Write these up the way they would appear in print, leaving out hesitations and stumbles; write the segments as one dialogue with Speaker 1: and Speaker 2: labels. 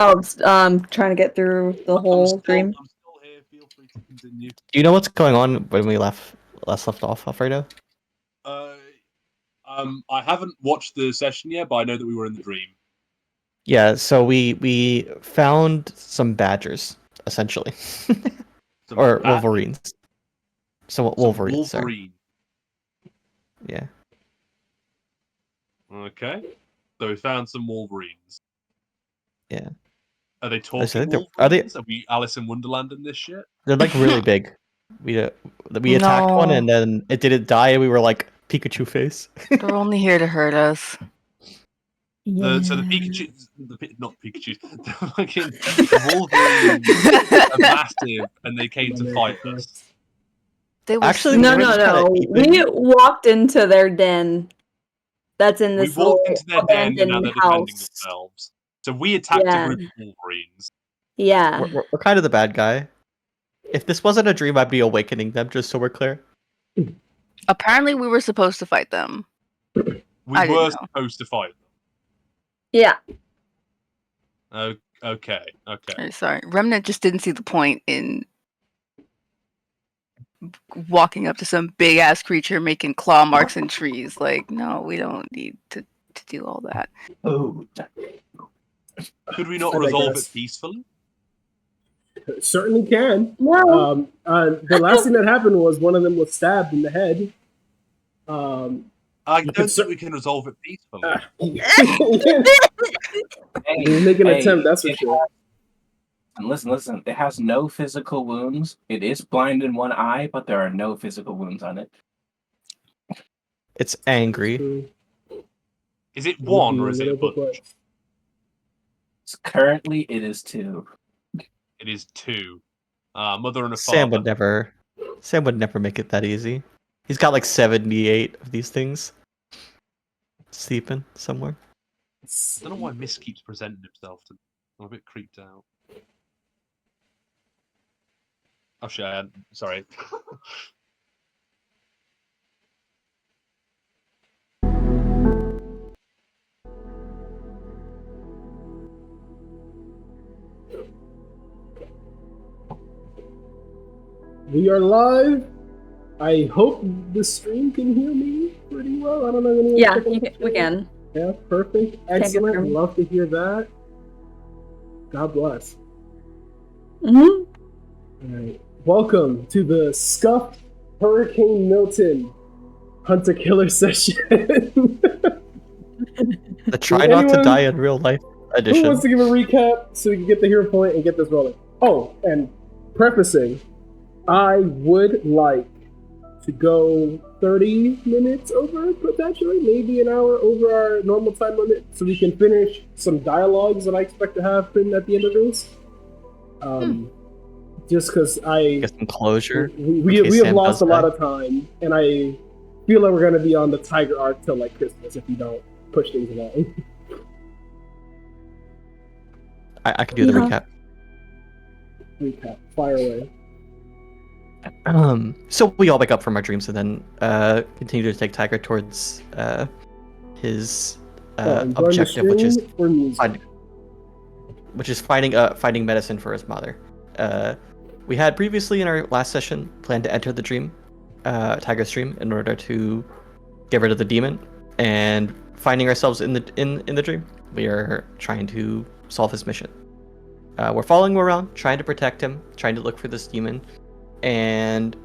Speaker 1: trying to get through the whole dream.
Speaker 2: I'm still here. Feel free to continue.
Speaker 3: Do you know what's going on when we last left off, Alfredo?
Speaker 2: I haven't watched the session yet, but I know that we were in the dream.
Speaker 3: Yeah, so we found some badgers, essentially. Or wolverines. So wolverines.
Speaker 2: Wolverine.
Speaker 3: Yeah.
Speaker 2: Okay. So we found some wolverines.
Speaker 3: Yeah.
Speaker 2: Are they talking wolverines? Are we Alice in Wonderland in this shit?
Speaker 3: They're like really big. We attacked one and then it didn't die and we were like Pikachu face.
Speaker 4: They're only here to hurt us.
Speaker 2: So the Pikachu, not Pikachu, the fucking Wolverines are massive, and they came to fight us.
Speaker 3: Actually,
Speaker 1: no. We walked into their den. That's in this.
Speaker 2: We walked into their den, and now they're defending
Speaker 1: house.
Speaker 2: themselves. So we attacked a group of Wolverines.
Speaker 1: Yeah,
Speaker 3: we're kind of the bad guy. If this wasn't a dream, I'd be awakening them. Just so we're clear.
Speaker 4: Apparently, we were supposed to fight them.
Speaker 2: We were supposed to fight them.
Speaker 1: Yeah.
Speaker 2: Okay.
Speaker 4: Sorry, Remnant just didn't see the point in walking up to some big ass creature making claw marks in trees. Like, no, we don't need to do all that.
Speaker 5: Oh.
Speaker 2: Could we not resolve it peacefully?
Speaker 6: Certainly can.
Speaker 1: No.
Speaker 6: The last thing that happened was one of them was stabbed in the head.
Speaker 2: I don't think we can resolve it peacefully.
Speaker 6: We'll make an attempt, that's for sure.
Speaker 5: And listen, it has no physical wounds. It is blind in one eye, but there are no physical wounds on it.
Speaker 3: It's angry.
Speaker 2: Is it one or is it a bunch?
Speaker 5: Currently, it is 2.
Speaker 2: It is 2. Mother and a father.
Speaker 3: Sam would never make it that easy. He's got like 78 of these things. Sleeping somewhere.
Speaker 2: I don't know why Miss keeps presenting himself to me. I'm a bit creeped out. Oh shit, sorry.
Speaker 6: We are live. I hope the stream can hear me pretty well. I don't know anyone.
Speaker 1: Yeah, we can.
Speaker 6: Yeah, perfect. Excellent. Love to hear that. God bless. All right. Welcome to the Scuffed Hurricane Milton Hunter Killer session.
Speaker 3: The try not to die in real life edition.
Speaker 6: Who wants to give a recap so we can get the hero point and get this rolling? Oh, and prefacing, I would like to go 30 minutes over, potentially, maybe an hour over our normal time limit, so we can finish some dialogues that I expect to happen at the end of this. Just because
Speaker 3: get some closure.
Speaker 6: We have lost a lot of time, and I feel like we're going to be on the Tiger arc till like Christmas if we don't push things along.
Speaker 3: I can do the recap.
Speaker 6: Recap. Fire away.
Speaker 3: So we all wake up from our dreams and then continue to take Tiger towards his objective, which is finding medicine for his mother. We had previously in our last session planned to enter the dream, Tiger's dream, in order to get rid of the demon, and finding ourselves in the dream, we are trying to solve his mission. We're following him around, trying to protect him, trying to look for this demon. And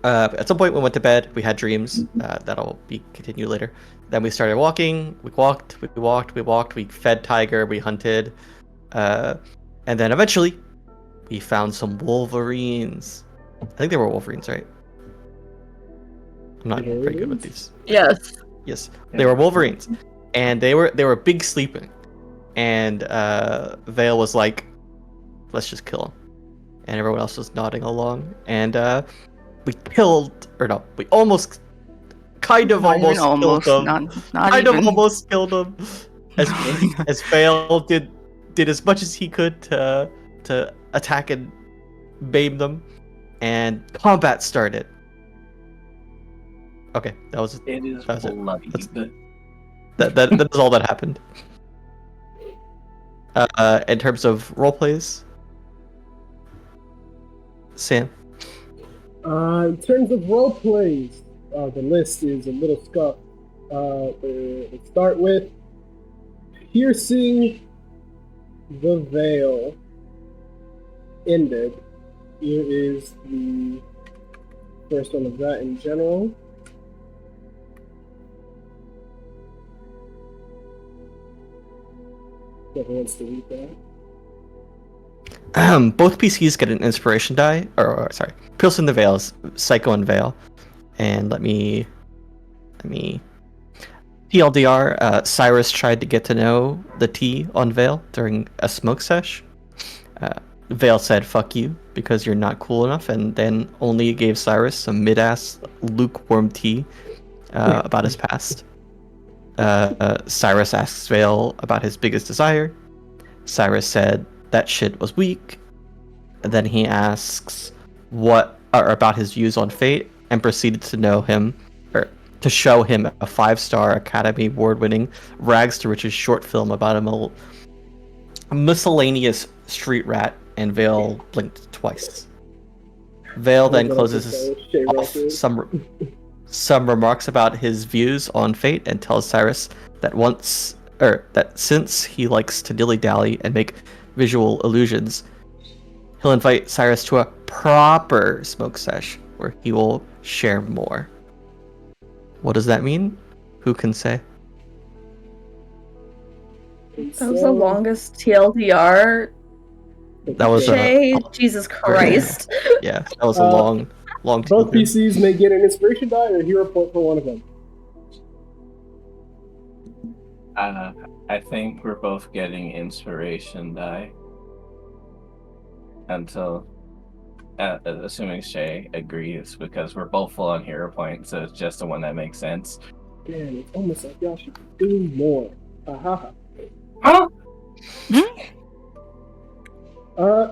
Speaker 3: at some point we went to bed, we had dreams, that'll be continued later. Then we started walking, we walked, we fed Tiger, we hunted, and then eventually we found some wolverines. I think they were wolverines, right? I'm not very good with these. Yes, they were wolverines, and they were big sleeping, and Vale was like, let's just kill him. And everyone else was nodding along, and we almost killed them. Almost killed them. As Vale did as much as he could to attack and maim them, and combat started. Okay, that was it. That is all that happened. In terms of role plays, Sam.
Speaker 6: In terms of role plays, the list is a little scuffed. Let's start with piercing the veil ended. Here is the first one of that in general. Whoever wants to read that.
Speaker 3: Both PCs get an inspiration die, or sorry, piercing the veil is Psycho and Veil, and let me TLDR. Cyrus tried to get to know the T on Veil during a smoke sesh. Veil said "fuck you" because you're not cool enough, and then only gave Cyrus some mid-ass lukewarm tea about his past. Cyrus asks Veil about his biggest desire. Cyrus said that shit was weak. And then he asks about his views on fate, and proceeded to show him a 5-star Academy Award-winning rags to riches short film about a miscellaneous street rat, and Veil blinked twice. Veil then closes off some remarks about his views on fate and tells Cyrus that since he likes to dilly-dally and make visual illusions, he'll invite Cyrus to a proper smoke sesh where he will share more. What does that mean? Who can say?
Speaker 1: That was the longest TLDR.
Speaker 3: That was
Speaker 1: Shay, Jesus Christ.
Speaker 3: Yeah, that was a long
Speaker 6: Both
Speaker 3: TLDR.
Speaker 6: PCs may get an inspiration die or a hero point for one of them.
Speaker 5: I think we're both getting inspiration die. Until, assuming Shay agrees, because we're both full on hero point, so it's just the one that makes sense.
Speaker 6: Man, it's almost like y'all should do more. Aha.
Speaker 5: Huh?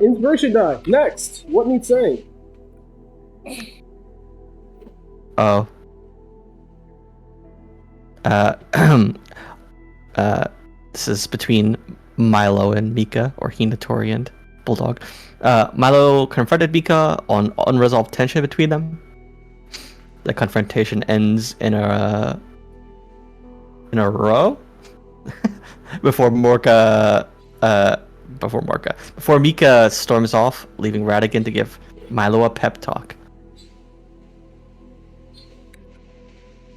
Speaker 6: Inspiration die. Next. What needs saying?
Speaker 3: Oh. This is between Milo and Mika, or Hinatori and Bulldog. Milo confronted Mika on unresolved tension between them. The confrontation ends in a row before Mika storms off, leaving Radigan to give Milo a pep talk.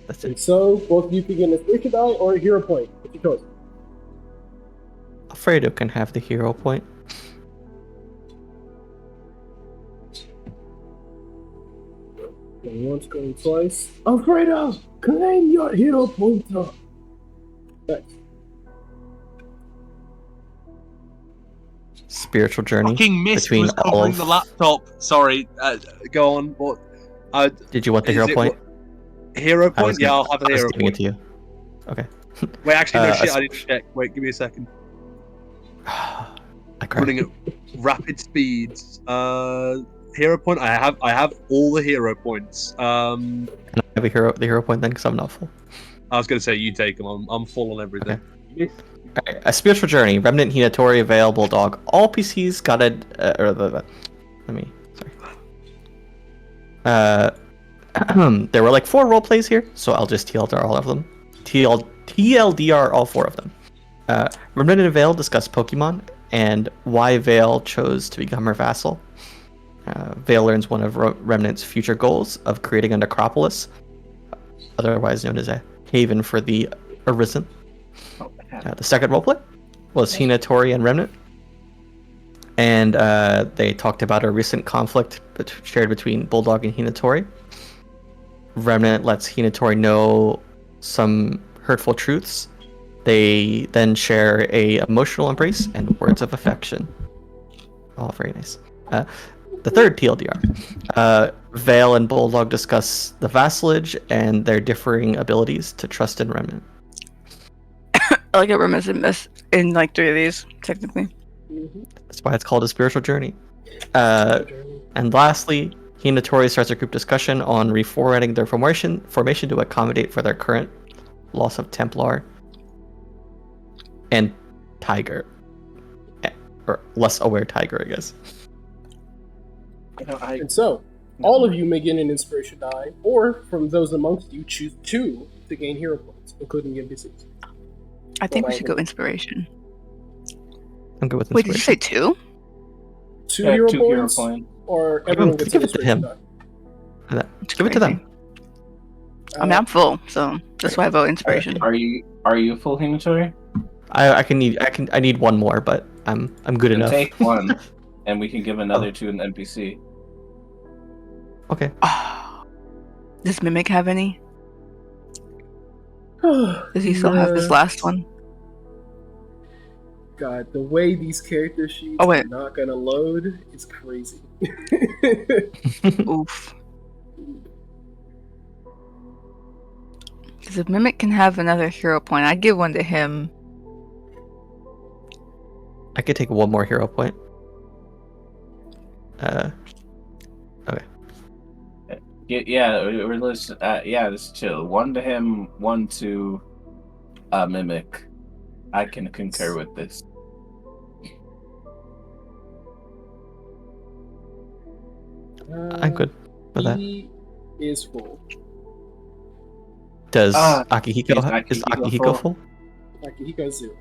Speaker 3: That's
Speaker 6: And
Speaker 3: it.
Speaker 6: so, both of you can get an inspiration die or a hero point. It's your choice.
Speaker 3: Alfredo can have the hero point.
Speaker 6: Going once, going twice. Alfredo, claim your hero pointer. Next.
Speaker 3: Spiritual journey.
Speaker 2: Fucking mist
Speaker 3: between
Speaker 2: was
Speaker 3: all
Speaker 2: covering
Speaker 3: of-
Speaker 2: the laptop. Sorry, go on. What?
Speaker 3: Did you want the
Speaker 2: Is
Speaker 3: hero
Speaker 2: it
Speaker 3: point?
Speaker 2: Hero
Speaker 3: I was
Speaker 2: point? Yeah,
Speaker 3: gonna-
Speaker 2: I'll have a
Speaker 3: I was
Speaker 2: hero
Speaker 3: giving it
Speaker 2: point.
Speaker 3: to you. Okay.
Speaker 2: Wait, actually, no shit.
Speaker 3: Uh,
Speaker 2: I need to check. Wait, give me a second.
Speaker 3: I cried.
Speaker 2: Running at rapid speeds. Hero point. I have all the hero points.
Speaker 3: Can I have the hero point then, because I'm not full.
Speaker 2: I was gonna say you take them. I'm full on everything.
Speaker 3: Alright, a spiritual journey. Remnant, Hinatori, Veil, Bulldog. All PCs got a. There were like 4 role plays here, so I'll just TLDR all of them. TLDR all 4 of them. Remnant and Veil discuss Pokemon and why Veil chose to become her vassal. Veil learns one of Remnant's future goals of creating a necropolis, otherwise known as a haven for the Arisen. The second roleplay was Hinatori and Remnant, and they talked about a recent conflict shared between Bulldog and Hinatori. Remnant lets Hinatori know some hurtful truths. They then share a emotional embrace and words of affection. Oh, very nice. The third TLDR. Veil and Bulldog discuss the vassalage and their differing abilities to trust in Remnant.
Speaker 4: I like it reminiscent in like 3 of these, technically.
Speaker 3: That's why it's called a spiritual journey. And lastly, Hinatori starts a group discussion on reformatting their formation to accommodate for their current loss of Templar and Tiger. or less aware tiger, I guess.
Speaker 6: And so, all of you may gain an inspiration die, or from those amongst you, choose 2 to gain hero points, including the NPCs.
Speaker 4: I think
Speaker 6: Well,
Speaker 4: we should go inspiration.
Speaker 3: I'm good with
Speaker 4: Wait, did you say
Speaker 3: inspiration.
Speaker 4: 2?
Speaker 6: 2
Speaker 5: Yeah,
Speaker 6: hero
Speaker 5: 2
Speaker 6: points,
Speaker 5: hero point.
Speaker 6: or everyone
Speaker 3: Give
Speaker 6: gets an
Speaker 3: it to
Speaker 6: inspiration
Speaker 3: him.
Speaker 6: die.
Speaker 3: Give it to them.
Speaker 4: I mean, I'm full, so that's why I vote inspiration.
Speaker 5: Are you full Hinotori?
Speaker 3: I need one more, but I'm good
Speaker 5: Then
Speaker 3: enough.
Speaker 5: take 1, and we can give another to an NPC.
Speaker 3: Okay.
Speaker 4: Does Mimic have any? Does he still have his last one?
Speaker 6: God, the way these character sheets
Speaker 4: Oh, wait.
Speaker 6: are not gonna load is crazy.
Speaker 4: Oof. Because if Mimic can have another hero point, I'd give one to him.
Speaker 3: I could take one more hero point. Okay.
Speaker 5: Yeah, let's chill. 1 to him, 1 to Mimic. I can concur with this.
Speaker 3: I'm good with that.
Speaker 6: He is full.
Speaker 3: Does
Speaker 5: Is
Speaker 3: Akihiko is
Speaker 5: Akihiko
Speaker 3: Akihiko
Speaker 5: full?
Speaker 3: full?
Speaker 6: Like he goes 0.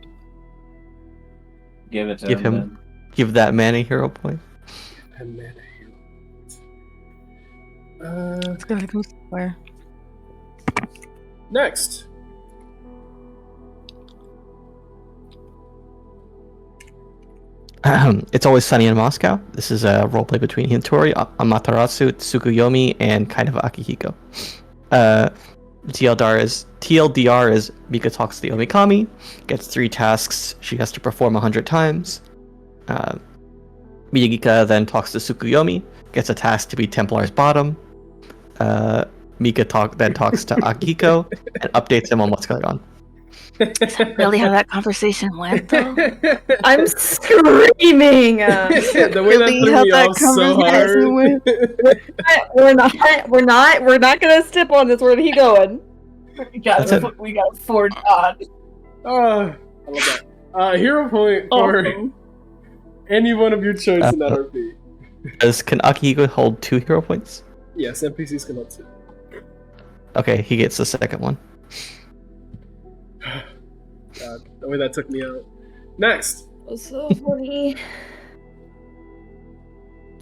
Speaker 5: Give it to
Speaker 3: Give
Speaker 5: him.
Speaker 3: him give that man a hero point.
Speaker 6: And then
Speaker 4: It's gonna go somewhere.
Speaker 6: next.
Speaker 3: It's Always Sunny in Moscow. This is a roleplay between Hintori, Amaterasu, Tsukuyomi, and kind of Akihiko. TLDR is Mika talks to the Omikami, gets 3 tasks she has to perform 100 times. Miyagika then talks to Tsukuyomi, gets a task to be Templar's bottom. Mika then talks to Akihiko and updates him on what's going on.
Speaker 4: Really how that conversation went, though?
Speaker 1: I'm screaming.
Speaker 6: The way that
Speaker 4: Really
Speaker 6: threw
Speaker 4: how
Speaker 6: me
Speaker 4: that
Speaker 6: off so
Speaker 4: conversation
Speaker 6: hard.
Speaker 1: We're not gonna step on this. Where did he going?
Speaker 5: We
Speaker 3: That's it.
Speaker 5: got 4 dots.
Speaker 6: I love that. Hero point for any one of your choice in that RP.
Speaker 3: Can Akihiko hold 2 hero points?
Speaker 6: Yes, NPCs can hold 2.
Speaker 3: Okay, he gets the second one.
Speaker 6: God, the way that took me out. Next.
Speaker 1: So funny.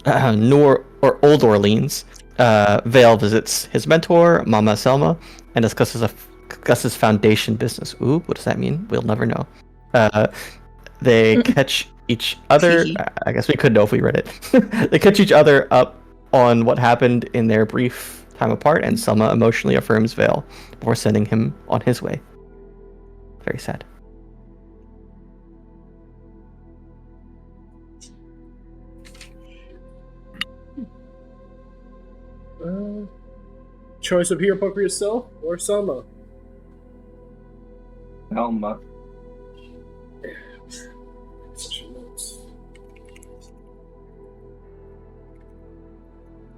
Speaker 3: Old Orleans. Vale visits his mentor, Mama Selma, and discusses foundation business. Ooh, what does that mean? We'll never know. They catch each other. I guess we could know if we read it. They catch each other up on what happened in their brief time apart, and Selma emotionally affirms Vale before sending him on his way. Very sad.
Speaker 6: Choice of hero point for yourself or Selma?
Speaker 5: Elma.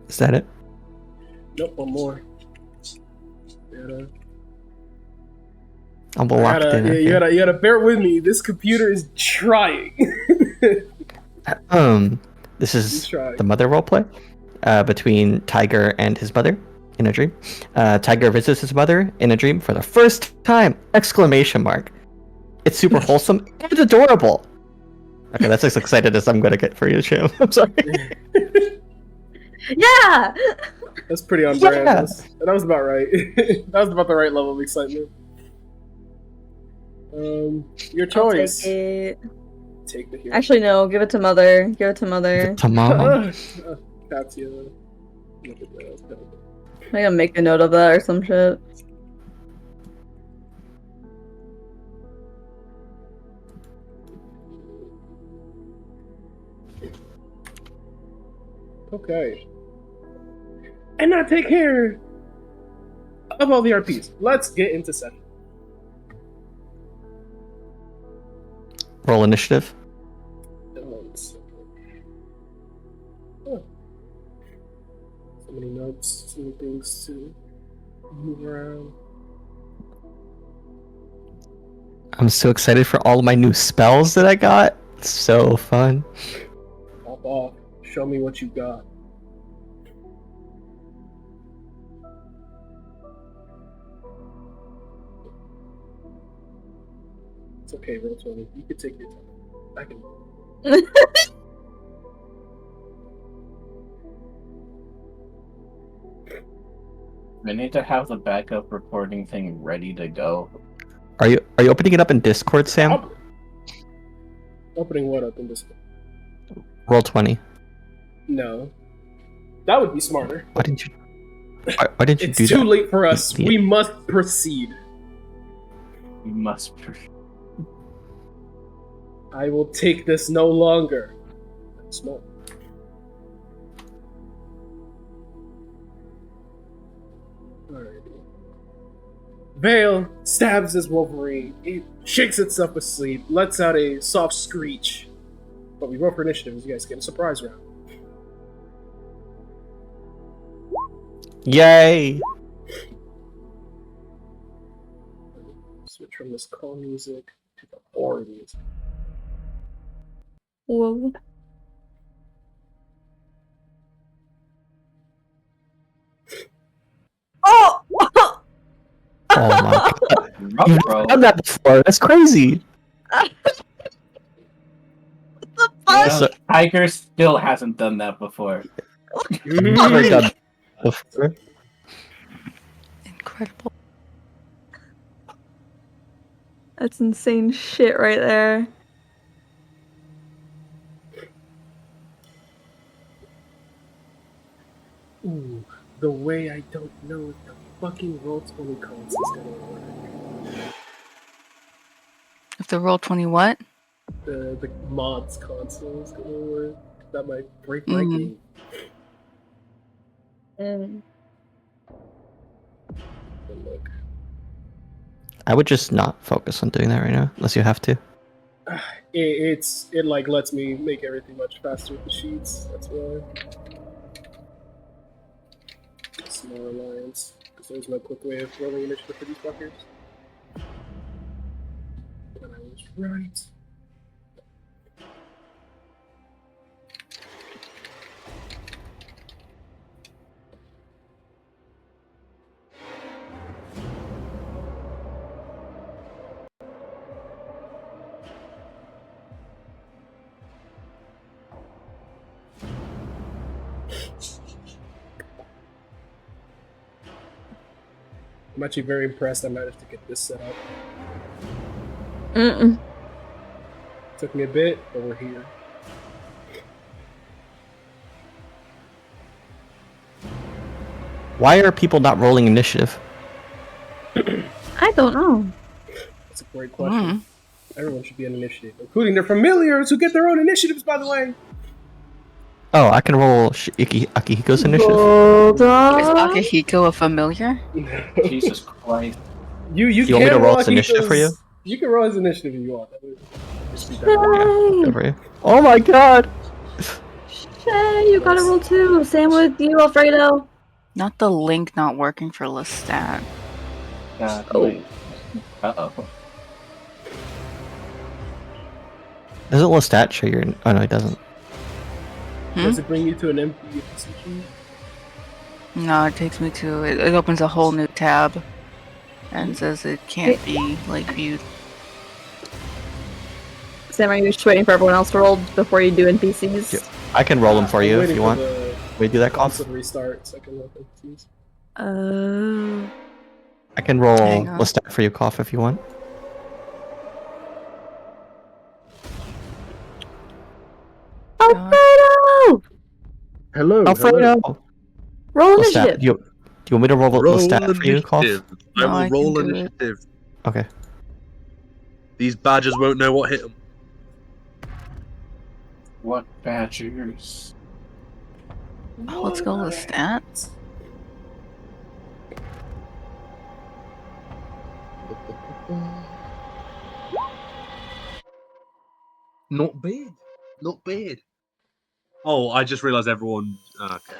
Speaker 3: Is that it?
Speaker 6: Nope, one more.
Speaker 3: I'm locked in.
Speaker 6: You gotta bear with me. This computer is trying.
Speaker 3: This is
Speaker 6: trying.
Speaker 3: the mother roleplay between Tiger and his mother in a dream. Tiger visits his mother in a dream for the first time! Exclamation mark. It's super wholesome and adorable. Okay, that's as excited as I'm gonna get for you, Chim. I'm sorry.
Speaker 1: Yeah.
Speaker 6: That's pretty on brand.
Speaker 3: Yeah.
Speaker 6: That was about right. That was about the right level of excitement. Your choice. Take the hero.
Speaker 1: Actually, no. Give it to mother. Give it to mother.
Speaker 3: To mom.
Speaker 6: Katya.
Speaker 1: I'm gonna make a note of that or some shit.
Speaker 6: Okay. And now take care of all the RPs. Let's get into session.
Speaker 3: Roll initiative.
Speaker 6: So many notes, so many things to move around.
Speaker 3: I'm so excited for all of my new spells that I got. That's so fun.
Speaker 6: Pop off. Show me what you got. It's okay, roll 20. You can take your time. I can.
Speaker 5: We need to have the backup recording thing ready to go.
Speaker 3: Are you opening it up in Discord, Sam?
Speaker 6: Opening what up in this?
Speaker 3: Roll 20.
Speaker 6: No. That would be smarter.
Speaker 3: Why didn't you? Why didn't you
Speaker 6: It's
Speaker 3: do
Speaker 6: too
Speaker 3: that?
Speaker 6: late for us.
Speaker 3: The-
Speaker 6: We must proceed.
Speaker 5: We must.
Speaker 6: I will take this no longer. Small. Alright. Vale stabs his Wolverine. It shakes itself asleep, lets out a soft screech. But we roll for initiative as you guys get a surprise round.
Speaker 3: Yay!
Speaker 6: Switch from this calm music to the horror music.
Speaker 1: Whoa. Oh!
Speaker 3: Oh my god!
Speaker 5: Rough,
Speaker 3: You've
Speaker 5: bro.
Speaker 3: never done that before. That's crazy.
Speaker 1: Fuck!
Speaker 3: So-
Speaker 5: Tiger still hasn't done that before.
Speaker 3: I've never done that before.
Speaker 4: Incredible.
Speaker 1: That's insane shit right there.
Speaker 6: Ooh, the way I don't know if the fucking Roll20 console is gonna work.
Speaker 4: If the roll 20 what?
Speaker 6: The mods console is gonna work. That might break my
Speaker 4: Mhm.
Speaker 6: game.
Speaker 1: Mm.
Speaker 6: But look,
Speaker 3: I would just not focus on doing that right now, unless you have to.
Speaker 6: it like lets me make everything much faster with the sheets. That's why. Small alliance, because there's no quick way of rolling initiative for these fuckers. And I was right. I'm actually very impressed I managed to get this set up.
Speaker 1: Mm-mm.
Speaker 6: Took me a bit, but we're here.
Speaker 3: Why are people not rolling initiative?
Speaker 1: I don't know.
Speaker 6: That's a great question.
Speaker 4: Mm.
Speaker 6: Everyone should be an initiative, including their familiars who get their own initiatives, by the way.
Speaker 3: Oh, I can roll Akihiko's initiative.
Speaker 1: Hold
Speaker 4: Is
Speaker 1: on.
Speaker 4: Akihiko a familiar?
Speaker 5: Jesus Christ.
Speaker 6: You
Speaker 3: You want me
Speaker 6: can
Speaker 3: to roll
Speaker 6: roll
Speaker 3: his initiative for you?
Speaker 6: You can roll his initiative if you want. That would just be better.
Speaker 3: Good for you. Oh my god!
Speaker 1: Shay, you gotta roll 2. Same with you, Alfredo.
Speaker 4: Not the link not working for Lestat.
Speaker 5: God,
Speaker 1: Oh.
Speaker 5: wait. Uh-oh.
Speaker 3: Doesn't Lestat show your? Oh no, it doesn't.
Speaker 6: Does it bring you to an empty position?
Speaker 4: No, it takes me to it opens a whole new tab and says it can't be like viewed.
Speaker 1: Sam, are you just waiting for everyone else to roll before you do NPCs?
Speaker 3: Yeah. I can roll them for
Speaker 6: I'm
Speaker 3: you if
Speaker 6: waiting
Speaker 3: you
Speaker 6: for
Speaker 3: want.
Speaker 6: the
Speaker 3: We do that, Koff?
Speaker 6: console to restart so I can roll NPCs.
Speaker 1: Oh.
Speaker 3: I can roll
Speaker 4: Hang on.
Speaker 3: Lestat for you, Koff, if you want.
Speaker 1: Alfredo!
Speaker 7: Hello.
Speaker 3: Alfredo!
Speaker 1: Roll
Speaker 3: Lestat,
Speaker 1: initiative.
Speaker 3: do you want me to roll
Speaker 7: Roll
Speaker 3: Lestat for you, Koff?
Speaker 7: initiative.
Speaker 4: No,
Speaker 7: I
Speaker 4: I
Speaker 7: will
Speaker 4: can
Speaker 7: roll
Speaker 4: do it.
Speaker 7: initiative.
Speaker 3: Okay.
Speaker 7: These badgers won't know what hit them.
Speaker 5: What badgers?
Speaker 4: Let's go Lestat.
Speaker 7: Not bad. Not bad.
Speaker 2: Oh, I just realised everyone. Okay.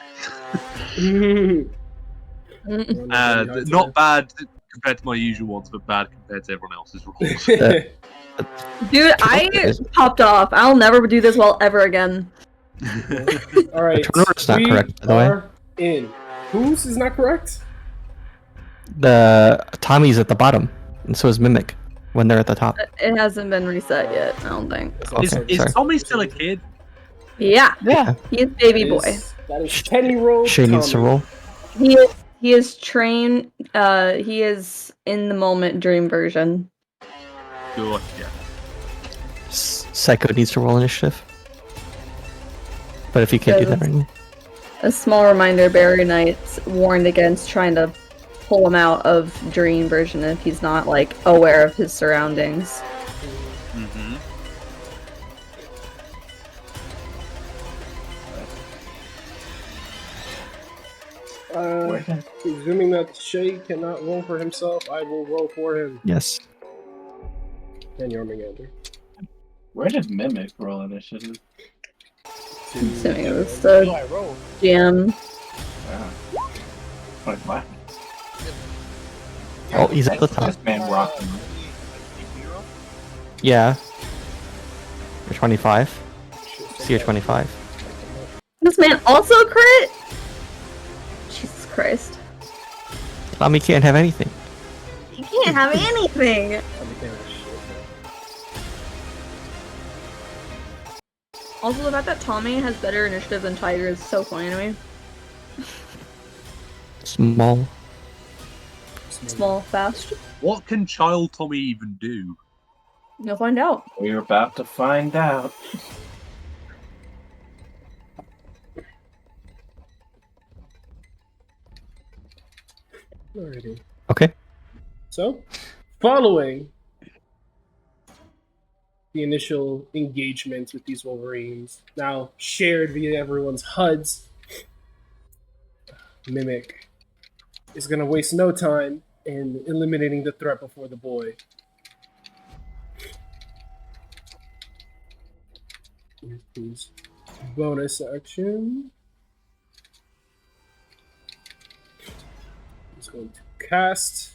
Speaker 1: Mm-mm.
Speaker 2: Not bad compared to my usual ones, but bad compared to everyone else's rolls.
Speaker 1: Dude, I popped off. I'll never do this well ever again.
Speaker 6: All right,
Speaker 3: turn order's not
Speaker 6: we
Speaker 3: correct, by the way.
Speaker 6: are in. Whose is not correct?
Speaker 3: The Tommy's at the bottom, and so is Mimic when they're at the top.
Speaker 1: It hasn't been reset yet, I don't think.
Speaker 3: Okay,
Speaker 2: Is
Speaker 3: sorry.
Speaker 2: Tommy still a kid?
Speaker 1: Yeah,
Speaker 4: Yeah.
Speaker 1: he's baby boy.
Speaker 6: That is 10-year-old
Speaker 3: Shay needs to
Speaker 6: Tommy.
Speaker 3: roll.
Speaker 1: He is trained. He is in the moment dream version.
Speaker 2: Good, yeah.
Speaker 3: Psycho needs to roll initiative. But if you can't do that right now.
Speaker 1: A small reminder: Barry Knight's warned against trying to pull him out of dream version if he's not like aware of his surroundings.
Speaker 2: Mm-hmm.
Speaker 6: Presuming that Shay cannot roll for himself, I will roll for him.
Speaker 3: Yes.
Speaker 6: And Jormungandr.
Speaker 5: Where did Mimic roll initiative?
Speaker 1: Assuming it was the GM.
Speaker 5: Wow. 25.
Speaker 3: Oh, he's at the top.
Speaker 5: This man rocking.
Speaker 3: Yeah. You're 25. See you're 25.
Speaker 1: This man also crit. Jesus Christ!
Speaker 3: Tommy can't have anything.
Speaker 1: He can't have anything. Also, the fact that Tommy has better initiative than Tiger is so funny to me.
Speaker 3: Small.
Speaker 1: Small, fast.
Speaker 2: What can child Tommy even do?
Speaker 1: You'll find out.
Speaker 5: We're about to find out.
Speaker 6: Alrighty.
Speaker 3: Okay.
Speaker 6: So, following the initial engagement with these Wolverines, now shared via everyone's HUDs, Mimic is going to waste no time in eliminating the threat before the boy. Here's his bonus action. He's going to cast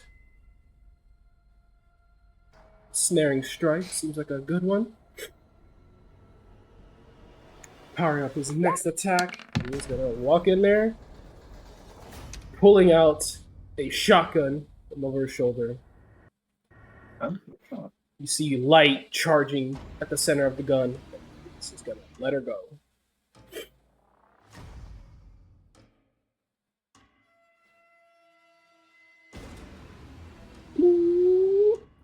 Speaker 6: Snaring Strike. Seems like a good one. Powering up his next attack. And he's going to walk in there, pulling out a shotgun from over his shoulder. You see light charging at the center of the gun. This is going to let her go.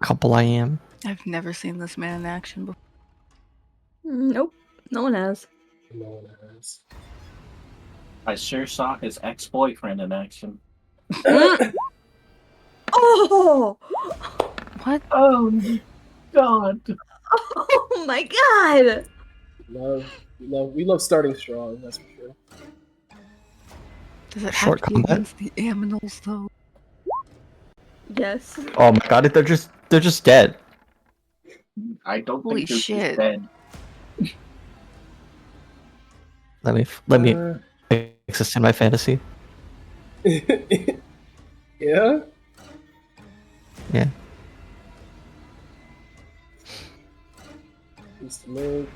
Speaker 3: Couple I am.
Speaker 4: I've never seen this man in action before.
Speaker 1: Nope, no one has.
Speaker 6: No one has.
Speaker 5: I sure saw his ex-boyfriend in action.
Speaker 1: Oh!
Speaker 4: What?
Speaker 5: Oh, God.
Speaker 1: Oh my god!
Speaker 6: We love starting strong, that's for sure.
Speaker 4: Does it
Speaker 3: Short
Speaker 4: have to be
Speaker 3: combat?
Speaker 4: against the Aminals, though?
Speaker 1: Yes.
Speaker 3: Oh my god, they're just dead.
Speaker 5: I don't
Speaker 4: Holy
Speaker 5: think this
Speaker 4: shit.
Speaker 5: is dead.
Speaker 3: Let me fix this in my fantasy.
Speaker 6: Yeah?
Speaker 3: Yeah.
Speaker 6: Needs to make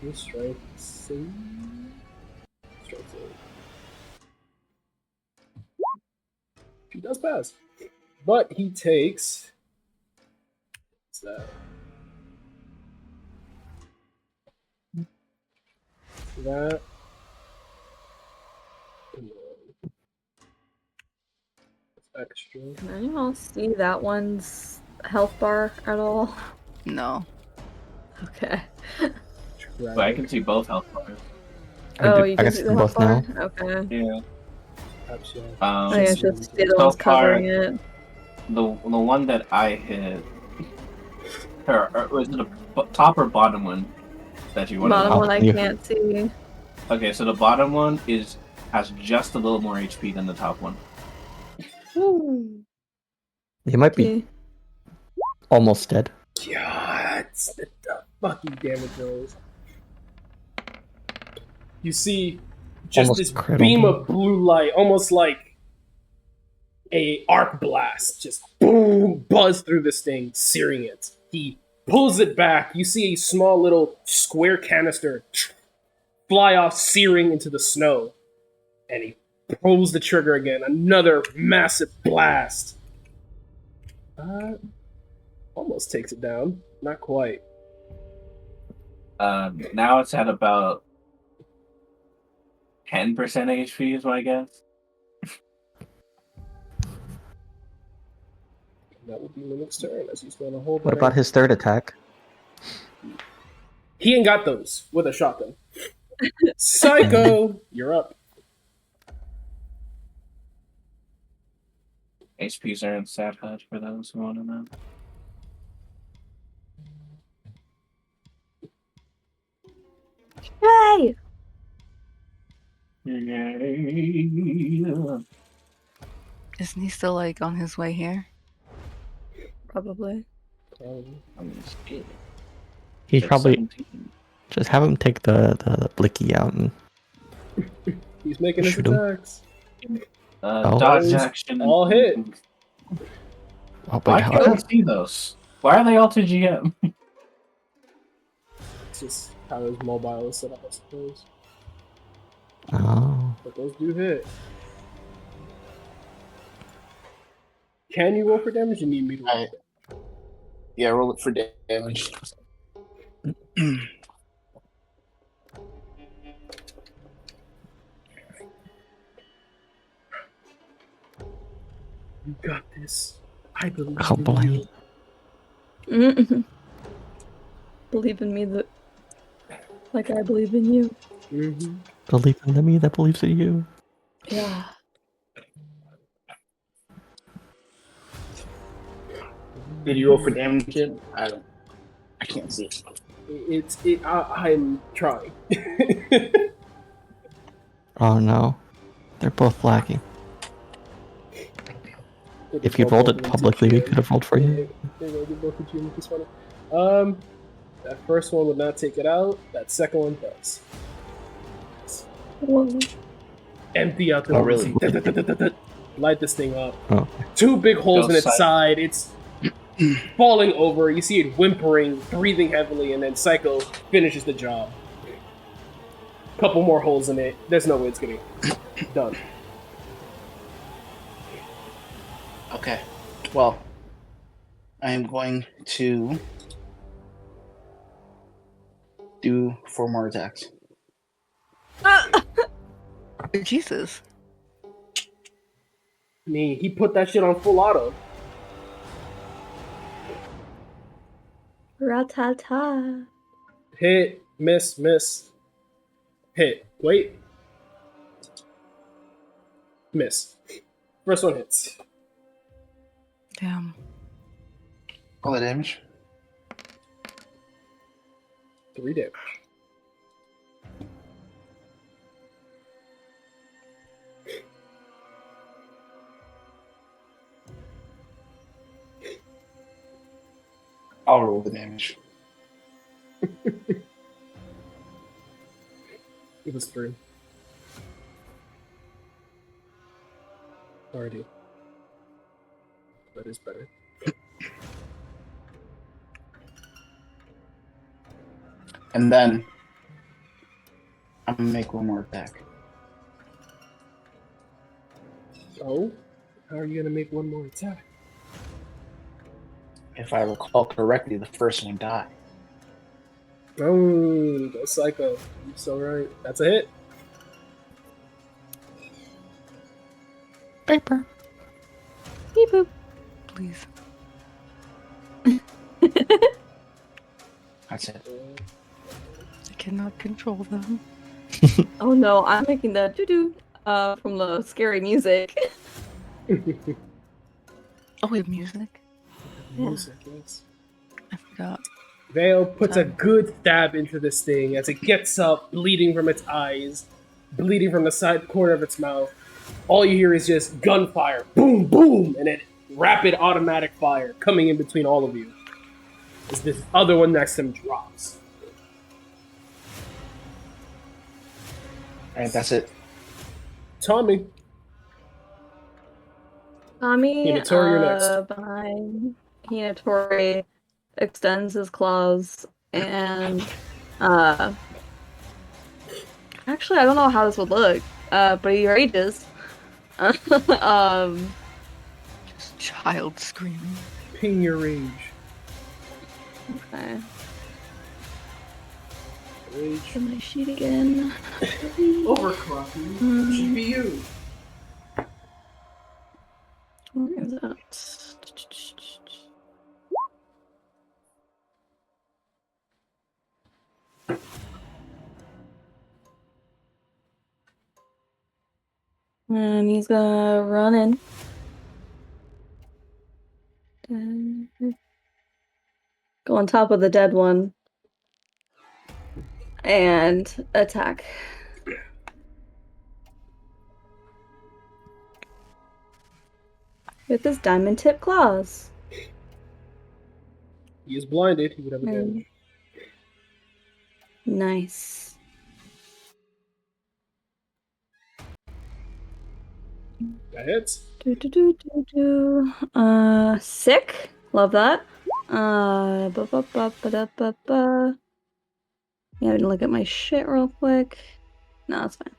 Speaker 6: a strike save. Strike save. He does pass. But he takes. What's that? That. And then extra.
Speaker 1: Can anyone see that one's health bar at all?
Speaker 4: No.
Speaker 1: Okay.
Speaker 5: But I can see both health bars.
Speaker 1: Oh, you
Speaker 3: I
Speaker 1: can
Speaker 3: can
Speaker 1: see
Speaker 3: see
Speaker 1: the health
Speaker 3: both
Speaker 1: bar? Okay.
Speaker 5: Yeah.
Speaker 6: Absolutely.
Speaker 1: I guess just the other
Speaker 5: so
Speaker 1: one's
Speaker 5: far-
Speaker 1: covering it.
Speaker 5: The one that I hit, or was it the top or bottom one that you want
Speaker 1: Bottom
Speaker 5: to?
Speaker 1: one I
Speaker 3: you-
Speaker 1: can't see.
Speaker 5: Okay, so the bottom one has just a little more HP than the top one.
Speaker 3: He might be
Speaker 1: Okay.
Speaker 3: almost dead.
Speaker 6: God, the fucking damage rolls. You see just
Speaker 3: Almost
Speaker 6: this
Speaker 3: critical.
Speaker 6: beam of blue light, almost like a arc blast, just boom, buzz through this thing, searing it. He pulls it back. You see a small little square canister fly off, searing into the snow. And he pulls the trigger again. Another massive blast. Almost takes it down. Not quite.
Speaker 5: Now it's at about 10% HP is my guess.
Speaker 6: That would be Mimic's turn as he's going to hold.
Speaker 3: What about his third attack?
Speaker 6: He ain't got those with a shotgun. Psycho, you're up.
Speaker 5: HPs are in Stat HUD for those who want to know.
Speaker 1: Yay!
Speaker 5: Yay.
Speaker 4: Isn't he still like on his way here?
Speaker 1: Probably.
Speaker 3: He's probably just have him take the blicky out and
Speaker 6: He's making his
Speaker 3: shoot him.
Speaker 6: attacks.
Speaker 5: Dodge action.
Speaker 6: All hit.
Speaker 3: Oh,
Speaker 5: Why
Speaker 3: wait,
Speaker 5: can't I see those? Why are they all to GM?
Speaker 6: It's just how his mobile is set up, I suppose.
Speaker 3: Oh.
Speaker 6: But those do hit. Can you roll for damage? You need me to roll.
Speaker 8: Yeah, roll it for damage.
Speaker 6: You got this. I believe
Speaker 3: Oh
Speaker 6: in
Speaker 3: boy.
Speaker 6: you.
Speaker 1: Believe in me like I believe in you.
Speaker 6: Mm-hmm.
Speaker 3: Believe in me that believes in you.
Speaker 1: Yeah.
Speaker 8: Did you roll for damage yet? I can't see it.
Speaker 6: I'm trying.
Speaker 3: Oh no. They're both lacking. If you'd rolled it publicly, we could have rolled for you.
Speaker 6: That first one would not take it out. That second one does.
Speaker 1: Whoa.
Speaker 6: Empty out the
Speaker 8: Oh, really?
Speaker 6: Light this thing up.
Speaker 3: Oh.
Speaker 6: 2 big holes
Speaker 5: Go
Speaker 6: in its
Speaker 5: side.
Speaker 6: side. It's falling over. You see it whimpering, breathing heavily, and then Psycho finishes the job. Couple more holes in it. There's no way it's getting done.
Speaker 8: Okay. Well, I am going to do 4 more attacks.
Speaker 4: Jesus.
Speaker 6: I mean, he put that shit on full auto.
Speaker 1: Ratata.
Speaker 6: Hit, miss, miss. Hit. Wait. Miss. First one hits.
Speaker 4: Damn.
Speaker 8: All the damage.
Speaker 6: 3 damage.
Speaker 8: I'll roll the damage.
Speaker 6: It was 3. Already. That is better.
Speaker 8: And then I'm gonna make 1 more attack.
Speaker 6: Oh? How are you gonna make 1 more attack?
Speaker 8: If I recall correctly, the first one died.
Speaker 6: Oh, go Psycho. You're so right. That's a hit.
Speaker 3: Paper.
Speaker 1: Beep boop.
Speaker 4: Please.
Speaker 8: That's it.
Speaker 4: I cannot control them.
Speaker 1: Oh no, I'm making the doo-doo from the scary music.
Speaker 4: Oh, we have music?
Speaker 6: Music, yes.
Speaker 4: I forgot.
Speaker 6: Vale puts a good stab into this thing as it gets up, bleeding from its eyes, bleeding from the side corner of its mouth. All you hear is just gunfire, boom, boom, and then rapid automatic fire coming in between all of you. As this other one next to him drops.
Speaker 8: Alright, that's it.
Speaker 6: Tommy,
Speaker 1: Tommy,
Speaker 6: Hinatori, you're next.
Speaker 1: behind Hinatori, extends his claws and actually I don't know how this would look. But he rages.
Speaker 4: Child screaming.
Speaker 6: Ping your rage.
Speaker 1: Okay.
Speaker 6: Rage.
Speaker 1: Get my sheet again.
Speaker 6: Overclocking. GPU.
Speaker 1: Where is that? And he's gonna run in. And go on top of the dead one. And attack. With his diamond tip claws.
Speaker 6: He is blinded. He would have advantage.
Speaker 1: Nice.
Speaker 6: That hits.
Speaker 1: Sick. Love that. Ba-ba-ba-ba-da-ba-ba. Yeah, I'm gonna look at my shit real quick. No, that's fine.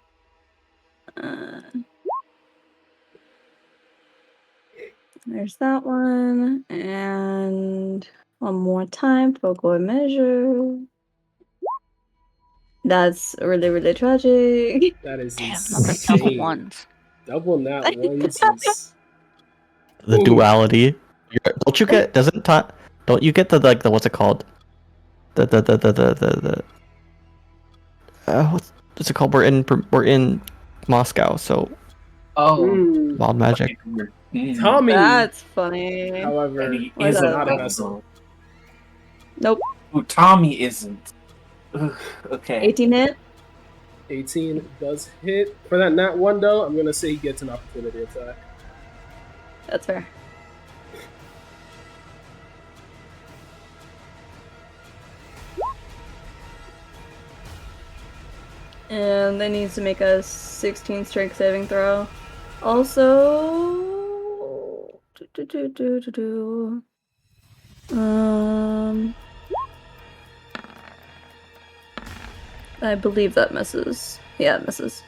Speaker 1: There's that one. And one more time for good measure. That's really, really tragic.
Speaker 6: That is
Speaker 4: Damn, not the double
Speaker 6: insane.
Speaker 4: ones.
Speaker 6: Double nat ones is...
Speaker 3: The
Speaker 6: Ooh.
Speaker 3: duality. Don't you get? Don't you get the like the what's it called? The what's it called? We're in Moscow, so wild magic.
Speaker 6: Tommy,
Speaker 1: That's funny.
Speaker 6: however,
Speaker 5: And he
Speaker 1: What
Speaker 5: isn't
Speaker 1: up?
Speaker 6: not a
Speaker 5: a
Speaker 6: vessel.
Speaker 1: Nope.
Speaker 5: Ooh, Tommy isn't. Ugh, okay.
Speaker 1: 18 hit.
Speaker 6: 18 does hit. For that nat 1 though, I'm gonna say he gets an opportunity attack.
Speaker 1: That's fair. And they needs to make a 16 strength saving throw. Also, I believe that misses. Yeah, it misses.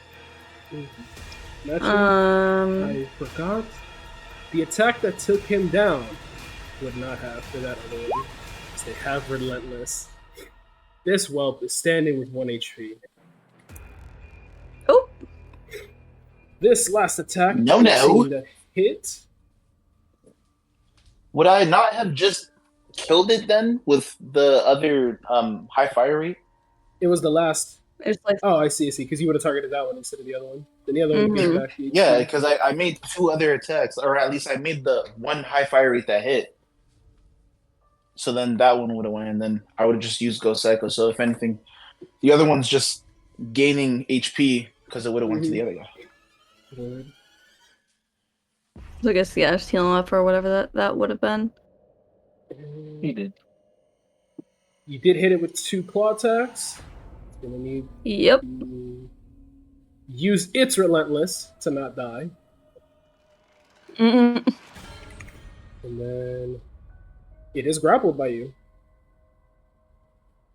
Speaker 6: Naturally, I forgot. The attack that took him down would not have for that other one. Because they have Relentless. This whelp is standing with 1 HP.
Speaker 1: Oh!
Speaker 6: This last attack
Speaker 8: No.
Speaker 6: to hit.
Speaker 8: Would I not have just killed it then with the other high fire rate?
Speaker 6: It was the last.
Speaker 1: It's like,
Speaker 6: Oh, I see. Because you would have targeted that one instead of the other one. Then the other one would get back to you.
Speaker 8: Yeah, because I made 2 other attacks, or at least I made the one high fire rate that hit. So then that one would have went, and then I would have just used Ghost Psycho. So if anything, the other one's just gaining HP because it would have went to the other guy.
Speaker 6: Good.
Speaker 1: So I guess, yeah, just healing up or whatever that would have been.
Speaker 5: He did.
Speaker 6: You did hit it with 2 claw attacks. It's gonna need
Speaker 1: Yep.
Speaker 6: to use its Relentless to not die.
Speaker 1: Mm-mm.
Speaker 6: And then it is grappled by you.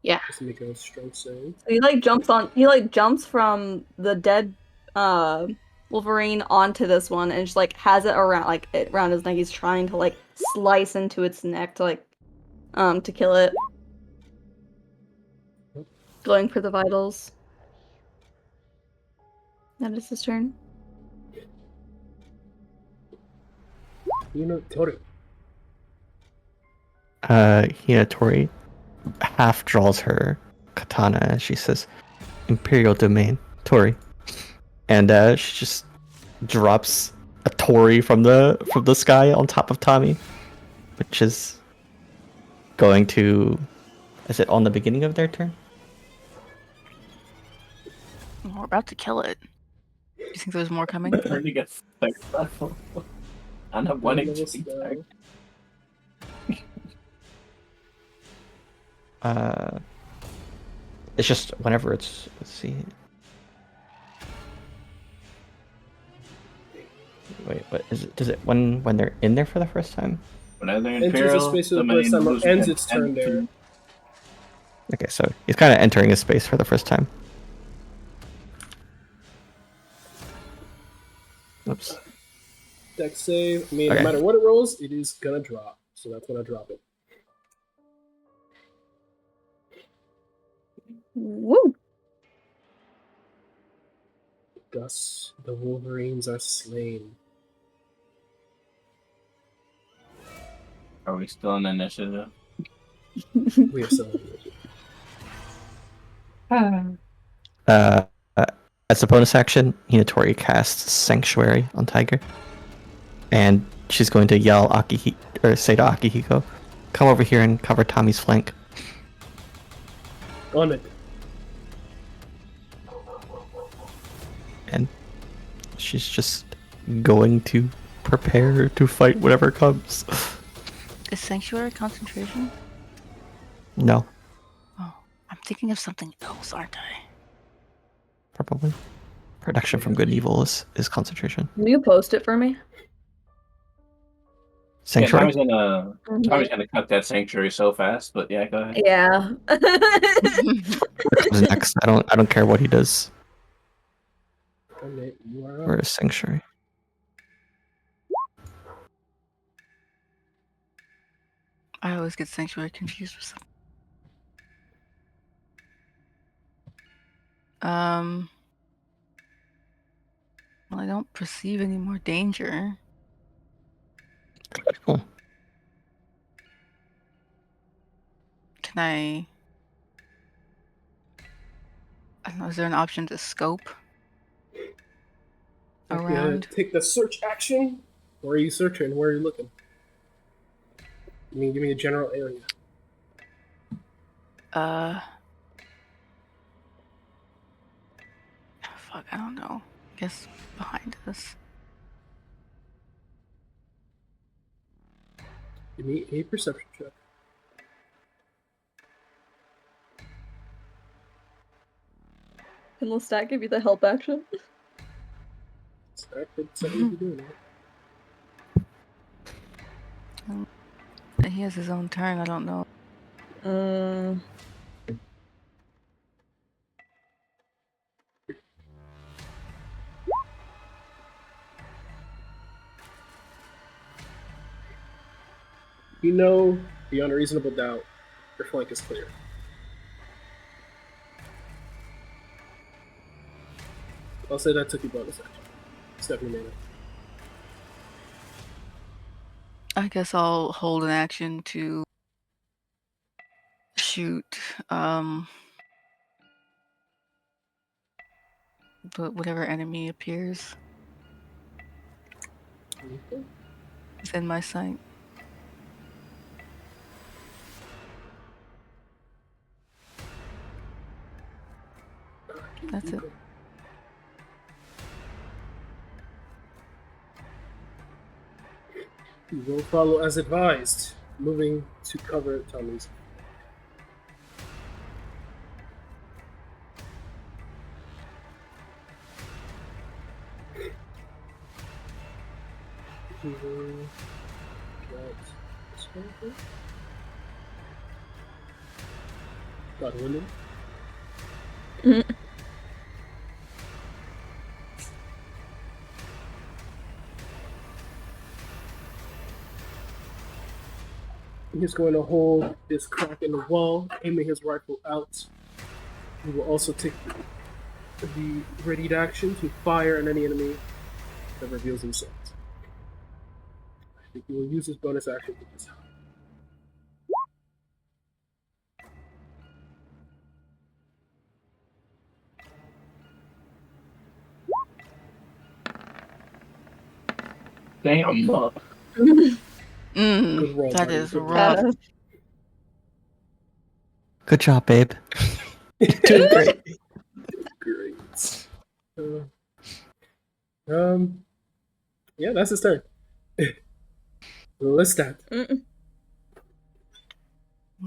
Speaker 1: Yeah.
Speaker 6: Just make a strength save.
Speaker 1: So he jumps from the dead Wolverine onto this one and just like has it around his neck. He's trying to like slice into its neck to to kill it. Going for the vitals. That is his turn.
Speaker 6: Tori.
Speaker 3: Hinatori half draws her katana and she says, "Imperial domain, Tori," and she just drops a Tori from the sky on top of Tommy, which is going to. Is it on the beginning of their turn?
Speaker 4: We're about to kill it. Do you think there's more coming?
Speaker 5: Already got successful. On a 1 HP tag.
Speaker 3: It's just whenever it's. Let's see. Wait, what is it? Does it when they're in there for the first time?
Speaker 5: Whenever the
Speaker 6: Enters the
Speaker 5: Imperial
Speaker 6: space for the
Speaker 5: domain
Speaker 6: first time or
Speaker 5: moves
Speaker 6: ends
Speaker 5: within
Speaker 6: its turn
Speaker 5: 10
Speaker 6: there.
Speaker 5: feet.
Speaker 3: Okay, so he's kind of entering his space for the first time. Oops.
Speaker 6: Dex save. I mean,
Speaker 3: Okay.
Speaker 6: no matter what it rolls, it is gonna drop. So that's when I drop it.
Speaker 1: Woo!
Speaker 6: Thus, the Wolverines are slain.
Speaker 5: Are we still in initiative?
Speaker 6: We are still in it.
Speaker 3: Uh, as a bonus action, Hinatori casts Sanctuary on Tiger, and she's going to yell say to Akihiko, "Come over here and cover Tommy's flank."
Speaker 6: On it.
Speaker 3: And she's just going to prepare to fight whatever comes.
Speaker 4: Is Sanctuary concentration?
Speaker 3: No,
Speaker 4: Oh, I'm thinking of something else, aren't I?
Speaker 3: probably. Protection from good and evil is concentration.
Speaker 1: Can you post it for me?
Speaker 5: Yeah,
Speaker 3: Sanctuary.
Speaker 5: Tommy's gonna cut that sanctuary so fast, but yeah, go ahead.
Speaker 1: Yeah.
Speaker 3: What comes next? I don't care what he does
Speaker 6: On it. You are
Speaker 3: for
Speaker 6: up.
Speaker 3: his sanctuary.
Speaker 4: I always get Sanctuary confused with something. Well, I don't perceive any more danger.
Speaker 3: Cool.
Speaker 4: Can I don't know, is there an option to scope around?
Speaker 6: Take the search action. Where are you searching? Where are you looking? Give me a general area.
Speaker 4: Fuck, I don't know. I guess behind us.
Speaker 6: Give me a perception check.
Speaker 1: Can Lestat give you the help action?
Speaker 6: That could set you doing it.
Speaker 4: He has his own turn, I don't know.
Speaker 6: You know, beyond a reasonable doubt, your flank is clear. I'll say that took you bonus action. Stephanie made it.
Speaker 4: I guess I'll hold an action to shoot but whatever enemy appears within my sight. That's it.
Speaker 6: You will follow as advised, moving to cover Tommy's. Got winning. He's going to hold this crack in the wall, aiming his rifle out. He will also take the readied action to fire on any enemy that reveals himself. I think he will use his bonus action to this.
Speaker 5: Damn.
Speaker 6: Good roll,
Speaker 4: That
Speaker 6: buddy.
Speaker 4: is
Speaker 6: Good roll.
Speaker 4: rough.
Speaker 3: Good job, babe. Doing great.
Speaker 6: Great. Yeah, that's his turn. Lestat.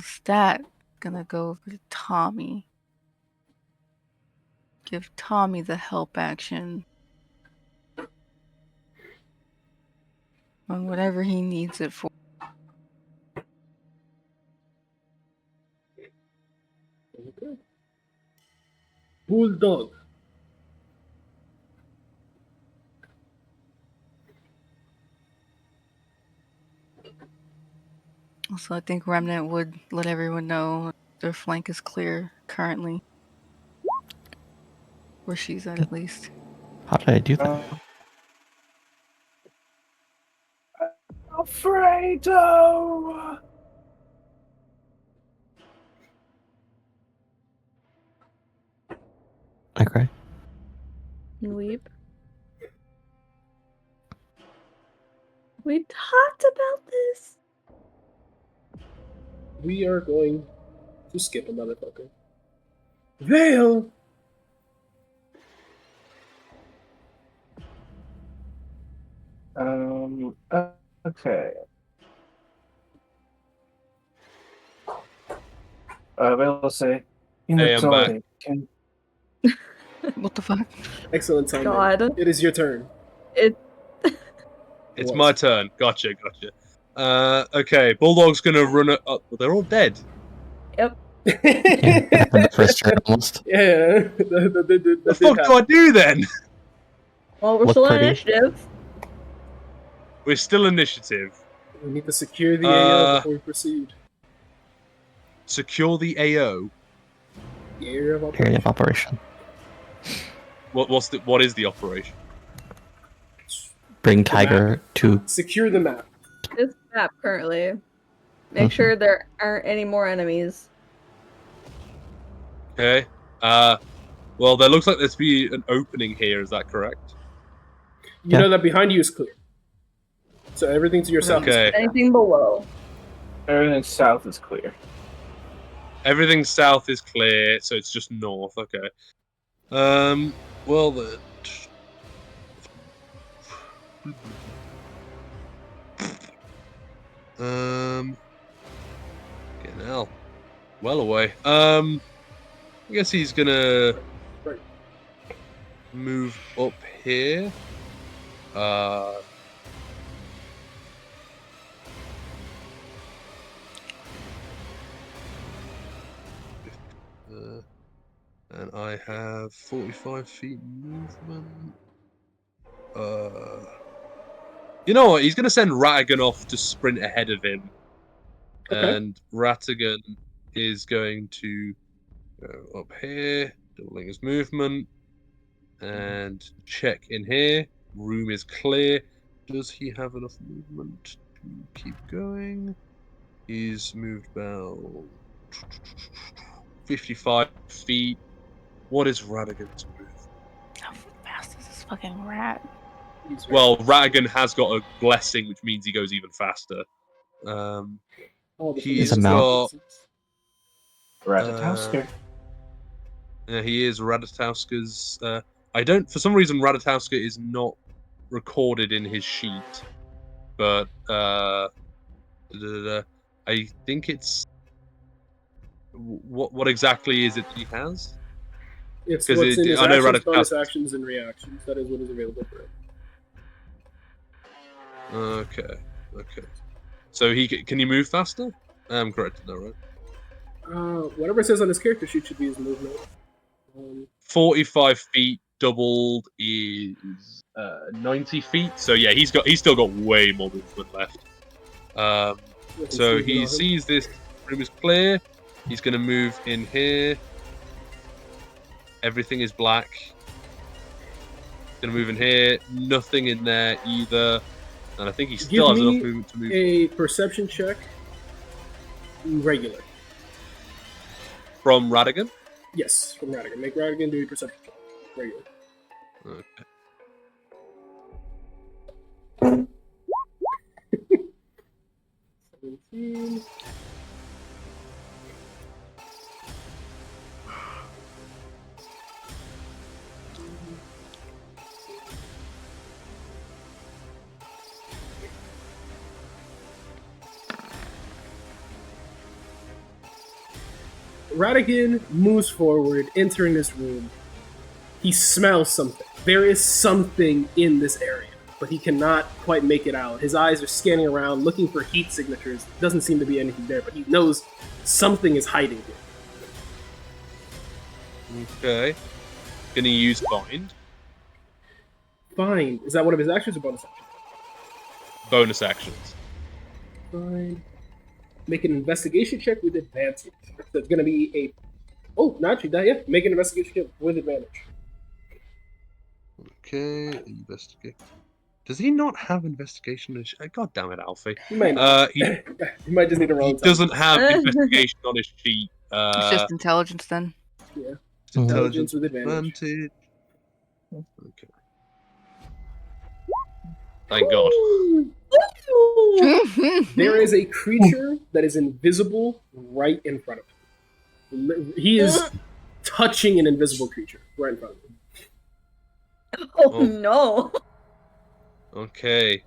Speaker 4: Stat gonna go over to Tommy. Give Tommy the help action on whatever he needs it for.
Speaker 6: bulldog.
Speaker 4: Also, I think Remnant would let everyone know their flank is clear currently. Where she's at least.
Speaker 3: How did I do that?
Speaker 5: Alfredo!
Speaker 3: Okay.
Speaker 1: Weep. We talked about this.
Speaker 6: We are going to skip a motherfucker. Vale!
Speaker 5: Okay. We'll say,
Speaker 2: Hey, I'm back.
Speaker 5: Can
Speaker 4: What the fuck?
Speaker 6: Excellent timing.
Speaker 1: God.
Speaker 6: It is your turn.
Speaker 1: It.
Speaker 2: It's
Speaker 6: What?
Speaker 2: my turn. Gotcha. Okay, Bulldog's gonna run it up. Well, they're all dead.
Speaker 1: Yep.
Speaker 3: Yeah, it happened the first turn almost.
Speaker 6: Yeah, that
Speaker 2: What
Speaker 6: did
Speaker 2: the fuck do I
Speaker 6: happen.
Speaker 2: do then?
Speaker 1: Well, we're
Speaker 3: Look
Speaker 1: still in
Speaker 3: pretty.
Speaker 1: initiative.
Speaker 2: We're still initiative.
Speaker 6: We need to secure the AO before we proceed.
Speaker 2: Secure the AO.
Speaker 6: The area of
Speaker 3: Area
Speaker 6: operation.
Speaker 3: of operation.
Speaker 2: What is the operation?
Speaker 3: Bring Tiger to.
Speaker 6: Secure the map.
Speaker 1: This map currently. Make sure there aren't any more enemies.
Speaker 2: Okay. Well, there looks like there's be an opening here. Is that correct?
Speaker 6: You know that behind you is clear. So everything to your south is
Speaker 2: Okay.
Speaker 6: clear.
Speaker 1: Anything below.
Speaker 5: everything south is clear?
Speaker 2: Everything south is clear, so it's just north. Okay. Well then. Getting hell. Well away. I guess he's gonna move up here. And I have 45 feet movement. You know what? He's going to send Ratigan off to sprint ahead of him.
Speaker 6: Okay.
Speaker 2: And Ratigan is going to go up here, doubling his movement, and check in here. Room is clear. Does he have enough movement to keep going? He's moved about 55 feet. What is Ratigan's move?
Speaker 4: How fast is this fucking rat?
Speaker 2: Well, Ratigan has got a blessing, which means he goes even faster. He's
Speaker 3: a mount.
Speaker 2: got
Speaker 5: Ratatousker.
Speaker 2: yeah, he is Ratatouska's. I don't. For some reason, Ratatouska is not recorded in his sheet, but I think it's. What exactly is it that he has?
Speaker 6: It's
Speaker 2: 'Cause
Speaker 6: what's in his
Speaker 2: I know
Speaker 6: actions, bonus
Speaker 2: Ratatouska.
Speaker 6: actions, and reactions. That is what is available for him.
Speaker 2: Okay. So can he move faster? I'm correct in that, right?
Speaker 6: Whatever it says on his character sheet should be his movement.
Speaker 2: 45 feet doubled is 90 feet. So yeah, he's still got way more movement left. So he sees this room is clear. He's going to move in here. Everything is black. Going to move in here. Nothing in there either. And I think he still has enough movement to move.
Speaker 6: A perception check. Regular.
Speaker 2: From Ratigan?
Speaker 6: Yes, from Ratigan. Make Ratigan do a perception check. Regular.
Speaker 2: Okay.
Speaker 6: Ratigan moves forward, entering this room. He smells something. There is something in this area, but he cannot quite make it out. His eyes are scanning around, looking for heat signatures. Doesn't seem to be anything there, but he knows something is hiding here.
Speaker 2: Okay. Gonna use find.
Speaker 6: Find. Is that one of his actions or bonus actions?
Speaker 2: Bonus actions.
Speaker 6: Find. Make an investigation check with advantage. So it's gonna be a. Oh, not actually that. Yeah, make an investigation check with advantage.
Speaker 2: Okay, investigate. Does he not have investigation? God damn it, Alfie.
Speaker 6: You might not.
Speaker 2: He
Speaker 6: You might just need to roll.
Speaker 2: he doesn't have investigation on his sheet.
Speaker 4: It's just intelligence then.
Speaker 6: Yeah.
Speaker 2: It's intelligence
Speaker 6: with advantage.
Speaker 2: Okay. Thank God.
Speaker 6: There is a creature that is invisible right in front of him. He is touching an invisible creature right in front of him.
Speaker 1: Oh no.
Speaker 2: Okay.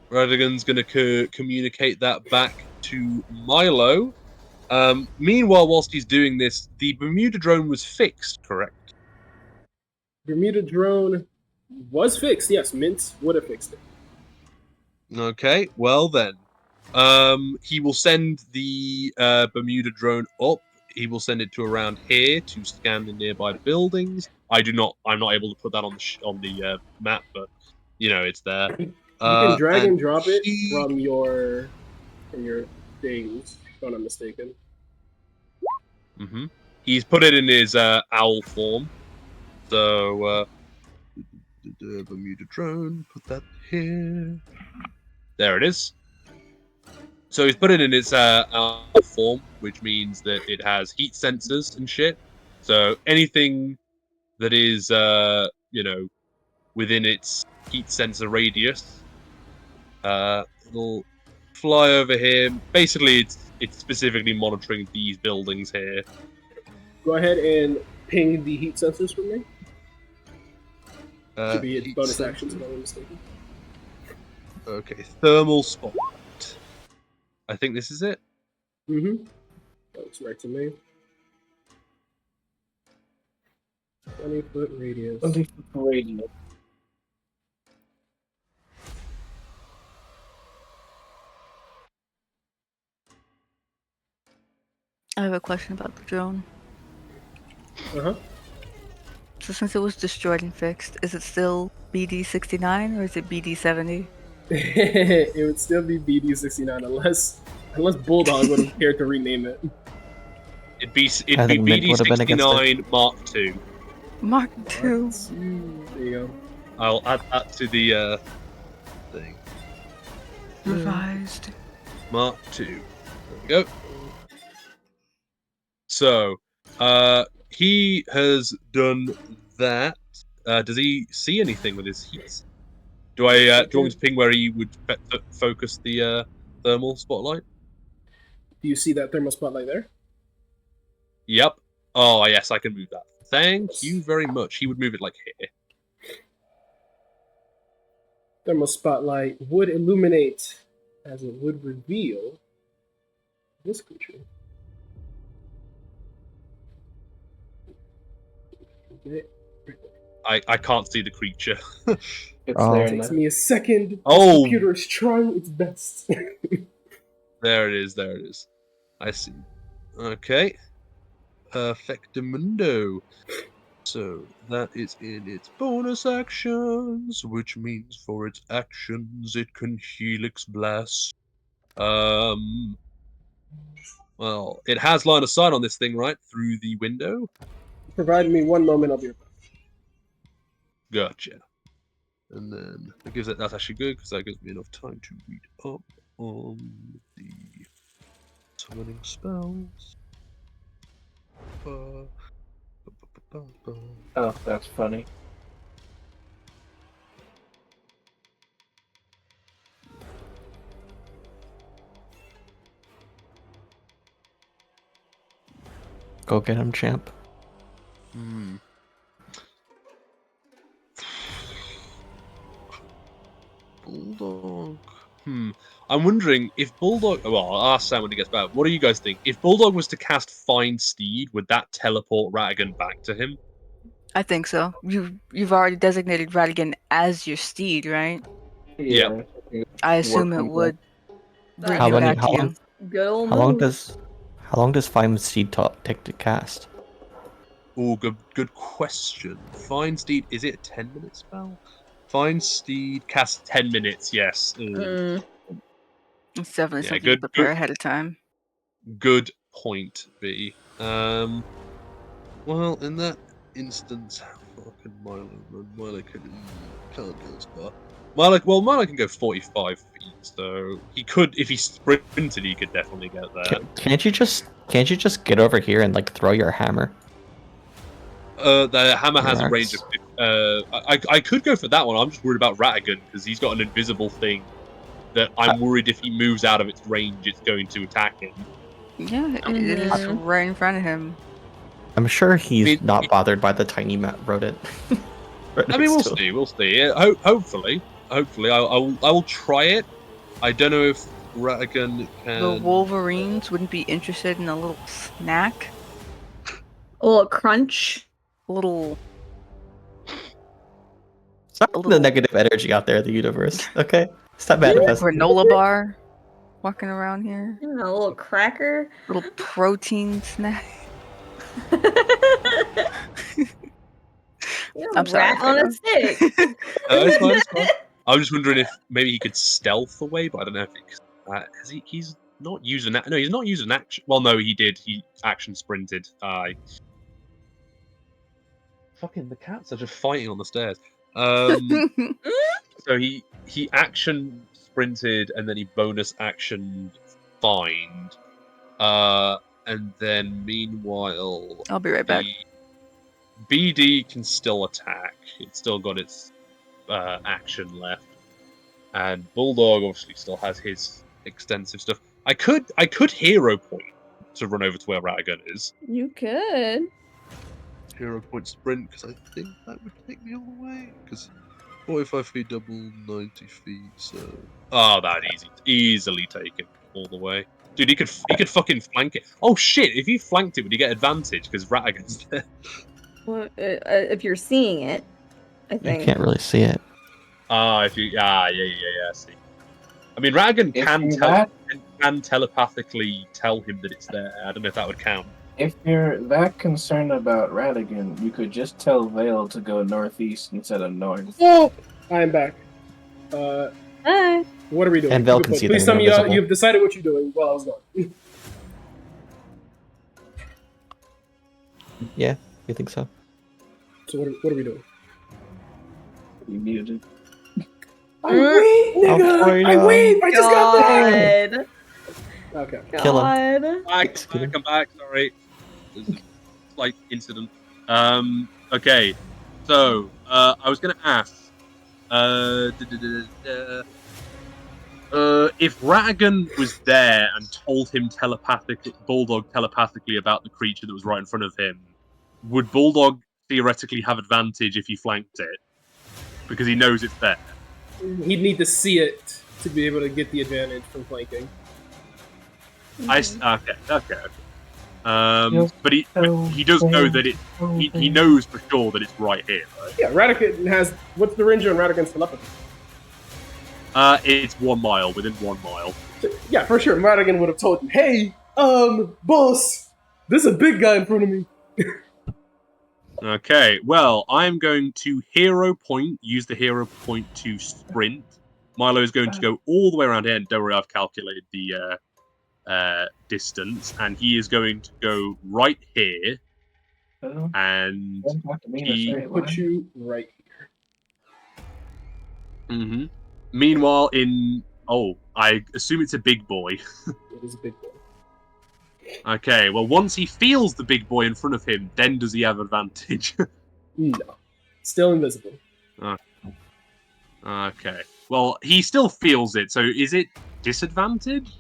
Speaker 2: Radigan's gonna communicate that back to Milo. Meanwhile, whilst he's doing this, the Bermuda drone was fixed, correct?
Speaker 6: Bermuda drone was fixed. Yes, Mint would have fixed it.
Speaker 2: Okay, well then. He will send the Bermuda drone up. He will send it to around here to scan the nearby buildings. I'm not able to put that on the map, but you know it's there.
Speaker 6: You can drag and drop it
Speaker 2: he-
Speaker 6: from your things, if I'm not mistaken.
Speaker 2: He's put it in his owl form. So the Bermuda drone, put that here. There it is. So he's put it in its owl form, which means that it has heat sensors and shit. So anything that is within its heat sensor radius, it'll fly over here. Basically, it's specifically monitoring these buildings here.
Speaker 6: Go ahead and ping the heat sensors for me. Should be a bonus
Speaker 2: sensors.
Speaker 6: actions, if I'm not mistaken.
Speaker 2: Okay, thermal spotlight. I think this is it.
Speaker 6: Mm-hmm. That looks right to me. 20-foot radius.
Speaker 5: 20-foot radius.
Speaker 4: I have a question about the drone.
Speaker 6: Uh-huh.
Speaker 4: So since it was destroyed and fixed, is it still BD-69 or is it BD-70?
Speaker 6: It would still be BD-69 unless Bulldog would have cared to rename it.
Speaker 2: It'd be
Speaker 3: I think Mint would have been against
Speaker 2: BD-69 Mark II.
Speaker 4: Mark II.
Speaker 6: There you go.
Speaker 2: I'll add that to the thing.
Speaker 4: Revised.
Speaker 2: Mark II. There we go. So, he has done that. Does he see anything with his heat? Do you want me to ping where he would focus the thermal spotlight?
Speaker 6: Do you see that thermal spotlight there?
Speaker 2: Yep. Oh, yes, I can move that. Thank you very much. He would move it like here.
Speaker 6: Thermal spotlight would illuminate as it would reveal this creature. Okay.
Speaker 2: I can't see the creature.
Speaker 5: It's
Speaker 3: Oh.
Speaker 5: there
Speaker 6: It
Speaker 5: in
Speaker 6: takes
Speaker 5: the...
Speaker 6: me a second.
Speaker 2: Oh.
Speaker 6: This computer is trying its best.
Speaker 2: There it is. There it is. I see. Okay. Perfectamundo. So that is in its bonus actions, which means for its actions it can Helix Blast. Well, it has line of sight on this thing, right? Through the window.
Speaker 6: Provide me one moment of your.
Speaker 2: Gotcha. And then that gives it. That's actually good because that gives me enough time to read up on the summoning spells.
Speaker 5: Oh, that's funny.
Speaker 3: Go get him, champ.
Speaker 2: Bulldog. I'm wondering if Bulldog. Well, I'll ask Sam when he gets back. What do you guys think? If Bulldog was to cast Find Steed, would that teleport Ratigan back to him?
Speaker 4: I think so. You've already designated Ratigan as your steed, right?
Speaker 2: Yeah.
Speaker 4: I assume it
Speaker 5: Working
Speaker 4: would bring
Speaker 3: How
Speaker 4: it
Speaker 3: many-
Speaker 4: back
Speaker 3: how
Speaker 4: to
Speaker 3: long-
Speaker 4: you.
Speaker 1: Good old
Speaker 3: How long
Speaker 1: move.
Speaker 3: does Find Seed take to cast?
Speaker 2: Oh, good question. Find Steed, is it a 10-minute spell? Find Steed, cast 10 minutes, yes.
Speaker 1: Mm.
Speaker 4: It's definitely
Speaker 2: Yeah,
Speaker 4: something to prepare ahead of time.
Speaker 2: good point, B. Well, in that instance, how far can Milo run? Milo can't go as far. Milo can go 45 feet, so he could, if he sprinted, he could definitely get there.
Speaker 3: Can't you just get over here and like throw your hammer?
Speaker 2: The hammer
Speaker 3: Your
Speaker 2: has a range of.
Speaker 3: axe?
Speaker 2: I could go for that one. I'm just worried about Ratigan because he's got an invisible thing that I'm worried if he moves out of its range, it's going to attack him.
Speaker 4: Yeah, it is
Speaker 1: Mhm.
Speaker 4: right in front of him.
Speaker 3: I'm sure he's
Speaker 2: mean,
Speaker 3: not bothered by the tiny rodent. right
Speaker 2: I mean,
Speaker 3: next
Speaker 2: we'll
Speaker 3: to him.
Speaker 2: see. We'll see. Hopefully, I will try it. I don't know if Ratigan can.
Speaker 4: The Wolverines wouldn't be interested in a little snack,
Speaker 1: A little crunch.
Speaker 4: a little.
Speaker 3: Stop
Speaker 4: A
Speaker 3: the
Speaker 4: little-
Speaker 3: negative energy out there in the universe, okay? Stop
Speaker 4: Little
Speaker 3: manifesting.
Speaker 4: granola bar walking around here.
Speaker 1: Yeah, a little cracker.
Speaker 4: Little protein snack.
Speaker 1: Yeah,
Speaker 4: I'm sorry,
Speaker 1: rat on a
Speaker 4: Pharaoh.
Speaker 1: stick.
Speaker 2: It's fine. It's fine. I was just wondering if maybe he could stealth away, but I don't know if has he. He's not using that. No, he's not using action. Well, no, he did. He action sprinted. Fucking the cats are just fighting on the stairs. So he action sprinted and then he bonus action find. And then meanwhile,
Speaker 4: I'll be right back.
Speaker 2: the BD can still attack. It's still got its action left, and Bulldog obviously still has his extensive stuff. I could hero point to run over to where Ratigan is.
Speaker 1: You could.
Speaker 2: Hero point sprint because I think that would take me all the way. Because 45 feet double, 90 feet. So that easily taken all the way. Dude, he could fucking flank it. Oh shit! If he flanked it, would he get advantage? Because Ratigan's there.
Speaker 1: Well, if you're seeing it, I
Speaker 3: You
Speaker 1: think.
Speaker 3: can't really see it.
Speaker 2: If you yeah. See. I mean, Ratigan can telepathically tell him that it's there. I don't know if that would count.
Speaker 5: If you're that concerned about Ratigan, you could just tell Vale to go northeast instead of north.
Speaker 6: Oh, I am back.
Speaker 1: Hi.
Speaker 6: What are we doing?
Speaker 3: And Vel can see
Speaker 6: Please
Speaker 3: them,
Speaker 6: tell me
Speaker 3: they're invisible.
Speaker 6: you've decided what you're doing while I was gone.
Speaker 3: Yeah, you think so?
Speaker 6: So what are we doing?
Speaker 5: You muted.
Speaker 6: I wait, nigga! I wait! I just got there!
Speaker 1: God.
Speaker 6: Okay.
Speaker 3: Kill him.
Speaker 1: God.
Speaker 2: I'm back. Sorry, there's a slight incident. Okay, so I was gonna ask, if Ratigan was there and told him Bulldog telepathically about the creature that was right in front of him, would Bulldog theoretically have advantage if he flanked it because he knows it's there?
Speaker 6: He'd need to see it to be able to get the advantage from flanking.
Speaker 2: Okay. But he does know that he knows for sure that it's right here, right?
Speaker 6: Yeah, Ratigan has. What's the range on Ratigan's telepathy?
Speaker 2: It's 1 mile, within 1 mile.
Speaker 6: Yeah, for sure. Ratigan would have told him, "Hey, boss, there's a big guy in front of me."
Speaker 2: Okay, well, I'm going to hero point, use the hero point to sprint. Milo is going to go all the way around here, and don't worry, I've calculated the distance, and he is going to go right here, and he
Speaker 6: Put you right here.
Speaker 2: Meanwhile, I assume it's a big boy.
Speaker 6: It is a big boy.
Speaker 2: Okay, well, once he feels the big boy in front of him, then does he have advantage?
Speaker 6: No. Still invisible.
Speaker 2: Okay. Well, he still feels it, so is it disadvantage?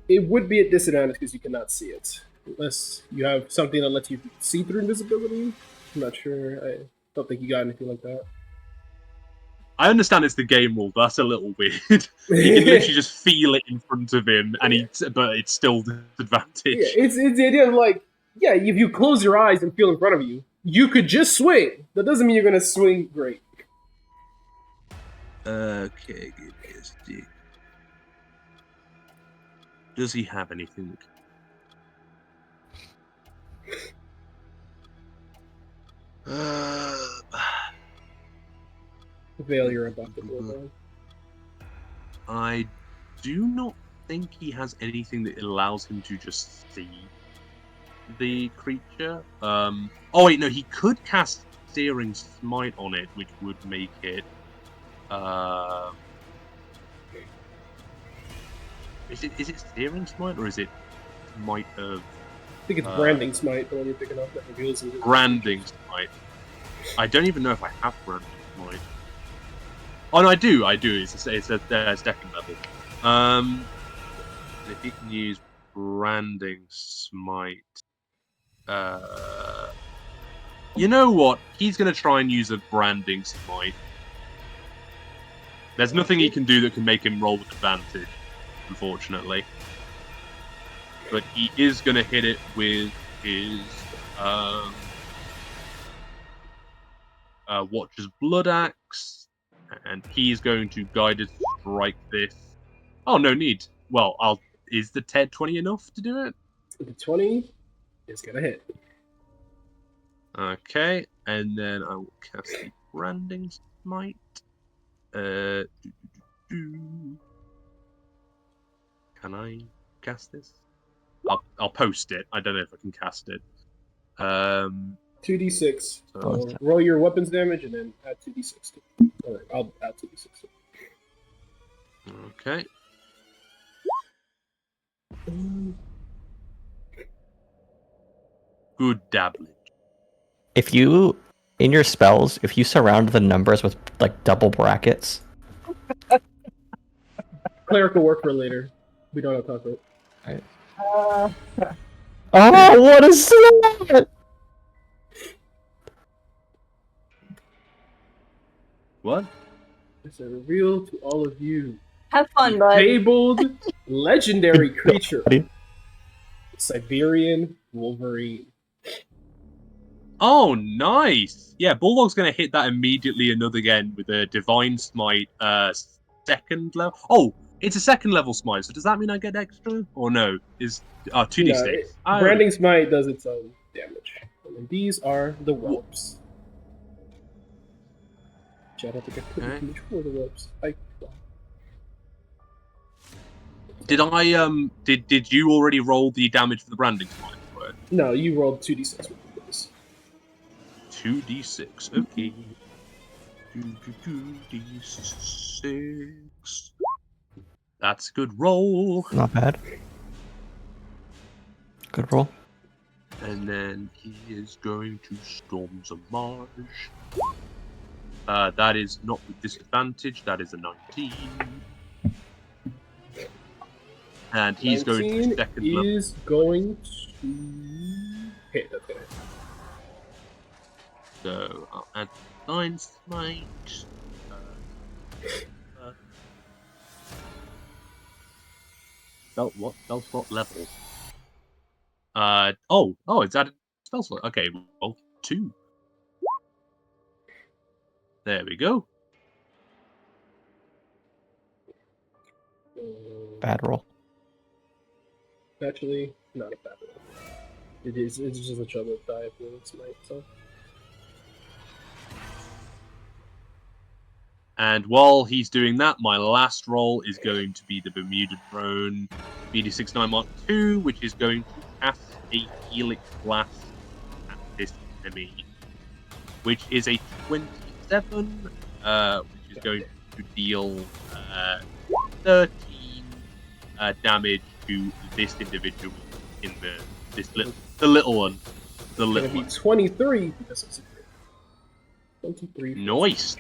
Speaker 6: It would be at disadvantage because you cannot see it. Unless you have something that lets you see through invisibility. I'm not sure. I don't think you got anything like that.
Speaker 2: I understand it's the game rule, but that's a little weird. He can literally just feel it in front of him, and but it's still disadvantage.
Speaker 6: Yeah, it's the idea of like, yeah, if you close your eyes and feel in front of you, you could just swing. That doesn't mean you're gonna swing great.
Speaker 2: Okay, give me a stick. Does he have anything?
Speaker 6: Veil, you're about to roll down.
Speaker 2: I do not think he has anything that allows him to just see the creature. Oh wait, no, he could cast Searing Smite on it, which would make it. Is it Searing Smite or is it Smite of?
Speaker 6: I think it's Branding Smite, the one you're picking up that reveals it.
Speaker 2: Branding Smite. I don't even know if I have Branding Smite. Oh no, I do. It's a second level. If he can use Branding Smite, you know what? He's gonna try and use a Branding Smite. There's nothing he can do that can make him roll with advantage, unfortunately. But he is gonna hit it with his Watcher's Blood Axe, and he's going to guided strike this. Oh, no need. Well, is the TED 20 enough to do it?
Speaker 6: The 20 is gonna hit.
Speaker 2: Okay, and then I will cast the Branding Smite. Can I cast this? I'll post it. I don't know if I can cast it.
Speaker 6: 2d6.
Speaker 2: So-
Speaker 6: So roll your weapons damage and then add 2d6 to it. Or I'll add 2d6 to it.
Speaker 2: Okay. Good dabbling.
Speaker 3: If you, in your spells, if you surround the numbers with like double brackets,
Speaker 6: Clerical work for later. We don't have time for it.
Speaker 3: oh, what is that?
Speaker 2: What?
Speaker 6: It's a reveal to all of you.
Speaker 1: Have fun, bud.
Speaker 6: Fabled legendary creature.
Speaker 3: Buddy.
Speaker 6: Siberian Wolverine.
Speaker 2: Oh, nice! Yeah, Bulldog's gonna hit that immediately again with a Divine Smite, second level. Oh, it's a second level smite, so does that mean I get extra? Or no? Is 2d6.
Speaker 6: Branding Smite does its own damage. And then these are the whelps. Which I don't think I put in much for the whelps.
Speaker 2: Did you already roll the damage for the Branding Smite?
Speaker 6: No, you rolled 2d6 with this.
Speaker 2: 2d6, okay. 2d6. That's a good roll.
Speaker 3: Not bad. Good roll.
Speaker 2: And then he is going to Storm Zamage. That is not with disadvantage, that is a 19. And he's going to second level.
Speaker 6: Is going to hit. That's gonna hit.
Speaker 2: So I'll add Divine Smite. What spell slot level? It's added spell slot. Okay, well, 2. There we go.
Speaker 3: Bad roll.
Speaker 6: Actually, not a bad roll. It's just a trouble with die for tonight, so.
Speaker 2: And while he's doing that, my last roll is going to be the Bermuda Drone BD69 Mark II, which is going to cast a Helix Blast at this enemy, which is a 27, which is going to deal 13 damage to this individual in the little one. The
Speaker 6: It's
Speaker 2: little
Speaker 6: gonna be
Speaker 2: one.
Speaker 6: 23 because it's 23.
Speaker 2: Nice.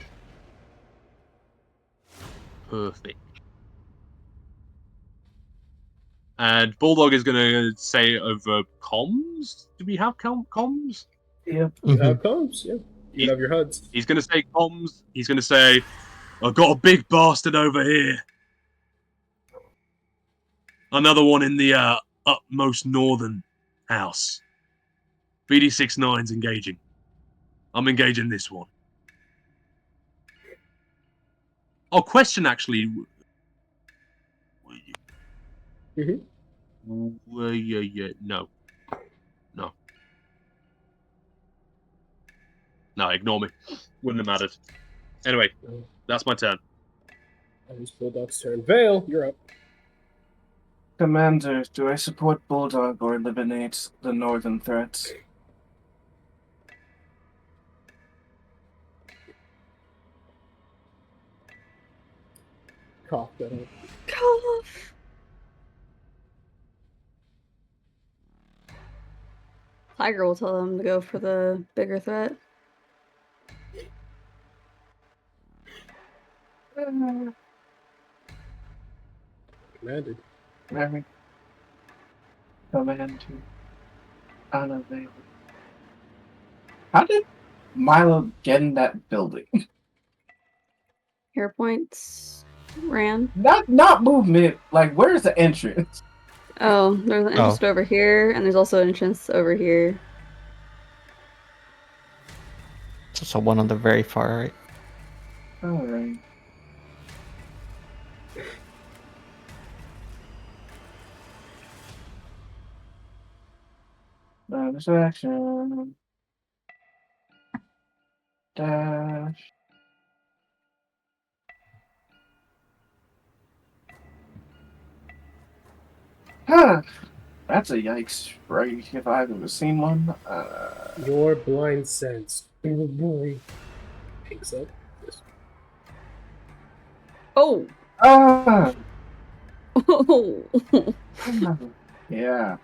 Speaker 2: Perfect. And Bulldog is going to say over comms. Do we have comms?
Speaker 6: Yeah. You have comms, yeah. You have your HUDs.
Speaker 2: He's going to say comms. He's going to say, I've got a big bastard over here. Another one in the utmost northern house. BD69's engaging. I'm engaging this one. Oh, question actually.
Speaker 6: Mm-hmm.
Speaker 2: No. No, ignore me. Wouldn't have mattered. Anyway, that's my turn.
Speaker 6: That is Bulldog's turn. Vale, you're up.
Speaker 5: Commander, do I support Bulldog or eliminate the northern threats?
Speaker 6: Cough that up.
Speaker 1: Cough. Tiger will tell them to go for the bigger threat.
Speaker 6: Commanded.
Speaker 5: Very Commander unavailable. How did Milo get in that building?
Speaker 1: Hero points ran.
Speaker 5: Not movement. Like, where's the entrance?
Speaker 1: Oh, there's an entrance over here, and there's also an entrance over here.
Speaker 3: So one on the very far right.
Speaker 5: All right. Distraction. Dash. Huh. That's a yikes, right? If I've ever seen one.
Speaker 6: Your blind sense. Oh boy. Picks up.
Speaker 1: Oh!
Speaker 5: Ah!
Speaker 1: Oh!
Speaker 5: Yeah.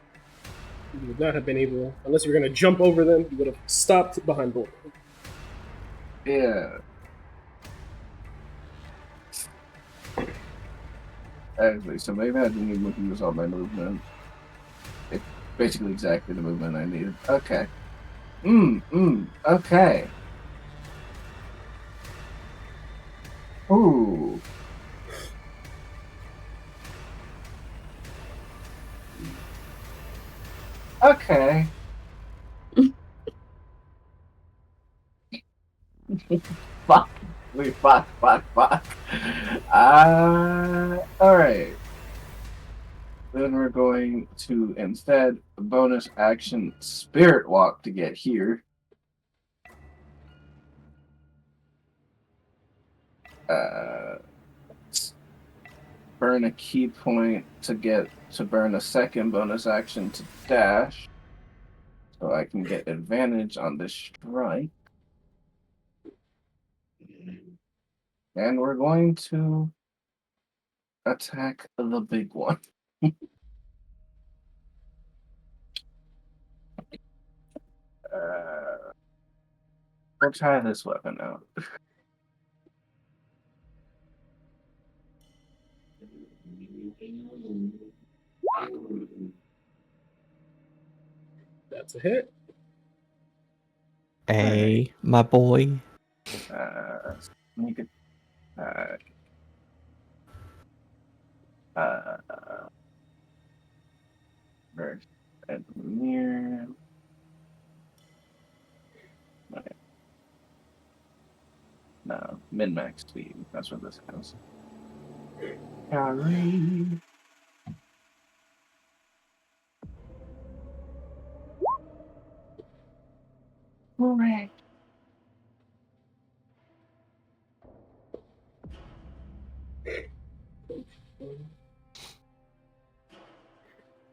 Speaker 6: You would not have been able, unless you were going to jump over them, you would have stopped behind Bulldog.
Speaker 5: Yeah. Actually, so maybe I didn't even use all my movement. It's basically exactly the movement I needed. Okay. Okay. Ooh. Okay. Fuck. Wait, fuck. Alright. Then we're going to instead bonus action Spirit Walk to get here. Burn a key point to burn a second bonus action to dash. So I can get advantage on this strike. And we're going to attack the big one. We'll try this weapon out.
Speaker 6: That's a hit.
Speaker 3: Hey, my boy.
Speaker 5: You could. Very near. Okay. No, min-max speed. That's what this is. Carry. Hooray.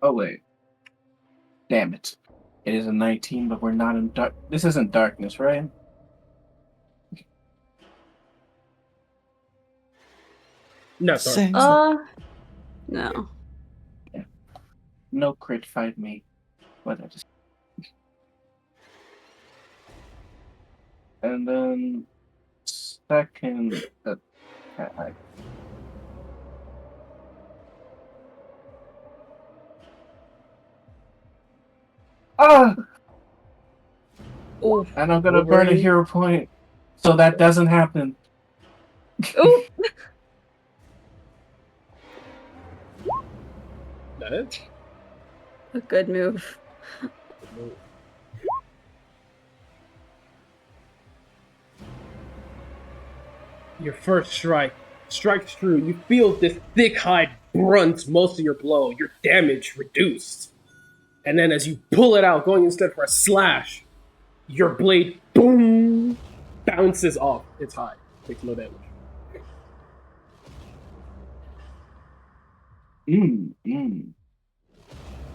Speaker 5: Oh, wait. Damn it. It is a 19, but we're not in dark. This isn't darkness, right?
Speaker 6: No, sorry.
Speaker 1: No.
Speaker 5: Yeah. No crit fight me. What I just. And then second attack. Ah!
Speaker 1: Oof.
Speaker 5: And I'm gonna burn a hero point so that doesn't happen.
Speaker 1: Oof.
Speaker 6: That it?
Speaker 1: A good move.
Speaker 6: Your first strike strikes through. You feel this thick hide brunt most of your blow. Your damage reduced. And then as you pull it out, going instead for a slash, your blade, boom, bounces off its hide. Takes no damage.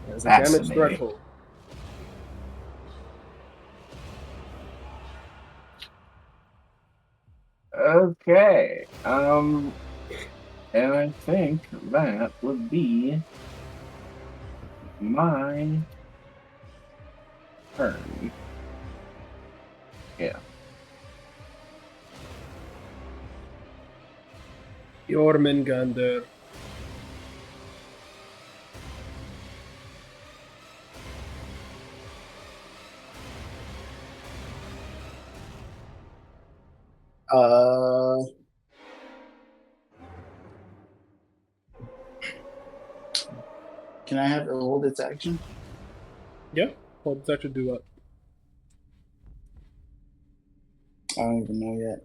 Speaker 6: There's a damage
Speaker 5: Fascinating.
Speaker 6: threshold.
Speaker 5: Okay. And I think that would be my turn. Yeah.
Speaker 6: Jormungandr.
Speaker 8: Uh, can I have it hold its action?
Speaker 6: Yeah. Hold protection do what?
Speaker 8: I don't even know yet.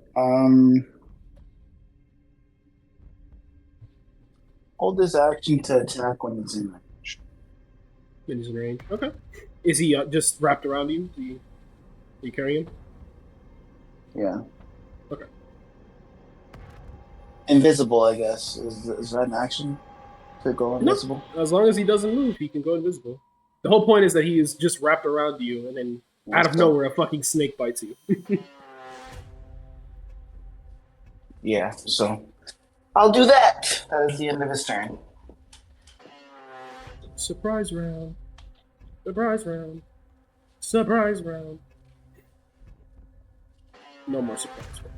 Speaker 8: Hold this action to attack when it's in range.
Speaker 6: In his range. Okay. Is he just wrapped around you? Are you carrying him?
Speaker 8: Yeah.
Speaker 6: Okay.
Speaker 8: Invisible, I guess. Is that an action to go invisible?
Speaker 6: No. As long as he doesn't move, he can go invisible. The whole point is that he is just wrapped around you, and then out of nowhere, a fucking snake bites you.
Speaker 8: Yeah, so I'll do that. That is the end of his turn.
Speaker 6: Surprise round. Surprise round. Surprise round. No more surprise round.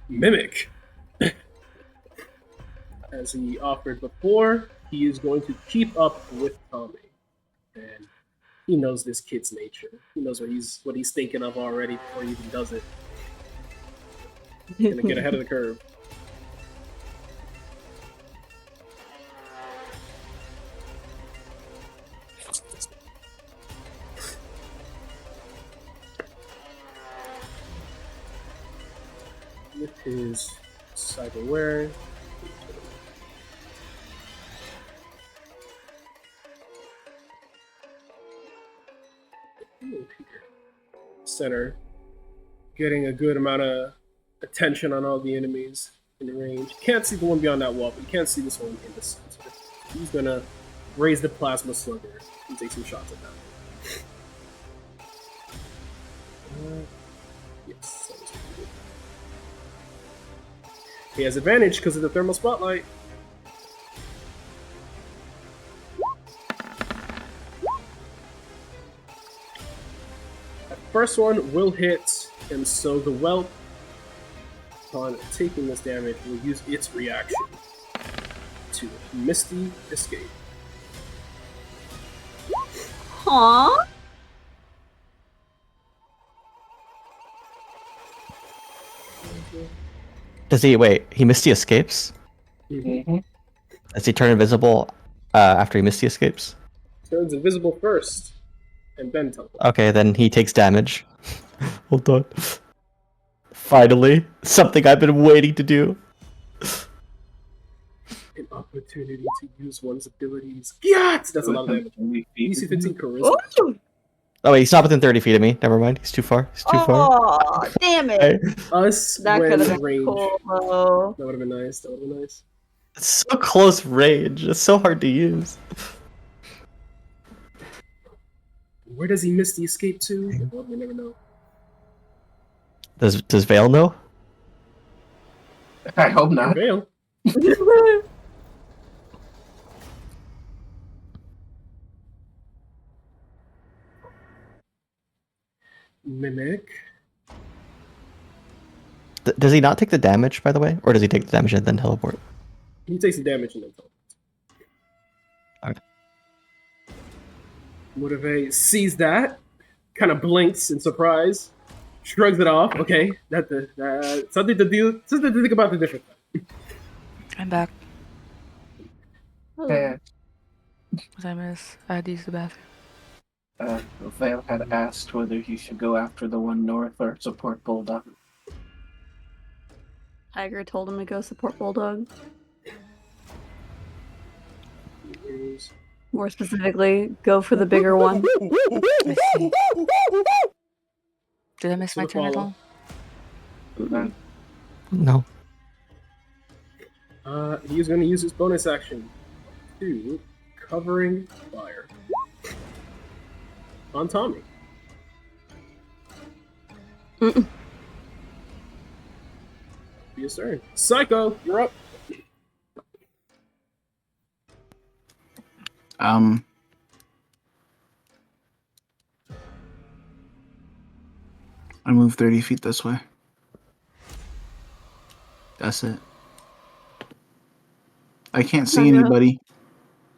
Speaker 6: Mimic. As he offered before, he is going to keep up with Tommy. And he knows this kid's nature. He knows what he's thinking of already before he even does it. Gonna get ahead of the curve. With his cyberware. Center. Getting a good amount of attention on all the enemies in range. Can't see the one beyond that wall, but you can't see this one in the center. He's gonna raise the plasma slugger and take some shots at that. Yes, that was pretty good. He has advantage because of the thermal spotlight. That first one will hit, and so the whelp, upon taking this damage, will use its reaction to Misty Escape.
Speaker 1: Aww.
Speaker 3: Does he wait? He Misty escapes.
Speaker 5: Mm-hmm.
Speaker 3: Does he turn invisible after he Misty escapes?
Speaker 6: Turns invisible first, and then teleport.
Speaker 3: Okay, then he takes damage. Hold on. Finally, something I've been waiting to do.
Speaker 6: An opportunity to use one's abilities. Yes! That's a lot of damage. DC 15 charisma.
Speaker 1: Ooh.
Speaker 3: Oh wait, he's not within 30 feet of me. Never mind. He's too far. He's too far.
Speaker 1: Oh, damn it.
Speaker 3: Okay.
Speaker 6: Us
Speaker 1: That
Speaker 6: when
Speaker 1: could have been
Speaker 6: range.
Speaker 1: cool, though.
Speaker 6: That would have been nice. That would have been nice.
Speaker 3: It's so close range. It's so hard to use.
Speaker 6: Where does he miss the escape to? Well, we never know.
Speaker 3: Does Vale know?
Speaker 5: I hope not.
Speaker 6: Fail. Mimic.
Speaker 3: Does he not take the damage, by the way? Or does he take the damage and then teleport?
Speaker 6: He takes the damage and then teleports.
Speaker 3: Okay.
Speaker 6: Motive sees that, kind of blinks in surprise, shrugs it off. Okay, that's something to do. Something to think about the different.
Speaker 4: I'm back.
Speaker 5: Yeah.
Speaker 4: What did I miss? I had to use the bathroom.
Speaker 5: Vale had asked whether he should go after the one north or support Bulldog.
Speaker 1: Tiger told him to go support Bulldog.
Speaker 6: Here's
Speaker 1: More specifically, go for the bigger one.
Speaker 4: I see. Did I miss
Speaker 6: So
Speaker 4: my
Speaker 6: to
Speaker 4: turn at
Speaker 6: follow.
Speaker 4: all?
Speaker 3: No.
Speaker 6: He's going to use his bonus action to covering fire on Tommy.
Speaker 1: Mm-mm.
Speaker 6: Be his turn. Psycho, you're up.
Speaker 8: I move 30 feet this way. That's it. I can't see
Speaker 1: I'm gonna-
Speaker 8: anybody.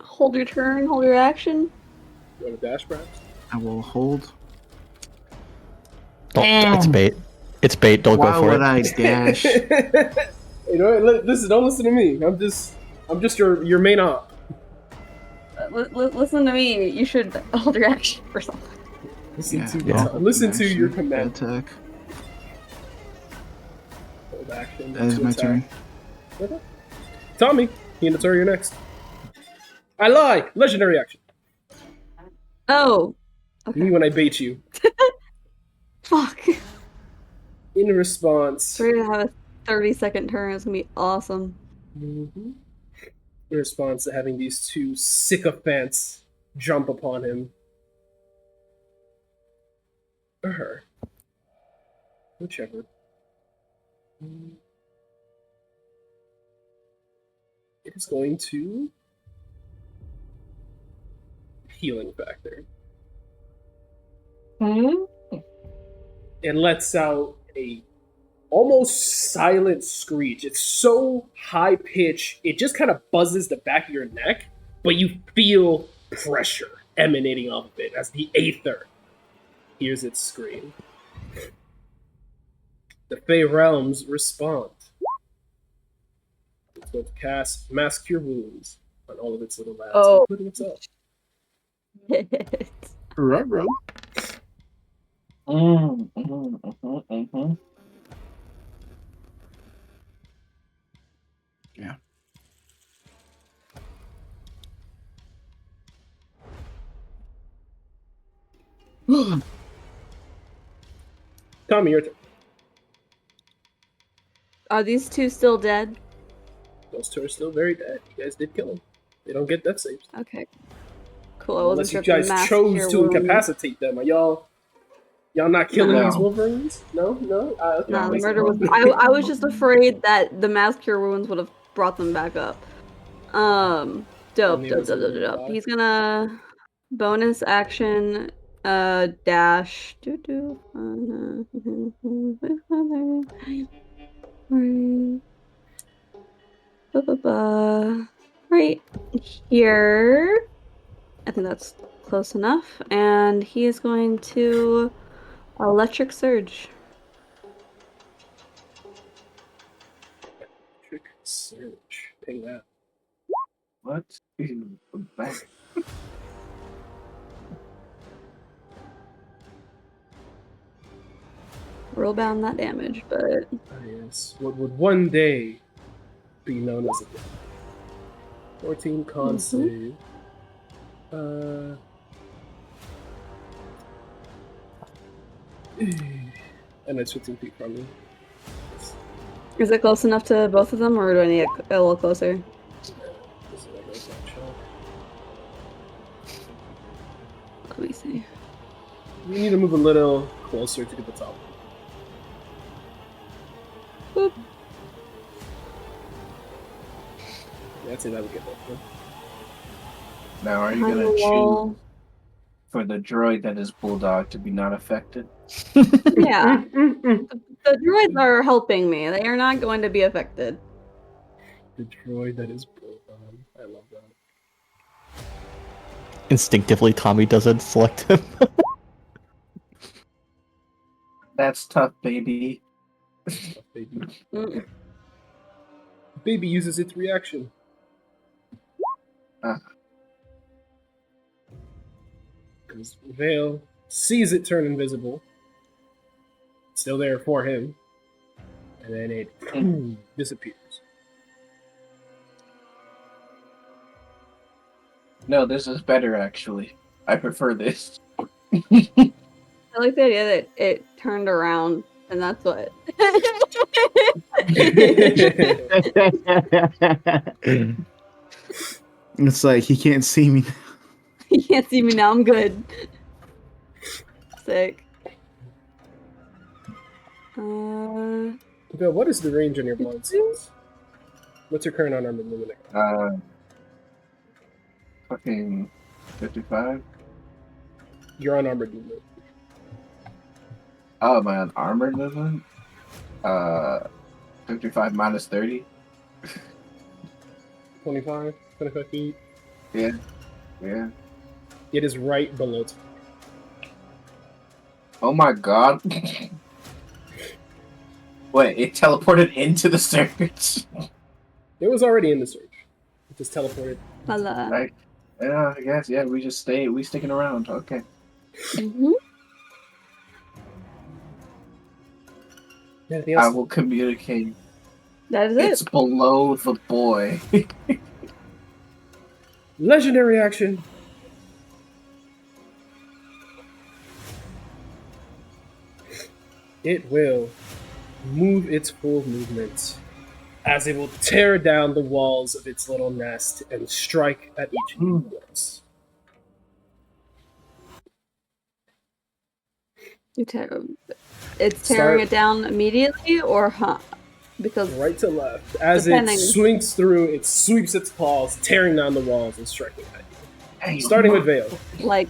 Speaker 1: Hold your turn, hold your action.
Speaker 6: You want to dash, perhaps?
Speaker 8: I will hold.
Speaker 3: It's bait. It's bait. Don't
Speaker 8: Why
Speaker 3: go for
Speaker 8: would
Speaker 3: it.
Speaker 8: I dash?
Speaker 6: You know what? Listen, don't listen to me. I'm just your main op.
Speaker 1: Listen to me. You should hold your action for something.
Speaker 6: Listen to your command.
Speaker 8: Attack.
Speaker 6: Hold action.
Speaker 8: That is
Speaker 6: to
Speaker 8: my
Speaker 6: attack.
Speaker 8: turn.
Speaker 6: Okay. Tommy, Hinata, you're next. I lie. Legendary action.
Speaker 1: Oh.
Speaker 6: You mean when I bait you?
Speaker 1: Fuck.
Speaker 6: In response.
Speaker 1: We're gonna have a 30-second turn. It's gonna be awesome.
Speaker 6: In response to having these two sycophants jump upon him. Or her. Whichever. It is going to healing factor. And lets out a almost silent screech. It's so high pitched, it just kind of buzzes the back of your neck, but you feel pressure emanating off of it as the Aether hears it scream. The Fey Realms respond. It's going to cast Mass Cure Wounds on all of its little lads, including itself.
Speaker 8: Ruh-roh. Yeah.
Speaker 6: Tommy, your turn.
Speaker 1: Are these two still dead?
Speaker 6: Those two are still very dead. You guys did kill them. They don't get death saves.
Speaker 1: Okay. Cool. I wasn't
Speaker 6: Unless
Speaker 1: sure
Speaker 6: you
Speaker 1: if the
Speaker 6: guys
Speaker 1: mass
Speaker 6: chose
Speaker 1: cure
Speaker 6: to
Speaker 1: wound-
Speaker 6: incapacitate them. Are y'all not killing
Speaker 5: No.
Speaker 6: these Wolverines? No? Okay.
Speaker 1: No, the
Speaker 5: makes
Speaker 1: murder was.
Speaker 5: sense.
Speaker 1: I was just afraid that the mass cure wounds would have brought them back up. Dope. He's gonna bonus action, dash. Right here. I think that's close enough. And he is going to electric surge.
Speaker 6: Trick Surge. Ping that.
Speaker 5: What? In the back.
Speaker 1: Roll down that damage, but
Speaker 6: Yes. What would one day be known as a death. 14 con save. And it's 15 feet from me.
Speaker 1: is it close enough to both of them, or do I need a little closer? Let me see.
Speaker 6: You need to move a little closer to get the top.
Speaker 1: Boop.
Speaker 6: Yeah, I'd say that would get both of them.
Speaker 5: Now, are you
Speaker 1: Behind
Speaker 5: gonna
Speaker 1: the
Speaker 5: choose
Speaker 1: wall.
Speaker 5: for the droid that is Bulldog to be not affected?
Speaker 1: Yeah. The droids are helping me. They are not going to be affected.
Speaker 6: The droid that is Bulldog. I love that.
Speaker 3: Instinctively, Tommy doesn't select him.
Speaker 5: That's tough, baby.
Speaker 6: Baby.
Speaker 1: Mm.
Speaker 6: Baby uses its reaction. Because Vale sees it turn invisible. Still there for him. And then it disappears.
Speaker 5: No, this is better actually. I prefer this.
Speaker 1: I like the idea that it turned around, and that's what.
Speaker 9: It's like he can't see me.
Speaker 1: You can't see me now. I'm good. Sick.
Speaker 6: Bill, what is the range on your blind skills? What's your current unarmed movement?
Speaker 5: Fucking 55.
Speaker 6: Your unarmored movement.
Speaker 5: Oh, my unarmored movement. 55 minus 30.
Speaker 6: 25 feet.
Speaker 5: Yeah.
Speaker 6: It is right below.
Speaker 5: Oh my god. Wait, it teleported into the surge.
Speaker 6: It was already in the surge. It just teleported.
Speaker 1: Voila.
Speaker 5: Like, yeah, I guess. Yeah, we sticking around. Okay.
Speaker 6: Anything
Speaker 5: I
Speaker 6: else?
Speaker 5: will communicate.
Speaker 1: That is
Speaker 5: It's
Speaker 1: it.
Speaker 5: below the boy.
Speaker 6: Legendary action. It will move its full movement as it will tear down the walls of its little nest and strike at each of you once.
Speaker 1: It's tearing it down immediately, or because
Speaker 6: right to left. As
Speaker 1: depending.
Speaker 6: it swings through, it sweeps its paws, tearing down the walls and striking at you.
Speaker 5: Hey,
Speaker 6: Starting with Vale.
Speaker 1: Like,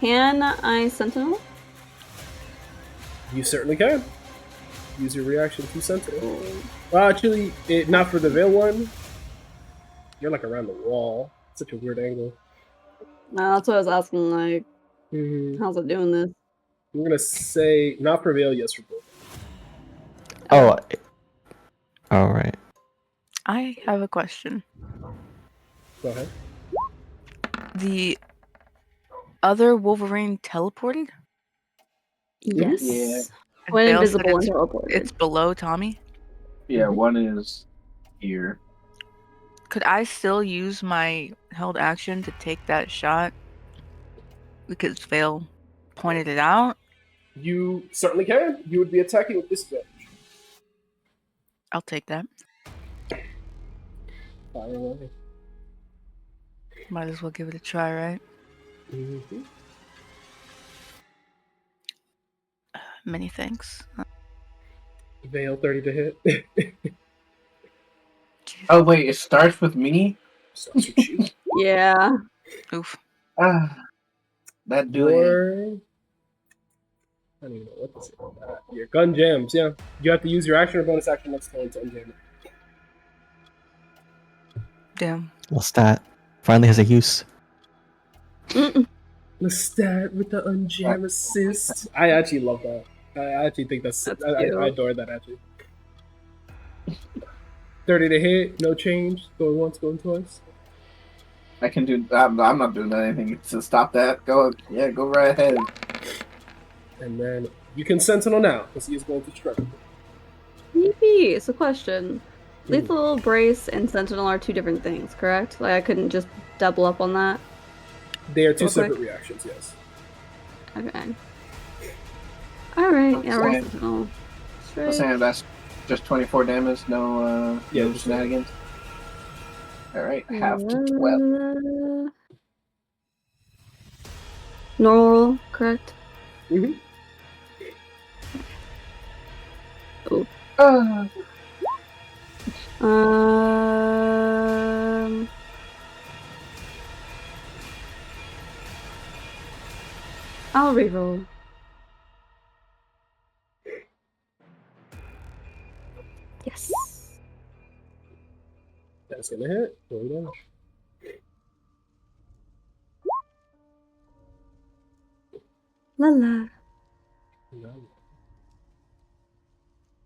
Speaker 1: can I Sentinel?
Speaker 6: You certainly can. Use your reaction to Sentinel. Well, actually, not for the Vale one. You're like around the wall. Such a weird angle.
Speaker 1: No, that's what I was asking. Like, how's it doing this?
Speaker 6: I'm gonna say not for Vale, yes for both.
Speaker 3: Oh, all right.
Speaker 4: I have a question.
Speaker 6: Go ahead.
Speaker 4: The other Wolverine teleported?
Speaker 1: Yes.
Speaker 5: Yeah.
Speaker 1: When
Speaker 4: Vale said
Speaker 1: invisible and teleported.
Speaker 4: It's below Tommy?
Speaker 5: Yeah, one is here.
Speaker 4: Could I still use my held action to take that shot? Because Vale pointed it out?
Speaker 6: You certainly can. You would be attacking with disadvantage.
Speaker 4: I'll take that.
Speaker 6: Fire away.
Speaker 4: Might as well give it a try, right?
Speaker 6: Mm-hmm.
Speaker 4: Many thanks.
Speaker 6: Vale 30 to hit.
Speaker 5: Oh wait, it starts with me?
Speaker 6: Starts with you.
Speaker 1: Yeah.
Speaker 4: Oof.
Speaker 5: That do it.
Speaker 6: I don't even know what to say. Your gun jams, yeah. You have to use your action or bonus action next turn to unjam it.
Speaker 4: Damn.
Speaker 3: Lestat finally has a use.
Speaker 6: Lestat with the unjam assist. I actually love that. I actually think that's I adore that actually. 30 to hit, no change. Going once, going twice.
Speaker 5: I can do. I'm not doing anything to stop that. Go right ahead.
Speaker 6: And then you can Sentinel now because he is going to strike.
Speaker 1: Yippee! So question. Lethal Brace and Sentinel are two different things, correct? Like I couldn't just double up on that?
Speaker 6: They are two
Speaker 1: Real quick?
Speaker 6: separate reactions, yes.
Speaker 1: Okay. Alright, yeah, we're
Speaker 5: Okay.
Speaker 1: Sentinel.
Speaker 5: I'm saying that's just 24 damage, no
Speaker 6: Yeah,
Speaker 5: no
Speaker 6: just
Speaker 5: shenanigans. Alright, half to 12.
Speaker 1: Normal roll, correct?
Speaker 6: Mm-hmm.
Speaker 1: Oh. I'll reroll. Yes.
Speaker 6: That's gonna hit. Roll down.
Speaker 1: La.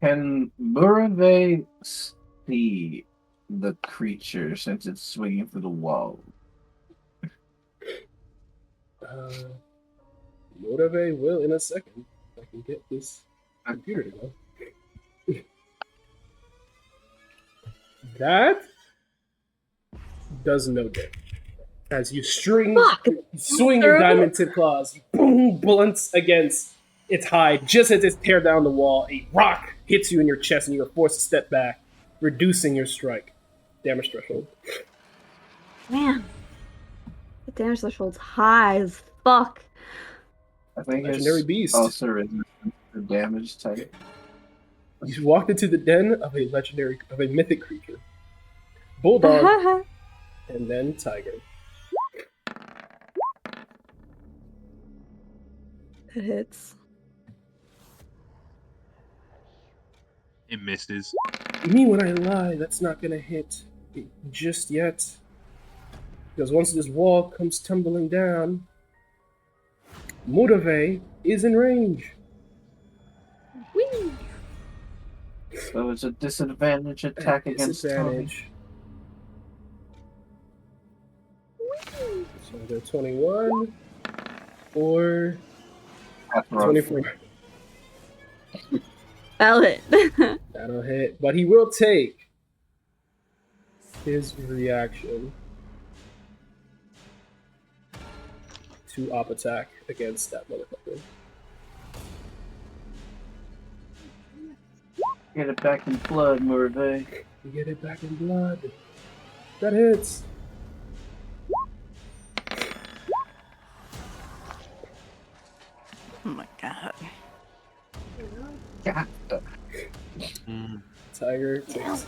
Speaker 5: Can Murave see the creature since it's swinging through the wall?
Speaker 6: Motive will in a second. If I can get this computer to go. That does no damage. As you swing your
Speaker 1: Through.
Speaker 6: diamond tip claws, you boom, blunts against its hide. Just as it tear down the wall, a rock hits you in your chest, and you are forced to step back, reducing your strike damage threshold.
Speaker 1: Man, the damage threshold's high as fuck.
Speaker 5: I think
Speaker 6: Legendary
Speaker 5: it's
Speaker 6: beast.
Speaker 5: also resistant to damage type.
Speaker 6: You walked into the den of a mythic creature, bulldog, and then tiger.
Speaker 1: It hits.
Speaker 2: It misses.
Speaker 6: Me when I lie, that's not gonna hit just yet. Because once this wall comes tumbling down, Mudave is in range.
Speaker 1: Whee!
Speaker 5: So it's a disadvantage attack against Tommy.
Speaker 6: Disadvantage. So they're 21 or
Speaker 5: That's rough.
Speaker 6: 24.
Speaker 1: That'll hit.
Speaker 6: That'll hit. But he will take his reaction to op attack against that motherfucker.
Speaker 5: Get it back in blood, Murray.
Speaker 6: You get it back in blood. That hits.
Speaker 4: Oh my god.
Speaker 5: God.
Speaker 6: Tiger takes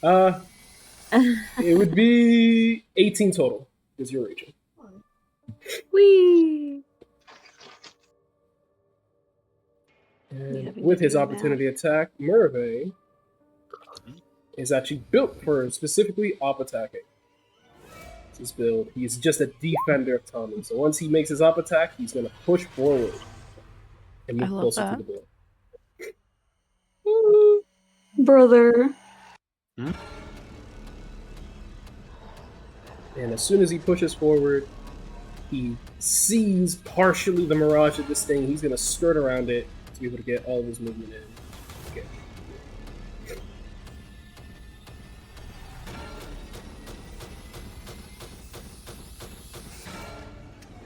Speaker 6: a lot. It would be 18 total is your region.
Speaker 1: Whee!
Speaker 6: And with his opportunity attack, Merve is actually built for specifically op attacking. It's his build. He's just a defender of Tommy. So once he makes his op attack, he's going to push forward and move closer to the board.
Speaker 1: Brother.
Speaker 6: And as soon as he pushes forward, he sees partially the mirage of this thing. He's going to skirt around it to be able to get all of his movement in. Okay.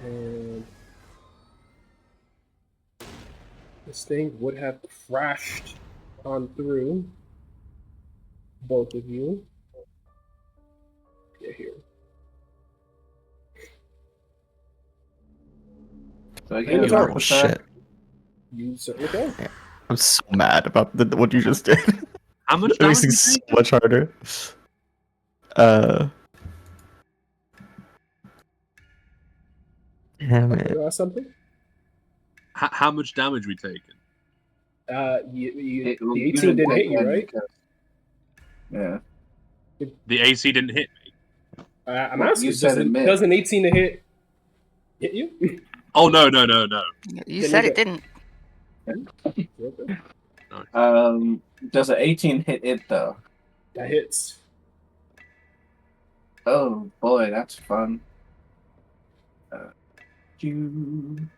Speaker 6: And this thing would have crashed on through both of you. Yeah, here.
Speaker 5: So I get
Speaker 6: Oh,
Speaker 5: an
Speaker 3: shit.
Speaker 6: You certainly can.
Speaker 3: I'm so mad about what you just did.
Speaker 2: How much
Speaker 3: It makes
Speaker 2: damage?
Speaker 3: things so much harder. Damn it.
Speaker 6: You ask something?
Speaker 2: How much damage we taken?
Speaker 6: The
Speaker 5: you
Speaker 6: 18 didn't hit you, right?
Speaker 5: Yeah.
Speaker 2: The AC didn't hit me.
Speaker 6: I'm
Speaker 5: Well,
Speaker 6: asking,
Speaker 5: you said it
Speaker 6: does an 18 to hit you?
Speaker 2: Oh no.
Speaker 4: You said it didn't.
Speaker 5: Does an 18 hit it though?
Speaker 6: That hits.
Speaker 5: Oh boy, that's fun. You.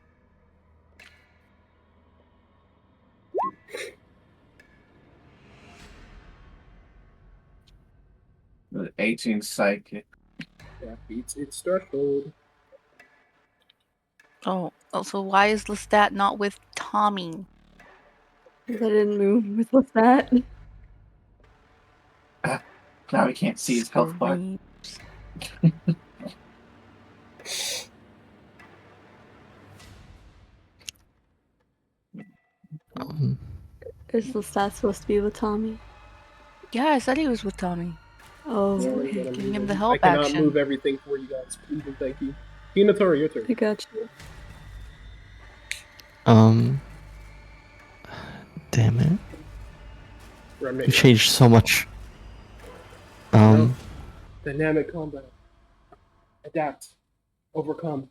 Speaker 5: The 18 psychic.
Speaker 6: That beats its threshold.
Speaker 4: Oh, so why is Lestat not with Tommy?
Speaker 1: I didn't move with that.
Speaker 5: Now we can't see his health bar.
Speaker 1: Is the stat supposed to be with Tommy?
Speaker 4: Yeah, I said he was with Tommy.
Speaker 1: Oh,
Speaker 6: Yeah,
Speaker 1: okay.
Speaker 4: Giving him the
Speaker 6: I
Speaker 4: help
Speaker 6: cannot
Speaker 4: action.
Speaker 6: move everything for you guys. Please and thank you. Hinatori, your turn.
Speaker 1: I got you.
Speaker 3: Damn it.
Speaker 6: Remnant.
Speaker 3: You changed so much.
Speaker 6: Dynamic combat. Adapt. Overcome.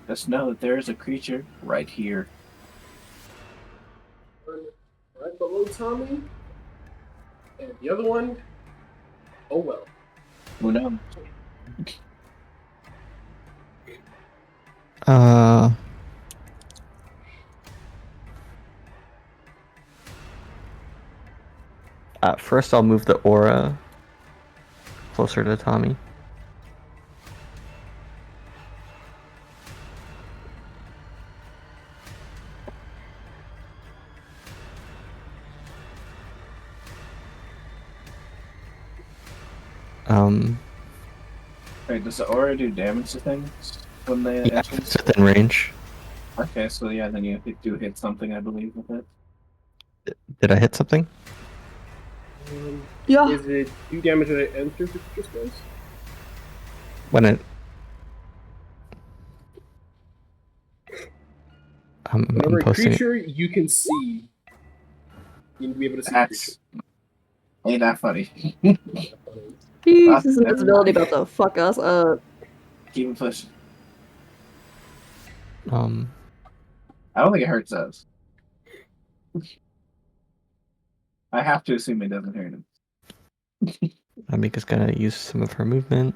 Speaker 5: Just know that there is a creature right here.
Speaker 6: Right below Tommy. And the other one, oh well.
Speaker 5: Who knows?
Speaker 3: First, I'll move the aura closer to Tommy.
Speaker 5: Wait, does the aura do damage to things when they
Speaker 3: Yeah,
Speaker 5: enter?
Speaker 3: it's within range.
Speaker 5: Okay, so yeah, then you do hit something, I believe, with it.
Speaker 3: Did I hit something?
Speaker 1: Yeah.
Speaker 6: Is it do damage when it enters the creature space?
Speaker 3: When it...
Speaker 6: Whenever
Speaker 3: I'm
Speaker 6: a
Speaker 3: posting it.
Speaker 6: creature you can see, you need to be able to see the creature.
Speaker 5: That's ain't that funny.
Speaker 1: Jeez, this invisibility about to fuck us up.
Speaker 5: Keep it pushing.
Speaker 3: Um,
Speaker 5: I don't think it hurts us. I have to assume it doesn't hurt him.
Speaker 3: Amika's gonna use some of her movement.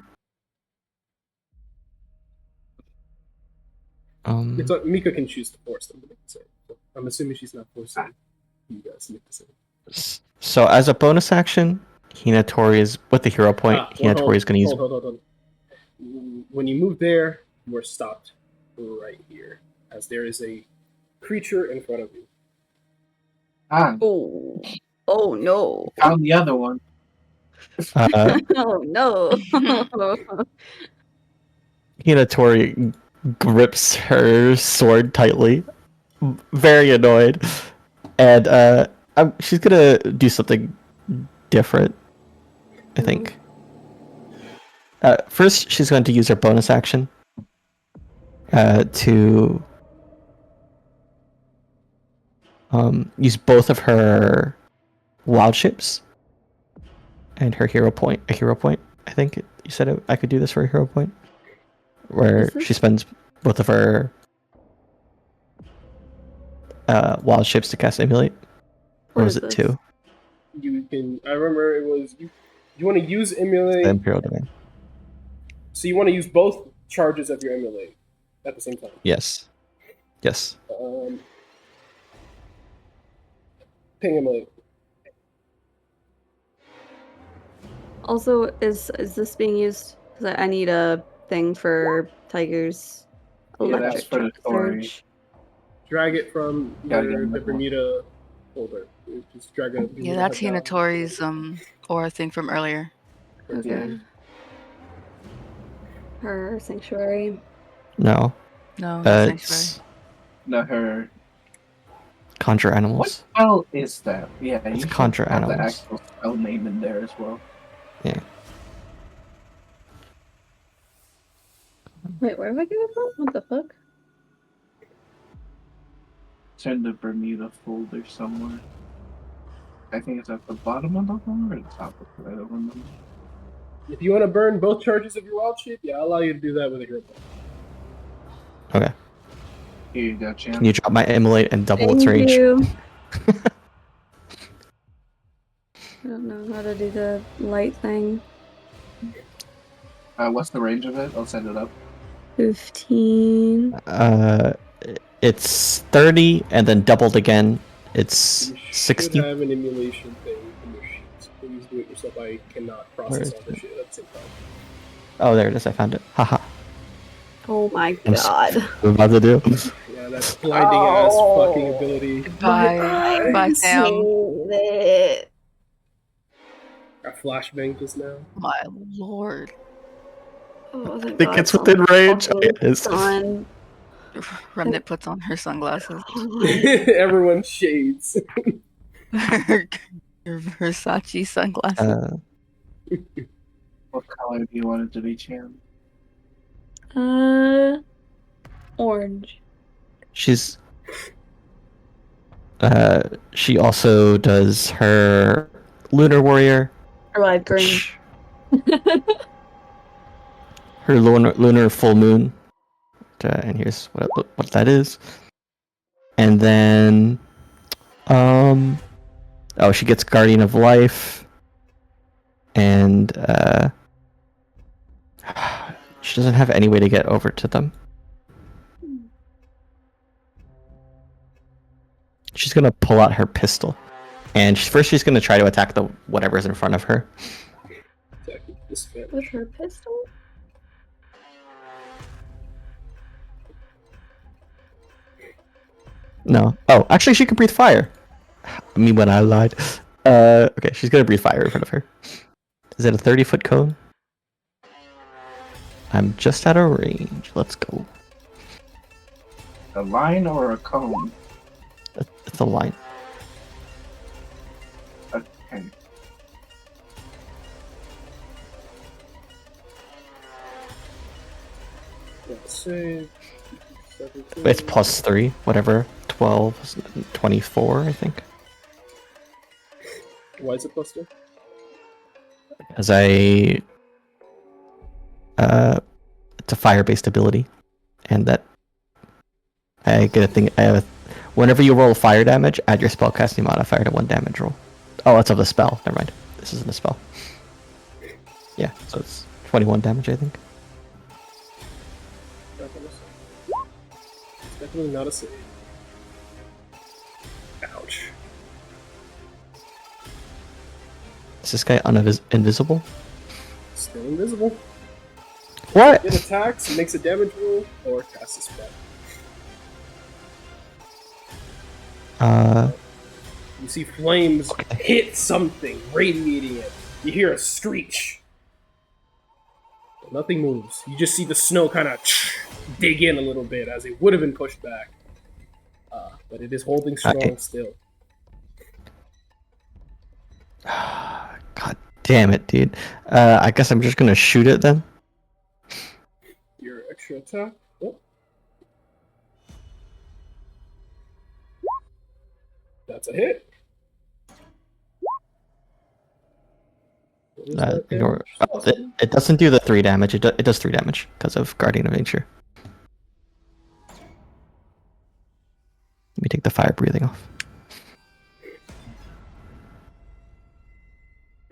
Speaker 6: It's like Mika can choose to force them to make the same. So I'm assuming she's not forcing you guys to make the same.
Speaker 3: So as a bonus action, Hinatori is with the hero point. Hinatori is gonna use.
Speaker 6: Hold. When you move there, you are stopped right here, as there is a creature in front of you.
Speaker 1: Oh no.
Speaker 5: Found the other one.
Speaker 1: Oh no.
Speaker 3: Hinatori grips her sword tightly, very annoyed, and she's gonna do something different. I think. First, she's going to use her bonus action to use both of her wild ships and her hero point. A hero point, I think you said I could do this for a hero point, where she spends both of her wild ships to cast Emulate. Or was it
Speaker 1: this?
Speaker 3: 2?
Speaker 6: You can. I remember it was you. You want to use Emulate.
Speaker 3: The Imperial Domain.
Speaker 6: So you want to use both charges of your Emulate at the same time.
Speaker 3: Yes. Yes.
Speaker 6: Ping Emulate.
Speaker 1: Also, is this being used? Because I need a thing for Tiger's electric
Speaker 5: that's for the story.
Speaker 1: surge.
Speaker 6: Drag it from the Bermuda folder. Just drag it.
Speaker 4: Yeah, that's Hinatori's aura thing from earlier.
Speaker 1: Okay. Her sanctuary.
Speaker 3: No.
Speaker 4: No, sanctuary.
Speaker 3: It's
Speaker 5: No, her.
Speaker 3: Conjure
Speaker 5: What
Speaker 3: Animals.
Speaker 5: spell is that? Yeah,
Speaker 3: It's
Speaker 5: you should
Speaker 3: Conjure
Speaker 5: have the
Speaker 3: Animals.
Speaker 5: actual spell name in there as well.
Speaker 3: Yeah.
Speaker 1: Wait, where did I get it from? What the fuck?
Speaker 5: It's in the Bermuda folder somewhere. I think it's at the bottom of the one or the top of the other one.
Speaker 6: If you want to burn both charges of your wild shape, yeah, I'll allow you to do that with a hero point.
Speaker 3: Okay.
Speaker 5: Here you go, champ.
Speaker 3: Can you drop my Emulate and double its
Speaker 1: Thank
Speaker 3: range?
Speaker 1: you. I don't know how to do the light thing.
Speaker 5: What's the range of it? I'll set it up.
Speaker 1: 15.
Speaker 3: It's 30 and then doubled again. It's
Speaker 6: You
Speaker 3: 60.
Speaker 6: should have an emulation thing in your sheets. Please do it yourself. I cannot process all this shit at the same time.
Speaker 3: Oh, there it is. I found it. Haha.
Speaker 1: Oh my
Speaker 3: I'm
Speaker 1: god.
Speaker 3: What I'm about to do.
Speaker 6: Yeah, that's blinding ass fucking ability.
Speaker 4: Goodbye. Goodbye, Sam.
Speaker 1: It.
Speaker 6: Got flashbang just now.
Speaker 4: My lord.
Speaker 1: Oh,
Speaker 3: I
Speaker 1: thank
Speaker 3: think
Speaker 1: God,
Speaker 3: it's within range.
Speaker 1: fucking
Speaker 3: It is.
Speaker 1: done.
Speaker 4: Remnant puts on her sunglasses.
Speaker 6: Everyone shades.
Speaker 4: Her Versace sunglasses.
Speaker 5: What color do you want it to be, champ?
Speaker 1: Orange.
Speaker 3: She's. She also does her Lunar Warrior.
Speaker 1: Or like green.
Speaker 3: Her lunar full moon. And here's what that is. And then, oh, she gets Guardian of Life, and she doesn't have any way to get over to them. She's gonna pull out her pistol And first she's going to try to attack the whatever's in front of her.
Speaker 6: Exactly. Disadvantage.
Speaker 1: With her pistol?
Speaker 3: No. Oh, actually she can breathe fire. I mean, when I lied. Okay, she's going to breathe fire in front of her. Is it a 30-foot cone? I'm just out of range. Let's go.
Speaker 5: A line or a cone?
Speaker 3: It's a line.
Speaker 5: Okay.
Speaker 6: Let's save. 17.
Speaker 3: It's +3, whatever. 12, 24, I think.
Speaker 6: Why is it +2?
Speaker 3: As it's a fire-based ability, and that I get a thing. Whenever you roll fire damage, add your spellcasting modifier to 1 damage roll. Oh, that's of the spell. Never mind. This isn't a spell. Yeah, so it's 21 damage, I think.
Speaker 6: It's definitely not a save. Ouch.
Speaker 3: Is this guy invisible?
Speaker 6: Still invisible.
Speaker 3: What?
Speaker 6: It attacks, makes a damage roll, or casts a spell. You see flames hit something, radiating it. You hear a screech. But nothing moves. You just see the snow kind of dig in a little bit as it would have been pushed back. But it is holding strong still.
Speaker 3: God damn it, dude. I guess I'm just gonna shoot it then.
Speaker 6: Your extra attack. Oh. That's a hit. What is that
Speaker 3: Ignore.
Speaker 6: damage?
Speaker 3: It doesn't do the 3 damage. It does 3 damage because of Guardian of Nature. Let me take the fire breathing off.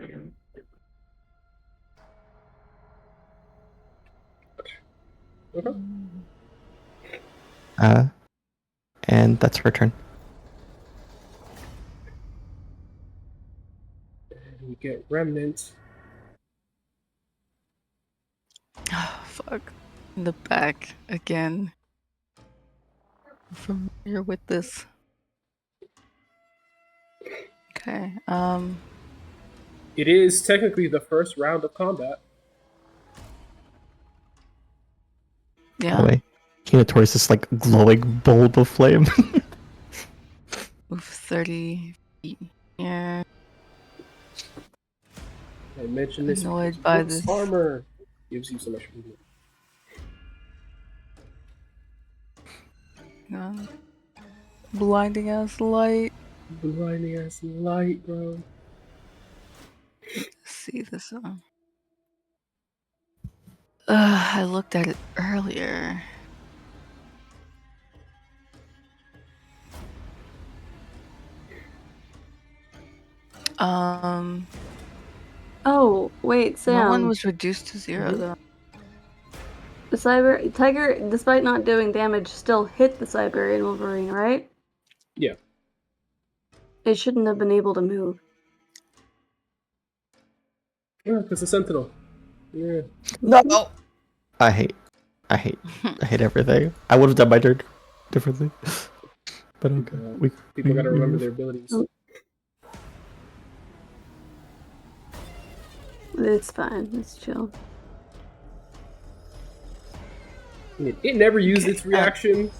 Speaker 6: Okay.
Speaker 3: And that's her turn.
Speaker 6: And we get remnants.
Speaker 4: Oh, fuck. In the back again. I'm familiar with this. Okay.
Speaker 6: It is technically the first round of combat.
Speaker 3: By
Speaker 4: Yeah.
Speaker 3: the way, Kinotaurus is like glowing bulb of flame.
Speaker 4: Move 30 feet. Yeah.
Speaker 6: I mentioned this.
Speaker 4: Annoyed
Speaker 6: because
Speaker 4: by
Speaker 6: Rook's
Speaker 4: this.
Speaker 6: armor gives you so much movement.
Speaker 4: Blinding ass light.
Speaker 6: Blinding ass light, bro.
Speaker 4: Let's see this one. I looked at it earlier.
Speaker 1: Oh, wait, Sam.
Speaker 4: No one was reduced to 0 though.
Speaker 1: The Tiger, despite not doing damage, still hit the Siberian Wolverine, right?
Speaker 6: Yeah.
Speaker 1: It shouldn't have been able to move.
Speaker 6: Yeah, because the Sentinel. Yeah.
Speaker 3: No. I hate everything. I would have done my turn differently. But okay.
Speaker 6: People gotta remember their abilities.
Speaker 1: It's fine. It's chill.
Speaker 6: It never used its reaction.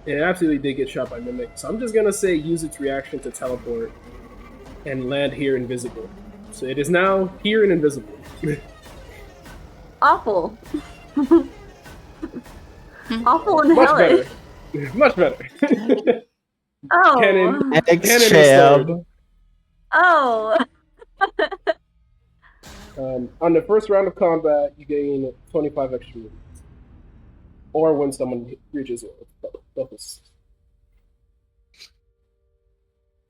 Speaker 6: It absolutely did get shot by Mimic. So I'm just gonna say use its reaction to teleport and land here invisible. So it is now here and invisible.
Speaker 1: Awful. Awful and
Speaker 6: Much
Speaker 1: hellish.
Speaker 6: better. Much better.
Speaker 1: Oh.
Speaker 6: Cannon
Speaker 3: Thanks,
Speaker 6: is
Speaker 3: champ.
Speaker 6: third.
Speaker 1: Oh.
Speaker 6: On the first round of combat, you gain 25 extra movement. Or when someone reaches both.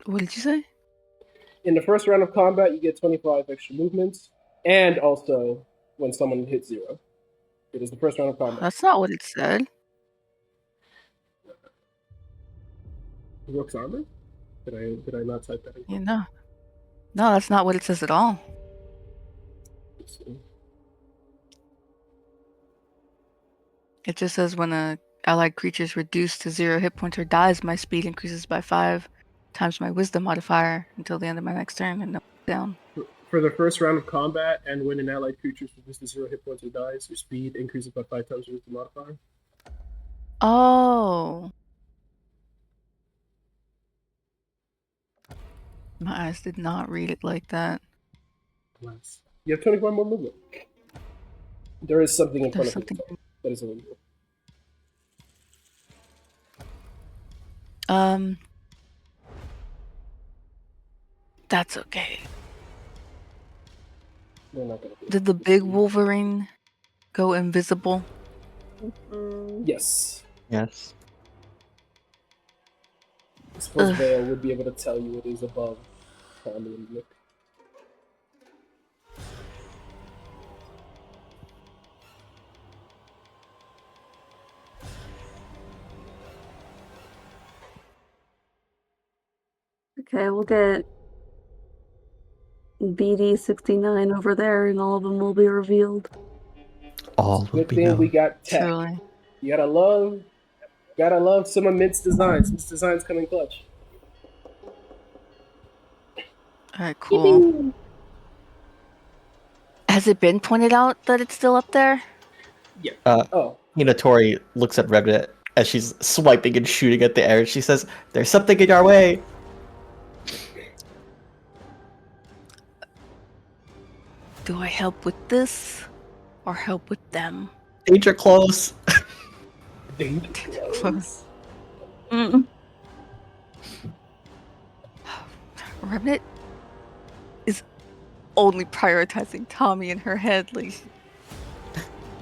Speaker 4: What did you say?
Speaker 6: In the first round of combat, you get 25 extra movements, and also when someone hits 0. It is the first round of combat.
Speaker 4: That's not what it said.
Speaker 6: Rook's armor? Did I not type that in?
Speaker 4: Yeah, no. No, that's not what it says at all.
Speaker 6: Let's see.
Speaker 4: It just says when a allied creature is reduced to 0 hit points or dies, my speed increases by 5 times my wisdom modifier until the end of my next turn and no down.
Speaker 6: For the first round of combat, and when an allied creature is reduced to 0 hit points or dies, your speed increases by 5 times your wisdom modifier.
Speaker 4: Oh. My eyes did not read it like that.
Speaker 6: Nice. You have 21 more movement. There is something in front
Speaker 4: There's
Speaker 6: of you.
Speaker 4: something.
Speaker 6: That is illegal.
Speaker 4: That's okay.
Speaker 6: They're not gonna be
Speaker 4: Did the big Wolverine go invisible?
Speaker 6: Yes.
Speaker 3: Yes.
Speaker 6: I suppose
Speaker 4: Ugh.
Speaker 6: Vale would be able to tell you it is above Tommy and Nick.
Speaker 1: Okay, we'll get BD69 over there, and all of them will be revealed.
Speaker 3: All will
Speaker 6: Good
Speaker 3: be
Speaker 6: thing we
Speaker 3: known.
Speaker 6: got tech.
Speaker 4: Truly.
Speaker 6: You gotta love some of Mint's designs. Mint's designs coming clutch.
Speaker 4: Alright, cool. Has it been pointed out that it's still up there?
Speaker 6: Yeah.
Speaker 3: Oh. Tori looks at Remnant as she's swiping and shooting at the air. She says, "There's something in our way."
Speaker 4: Do I help with this or help with them?
Speaker 3: Danger close.
Speaker 6: Danger close.
Speaker 4: Remnant is only prioritizing Tommy in her head. Like,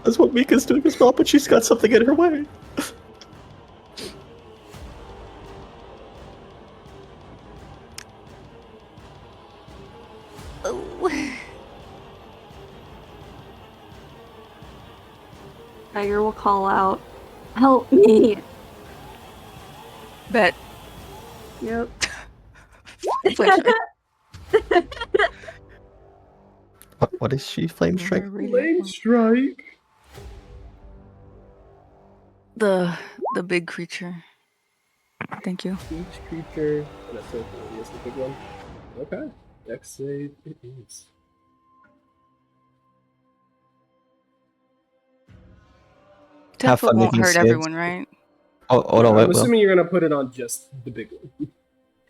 Speaker 3: That's what Mika's doing as well, but she's got something in her way.
Speaker 1: Tiger will call out, "Help me!"
Speaker 4: bet.
Speaker 1: Yep.
Speaker 4: Pleasure.
Speaker 3: What is she? Flame strike?
Speaker 6: Flame strike.
Speaker 4: The big creature. Thank you.
Speaker 6: Each creature. And that's it. Yes, the big one. Okay. Dex save it is.
Speaker 3: Have
Speaker 4: 10 foot
Speaker 3: fun
Speaker 4: won't
Speaker 3: making
Speaker 4: hurt
Speaker 3: saves.
Speaker 4: everyone, right?
Speaker 3: Oh no,
Speaker 6: I'm
Speaker 3: it will.
Speaker 6: assuming you're gonna put it on just the big one.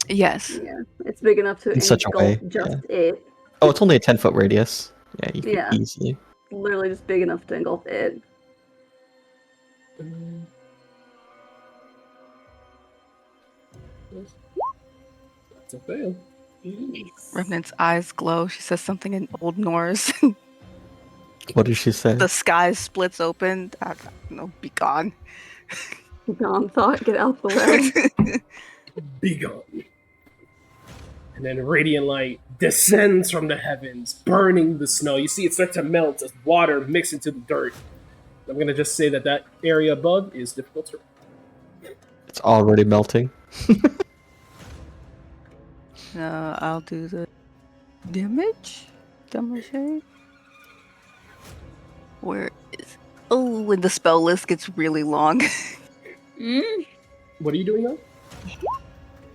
Speaker 4: Yes.
Speaker 1: Yeah, it's big enough to
Speaker 3: In such a
Speaker 1: engulf
Speaker 3: way,
Speaker 1: just
Speaker 3: yeah.
Speaker 1: it.
Speaker 3: Oh, it's only a 10-foot radius. Yeah, you
Speaker 1: Yeah.
Speaker 3: can easily.
Speaker 1: Literally just big enough to engulf it.
Speaker 6: That's a fail.
Speaker 4: Remnant's eyes glow. She says something in Old Norse.
Speaker 3: What did she say?
Speaker 4: The sky splits open. I don't know, be gone.
Speaker 1: Gone thought, get out the way.
Speaker 6: Be gone. And then radiant light descends from the heavens, burning the snow. You see it start to melt as water mixes into the dirt. I'm gonna just say that area above is difficult to.
Speaker 3: It's already melting.
Speaker 4: I'll do the damage. Damage. Where is? Oh, when the spell list gets really long.
Speaker 6: What are you doing now?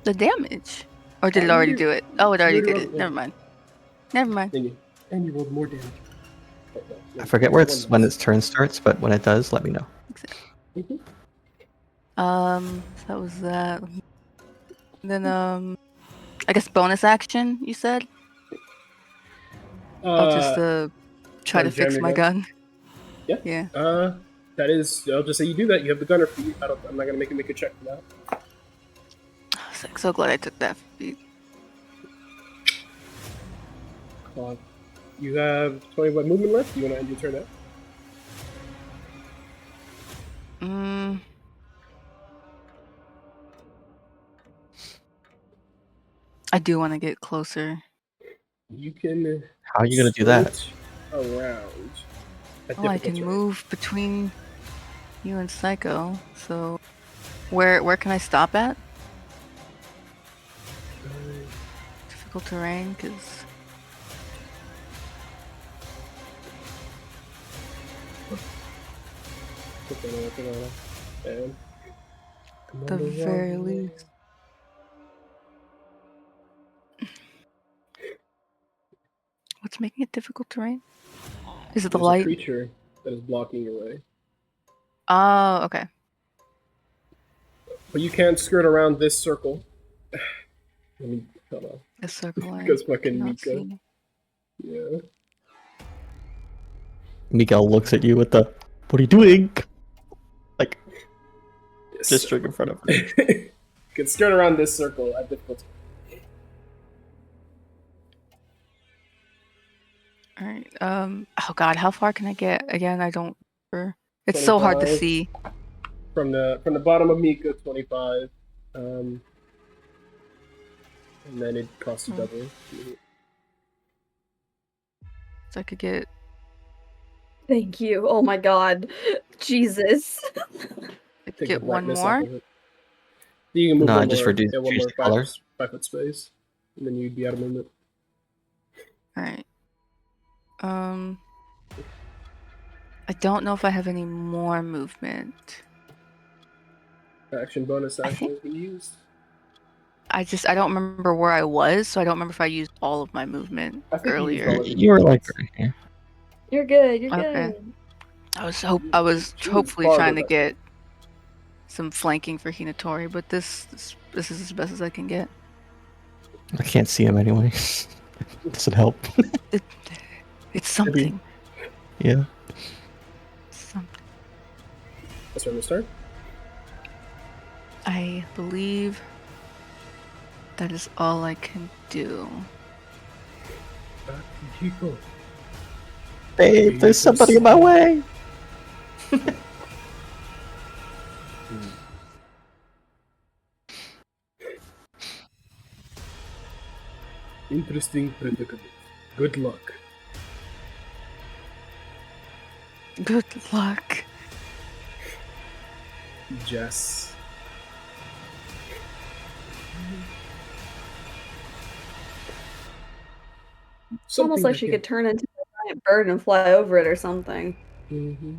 Speaker 4: The damage. Or did it already do it? Oh, it already did it.
Speaker 6: Yeah.
Speaker 4: Never mind. Never mind.
Speaker 6: And you rolled more damage.
Speaker 3: I forget when its turn starts, but when it does, let me know.
Speaker 6: Mhm.
Speaker 4: That was that. And then I guess bonus action. You said. I'll just try to fix my gun.
Speaker 6: Yeah.
Speaker 4: Yeah.
Speaker 6: That is. I'll just say you do that. You have the gunner feat. I'm not gonna make you make a check for that.
Speaker 4: So glad I took that feat.
Speaker 6: You have 21 movement left. You want to end your turn now?
Speaker 4: I do want to get closer.
Speaker 6: You can.
Speaker 3: How are you gonna do that?
Speaker 6: Around.
Speaker 4: Oh, I can move between you and Psycho. So, where can I stop at? difficult terrain because
Speaker 6: And
Speaker 4: the very least. What's making it difficult terrain? Is it the
Speaker 6: There's a
Speaker 4: light?
Speaker 6: creature that is blocking your way.
Speaker 4: Oh, okay.
Speaker 6: But you can't skirt around this circle. Let me hold on.
Speaker 4: The circle I
Speaker 6: Because fucking
Speaker 4: cannot
Speaker 6: Mika.
Speaker 4: see.
Speaker 6: Yeah.
Speaker 3: Miguel looks at you with the, "What are you doing?" Like, just in front of her.
Speaker 6: You can skirt around this circle at difficulty.
Speaker 4: All right. Oh God, how far can I get? Again, I don't remember. It's so hard to
Speaker 6: 25.
Speaker 4: see.
Speaker 6: From the bottom of Mika, 25. And then it costs you
Speaker 4: Hmm.
Speaker 6: double.
Speaker 4: So I could get.
Speaker 1: Thank you. Oh my god. Jesus.
Speaker 4: I could
Speaker 6: Take
Speaker 4: get
Speaker 6: the
Speaker 4: one
Speaker 6: brightness
Speaker 4: more.
Speaker 6: off of it. You can move
Speaker 3: No,
Speaker 6: one
Speaker 3: just
Speaker 6: more.
Speaker 3: reduce
Speaker 6: Yeah, one more
Speaker 3: the color.
Speaker 6: 5 foot space. And then you'd be out of movement.
Speaker 4: All right. I don't know if I have any more movement.
Speaker 6: Action bonus action
Speaker 4: think-
Speaker 6: has been used.
Speaker 4: I don't remember where I was, so I don't remember if I used all of my movement
Speaker 6: I think you used all
Speaker 4: earlier.
Speaker 6: of it.
Speaker 3: You were like right here.
Speaker 1: You're good. You're
Speaker 4: Okay.
Speaker 1: good.
Speaker 4: I was
Speaker 6: She was
Speaker 4: hopefully
Speaker 6: farther
Speaker 4: trying to
Speaker 6: back.
Speaker 4: get some flanking for Hinatori, but this is as best as I can get.
Speaker 3: I can't see him anyway. Does it help?
Speaker 4: It's something.
Speaker 3: Yeah.
Speaker 4: Something.
Speaker 6: That's where we start.
Speaker 4: I believe that is all I can do.
Speaker 3: Babe, there's somebody in my way.
Speaker 6: Interesting predicament. Good luck.
Speaker 4: Good luck.
Speaker 6: Jess.
Speaker 1: It's almost like she could turn into a giant bird and fly over it or something.
Speaker 6: Mm-hmm.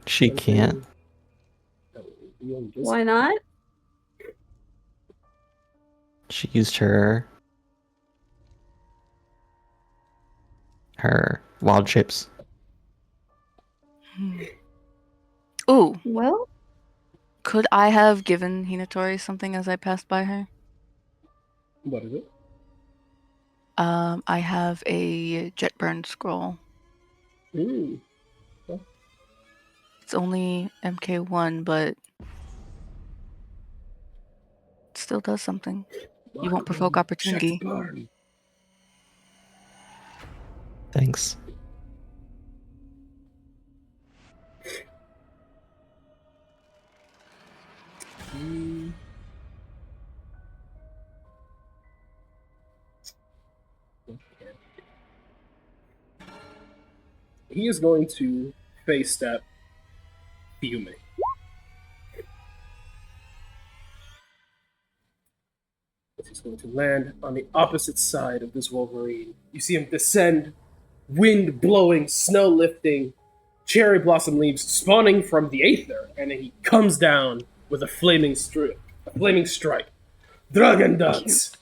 Speaker 3: She can't.
Speaker 1: Why not?
Speaker 3: She used her wild shapes.
Speaker 4: Ooh,
Speaker 1: Well,
Speaker 4: could I have given Hinatori something as I passed by her?
Speaker 6: What is it?
Speaker 4: I have a jet burn scroll.
Speaker 6: Ooh.
Speaker 4: It's only MK1, but it still does something. You won't provoke opportunity.
Speaker 6: Burn.
Speaker 3: Thanks.
Speaker 6: He is going to face step fuming. He's going to land on the opposite side of this Wolverine. You see him descend, wind blowing, snow lifting, cherry blossom leaves spawning from the aether, and then he comes down with a flaming strike. Dragon dance.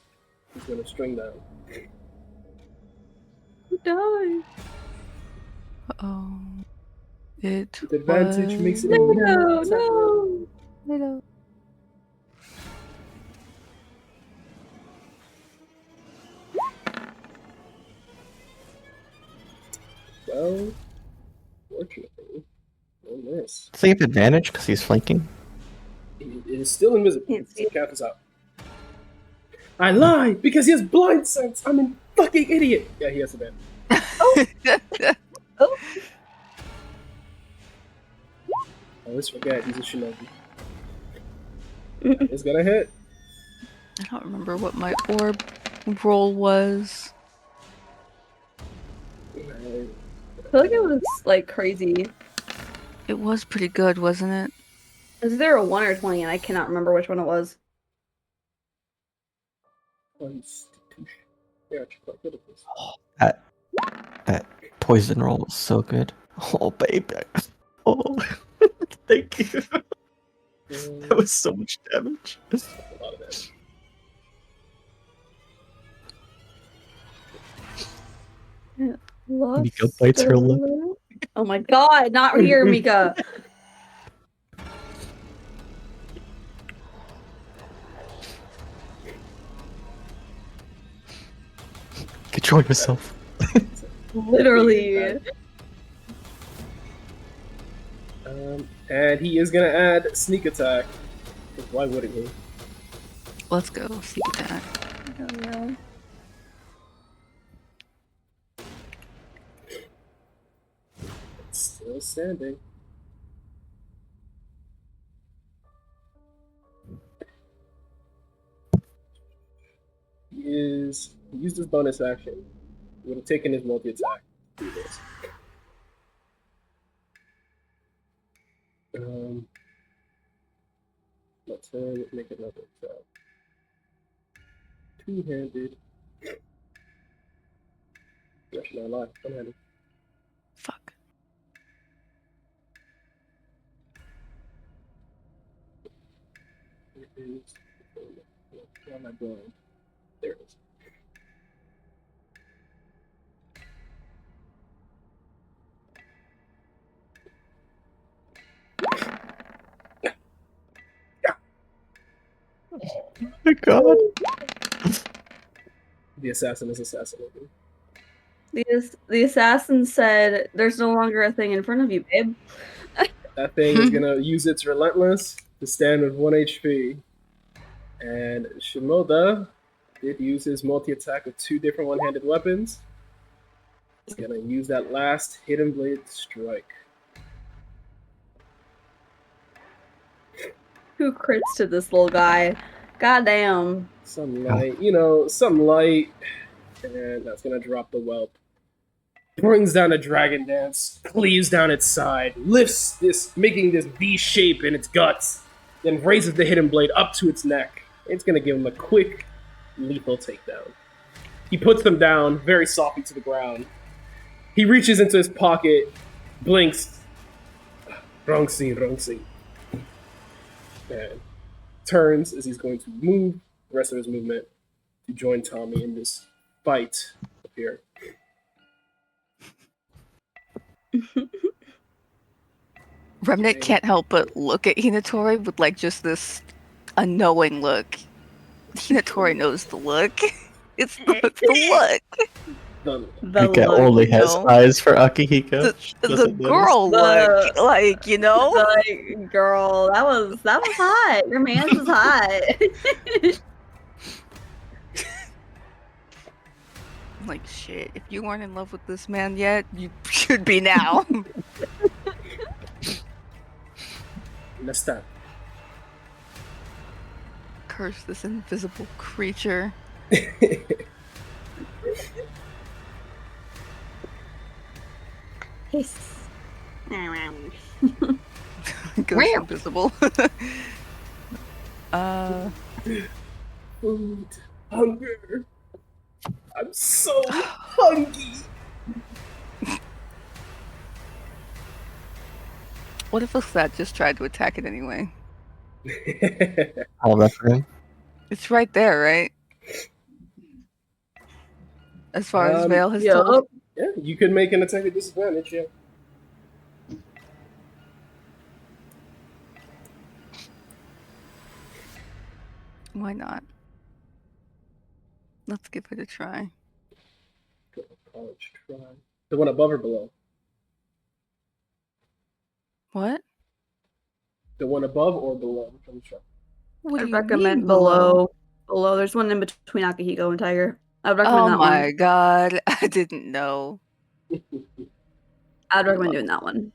Speaker 6: He's going to string down.
Speaker 1: who died?
Speaker 4: Oh, it
Speaker 6: With advantage
Speaker 4: was...
Speaker 6: makes it
Speaker 1: No, no.
Speaker 4: Little.
Speaker 6: Well, fortunately, no miss.
Speaker 3: Does he have advantage because he's flanking?
Speaker 6: It is still invisible.
Speaker 1: Can't see
Speaker 6: So count this out. I lie because he has blind sense. I'm a fucking idiot. Yeah, he has advantage.
Speaker 1: Oh,
Speaker 6: I always forget he's a shinobi. It's gonna hit.
Speaker 4: I don't remember what my orb roll was.
Speaker 1: I feel like it was like crazy.
Speaker 4: It was pretty good, wasn't it?
Speaker 1: Is there a 1 or 20? And I cannot remember which one it was.
Speaker 6: You're actually quite good at this.
Speaker 3: That poison roll was so good. Oh baby. Oh, thank you. That was so much damage.
Speaker 6: That's a lot of damage.
Speaker 3: Mika bites her lip.
Speaker 1: Oh my god, not here, Mika.
Speaker 3: Control yourself.
Speaker 1: Literally.
Speaker 6: And he is gonna add sneak attack. 'Cause why wouldn't he?
Speaker 4: Let's go. Sneak attack.
Speaker 1: Oh, yeah.
Speaker 6: It's still standing. He used his bonus action. He would have taken his multi attack. Do this. Let's make another attack. Two-handed. Actually, I lied. One-handed.
Speaker 4: Fuck.
Speaker 6: It is. Why am I blind? There it is.
Speaker 3: Oh my god.
Speaker 6: The assassin is assassinated.
Speaker 1: The assassin said, "There's no longer a thing in front of you, babe."
Speaker 6: That thing is gonna use its relentless to stand with 1 HP. And Shimoda did use his multi-attack with 2 different one-handed weapons. He's gonna use that last hidden blade strike.
Speaker 1: Who crits to this little guy? Goddamn.
Speaker 6: Some light, some light. And that's gonna drop the whelp. Brings down a dragon dance, cleaves down its side, lifts this, making this V shape in its guts, then raises the hidden blade up to its neck. It's gonna give him a quick, lethal takedown. He puts them down very softly to the ground. He reaches into his pocket, blinks. Wrong scene, wrong scene. And turns as he's going to move the rest of his movement to join Tommy in this fight up here.
Speaker 4: Remnant can't help but look at Hinatori with like just this unknowing look. Hinatori knows the look. It's the look.
Speaker 6: The
Speaker 3: Mika
Speaker 1: look,
Speaker 3: only
Speaker 1: you
Speaker 3: has
Speaker 1: know?
Speaker 3: eyes for Akihiko.
Speaker 4: The girl look, like, you know?
Speaker 1: Like, girl, that was hot. Your man's was hot.
Speaker 4: Like, shit, if you weren't in love with this man yet, you should be now.
Speaker 6: Understand.
Speaker 4: Curse this invisible creature.
Speaker 1: Hiss.
Speaker 4: Goes invisible.
Speaker 6: Food. Hunger. I'm so hungry.
Speaker 4: What if that just tried to attack it anyway?
Speaker 3: All that for him.
Speaker 4: It's right there, right? As far as Vale has told.
Speaker 6: Yeah, you could make an attack at disadvantage, yeah.
Speaker 4: Why not? Let's give it a try.
Speaker 6: College try. The one above or below?
Speaker 4: What?
Speaker 6: The one above or below? Which one's try?
Speaker 4: What
Speaker 1: I
Speaker 4: do you
Speaker 1: recommend
Speaker 4: mean
Speaker 1: below. Below. There's one in between Akihiko and Tiger. I would recommend
Speaker 4: Oh
Speaker 1: that
Speaker 4: my
Speaker 1: one.
Speaker 4: god, I didn't know.
Speaker 1: I'd recommend doing that one.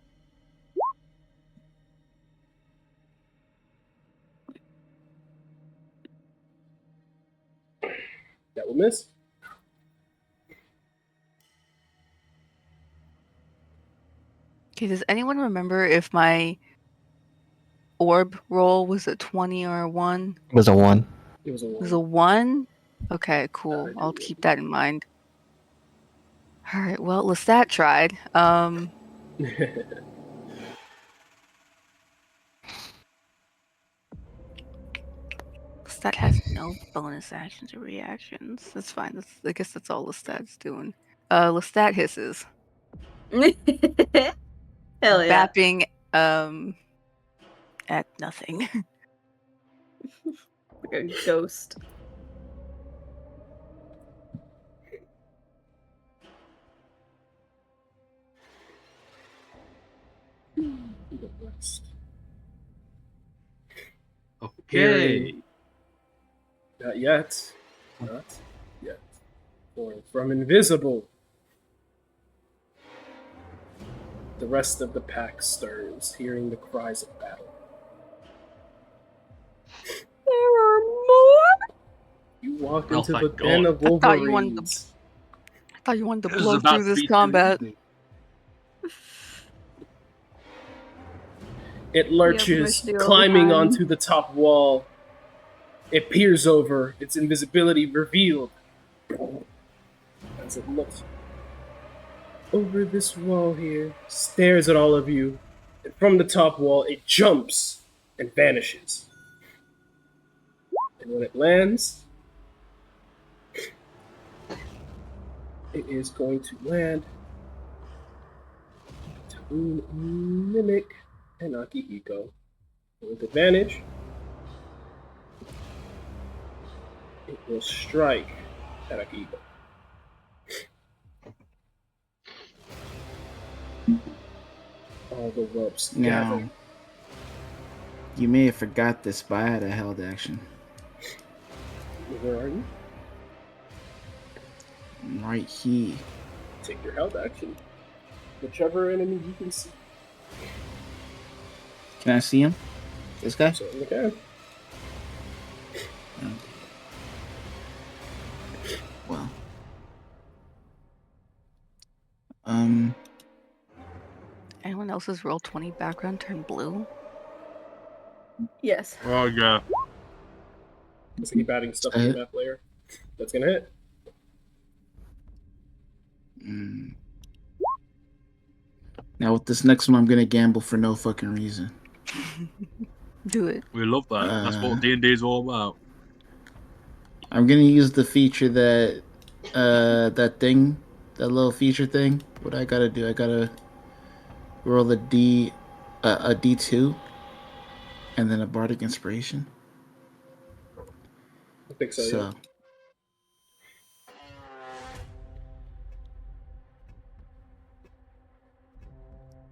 Speaker 6: That will miss.
Speaker 4: Okay, does anyone remember if my orb roll was a 20 or a 1?
Speaker 3: It was a 1.
Speaker 6: It was a
Speaker 4: It was
Speaker 6: one.
Speaker 4: a 1? Okay, cool. I'll keep that in mind. All right. Well, Lestat tried. Lestat has no bonus actions or reactions. That's fine. I guess that's all Lestat's doing. Lestat hisses,
Speaker 1: Hell yeah.
Speaker 4: bapping at nothing.
Speaker 1: Like a ghost.
Speaker 6: The rest.
Speaker 7: Okay.
Speaker 6: Not yet. Not yet. For from invisible. The rest of the pack stirs, hearing the cries of battle.
Speaker 1: There are more.
Speaker 6: You walk
Speaker 7: Oh,
Speaker 6: into
Speaker 7: thank
Speaker 6: the den
Speaker 7: God.
Speaker 6: of
Speaker 4: I thought you wanted to.
Speaker 6: Wolverines.
Speaker 4: I thought you wanted to
Speaker 7: This is
Speaker 4: blow
Speaker 7: about
Speaker 4: through
Speaker 7: to
Speaker 4: this
Speaker 7: be too
Speaker 4: combat.
Speaker 7: easy.
Speaker 6: It
Speaker 1: You have
Speaker 6: lurches,
Speaker 1: permission to go
Speaker 6: climbing
Speaker 1: behind.
Speaker 6: onto the top wall. It peers over, its invisibility revealed. As it looks over this wall here, stares at all of you, and from the top wall, it jumps and vanishes. And when it lands, it is going to land between Mimic and Akihiko. With advantage, it will strike at Akihiko. All the ropes
Speaker 9: Now,
Speaker 6: gather.
Speaker 9: you may have forgot this, but I had a held action.
Speaker 6: Where are you?
Speaker 9: Right here.
Speaker 6: Take your held action. Whichever enemy you can see.
Speaker 9: Can I see him? This guy?
Speaker 6: Certainly can.
Speaker 9: Well.
Speaker 4: Anyone else's roll 20 background turn blue?
Speaker 1: Yes.
Speaker 2: Oh yeah.
Speaker 6: Let's keep adding stuff to the map layer. That's gonna hit.
Speaker 9: Now with this next one, I'm gonna gamble for no fucking reason.
Speaker 4: Do it.
Speaker 2: We love that. That's what D&D is all about.
Speaker 9: I'm gonna use the feature that that little feature thing. What I gotta do? I gotta roll a D2, and then a bardic inspiration.
Speaker 6: I think so, yeah.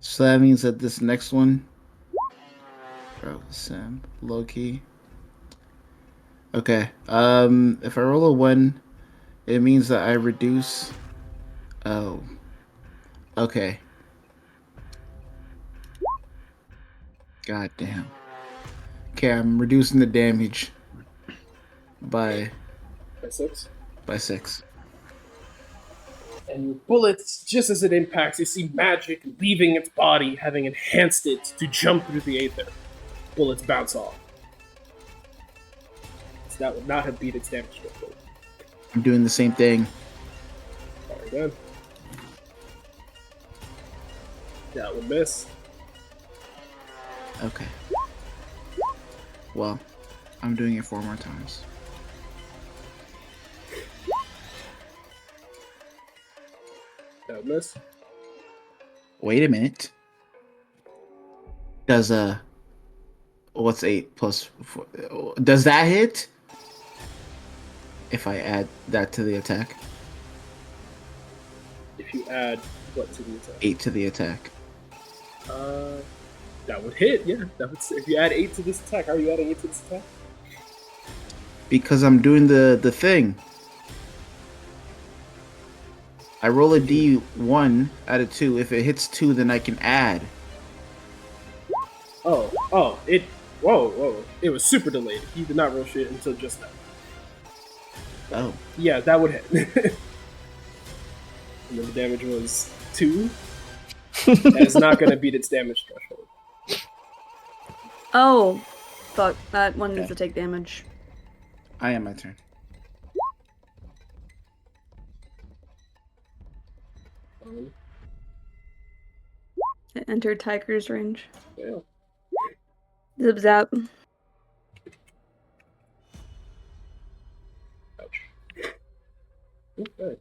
Speaker 9: So that means that this next one, bro, Sam, low key. Okay. If I roll a 1, it means that I reduce. Oh. Okay. God damn. Okay, I'm reducing the damage by
Speaker 6: 6.
Speaker 9: by 6.
Speaker 6: And your bullets, just as it impacts, you see magic leaving its body, having enhanced it to jump through the aether. Bullets bounce off. So that would not have beat its damage threshold.
Speaker 9: I'm doing the same thing.
Speaker 6: Alright then. That would miss.
Speaker 9: Okay. Well, I'm doing it 4 more times.
Speaker 6: That would miss.
Speaker 9: Wait a minute. Does what's 8 plus 4? Does that hit? If I add that to the attack?
Speaker 6: If you add what to the attack?
Speaker 9: 8 to the attack.
Speaker 6: That would hit, yeah. That would, if you add 8 to this attack, how are you adding 8 to this attack?
Speaker 9: Because I'm doing the thing. I roll a D1 out of 2. If it hits 2, then I can add.
Speaker 6: Whoa. It was super delayed. He did not roll shit until just now.
Speaker 9: Oh.
Speaker 6: Yeah, that would hit. And then the damage was 2. That is not going to beat its damage threshold.
Speaker 1: Oh, fuck. That one needs to take damage.
Speaker 9: I am my turn.
Speaker 1: entered Tiger's range.
Speaker 6: Yeah.
Speaker 1: Zip zap.
Speaker 6: Okay.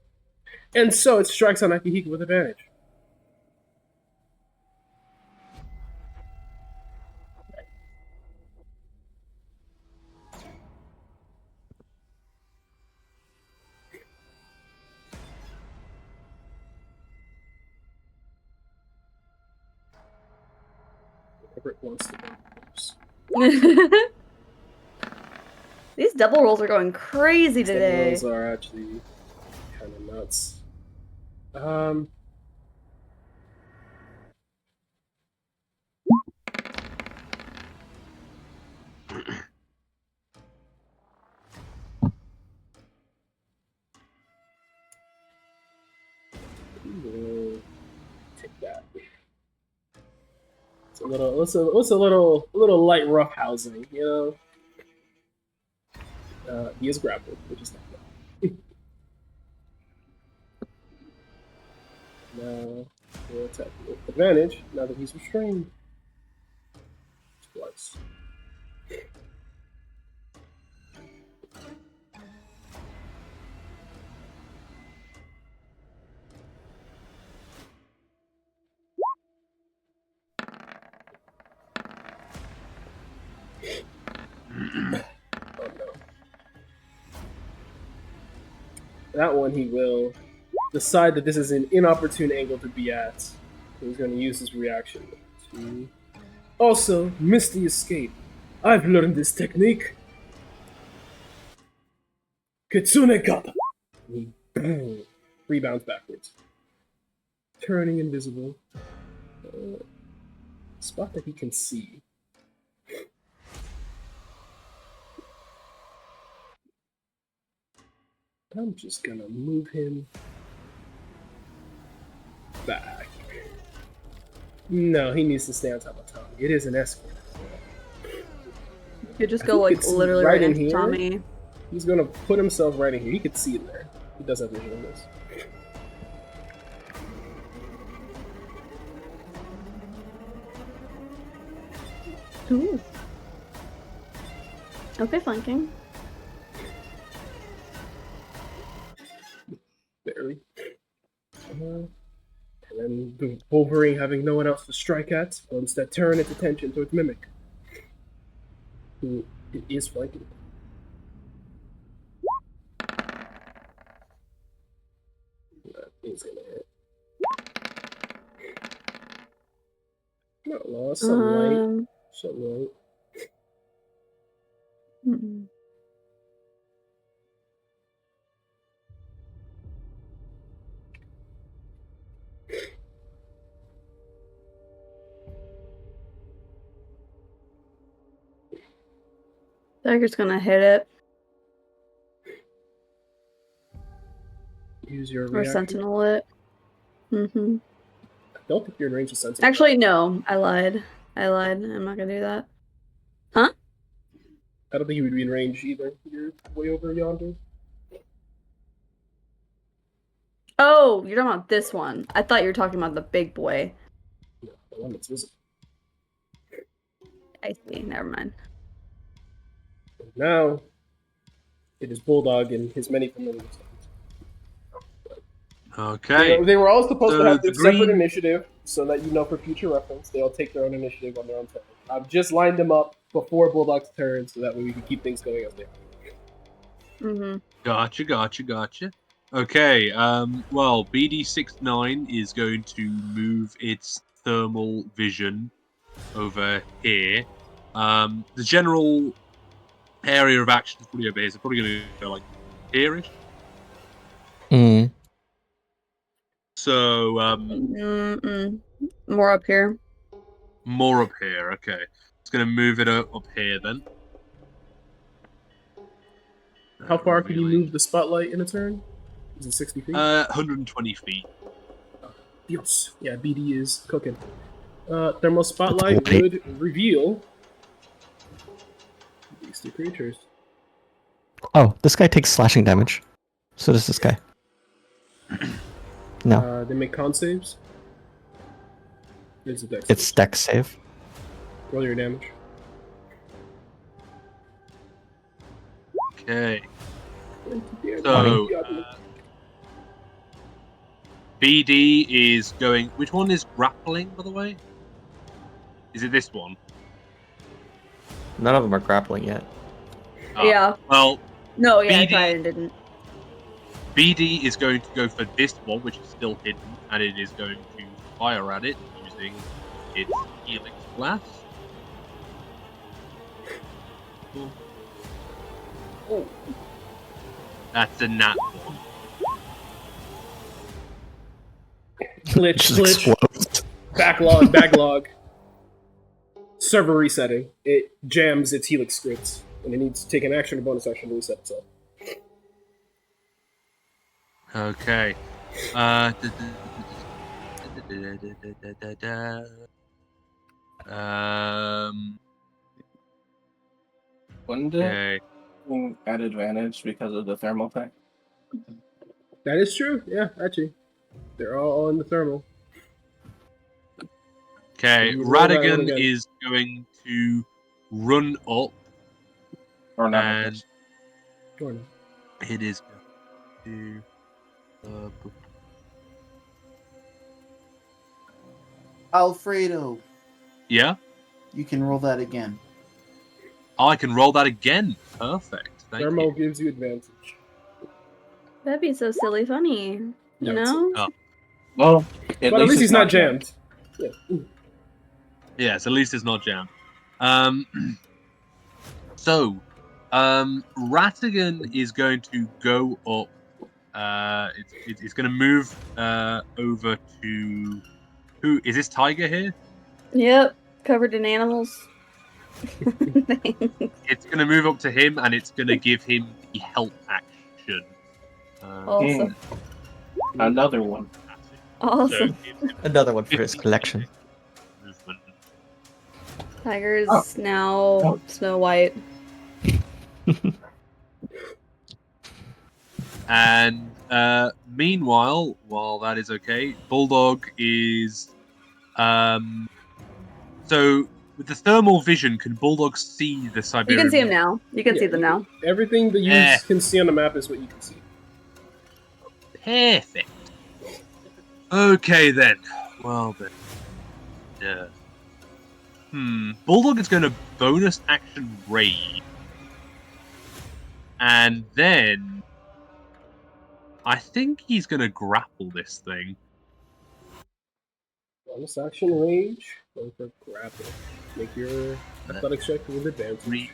Speaker 6: And so it strikes on Akihiko with advantage. Whatever it wants to do.
Speaker 1: These double rolls are going crazy
Speaker 6: These double
Speaker 1: today.
Speaker 6: rolls are actually kind of nuts. We'll take that. It's a little light rough housing, you know. He is grappled, which is not bad. Now we'll attack with advantage now that he's restrained. Twice. Oh no. That one he will decide that this is an inopportune angle to be at. So he's going to use his reaction to also miss the escape. I've learned this technique. Kitsune kata. He rebounds backwards, turning invisible. Spot that he can see. I'm just gonna move him back. No, he needs to stay on top of Tommy. It is an escort.
Speaker 1: You could just go like literally right
Speaker 6: in
Speaker 1: into
Speaker 6: here.
Speaker 1: Tommy.
Speaker 6: He's gonna put himself right in here. He could see it there. He does have vision on this.
Speaker 1: Ooh. Okay, flanking.
Speaker 6: Barely. And then the Wolverine, having no one else to strike at, will instead turn its attention towards Mimic, who it is flanking. That is gonna hit. Not lost. Some light. Some light.
Speaker 1: Mm-mm. Dagger's gonna hit it.
Speaker 6: Use your
Speaker 1: Or
Speaker 6: reaction.
Speaker 1: sentinel it. Mm-hmm.
Speaker 6: I don't think you're in range of sentinel.
Speaker 1: Actually, no. I lied. I'm not gonna do that. Huh?
Speaker 6: I don't think you would be in range either. You're way over yonder.
Speaker 1: Oh, you're talking about this one. I thought you were talking about the big boy.
Speaker 6: No, the one that's visible.
Speaker 1: I see. Never mind.
Speaker 6: And now, it is Bulldog and his many familiars.
Speaker 2: Okay.
Speaker 6: They were all supposed to have
Speaker 2: the
Speaker 6: their separate
Speaker 2: green-
Speaker 6: initiative, so that you know for future reference, they all take their own initiative on their own turn. I've just lined them up before Bulldog's turn, so that way we can keep things going as they are.
Speaker 1: Mm-hmm.
Speaker 2: Gotcha. Okay, well, BD69 is going to move its thermal vision over here. The general area of action is probably over here, so probably going to go like here-ish.
Speaker 3: Mm.
Speaker 2: So,
Speaker 1: More up here.
Speaker 2: more up here, okay. It's going to move it up here then.
Speaker 6: How far can you move the spotlight in a turn? Is it 60 feet?
Speaker 2: 120 feet.
Speaker 6: Yes. Yeah, BD is cooking. Thermal spotlight would reveal these two creatures.
Speaker 3: Oh, this guy takes slashing damage. So does this guy. No.
Speaker 6: They make con saves. It's a dex.
Speaker 3: It's dex save.
Speaker 6: Roll your damage.
Speaker 2: Okay.
Speaker 6: 20
Speaker 2: So,
Speaker 6: damage.
Speaker 2: BD is going. Which one is grappling, by the way? Is it this one?
Speaker 3: None of them are grappling yet.
Speaker 1: Yeah.
Speaker 2: Well,
Speaker 1: No, yeah, I
Speaker 2: BD
Speaker 1: tried and didn't.
Speaker 2: BD is going to go for this one, which is still hidden, and it is going to fire at it using its Helix Blast.
Speaker 1: Oh.
Speaker 2: That's a nat one.
Speaker 6: Glitch,
Speaker 3: Just
Speaker 6: glitch.
Speaker 3: explodes.
Speaker 6: Backlog. Server resetting. It jams its Helix scripts, and it needs to take an action or bonus action to reset itself.
Speaker 2: Okay.
Speaker 5: Wouldn't
Speaker 2: Okay.
Speaker 5: it at advantage because of the thermal thing?
Speaker 6: That is true. Yeah, actually, they're all on the thermal.
Speaker 2: Okay.
Speaker 6: You roll that one
Speaker 2: Radigan
Speaker 6: again.
Speaker 2: is going to run up,
Speaker 5: Or not?
Speaker 2: and
Speaker 6: Go on.
Speaker 2: it is going to.
Speaker 9: Alfredo,
Speaker 2: Yeah.
Speaker 9: you can roll that again.
Speaker 2: Oh, I can roll that again. Perfect. Thank
Speaker 6: Thermal
Speaker 2: you.
Speaker 6: gives you advantage.
Speaker 1: That'd be so silly funny. You
Speaker 6: Yeah,
Speaker 1: know?
Speaker 2: Oh.
Speaker 5: Well,
Speaker 6: But at least he's not jammed. Yeah.
Speaker 2: Yes, at least it's not jammed. So, Ratigan is going to go up. It's going to move over to who is this tiger here?
Speaker 1: Yep. Covered in animals. Thanks.
Speaker 2: It's going to move up to him, and it's going to give him the help action.
Speaker 1: Awesome.
Speaker 5: Another one.
Speaker 1: Awesome.
Speaker 3: Another one for his collection.
Speaker 2: Movement.
Speaker 1: Tiger is now Snow White.
Speaker 2: And meanwhile, while that is okay, Bulldog is so with the thermal vision, can Bulldog see the
Speaker 1: You
Speaker 2: Siberian?
Speaker 1: can see him now. You can see
Speaker 6: Yeah,
Speaker 1: them now.
Speaker 6: Everything that you can see on the map is what you can see.
Speaker 2: Perfect. Okay then. Well then. Yeah. Bulldog is going to bonus action raid. And then I think he's going to grapple this thing.
Speaker 6: Bonus action rage. Go for grapple. Make your athletics check with advantage.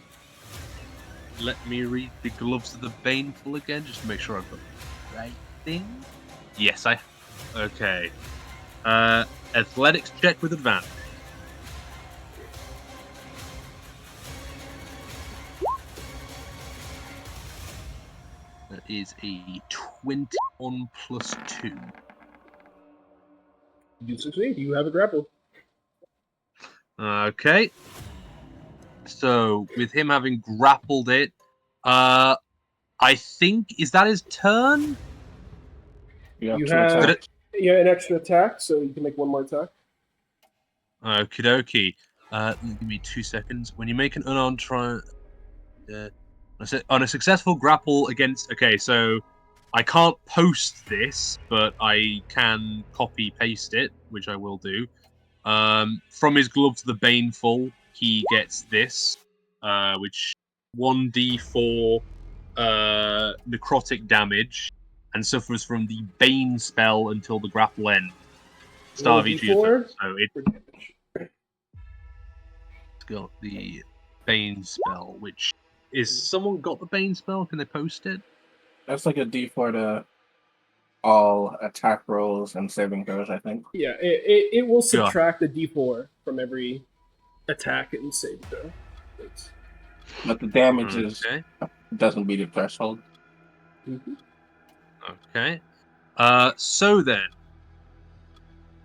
Speaker 2: Let me read the Gloves of the Baneful again, just to make sure I've got the right thing. Yes, I. Okay. Athletics check with advantage. That is a 21 plus 2.
Speaker 6: You succeed. You have a grapple.
Speaker 2: Okay. So, with him having grappled it, I think, is that his turn?
Speaker 6: You have an extra attack, so you can make one more attack.
Speaker 2: Okie dokie. Give me 2 seconds. When you make an unarmed try... on a successful grapple against... Okay, so I can't post this, but I can copy-paste it, which I will do. From his Gloves of the Baneful, he gets this, which 1d4 necrotic damage, and suffers from the Bane spell until the grapple ends. Start of each user. So it's got the Bane spell, which is someone got the Bane spell? Can they post it?
Speaker 5: That's like a D4 to all attack rolls and saving throws, I think.
Speaker 6: Yeah, it will subtract the D4 from every attack and save throw.
Speaker 5: But the damage doesn't beat the threshold.
Speaker 2: Okay. So then,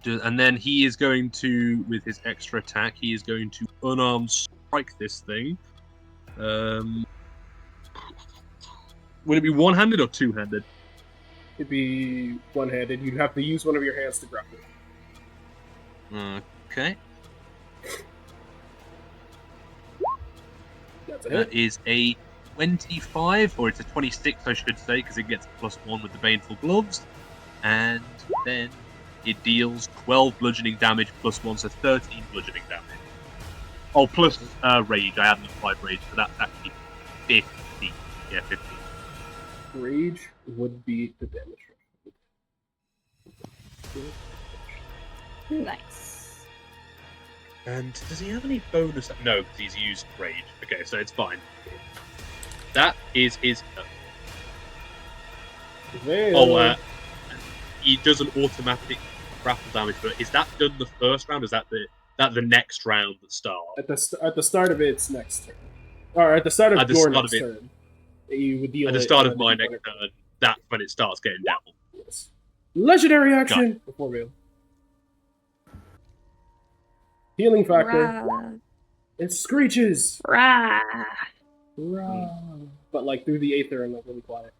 Speaker 2: and then he is going to, with his extra attack, he is going to unarmed strike this thing. Would it be one-handed or two-handed?
Speaker 6: It'd be one-handed. You'd have to use one of your hands to grapple.
Speaker 2: Okay.
Speaker 6: That's a
Speaker 2: That
Speaker 6: hit.
Speaker 2: is a 25, or it's a 26, I should say, because it gets +1 with the Baneful Gloves. And then it deals 12 bludgeoning damage +1, so 13 bludgeoning damage. Oh, plus rage. I hadn't applied rage, so that's actually 50. Yeah, 50.
Speaker 6: Rage would be the damage.
Speaker 1: Nice.
Speaker 2: And does he have any bonus? No, because he's used rage. Okay, so it's fine. That is his turn.
Speaker 6: Well,
Speaker 2: He does an automatic grapple damage, but is that done the first round? Or is that the next round that starts?
Speaker 6: at the start of its next turn, or at the start of your next turn, you would deal
Speaker 2: at the
Speaker 6: it
Speaker 2: start of
Speaker 6: on
Speaker 2: my
Speaker 6: the
Speaker 2: next turn. That's when it starts getting down.
Speaker 6: Yes. Legendary action before real. Healing factor.
Speaker 1: Rah.
Speaker 6: It screeches.
Speaker 1: Rah.
Speaker 6: Rah. But like through the aether and like really quiet.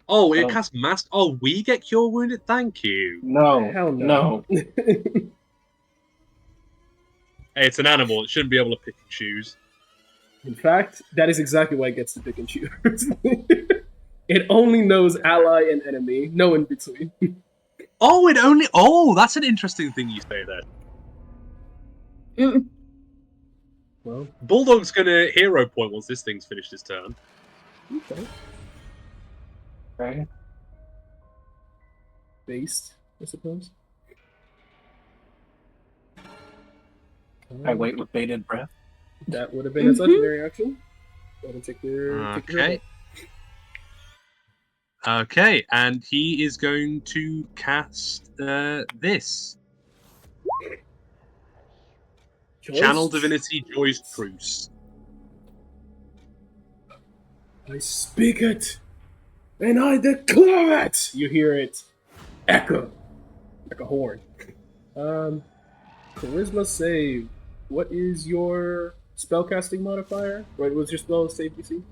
Speaker 2: Oh, it casts mass. Oh, we get cure wounded. Thank you.
Speaker 5: No.
Speaker 6: Hell no.
Speaker 2: Hey, it's an animal. It shouldn't be able to pick and choose.
Speaker 6: In fact, that is exactly why it gets to pick and choose. It only knows ally and enemy, no in between.
Speaker 2: Oh, it only. Oh, that's an interesting thing you say there.
Speaker 6: Well,
Speaker 2: Bulldog's gonna hero point once this thing's finished his turn.
Speaker 6: okay.
Speaker 5: Okay.
Speaker 6: Based, I suppose.
Speaker 5: I wait with bated breath.
Speaker 6: That would have been its legendary action. Go ahead and take your
Speaker 2: Okay. Okay, and he is going to cast this. Channel Divinity Joy's Truce.
Speaker 6: I speak it, and I declare it! You hear it echo, like a horn. Charisma save. What is your spellcasting modifier? What was your spell save DC?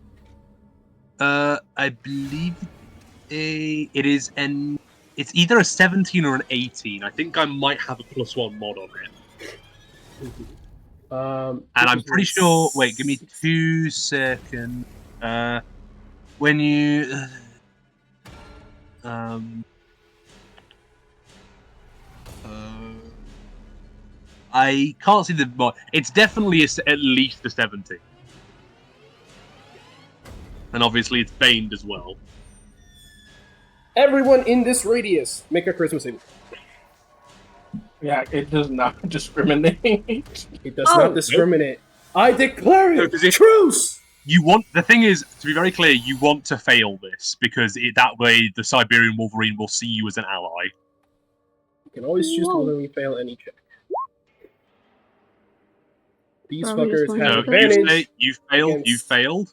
Speaker 2: I believe it is it's either a 17 or an 18. I think I might have a +1 mod on it. And I'm pretty sure. Wait, give me 2 seconds. When you I can't see the mod. It's definitely at least a 17, and obviously it's baned as well.
Speaker 6: Everyone in this radius, make a charisma save.
Speaker 5: Yeah, it does not discriminate.
Speaker 6: It does not discriminate. Nope. I declare it. Truce.
Speaker 2: You want the thing is to be very clear. You want to fail this because that way the Siberian Wolverine will see you as an ally.
Speaker 6: You can always choose to willingly fail any check. These fuckers have advantage.
Speaker 2: You failed. You failed.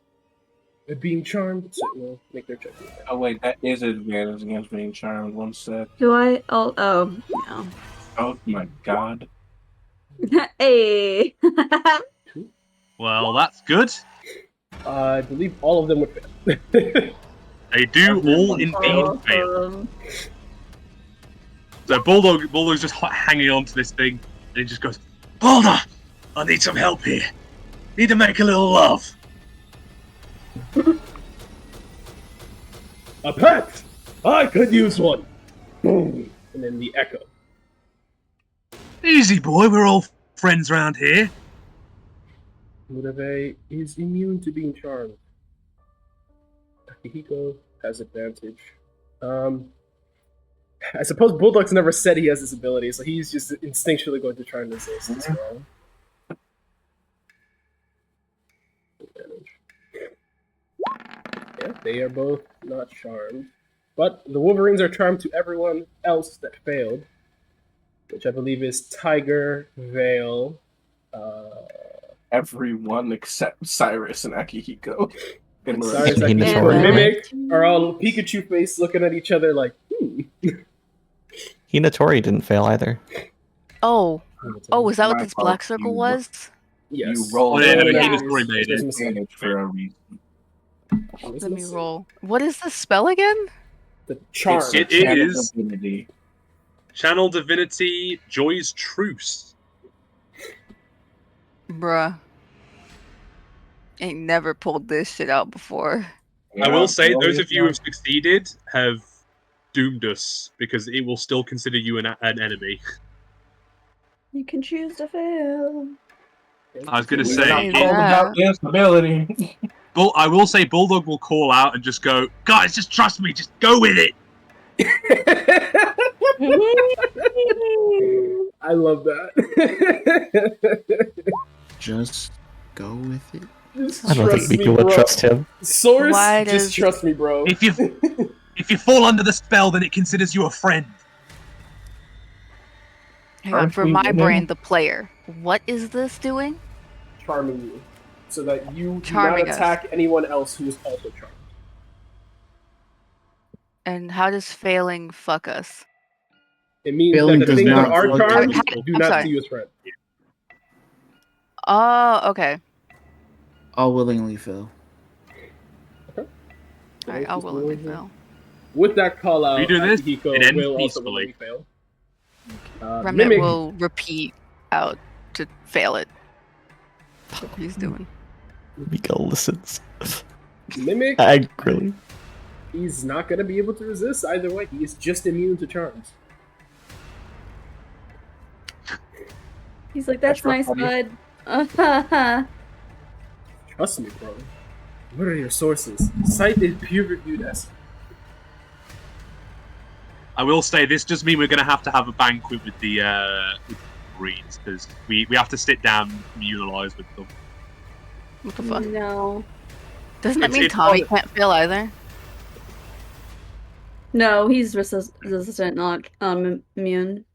Speaker 6: Being charmed, so we'll make their check.
Speaker 5: Oh wait, that is advantage against being charmed. One sec.
Speaker 1: Do I? Oh, no.
Speaker 5: Oh my god.
Speaker 1: Hey.
Speaker 2: Well, that's good.
Speaker 6: I believe all of them would fail.
Speaker 2: They do all indeed fail. So Bulldog's just hanging on to this thing, and he just goes, "Boulder, I need some help here. Need to make a little love."
Speaker 6: A pet! I could use one! Boom! And then the echo.
Speaker 2: Easy, boy. We're all friends around here.
Speaker 6: Murave is immune to being charmed. Akihiko has advantage. I suppose Bulldog's never said he has this ability, so he's just instinctually going to try and resist as well. Yeah, they are both not charmed. But the Wolverines are charmed to everyone else that failed, which I believe is Tiger, Vale,
Speaker 5: everyone except Cyrus and Akihiko.
Speaker 6: And Cyrus, Akihiko, and Mimic are all Pikachu face looking at each other like,
Speaker 3: Hinatori didn't fail either.
Speaker 4: Oh, is that what this black circle was?
Speaker 5: Yes.
Speaker 2: You rolled Hinatori made it
Speaker 5: for a reason.
Speaker 4: Let me roll. What is the spell again?
Speaker 6: The charm.
Speaker 2: It is Channel Divinity Joy's Truce.
Speaker 4: Bruh. Ain't never pulled this shit out before.
Speaker 2: I will say,
Speaker 5: well,
Speaker 2: those
Speaker 5: yes,
Speaker 2: of you who have succeeded have doomed us, because it will still consider you an enemy.
Speaker 1: You can choose to fail.
Speaker 2: I was going to
Speaker 5: We're
Speaker 2: say,
Speaker 5: not
Speaker 4: Say
Speaker 5: playing without
Speaker 4: that.
Speaker 5: this ability.
Speaker 2: I will say Bulldog will call out and just go, guys, just trust me, just go with it.
Speaker 6: I love that.
Speaker 9: Just go with it.
Speaker 6: Just
Speaker 3: I don't think
Speaker 6: trust me,
Speaker 3: Mika would
Speaker 6: bro.
Speaker 3: trust him.
Speaker 6: Source,
Speaker 4: Why
Speaker 6: just
Speaker 4: does-
Speaker 6: trust me, bro.
Speaker 2: If you fall under the spell, then it considers you a friend.
Speaker 4: Hang on,
Speaker 5: Aren't
Speaker 4: for
Speaker 5: we
Speaker 4: my
Speaker 5: winning?
Speaker 4: brain, the player. What is this doing?
Speaker 6: Charming you, so that you do
Speaker 4: Charming
Speaker 6: not
Speaker 4: us.
Speaker 6: attack anyone else who is also charmed.
Speaker 4: And how does failing fuck us?
Speaker 6: It means
Speaker 9: Failing
Speaker 6: that the
Speaker 9: does
Speaker 6: things that
Speaker 9: not
Speaker 6: are
Speaker 9: fuck
Speaker 6: charmed
Speaker 9: you.
Speaker 6: do
Speaker 4: I'm
Speaker 6: not
Speaker 4: sorry.
Speaker 6: see you as friend.
Speaker 4: Oh, okay.
Speaker 9: I'll willingly fail.
Speaker 4: Alright, I'll willingly fail.
Speaker 6: With that call out,
Speaker 2: Are you doing this?
Speaker 6: Akihiko
Speaker 2: It ends
Speaker 6: will also
Speaker 2: peacefully.
Speaker 6: willingly fail.
Speaker 4: Remnant
Speaker 6: Mimic,
Speaker 4: will repeat out to fail it. What he's doing.
Speaker 3: Mika listens.
Speaker 6: Mimic,
Speaker 3: Angrily.
Speaker 6: he's not going to be able to resist either way. He is just immune to charms.
Speaker 1: He's like, that's nice, bud.
Speaker 6: Trust me, bro. What are your sources? Cite the peer-reviewed essay.
Speaker 2: I will say, this does mean we're going to have a banquet with the Marines, because we have to sit down and communalize with them.
Speaker 4: What the fuck?
Speaker 1: No.
Speaker 4: Doesn't that
Speaker 2: It's-
Speaker 4: mean
Speaker 2: it's
Speaker 4: Tommy
Speaker 2: all-
Speaker 4: can't fail either?
Speaker 1: No, he's resistant, not immune.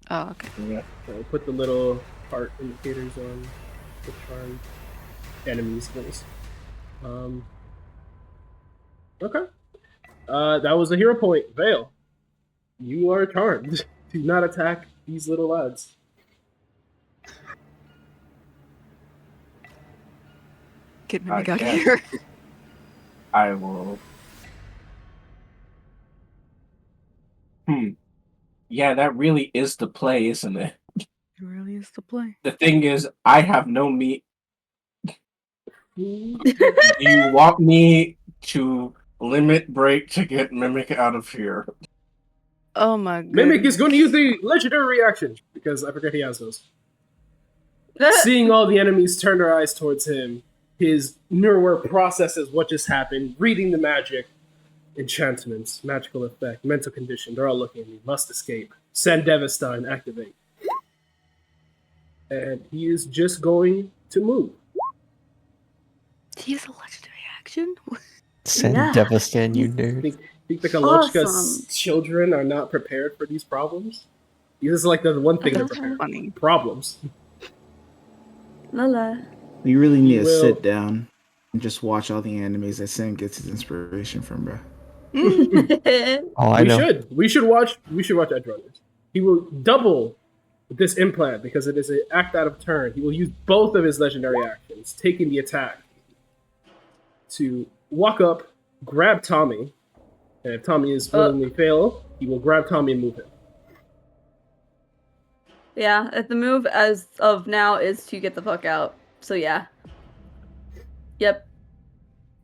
Speaker 4: Oh, okay.
Speaker 5: Yeah.
Speaker 6: So put the little heart indicators on the charmed enemies list. Okay. That was a hero point. Vale, you are charmed. Do not attack these little lads.
Speaker 4: Get Mimic
Speaker 5: I
Speaker 4: out of
Speaker 5: guess.
Speaker 4: here.
Speaker 5: I will. Yeah, that really is the play, isn't it?
Speaker 4: It really is the play.
Speaker 5: The thing is, I have no meat. Do you want me to limit break to get Mimic out of here?
Speaker 4: Oh my god.
Speaker 6: Mimic is going to use the legendary reaction because I forget he has those. Seeing all the enemies turn their eyes towards him, his neurowork processes what just happened, reading the magic, enchantments, magical effect, mental condition. They're all looking at me. Must escape. Send Devastain, activate. And he is just going to move.
Speaker 4: He has a legendary action?
Speaker 3: Send
Speaker 1: Yeah.
Speaker 3: Devastan, you nerd.
Speaker 6: Think the Kalochka's
Speaker 1: Awesome.
Speaker 6: children are not prepared for these problems? This is like the one thing they're prepared for.
Speaker 4: Funny.
Speaker 6: Problems.
Speaker 1: Lala.
Speaker 9: You really need to
Speaker 6: will-
Speaker 9: sit down and just watch all the animes that Sam gets his inspiration from, bro.
Speaker 3: Oh, I know.
Speaker 6: We should watch Edge Runners. He will double this implant because it is an act out of turn. He will use both of his legendary actions, taking the attack to walk up, grab Tommy, and if Tommy is willingly fail, he will grab Tommy and move him.
Speaker 1: Yeah, the move as of now is to get the fuck out. So yeah. Yep.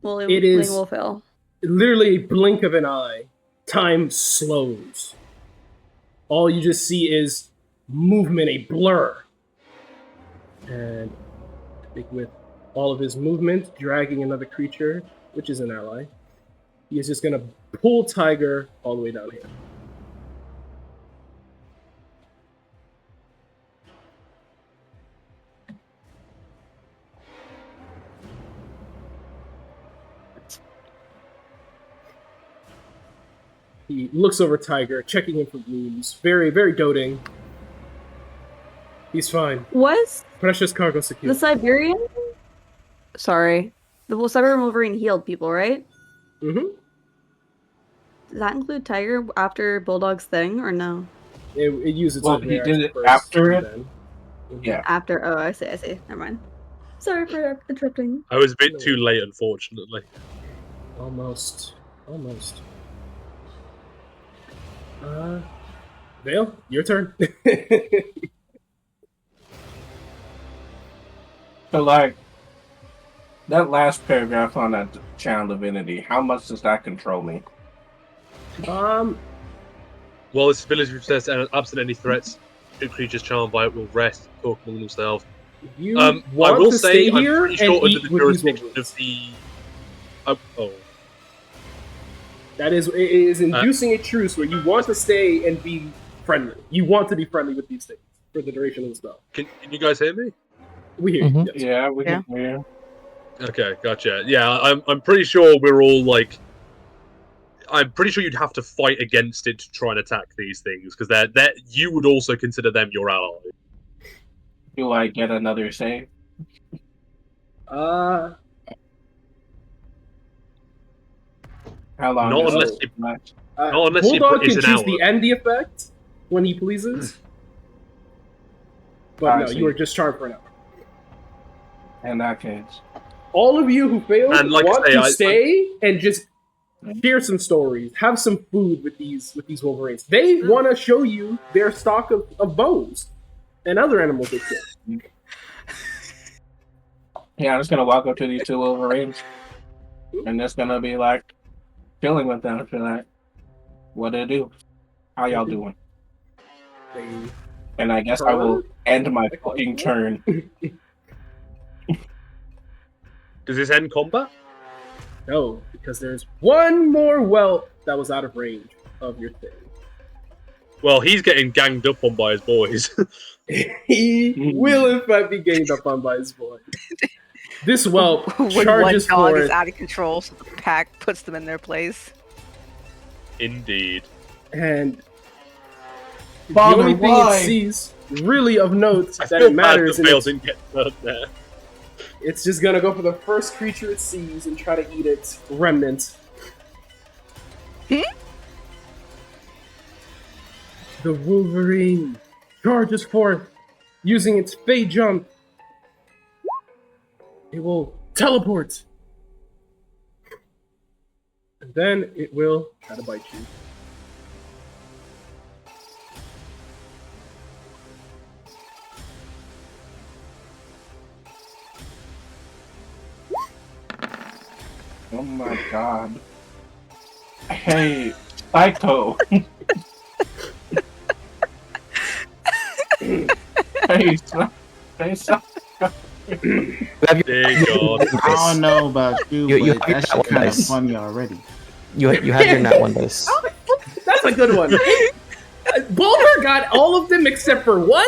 Speaker 6: It is-
Speaker 1: will fail.
Speaker 6: Literally a blink of an eye, time slows. All you just see is movement, a blur. And I think with all of his movement, dragging another creature, which is an ally, he is just gonna pull Tiger all the way down here. He looks over Tiger, checking him for wounds. Very, very doting. He's fine.
Speaker 1: Was
Speaker 6: Precious cargo secure.
Speaker 1: the Siberian? Sorry. The Siberian Wolverine healed people, right?
Speaker 6: Mm-hmm.
Speaker 1: Does that include Tiger after Bulldog's thing, or no?
Speaker 6: It uses
Speaker 5: Well,
Speaker 6: its
Speaker 5: he did
Speaker 6: reaction
Speaker 5: it
Speaker 6: first,
Speaker 5: after
Speaker 6: and
Speaker 5: it?
Speaker 6: then- Mhm.
Speaker 5: Yeah.
Speaker 1: After, oh, I see. Never mind. Sorry for interrupting.
Speaker 2: I was a bit too late, unfortunately.
Speaker 6: Almost. Vale, your turn.
Speaker 5: So, like, that last paragraph on that channel divinity, how much does that control me?
Speaker 6: um,
Speaker 2: Well, this ability says, absent any threats, two creatures charmed by it will rest, talk among themselves.
Speaker 6: you
Speaker 2: I
Speaker 6: want
Speaker 2: will
Speaker 6: to
Speaker 2: say,
Speaker 6: stay
Speaker 2: I'm
Speaker 6: here
Speaker 2: pretty
Speaker 6: and
Speaker 2: sure under
Speaker 6: eat
Speaker 2: the
Speaker 6: with these
Speaker 2: jurisdiction of
Speaker 6: wolverines.
Speaker 2: the.
Speaker 6: That is, it is inducing a truce where you want to stay and be friendly. You want to be friendly with these things for the duration of the spell.
Speaker 2: Can you guys hear me?
Speaker 6: We hear you. Yes.
Speaker 5: Yeah, we can hear.
Speaker 2: Okay, gotcha. Yeah, I'm pretty sure we're all like. I'm pretty sure you'd have to fight against it to try and attack these things because they're you would also consider them your ally.
Speaker 5: Do I get another save?
Speaker 6: Uh,
Speaker 5: How long
Speaker 2: Not
Speaker 5: is
Speaker 2: unless
Speaker 5: it?
Speaker 2: not unless
Speaker 6: Bulldog
Speaker 2: it's
Speaker 6: can
Speaker 2: an
Speaker 6: choose
Speaker 2: hour.
Speaker 6: the end effect when he pleases. But
Speaker 5: I
Speaker 6: no,
Speaker 5: see.
Speaker 6: you are just charmed for an hour.
Speaker 5: In that case.
Speaker 6: All of you who failed
Speaker 2: And like I
Speaker 6: want
Speaker 2: say,
Speaker 6: to stay and just share some stories, have some food with these wolverines. They want to show you their stock of bones and other animals they killed.
Speaker 5: Yeah, I'm just gonna walk up to these two wolverines and just gonna be like chilling with them for that. What do I do? How y'all doing? And I guess I will end my fucking turn.
Speaker 2: Does this end combat?
Speaker 6: No, because there's one more whelp that was out of range of your thing.
Speaker 2: Well, he's getting ganged up on by his boys.
Speaker 6: He will in fact be ganged up on by his boy. This whelp
Speaker 4: when
Speaker 6: charges
Speaker 4: one dog
Speaker 6: forth.
Speaker 4: is out of control, so the pack puts them in their place.
Speaker 2: Indeed.
Speaker 6: And
Speaker 5: Father,
Speaker 6: the only thing
Speaker 5: why?
Speaker 6: it sees really of note
Speaker 2: I
Speaker 6: that
Speaker 2: feel
Speaker 6: it
Speaker 2: bad
Speaker 6: matters
Speaker 2: that
Speaker 6: and
Speaker 2: Vale didn't get hurt there.
Speaker 6: it's just gonna go for the first creature it sees and try to eat its remnant. The Wolverine charges forth using its Fey jump. It will teleport. And then it will try to bite you.
Speaker 5: Oh my god. Hey, Psycho. Hey, Psycho.
Speaker 2: Dear God.
Speaker 9: I don't know about you,
Speaker 3: You
Speaker 9: but
Speaker 3: have
Speaker 9: that's
Speaker 3: that one
Speaker 9: kind of
Speaker 3: dice.
Speaker 9: funny already.
Speaker 3: You have your nat one dice.
Speaker 6: That's a good one. Boulder got all of them except for one.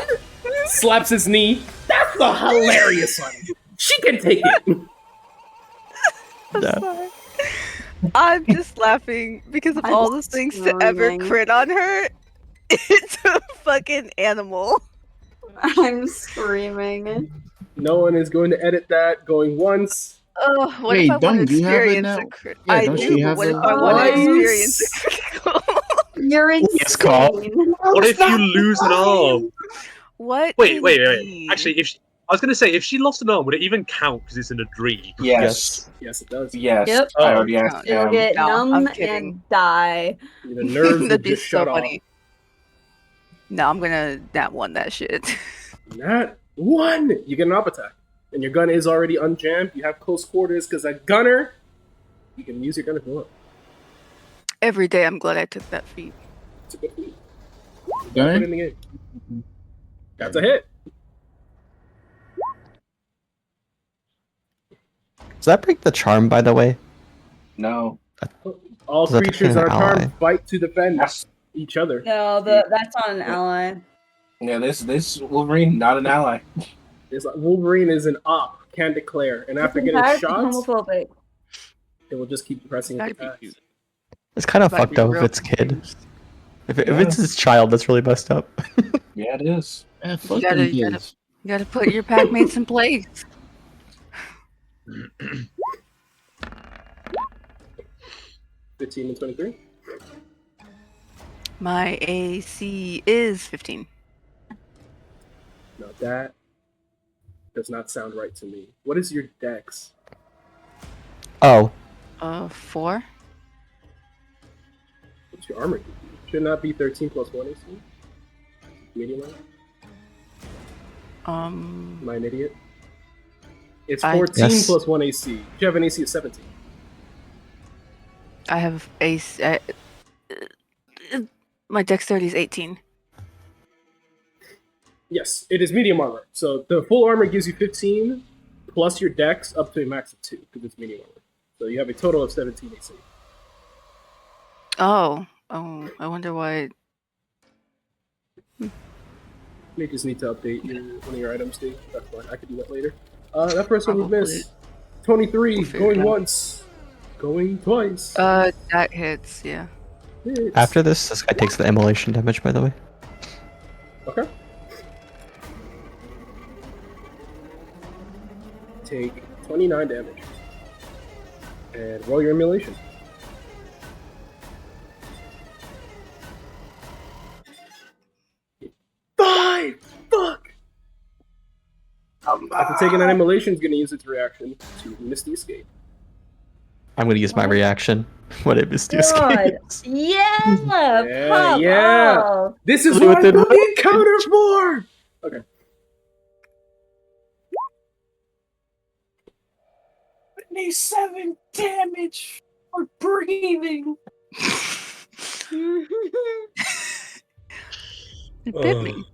Speaker 6: Slaps his knee. That's a hilarious one. She can take it.
Speaker 3: No.
Speaker 4: I'm just laughing because of
Speaker 1: I'm
Speaker 4: all the things to ever
Speaker 1: screaming.
Speaker 4: crit on her. It's a fucking animal.
Speaker 1: I'm screaming.
Speaker 6: No one is going to edit that. Going once.
Speaker 4: Oh, what
Speaker 9: Wait,
Speaker 4: if I want to
Speaker 9: don't you have it
Speaker 4: experience
Speaker 9: now?
Speaker 4: a crit?
Speaker 9: Yeah,
Speaker 4: I
Speaker 9: don't
Speaker 4: do,
Speaker 9: you
Speaker 4: but
Speaker 9: have
Speaker 4: what if
Speaker 9: a
Speaker 4: I want to
Speaker 6: twice?
Speaker 4: experience a critical?
Speaker 1: You're
Speaker 3: Yes, Carl.
Speaker 1: insane.
Speaker 2: What if you lose an arm?
Speaker 4: What?
Speaker 2: Wait.
Speaker 4: indeed?
Speaker 2: Actually, I was going to say, if she lost an arm, would it even count because it's in a dream?
Speaker 5: Yes.
Speaker 6: Yes, it does.
Speaker 5: Yes.
Speaker 1: Yep.
Speaker 5: I already
Speaker 4: Oh.
Speaker 5: asked
Speaker 1: You'll
Speaker 5: him.
Speaker 1: get
Speaker 4: No, I'm
Speaker 1: numb
Speaker 4: kidding.
Speaker 1: and die.
Speaker 6: The nerves will
Speaker 4: That'd be
Speaker 6: just
Speaker 4: so
Speaker 6: shut off.
Speaker 4: funny. No, I'm gonna nat one that shit.
Speaker 6: Not one. You get an up attack. And your gun is already unjammed. You have close quarters because a gunner, you can use your gun if you want.
Speaker 4: Every day, I'm glad I took that feat.
Speaker 6: It's a good feat.
Speaker 9: Gunner?
Speaker 6: Put it in the game. That's a hit.
Speaker 3: Does that break the charm, by the way?
Speaker 5: No.
Speaker 6: All
Speaker 3: Does that
Speaker 6: creatures
Speaker 3: turn
Speaker 6: that are
Speaker 3: an
Speaker 6: charmed
Speaker 3: ally?
Speaker 6: fight to defend
Speaker 5: Yes.
Speaker 6: each other.
Speaker 1: No, that's on an ally.
Speaker 5: Yeah, this Wolverine, not an ally.
Speaker 6: It's like Wolverine is an op, can declare, and after getting
Speaker 1: Entirely
Speaker 6: shot,
Speaker 1: homophobic.
Speaker 6: it will just keep pressing its
Speaker 4: Gotta be
Speaker 6: attacks.
Speaker 4: cute.
Speaker 3: It's kind of
Speaker 4: Might
Speaker 3: fucked
Speaker 4: be
Speaker 3: up if
Speaker 4: real
Speaker 3: it's kid.
Speaker 4: confused.
Speaker 3: If it's his child, that's really messed up.
Speaker 5: Yeah, it is.
Speaker 9: Man, fuck
Speaker 4: gotta-
Speaker 9: them
Speaker 4: you gotta-
Speaker 9: kids.
Speaker 4: You gotta put your pack mates in place.
Speaker 6: 15 and 23.
Speaker 4: My AC is 15.
Speaker 6: No, that does not sound right to me. What is your dex?
Speaker 3: Oh,
Speaker 4: 4.
Speaker 6: What's your armor? Should not be 13 plus 1 AC. Medium armor? Am I an idiot? It's
Speaker 4: I-
Speaker 6: 14
Speaker 3: Yes.
Speaker 6: plus 1 AC. You have an AC of 17.
Speaker 4: I have ace. My dexterity is 18.
Speaker 6: Yes, it is medium armor. So the full armor gives you 15 plus your dex up to a max of 2 because it's medium armor. So you have a total of 17 AC.
Speaker 4: Oh, I wonder why.
Speaker 6: You just need to update one of your items, Steve. That's fine. I could do that later. That person would
Speaker 4: Probably.
Speaker 6: miss. 23,
Speaker 4: We'll figure
Speaker 6: going
Speaker 4: it out.
Speaker 6: once, going twice.
Speaker 4: That hits. Yeah.
Speaker 6: Hits.
Speaker 3: After this guy takes the immolation damage, by the way.
Speaker 6: Okay. Take 29 damage. And roll your emulation. Five! Fuck! After taking an immolation, it's going to use its reaction to miss the escape.
Speaker 3: I'm gonna use my reaction when it missed the
Speaker 1: God.
Speaker 3: escape.
Speaker 1: Yeah,
Speaker 6: yeah.
Speaker 1: up.
Speaker 6: This is
Speaker 3: Play
Speaker 6: what I
Speaker 3: with
Speaker 6: built
Speaker 3: it.
Speaker 6: the encounter for! Okay.
Speaker 5: I need 7 damage for breathing.
Speaker 4: It bit me.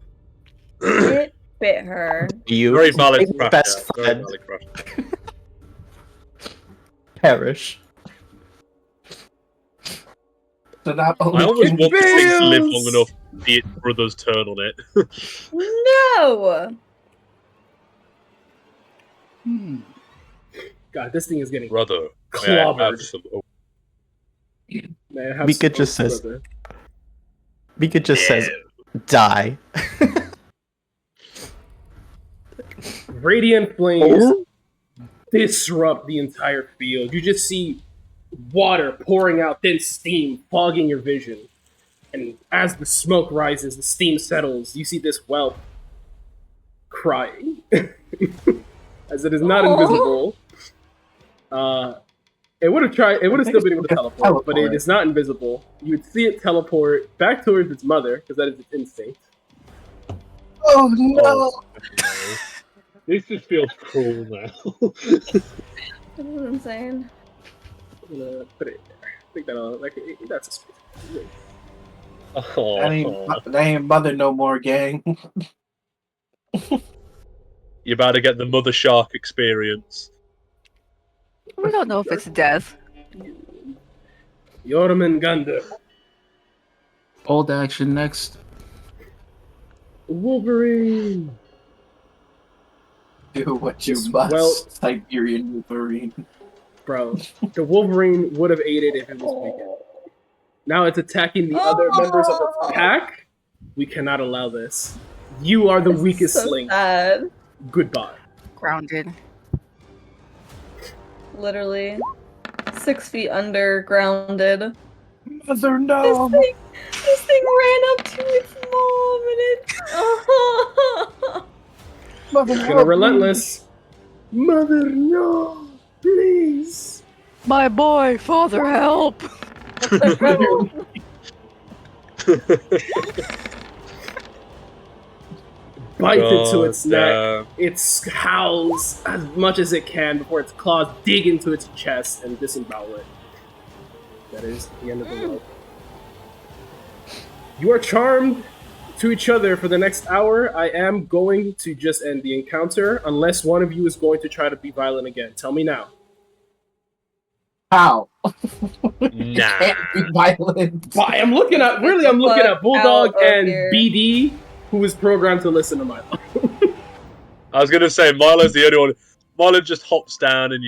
Speaker 1: It bit her.
Speaker 3: You
Speaker 2: Very valid crash.
Speaker 3: best
Speaker 2: Very
Speaker 3: friend
Speaker 2: valid crash.
Speaker 3: perish.
Speaker 5: So not
Speaker 2: I
Speaker 5: only
Speaker 2: almost
Speaker 5: can
Speaker 2: want this thing to live
Speaker 6: fails.
Speaker 2: long enough to see its brother's turn on it.
Speaker 1: No!
Speaker 6: God, this thing is getting
Speaker 2: Brother, may I have
Speaker 6: clobbered.
Speaker 2: some? Oh,
Speaker 6: Man, have
Speaker 3: Mika
Speaker 6: some
Speaker 3: just says-
Speaker 6: brother.
Speaker 3: Mika just says, die.
Speaker 6: Radiant flames disrupt the entire field. You just see water pouring out, then steam fogging your vision. And as the smoke rises, the steam settles, you see this whelp crying. As it is not
Speaker 1: Aw.
Speaker 6: invisible. It would have tried. It would have still been able to teleport, but it is not invisible. You would see it teleport back towards its mother, because that is its instinct.
Speaker 5: Oh no!
Speaker 2: no. This just feels cruel now.
Speaker 1: This is insane.
Speaker 6: I'm gonna put it there. I think that's a space.
Speaker 2: Oh,
Speaker 5: That ain't mother no more, gang.
Speaker 2: you're about to get the mother shark experience.
Speaker 4: We don't know if it's death.
Speaker 6: Jormungandr.
Speaker 9: Old action next.
Speaker 6: Wolverine.
Speaker 5: Do what you
Speaker 6: Yes,
Speaker 5: must,
Speaker 6: well-
Speaker 5: Siberian Wolverine.
Speaker 6: Bro, the Wolverine would have aided if it was weakened. Now it's attacking the other members of the pack. We cannot allow this. You are the
Speaker 1: This is
Speaker 6: weakest
Speaker 1: so
Speaker 6: link.
Speaker 1: sad.
Speaker 6: Goodbye.
Speaker 4: Grounded.
Speaker 1: Literally. 6 feet under, grounded.
Speaker 5: Mother no!
Speaker 1: This thing ran up to its mom and it.
Speaker 5: Mother
Speaker 6: It's gonna relentless. Mother, no, please.
Speaker 4: My boy, father, help!
Speaker 6: Bites into its
Speaker 2: God,
Speaker 6: neck. It howls as much as it can before its claws dig into its chest and disembowel it. That is the end of the rope. You are charmed to each other for the next hour. I am going to just end the encounter unless one of you is going to try to be violent again. Tell me now.
Speaker 5: How?
Speaker 2: Nah.
Speaker 5: Can't be violent.
Speaker 6: But I'm looking at Bulldog
Speaker 1: out of
Speaker 6: and
Speaker 1: here.
Speaker 6: BD, who is programmed to listen to my life.
Speaker 2: I was gonna say Milo's the only one. Milo just hops down and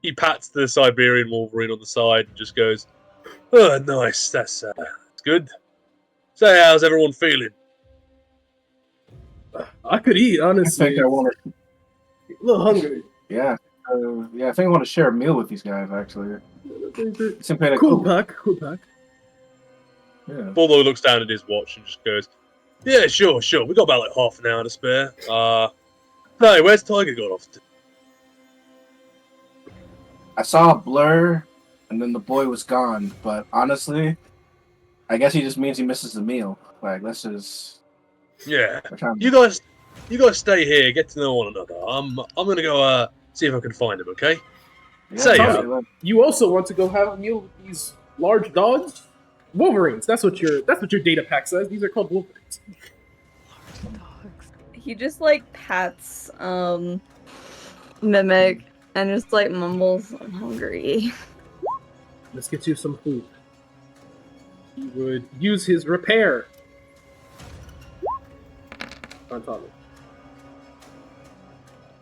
Speaker 2: he pats the Siberian Wolverine on the side and just goes, "Oh, nice. That's good. So, how's everyone feeling?"
Speaker 6: I could eat,
Speaker 5: I
Speaker 6: honestly.
Speaker 5: think I want to.
Speaker 6: A little hungry.
Speaker 5: Yeah. Yeah, I think I want to share a meal with these guys, actually. Seem kinda
Speaker 6: Cool pack.
Speaker 5: Yeah.
Speaker 2: Bulldog looks down at his watch and just goes, "Yeah, sure. We got about like half an hour to spare. Hey, where's Tiger got off to?"
Speaker 5: I saw a blur, and then the boy was gone. But honestly, I guess he just means he misses the meal. Like, let's just
Speaker 2: Yeah.
Speaker 5: We're trying to-
Speaker 2: You guys stay here, get to know one another. I'm gonna go see if I can find him. Okay.
Speaker 5: Yeah,
Speaker 2: Say,
Speaker 5: Tommy,
Speaker 6: You also want to go have a meal with these large dogs? Wolverines. That's what your data pack says. These are called Wolverines.
Speaker 4: Dogs.
Speaker 1: He just like pats Mimic and just like mumbles, "I'm hungry."
Speaker 6: Let's get you some food. He would use his repair on Tommy.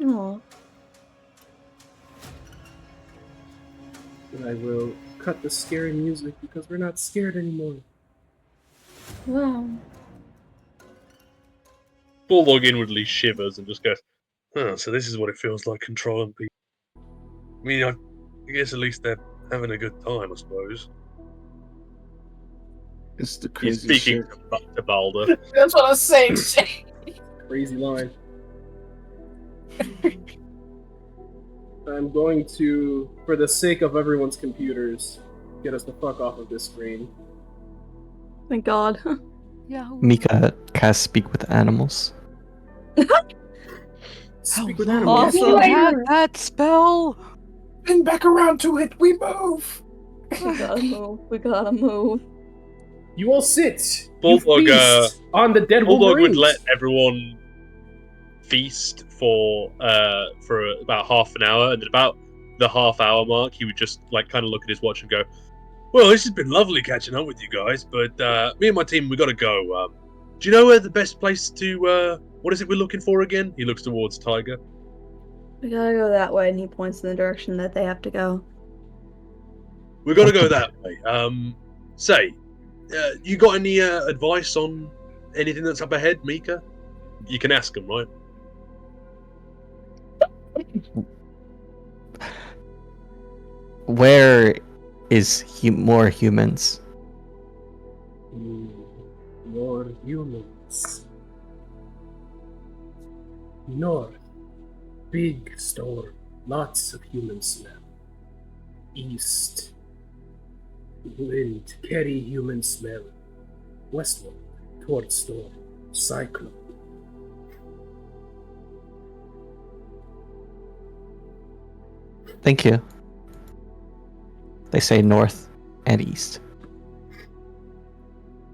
Speaker 1: Aw.
Speaker 6: And I will cut the scary music because we're not scared anymore.
Speaker 1: Wow.
Speaker 2: Bulldog inwardly shivers and just goes, "Oh, so this is what it feels like controlling people." I mean, I guess at least they're having a good time, I suppose.
Speaker 9: It's the
Speaker 2: He's
Speaker 9: crazy
Speaker 2: speaking
Speaker 9: shit.
Speaker 2: to Balder.
Speaker 5: That's what I'm saying.
Speaker 6: Crazy line. I'm going to, for the sake of everyone's computers, get us the fuck off of this screen.
Speaker 1: Thank God.
Speaker 4: Yahoo.
Speaker 3: Mika casts Speak with Animals.
Speaker 6: Speak
Speaker 4: How
Speaker 6: with
Speaker 4: long
Speaker 6: animals.
Speaker 4: have you
Speaker 1: Awesome.
Speaker 4: had that spell?
Speaker 5: And back around to it, we move.
Speaker 1: We gotta move. We gotta move.
Speaker 6: You all sit.
Speaker 2: Bulldog,
Speaker 6: You feast on the dead
Speaker 2: Bulldog would
Speaker 6: Wolverines.
Speaker 2: let everyone feast for about half an hour, and at about the half-hour mark, he would just like kind of look at his watch and go, "Well, this has been lovely catching up with you guys, but me and my team, we got to go. Do you know where the best place to? What is it we're looking for again?" He looks towards Tiger.
Speaker 1: We gotta go that way, and he points in the direction that they have to go.
Speaker 2: We got to go that way. Say, you got any advice on anything that's up ahead, Mika? You can ask him, right?
Speaker 3: Where is more humans?
Speaker 6: More humans. North. Big storm. Lots of human smell. East. Wind. Carry human smell. Westward. Toward storm. Cyclone.
Speaker 3: Thank you. They say north and east.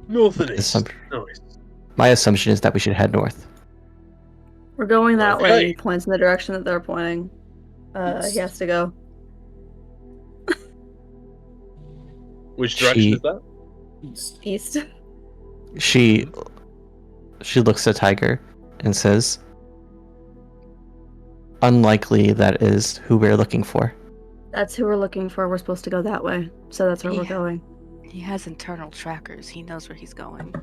Speaker 2: North and east.
Speaker 3: Assump-
Speaker 2: Nice.
Speaker 3: My assumption is that we should head north.
Speaker 1: We're going that way.
Speaker 2: Okay.
Speaker 1: He points in the direction that they're pointing. He has to go.
Speaker 2: Which direction
Speaker 3: She-
Speaker 2: is that?
Speaker 6: East.
Speaker 1: East.
Speaker 3: She looks at Tiger and says, "Unlikely that is who we're looking for."
Speaker 1: That's who we're looking for. We're supposed to go that way. So that's where we're
Speaker 4: Yeah.
Speaker 1: going.
Speaker 4: He has internal trackers. He knows where he's going.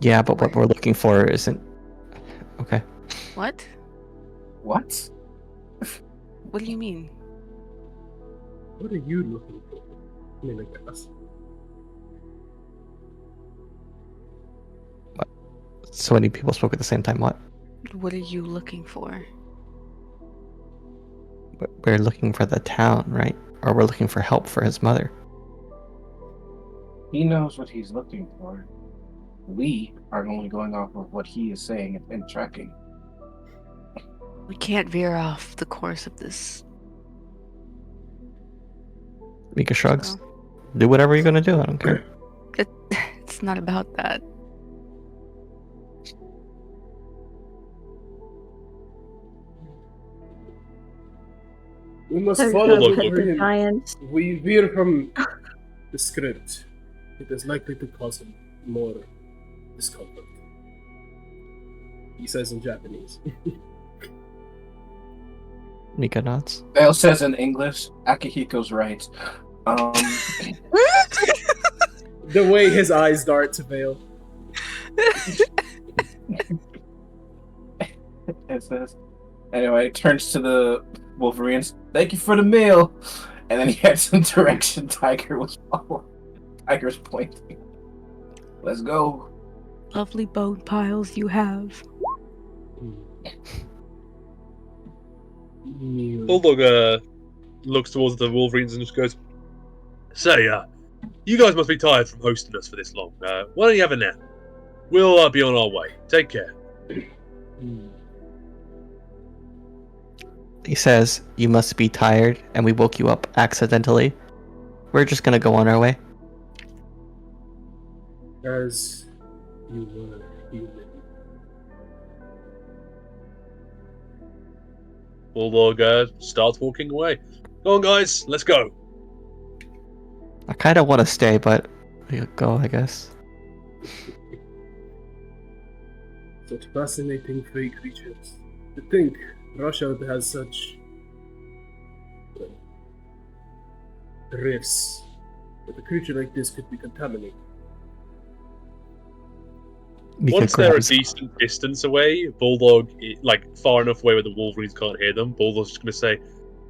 Speaker 3: Yeah, but what we're looking for isn't... Okay.
Speaker 4: What?
Speaker 5: What?
Speaker 4: What do you mean?
Speaker 6: What are you looking for? Mimic us.
Speaker 3: So many people spoke at the same time. What?
Speaker 4: What are you looking for?
Speaker 3: We're looking for the town, right? Or we're looking for help for his mother.
Speaker 5: He knows what he's looking for. We are only going off of what he is saying and tracking.
Speaker 4: We can't veer off the course of this.
Speaker 3: Mika shrugs.
Speaker 4: So,
Speaker 3: Do whatever you're gonna do. I don't care.
Speaker 4: it's not about that.
Speaker 6: We must
Speaker 1: So
Speaker 6: follow
Speaker 2: Bulldog
Speaker 1: the
Speaker 2: looking.
Speaker 6: him.
Speaker 1: giant.
Speaker 6: We veer from the script. It is likely to cause him more discomfort. He says in Japanese.
Speaker 3: Mika nods.
Speaker 5: Vale says in English, Akihiko's right.
Speaker 6: The way his eyes dart to Vale.
Speaker 5: It says. Anyway, turns to the Wolverines. Thank you for the meal. And then he heads in direction Tiger was following. Tiger's pointing. Let's go.
Speaker 4: Lovely bone piles you have.
Speaker 2: Bulldog looks towards the Wolverines and just goes, "Say, you guys must be tired from hosting us for this long. Why don't you have a nap?" We'll be on our way. Take care.
Speaker 3: He says, "You must be tired, and we woke you up accidentally. We're just gonna go on our way."
Speaker 6: As you were human.
Speaker 2: Bulldog starts walking away. Go on, guys. Let's go.
Speaker 3: I kind of want to stay, but I'll go, I guess.
Speaker 6: Such fascinating fake creatures. To think Russia has such rifts that a creature like this could be contaminated.
Speaker 3: Mika
Speaker 2: Once they're a
Speaker 3: grabs-
Speaker 2: decent distance away, Bulldog, like far enough away where the Wolverines can't hear them, Bulldog's just going to say,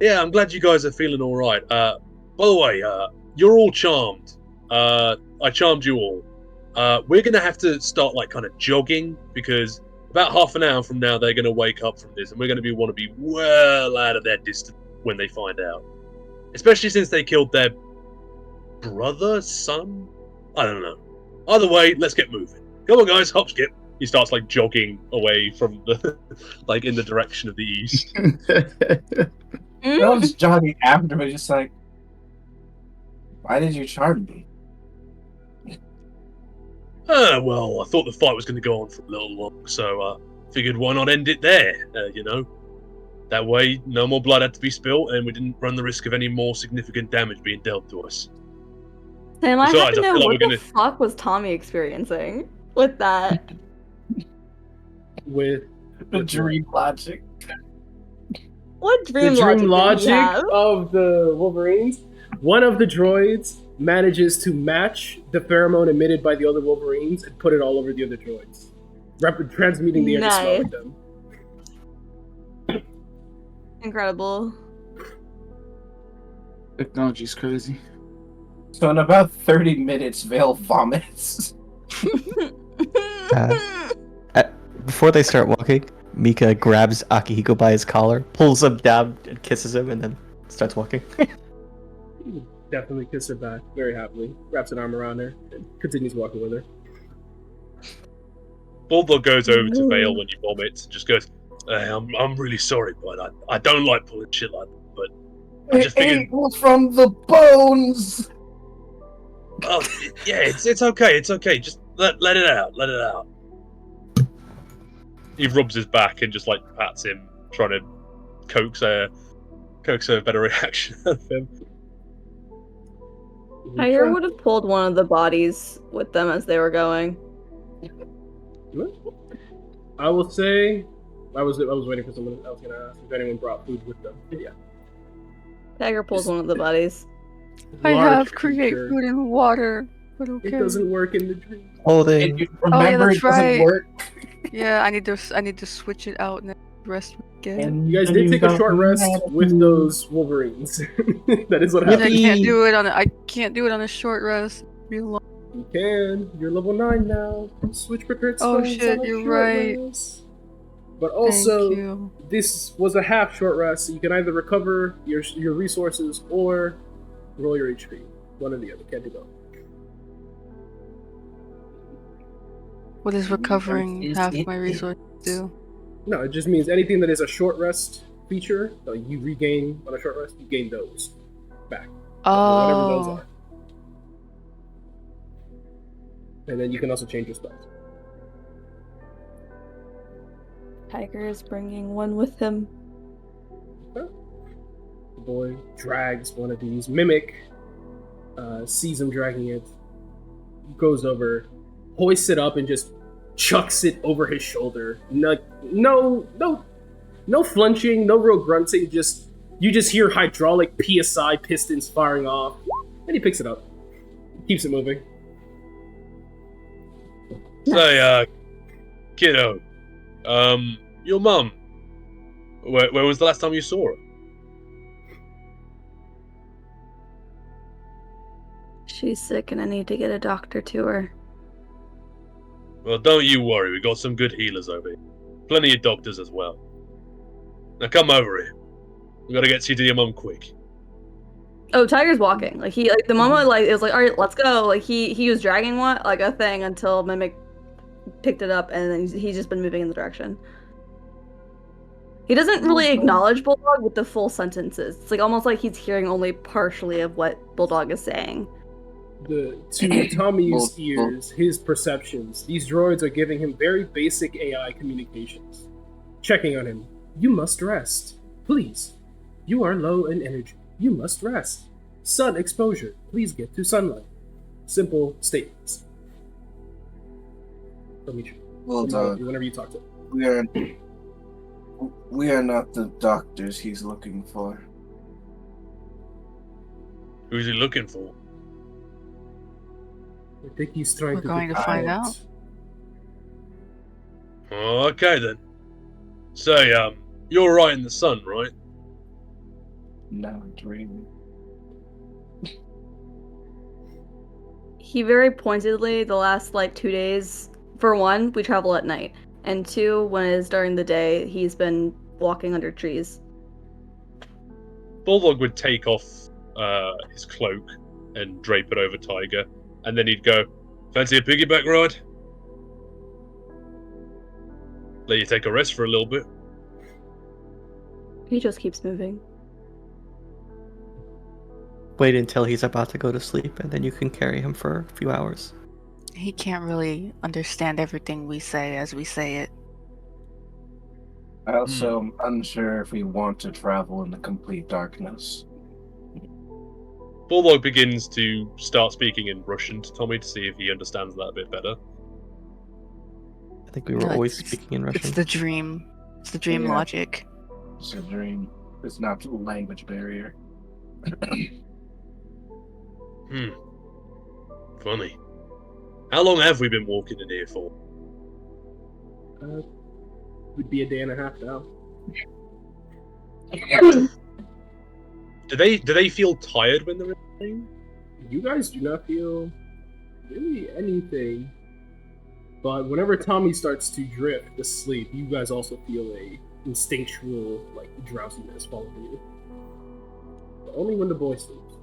Speaker 2: "Yeah, I'm glad you guys are feeling all right. By the way, you're all charmed. I charmed you all. We're going to have to start like kind of jogging because about half an hour from now they're going to wake up from this, and we're going to want to be well out of their distance when they find out. Especially since they killed their brother, son. I don't know. Either way, let's get moving. Come on, guys, hop, skip." He starts like jogging away from the, like in the direction of the east.
Speaker 5: I was jogging after, but just like, why did you charm me?
Speaker 2: Well, I thought the fight was going to go on for a little long, so figured why not end it there, you know? That way, no more blood had to be spilt, and we didn't run the risk of any more significant damage being dealt to us.
Speaker 1: Sam, I have
Speaker 2: Besides,
Speaker 1: to
Speaker 2: I
Speaker 1: know
Speaker 2: feel like
Speaker 1: what
Speaker 2: we're
Speaker 1: the fuck was Tommy experiencing with that?
Speaker 6: With
Speaker 5: The dream logic.
Speaker 1: What dream
Speaker 6: the dream
Speaker 1: logic did he
Speaker 6: logic
Speaker 1: have?
Speaker 6: of the Wolverines, one of the droids manages to match the pheromone emitted by the other Wolverines and put it all over the other droids, transmuting the air to smell
Speaker 1: Nice.
Speaker 6: like them.
Speaker 1: Incredible.
Speaker 9: Technology's crazy.
Speaker 5: So in about 30 minutes, Vale vomits.
Speaker 3: Before they start walking, Mika grabs Akihiko by his collar, pulls him down, and kisses him, and then starts walking.
Speaker 6: Definitely kiss her back very happily, wraps an arm around her, and continues walking with her.
Speaker 2: Bulldog goes over to Vale when you vomit and just goes, "Hey, I'm really sorry, but I don't like pulling shit like that, but I just figured,
Speaker 5: from the bones.
Speaker 2: oh, yeah, it's okay, it's okay, just let it out, let it out." He rubs his back and just like pats him, trying to coax a better reaction out of him.
Speaker 1: Tiger would have pulled one of the bodies with them as they were going.
Speaker 6: I will say, I was waiting for someone else to ask if anyone brought food with them. Yeah.
Speaker 1: Tiger pulls one of the bodies.
Speaker 4: I
Speaker 6: Large
Speaker 4: have create
Speaker 6: creature.
Speaker 4: food and water, but
Speaker 6: It
Speaker 4: okay.
Speaker 6: doesn't work in the dream.
Speaker 3: Holding.
Speaker 5: And you remember
Speaker 4: that's
Speaker 5: it doesn't
Speaker 4: right.
Speaker 5: work.
Speaker 4: Yeah, I need to switch it out and then rest again.
Speaker 5: And
Speaker 6: You guys did take a short rest with those Wolverines. That is what
Speaker 4: I
Speaker 6: happened.
Speaker 4: can't do it on a short rest. Real long.
Speaker 6: You can. You're level 9 now. Switch prepared
Speaker 4: Oh,
Speaker 6: spells
Speaker 4: shit,
Speaker 6: on a
Speaker 4: you're
Speaker 6: short
Speaker 4: right.
Speaker 6: rest. But
Speaker 4: Thank
Speaker 6: also,
Speaker 4: you.
Speaker 6: this was a half short rest, so you can either recover your resources or roll your HP. One or the other. Can't do both.
Speaker 4: What does recovering
Speaker 5: Is
Speaker 4: half
Speaker 5: it-
Speaker 4: my resources do?
Speaker 6: No, it just means anything that is a short rest feature, that you regain on a short rest, you gain those back. Whatever those
Speaker 4: Oh,
Speaker 6: are. And then you can also change your spells.
Speaker 1: Tiger is bringing one with him.
Speaker 6: The boy drags one of these. Mimic sees him dragging it, goes over, hoists it up, and just chucks it over his shoulder. No flinching, no real grunting. You just hear hydraulic PSI pistons firing off, and he picks it up, keeps it moving.
Speaker 2: Say, kiddo, your mum, where was the last time you saw her?
Speaker 1: She's sick and I need to get a doctor to her.
Speaker 2: Well, don't you worry, we got some good healers over here. Plenty of doctors as well. Now come over here. We gotta get you to your mum quick.
Speaker 1: Oh, Tiger's walking. Like the moment it was like, all right, let's go. Like he was dragging a thing until Mimic picked it up, and then he's just been moving in the direction. He doesn't really acknowledge Bulldog with the full sentences. It's like almost like he's hearing only partially of what Bulldog is saying.
Speaker 6: To Tommy's ears, his perceptions, these droids are giving him very basic AI communications. Checking on him. You must rest. Please. You are low in energy. You must rest. Sun exposure. Please get to sunlight. Simple statements. Dimitri.
Speaker 5: Bulldog,
Speaker 6: Whenever you talk to him.
Speaker 5: we are not the doctors he's looking for.
Speaker 2: Who's he looking for?
Speaker 6: I think he's trying
Speaker 4: We're
Speaker 6: to
Speaker 4: going to find out.
Speaker 2: Oh, okay then. So, you're right in the sun, right?
Speaker 5: No, dream.
Speaker 1: He very pointedly, the last like 2 days, for one, we travel at night, and two, when it is during the day, he's been walking under trees.
Speaker 2: Bulldog would take off his cloak and drape it over Tiger, and then he'd go, "Fancy a piggyback ride? Let you take a rest for a little bit."
Speaker 1: He just keeps moving.
Speaker 3: Wait until he's about to go to sleep, and then you can carry him for a few hours.
Speaker 4: He can't really understand everything we say as we say it.
Speaker 5: I also am unsure if we want to travel in the complete darkness.
Speaker 2: Bulldog begins to start speaking in Russian to Tommy to see if he understands that a bit better.
Speaker 3: I think we were
Speaker 4: No,
Speaker 3: always
Speaker 4: it's-
Speaker 3: speaking in Russian.
Speaker 4: It's the dream. It's the dream
Speaker 5: Yeah.
Speaker 4: logic.
Speaker 5: It's a dream. It's not a language barrier.
Speaker 2: Funny. How long have we been walking in here for?
Speaker 6: Would be a day and a half now.
Speaker 2: Do they feel tired when they're in the dream?
Speaker 6: You guys do not feel really anything. But whenever Tommy starts to drift to sleep, you guys also feel a instinctual like drowsiness following you. But only when the boy sleeps.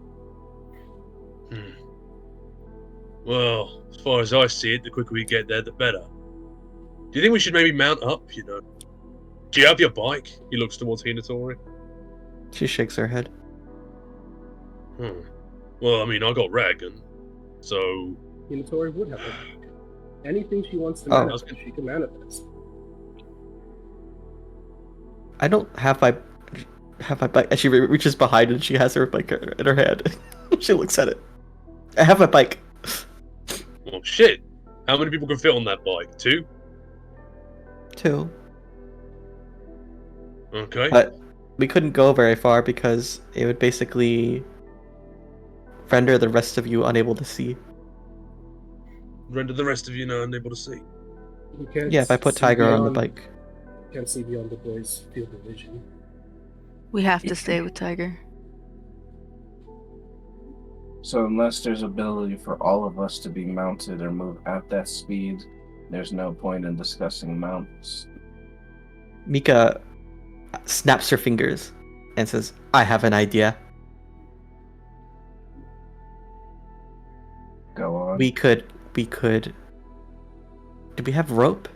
Speaker 2: Well, as far as I see it, the quicker we get there, the better. Do you think we should maybe mount up, Do you have your bike? He looks towards Hinatori.
Speaker 3: She shakes her head.
Speaker 2: Well, I mean, I got Ragon, so...
Speaker 6: Hinatori would have a anything she wants to
Speaker 3: Oh.
Speaker 6: manifest, she can manifest.
Speaker 3: I don't have my bike. And she reaches behind and she has her bike in her hand. She looks at it. I have my bike.
Speaker 2: Well, shit. How many people can fit on that bike? 2?
Speaker 3: 2.
Speaker 2: Okay.
Speaker 3: But we couldn't go very far because it would basically render the rest of you unable to see.
Speaker 2: Render the rest of you now unable to see.
Speaker 6: You can't
Speaker 3: Yeah, if I put
Speaker 6: see
Speaker 3: Tiger on the
Speaker 6: beyond-
Speaker 3: bike.
Speaker 6: Can't see beyond the boy's field of vision.
Speaker 4: We have to stay with Tiger.
Speaker 5: So unless there's ability for all of us to be mounted or move at that speed, there's no point in discussing mounts.
Speaker 3: Mika snaps her fingers and says, "I have an idea.
Speaker 5: Go on.
Speaker 3: We could do we have rope?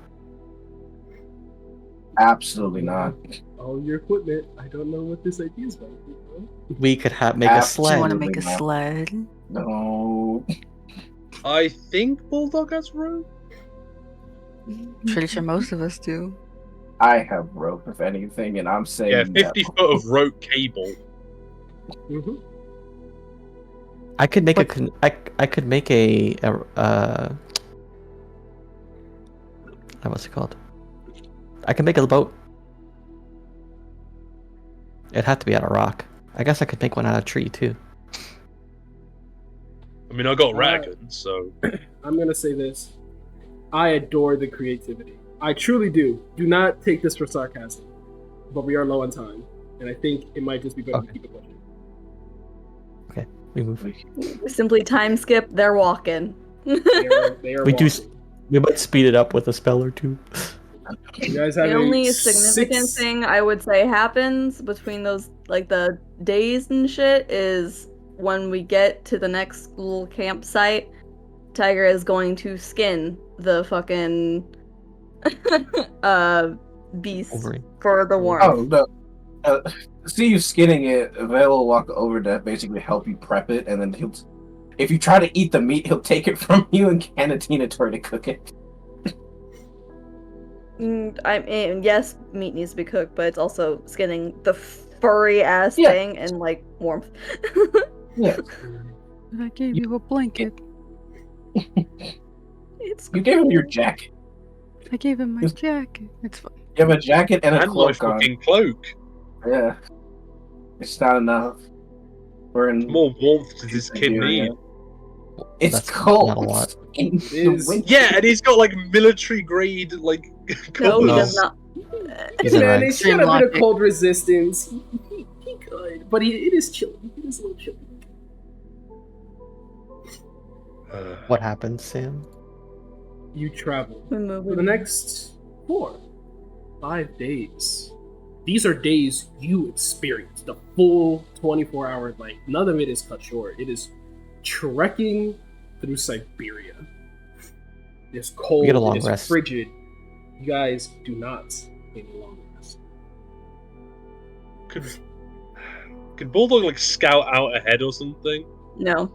Speaker 5: Absolutely not.
Speaker 6: All your equipment. I don't know what this idea is about.
Speaker 3: We could make a
Speaker 4: Do you
Speaker 3: sled.
Speaker 4: want to make a
Speaker 5: not.
Speaker 4: sled?
Speaker 5: No.
Speaker 2: I think Bulldog has rope?
Speaker 4: Pretty sure most of us do.
Speaker 5: I have rope, if anything, and I'm saying
Speaker 2: Yeah,
Speaker 5: no.
Speaker 2: 50 foot of rope cable.
Speaker 6: Mm-hmm.
Speaker 3: I could make I could make a what's it called? I can make a boat. It'd have to be out of rock. I guess I could make one out of a tree too.
Speaker 2: I mean, I got Ragon, so...
Speaker 6: I'm gonna say this. I adore the creativity. I truly do. Do not take this for sarcasm. But we are low on time. And I think it might just be better to keep it pushing.
Speaker 3: Okay, we move.
Speaker 1: Simply time skip, they're walking.
Speaker 6: They are
Speaker 3: We do.
Speaker 6: walking.
Speaker 3: We might speed it up with a spell or two.
Speaker 6: You guys have
Speaker 1: The
Speaker 6: a
Speaker 1: only significant
Speaker 6: 6
Speaker 1: thing I would say happens between those, like the days and shit, is when we get to the next little campsite, Tiger is going to skin the fucking beast
Speaker 3: Wolverine.
Speaker 1: for the warmth.
Speaker 5: Oh no! See you skinning it. Vale will walk over to basically help you prep it, and then if you try to eat the meat, he'll take it from you and Canatina try to cook it.
Speaker 1: I mean, yes, meat needs to be cooked, but it's also skinning the furry ass
Speaker 5: Yeah.
Speaker 1: thing and like warmth.
Speaker 5: Yeah,
Speaker 4: I gave you a blanket.
Speaker 1: It's
Speaker 5: you gave him your
Speaker 1: cool.
Speaker 5: jacket.
Speaker 4: I gave him my jacket. It's fine.
Speaker 5: You have a jacket and a
Speaker 2: And my
Speaker 5: cloak on.
Speaker 2: fucking cloak.
Speaker 5: Yeah, it's not enough. We're in
Speaker 2: More warmth does this kid
Speaker 5: Siberia.
Speaker 2: need?
Speaker 5: It's
Speaker 3: That's
Speaker 5: cold.
Speaker 3: not a lot.
Speaker 5: In
Speaker 6: It
Speaker 5: the
Speaker 6: is-
Speaker 5: winter.
Speaker 2: Yeah, and he's got like military grade like
Speaker 1: No, he
Speaker 3: No.
Speaker 1: does not.
Speaker 3: He's
Speaker 6: Hey
Speaker 3: in
Speaker 6: man,
Speaker 3: ranks.
Speaker 6: he's got a bit
Speaker 4: Logic.
Speaker 6: of cold resistance. He could, but it is chilly. It is a little chilly.
Speaker 3: What happened, Sam?
Speaker 6: You travel
Speaker 1: We move
Speaker 6: for the next 4-5 days. These are days you experience the full 24-hour night. None of it is cut short. It is trekking through Siberia. It is cold.
Speaker 3: We get a long
Speaker 6: it is
Speaker 3: rest.
Speaker 6: frigid. You guys do not take a long rest.
Speaker 2: Could Bulldog like scout out ahead or something?
Speaker 1: No.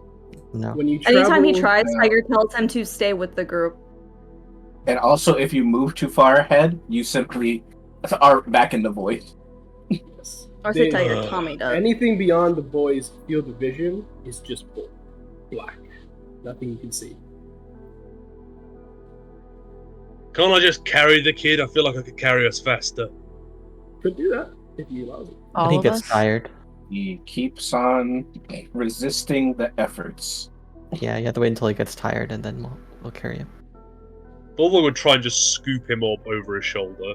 Speaker 3: No.
Speaker 6: When you travel,
Speaker 1: Anytime he tries,
Speaker 5: Yeah.
Speaker 1: Tiger tells him to stay with the group.
Speaker 5: And also, if you move too far ahead, you simply are back in the void.
Speaker 6: yes.
Speaker 1: Or say
Speaker 6: They-
Speaker 1: Tiger, Tommy does.
Speaker 6: Anything beyond the boys' field of vision is just black. Nothing you can see.
Speaker 2: Can't I just carry the kid? I feel like I could carry us faster.
Speaker 6: Could do that if he allows it.
Speaker 3: When
Speaker 4: All
Speaker 3: he
Speaker 4: of
Speaker 3: gets
Speaker 4: us.
Speaker 3: tired,
Speaker 5: He keeps on resisting the efforts.
Speaker 3: yeah, you have to wait until he gets tired, and then we'll carry him.
Speaker 2: Bulldog would try and just scoop him up over his shoulder.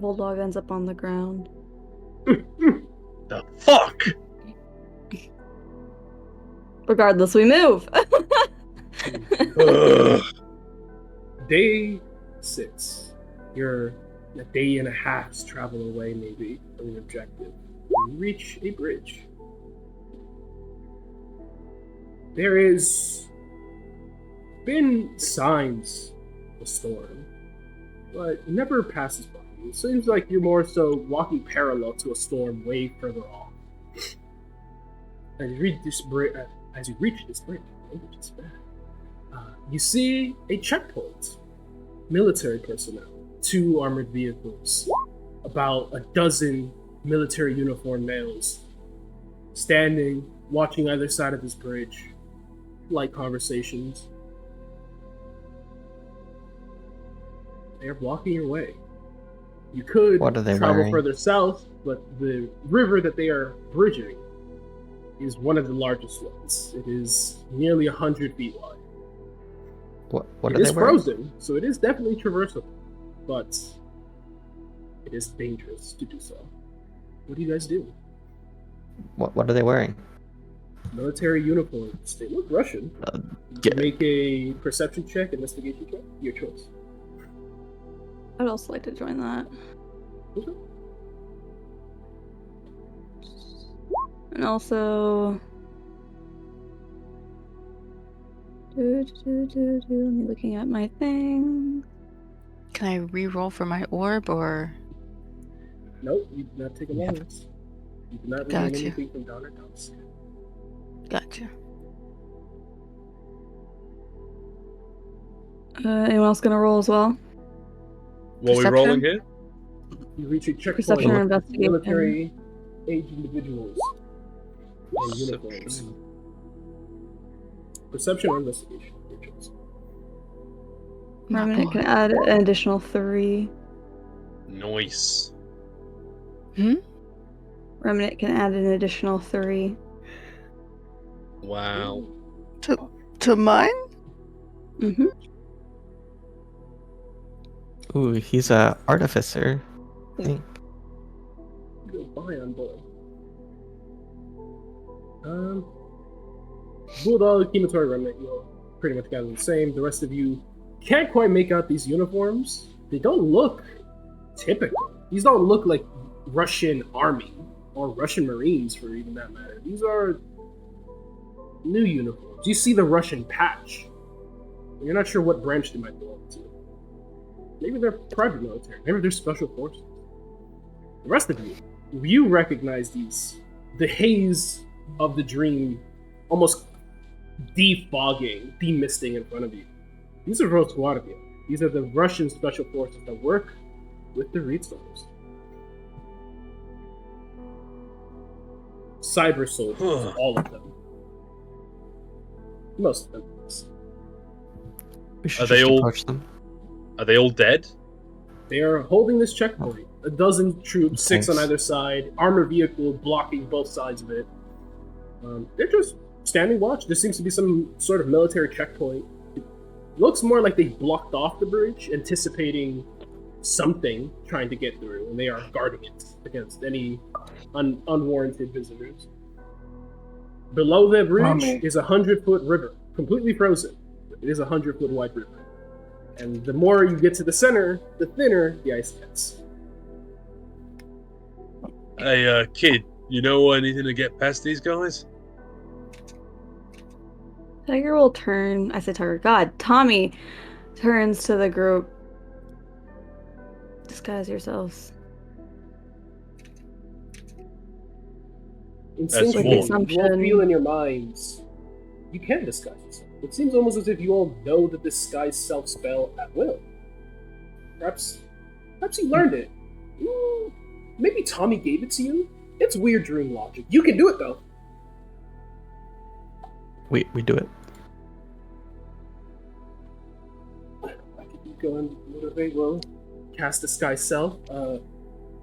Speaker 1: Bulldog ends up on the ground.
Speaker 2: The fuck?
Speaker 1: Regardless, we move.
Speaker 2: Ugh.
Speaker 6: Day 6. You're a day and a half's travel away, maybe, from your objective. You reach a bridge. There is been signs of a storm, but it never passes by you. It seems like you're more so walking parallel to a storm way further off. As you reach this bridge, language is bad. You see a checkpoint, military personnel, 2 armored vehicles, about a dozen military uniformed males standing, watching either side of this bridge, light conversations. They are blocking your way. You could
Speaker 3: What are they
Speaker 6: travel
Speaker 3: wearing?
Speaker 6: further south, but the river that they are bridging is one of the largest ones. It is nearly 100 feet wide.
Speaker 3: What
Speaker 6: It
Speaker 3: are
Speaker 6: is
Speaker 3: they wearing?
Speaker 6: frozen, so it is definitely traversable, but it is dangerous to do so. What do you guys do?
Speaker 3: What are they wearing?
Speaker 6: Military uniforms. They look Russian.
Speaker 3: Get-
Speaker 6: Make a perception check, investigation check. Your choice.
Speaker 1: I'd also like to join that.
Speaker 6: Okay.
Speaker 1: And also. Let me looking at my thing.
Speaker 4: Can I re-roll for my orb or?
Speaker 6: Nope, you did not take a long rest. You did not regain
Speaker 4: Gotcha.
Speaker 6: anything from down or dusk.
Speaker 4: Gotcha.
Speaker 1: Anyone else gonna roll as well?
Speaker 2: What are we
Speaker 4: Perception?
Speaker 2: rolling here?
Speaker 6: You reach a checkpoint.
Speaker 1: Perception or
Speaker 6: with
Speaker 1: investigation?
Speaker 6: military age individuals and uniforms. Perception or investigation. Your choice.
Speaker 4: My
Speaker 1: Remnant
Speaker 4: boy.
Speaker 1: can add an additional 3.
Speaker 2: Nice.
Speaker 1: Remnant can add an additional 3.
Speaker 2: Wow.
Speaker 4: To mine?
Speaker 1: Mm-hmm.
Speaker 3: Ooh, he's a artificer. I think.
Speaker 6: Go buy on board. Bulldog, Chematori, Remnant, you all pretty much got the same. The rest of you can't quite make out these uniforms. They don't look typical. These don't look like Russian army or Russian Marines, for even that matter. These are new uniforms. You see the Russian patch. You're not sure what branch they might belong to. Maybe they're private military. Maybe they're special forces. The rest of you recognize these. The haze of the dream almost defogging, demisting in front of you. These are Rosguardia. These are the Russian special forces that work with the Reed soldiers. Cyber soldiers, all of them. Most of them.
Speaker 3: We should
Speaker 2: Are they
Speaker 3: just
Speaker 2: all-
Speaker 3: approach them.
Speaker 2: Are they all dead?
Speaker 6: They are holding this checkpoint. A dozen troops, 6 on
Speaker 3: Thanks.
Speaker 6: either side, armored vehicle blocking both sides of it. They're just standing watch. There seems to be some sort of military checkpoint. It looks more like they blocked off the bridge, anticipating something trying to get through, and they are guarding it against any unwarranted visitors. Below the bridge is a 100-foot river, completely frozen. It is a 100-foot wide river. And the more you get to the center, the thinner the ice gets.
Speaker 2: Hey, kid, you know anything to get past these guys?
Speaker 1: Tiger will turn. I said Tiger. God, Tommy turns to the group. Disguise yourselves.
Speaker 6: Instinctively,
Speaker 2: With the
Speaker 6: you all
Speaker 1: assumption.
Speaker 6: feel in your minds, you can disguise yourself. It seems almost as if you all know the disguise self spell at will. Perhaps you learned it. Maybe Tommy gave it to you. It's weird dream logic. You can do it though.
Speaker 3: We do it.
Speaker 6: I can keep going. Motivate will cast disguise self.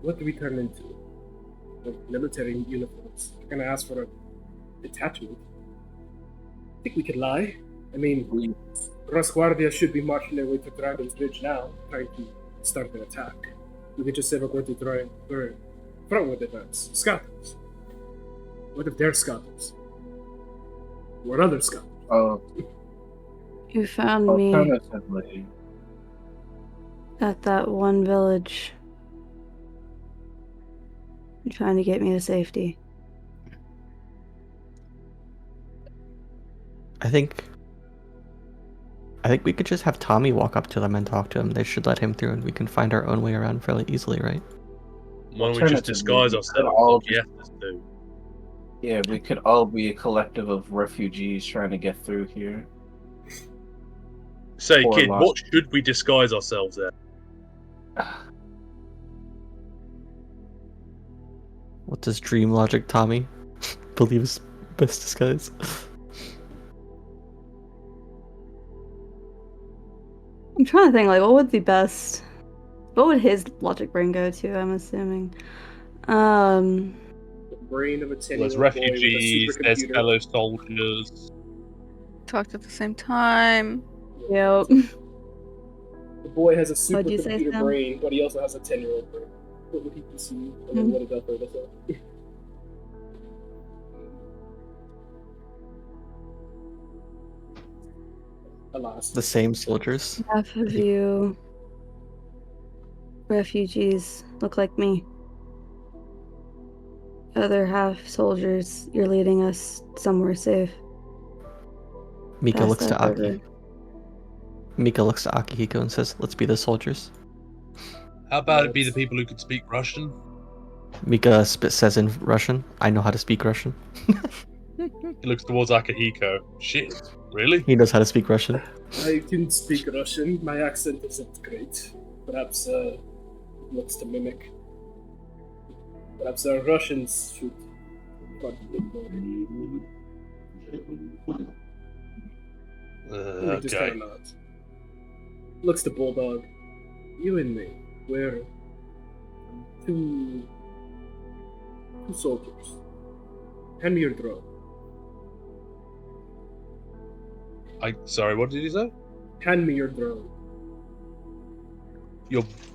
Speaker 6: What do we turn into? The military uniforms. We're gonna ask for a detachment. I think we could lie. I mean, Rosguardia should be marching their way to Dragon's Bridge now, trying to start an attack. We could just say we're going to try and front with defense. Scouters. What if they're scouters? What other scouters?
Speaker 5: Oh,
Speaker 1: You found me
Speaker 5: alternatively,
Speaker 1: at that one village. You're trying to get me to safety.
Speaker 3: I think we could just have Tommy walk up to them and talk to him. They should let him through, and we can find our own way around fairly easily, right?
Speaker 2: Why don't we just disguise ourselves
Speaker 5: all
Speaker 2: like yes do?
Speaker 5: yeah, we could all be a collective of refugees trying to get through here.
Speaker 2: Say,
Speaker 5: Or
Speaker 2: kid,
Speaker 5: lost.
Speaker 2: what should we disguise ourselves as?
Speaker 3: What does dream logic Tommy believe is best disguise?
Speaker 1: I'm trying to think, like, what would be best? What would his logic brain go to, I'm assuming?
Speaker 6: The brain of a 10-year-old
Speaker 2: There's
Speaker 6: boy with a
Speaker 2: refugees, there's
Speaker 6: supercomputer.
Speaker 2: fellow soldiers.
Speaker 4: Talked at the same time.
Speaker 1: Yep.
Speaker 6: The boy has a
Speaker 1: What'd you say,
Speaker 6: supercomputer
Speaker 1: Sam?
Speaker 6: brain, but he also has a 10-year-old brain. What would he conceive? And then
Speaker 1: Mhm.
Speaker 6: what did that further say? Alas.
Speaker 3: The same soldiers.
Speaker 1: Half of you refugees look like me. The other half soldiers, you're leading us somewhere safe.
Speaker 3: Mika
Speaker 1: Past
Speaker 3: looks to
Speaker 1: that
Speaker 3: Aki.
Speaker 1: river.
Speaker 3: Mika looks to Akihiko and says, "Let's be the soldiers."
Speaker 2: How about it be the people who could speak Russian?
Speaker 3: Mika says in Russian, "I know how to speak Russian."
Speaker 2: He looks towards Akihiko. Shit, really?
Speaker 3: He knows how to speak Russian.
Speaker 6: I can speak Russian. My accent isn't great. Perhaps it looks to mimic. Perhaps our Russians should. Just kind
Speaker 2: Okay.
Speaker 6: of nods. Looks to Bulldog. You and me. We're two soldiers. Hand me your drone.
Speaker 2: Sorry, what did you say?
Speaker 6: Hand me your drone.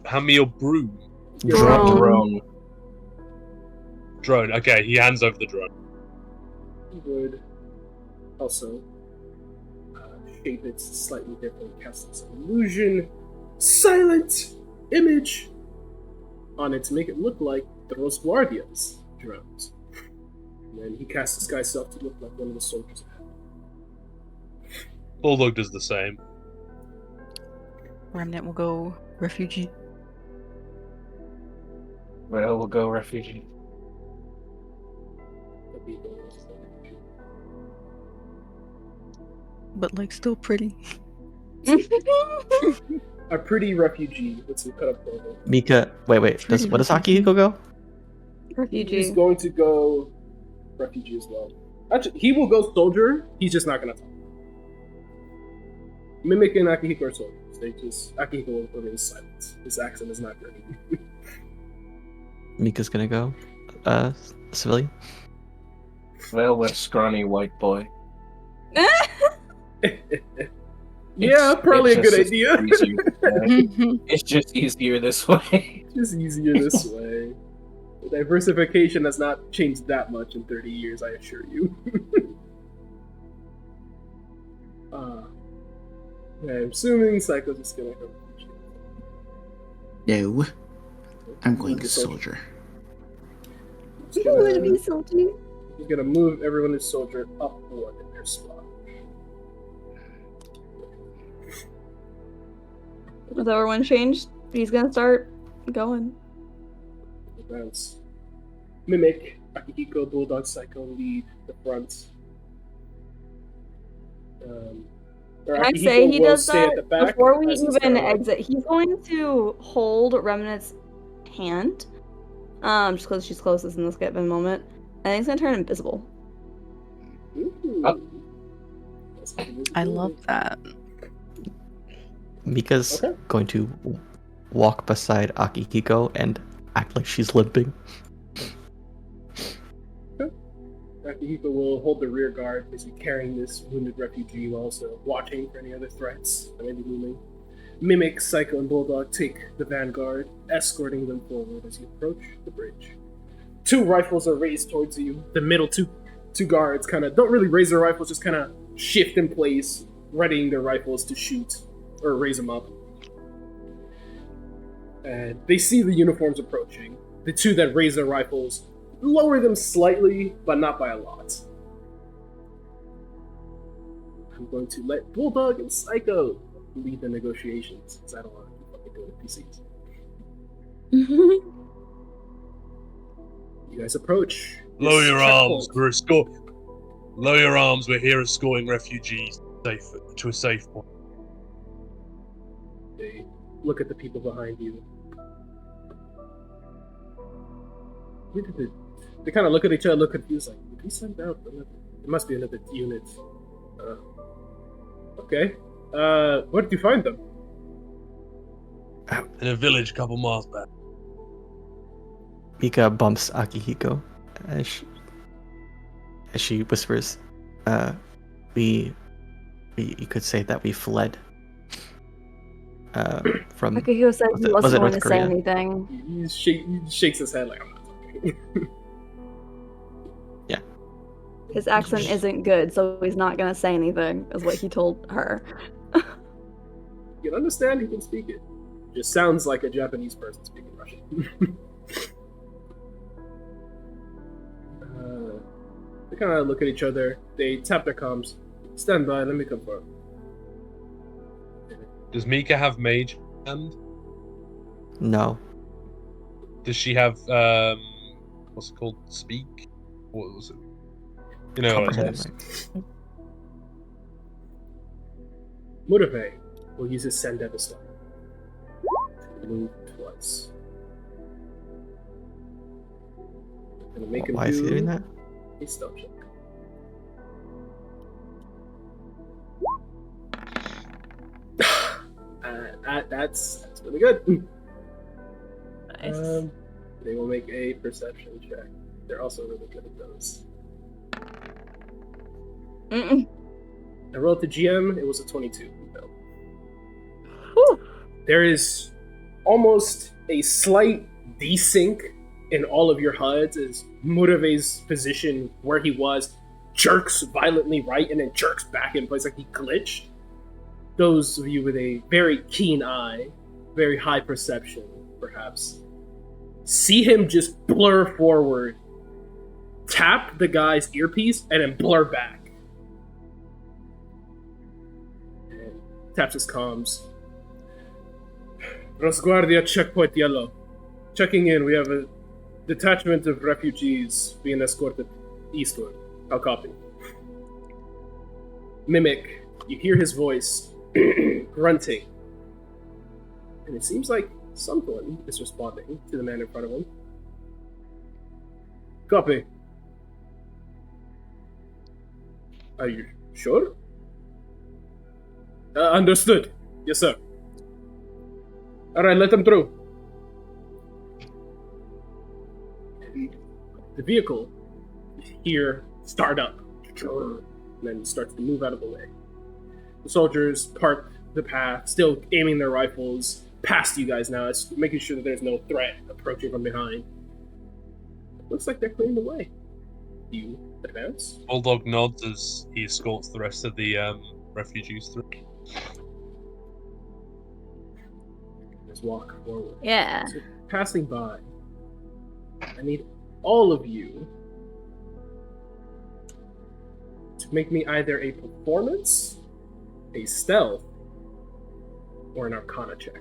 Speaker 2: Hand me your broom.
Speaker 6: Your
Speaker 1: Drone.
Speaker 5: Drone.
Speaker 2: Drone. Okay, he hands over the drone.
Speaker 6: Would also shape it slightly different, cast some illusion, silent image on it to make it look like the Rosguardia's drones. And then he casts this guy's self to look like one of the soldiers.
Speaker 2: Bulldog does the same.
Speaker 4: Remnant will go refugee.
Speaker 5: Well, we'll go refugee.
Speaker 4: But like still pretty.
Speaker 6: A pretty refugee. Let's see, cut up photo.
Speaker 3: Mika, wait.
Speaker 4: Pretty
Speaker 3: What does
Speaker 4: refugee.
Speaker 3: Akihiko go?
Speaker 6: He's
Speaker 1: Refugee.
Speaker 6: going to go refugee as well. Actually, he will go soldier. He's just not going to talk. Mimic and Akihiko are soldiers. Akihiko will remain silent. His accent is not great.
Speaker 3: Mika's gonna go civilian.
Speaker 5: Well, we're scrawny white boy.
Speaker 6: Yeah, probably a
Speaker 5: it's
Speaker 6: good
Speaker 5: just
Speaker 6: idea.
Speaker 5: easier this way. It's just easier this way.
Speaker 6: Just easier this way. The diversification has not changed that much in 30 years, I assure you. I'm assuming Psycho's just gonna go.
Speaker 9: No, I'm going soldier.
Speaker 6: He's
Speaker 1: I want to
Speaker 6: gonna,
Speaker 1: be salty.
Speaker 6: he's gonna move everyone who's soldier up one in their spot.
Speaker 1: With everyone changed, he's gonna start going.
Speaker 6: Advance. Mimic, Akihiko, Bulldog, Psycho lead the front.
Speaker 1: Can I say he does that before we
Speaker 6: as he's
Speaker 1: even
Speaker 6: going.
Speaker 1: exit? He's going to hold Remnant's hand, just because she's closest in this given moment, and he's gonna turn invisible.
Speaker 6: Ooh.
Speaker 5: Oh.
Speaker 4: I love that.
Speaker 3: Mika's
Speaker 6: Okay.
Speaker 3: going to walk beside Akihiko and act like she's limping.
Speaker 6: Akihiko will hold the rear guard, basically carrying this wounded refugee while also watching for any other threats that may be looming. Mimic, Psycho, and Bulldog take the vanguard, escorting them forward as you approach the bridge. 2 rifles are raised towards you. The middle two guards kind of don't really raise their rifles, just kind of shift in place, readying their rifles to shoot or raise them up. And they see the uniforms approaching. The 2 that raise their rifles lower them slightly, but not by a lot. I'm going to let Bulldog and Psycho lead the negotiations, because I don't want to keep fucking doing PCs. You guys approach.
Speaker 2: Lower
Speaker 6: this
Speaker 2: your
Speaker 6: checkpoint.
Speaker 2: arms. Lower your arms. We're here escorting refugees to a safe point.
Speaker 6: They look at the people behind you. They kind of look at each other, look confused, like, did we send out another? It must be another unit. Okay. Where did you find them?
Speaker 2: In a village a couple miles back.
Speaker 3: Mika bumps Akihiko as she whispers, you could say that we fled from...
Speaker 1: Akihiko said he
Speaker 3: was
Speaker 1: wasn't
Speaker 3: it
Speaker 1: going
Speaker 3: North
Speaker 1: to say
Speaker 3: Korea?
Speaker 1: anything.
Speaker 6: He shakes his head like, I'm not talking.
Speaker 3: Yeah.
Speaker 1: His accent isn't good, so he's not going to say anything, is what he told her.
Speaker 6: You can understand, he can speak it. Just sounds like a Japanese person speaking Russian. They kind of look at each other. They tap their comms. Stand by, let me confirm.
Speaker 2: Does Mika have mage hand?
Speaker 3: No.
Speaker 2: Does she have what's it called? Speak? What was it? You know what I
Speaker 3: Comprehend.
Speaker 2: mean.
Speaker 6: Murave will use his send ever style. Move twice. Gonna make him
Speaker 3: Why is he doing that?
Speaker 6: a stealth check. That's really good.
Speaker 1: Nice.
Speaker 6: They will make a perception check. They're also really good at those.
Speaker 1: Mm-mm.
Speaker 6: I rolled to GM, it was a 22. No.
Speaker 1: Whew.
Speaker 6: There is almost a slight desync in all of your HUDs as Murave's position where he was jerks violently right and then jerks back in place like he glitched. Those of you with a very keen eye, very high perception, perhaps, see him just blur forward, tap the guy's earpiece, and then blur back. And taps his comms. Rosguardia checkpoint yellow. Checking in, we have a detachment of refugees being escorted eastward. I'll copy. Mimic, you hear his voice grunting. And it seems like someone is responding to the man in front of him. Copy. Are you sure? Understood. Yes, sir. Alright, let them through. And the vehicle, you hear start up. And then starts to move out of the way. The soldiers part the path, still aiming their rifles past you guys now, it's making sure that there's no threat approaching from behind. Looks like they're clearing the way. Do you advance?
Speaker 2: Bulldog nods as he escorts the rest of the refugees through.
Speaker 6: Let's walk forward.
Speaker 1: Yeah.
Speaker 6: So, passing by, I need all of you to make me either a performance, a stealth, or an arcana check.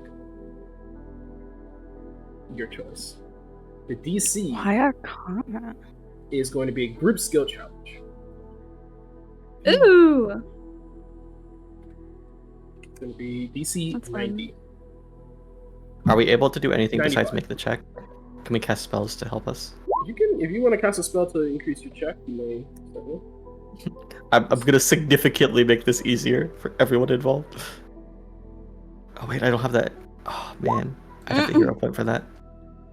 Speaker 6: Your choice. The DC
Speaker 4: Why Arcana?
Speaker 6: is going to be a group skill challenge.
Speaker 1: Ooh.
Speaker 6: It's going to be DC
Speaker 1: That's fine.
Speaker 6: 90.
Speaker 3: Are we able to do anything
Speaker 6: 95.
Speaker 3: besides make the check? Can we cast spells to help us?
Speaker 6: You can, if you want to cast a spell to increase your check, you may.
Speaker 3: I'm gonna significantly make this easier for everyone involved. Oh wait, I don't have that. Oh man, I have the hero point for that.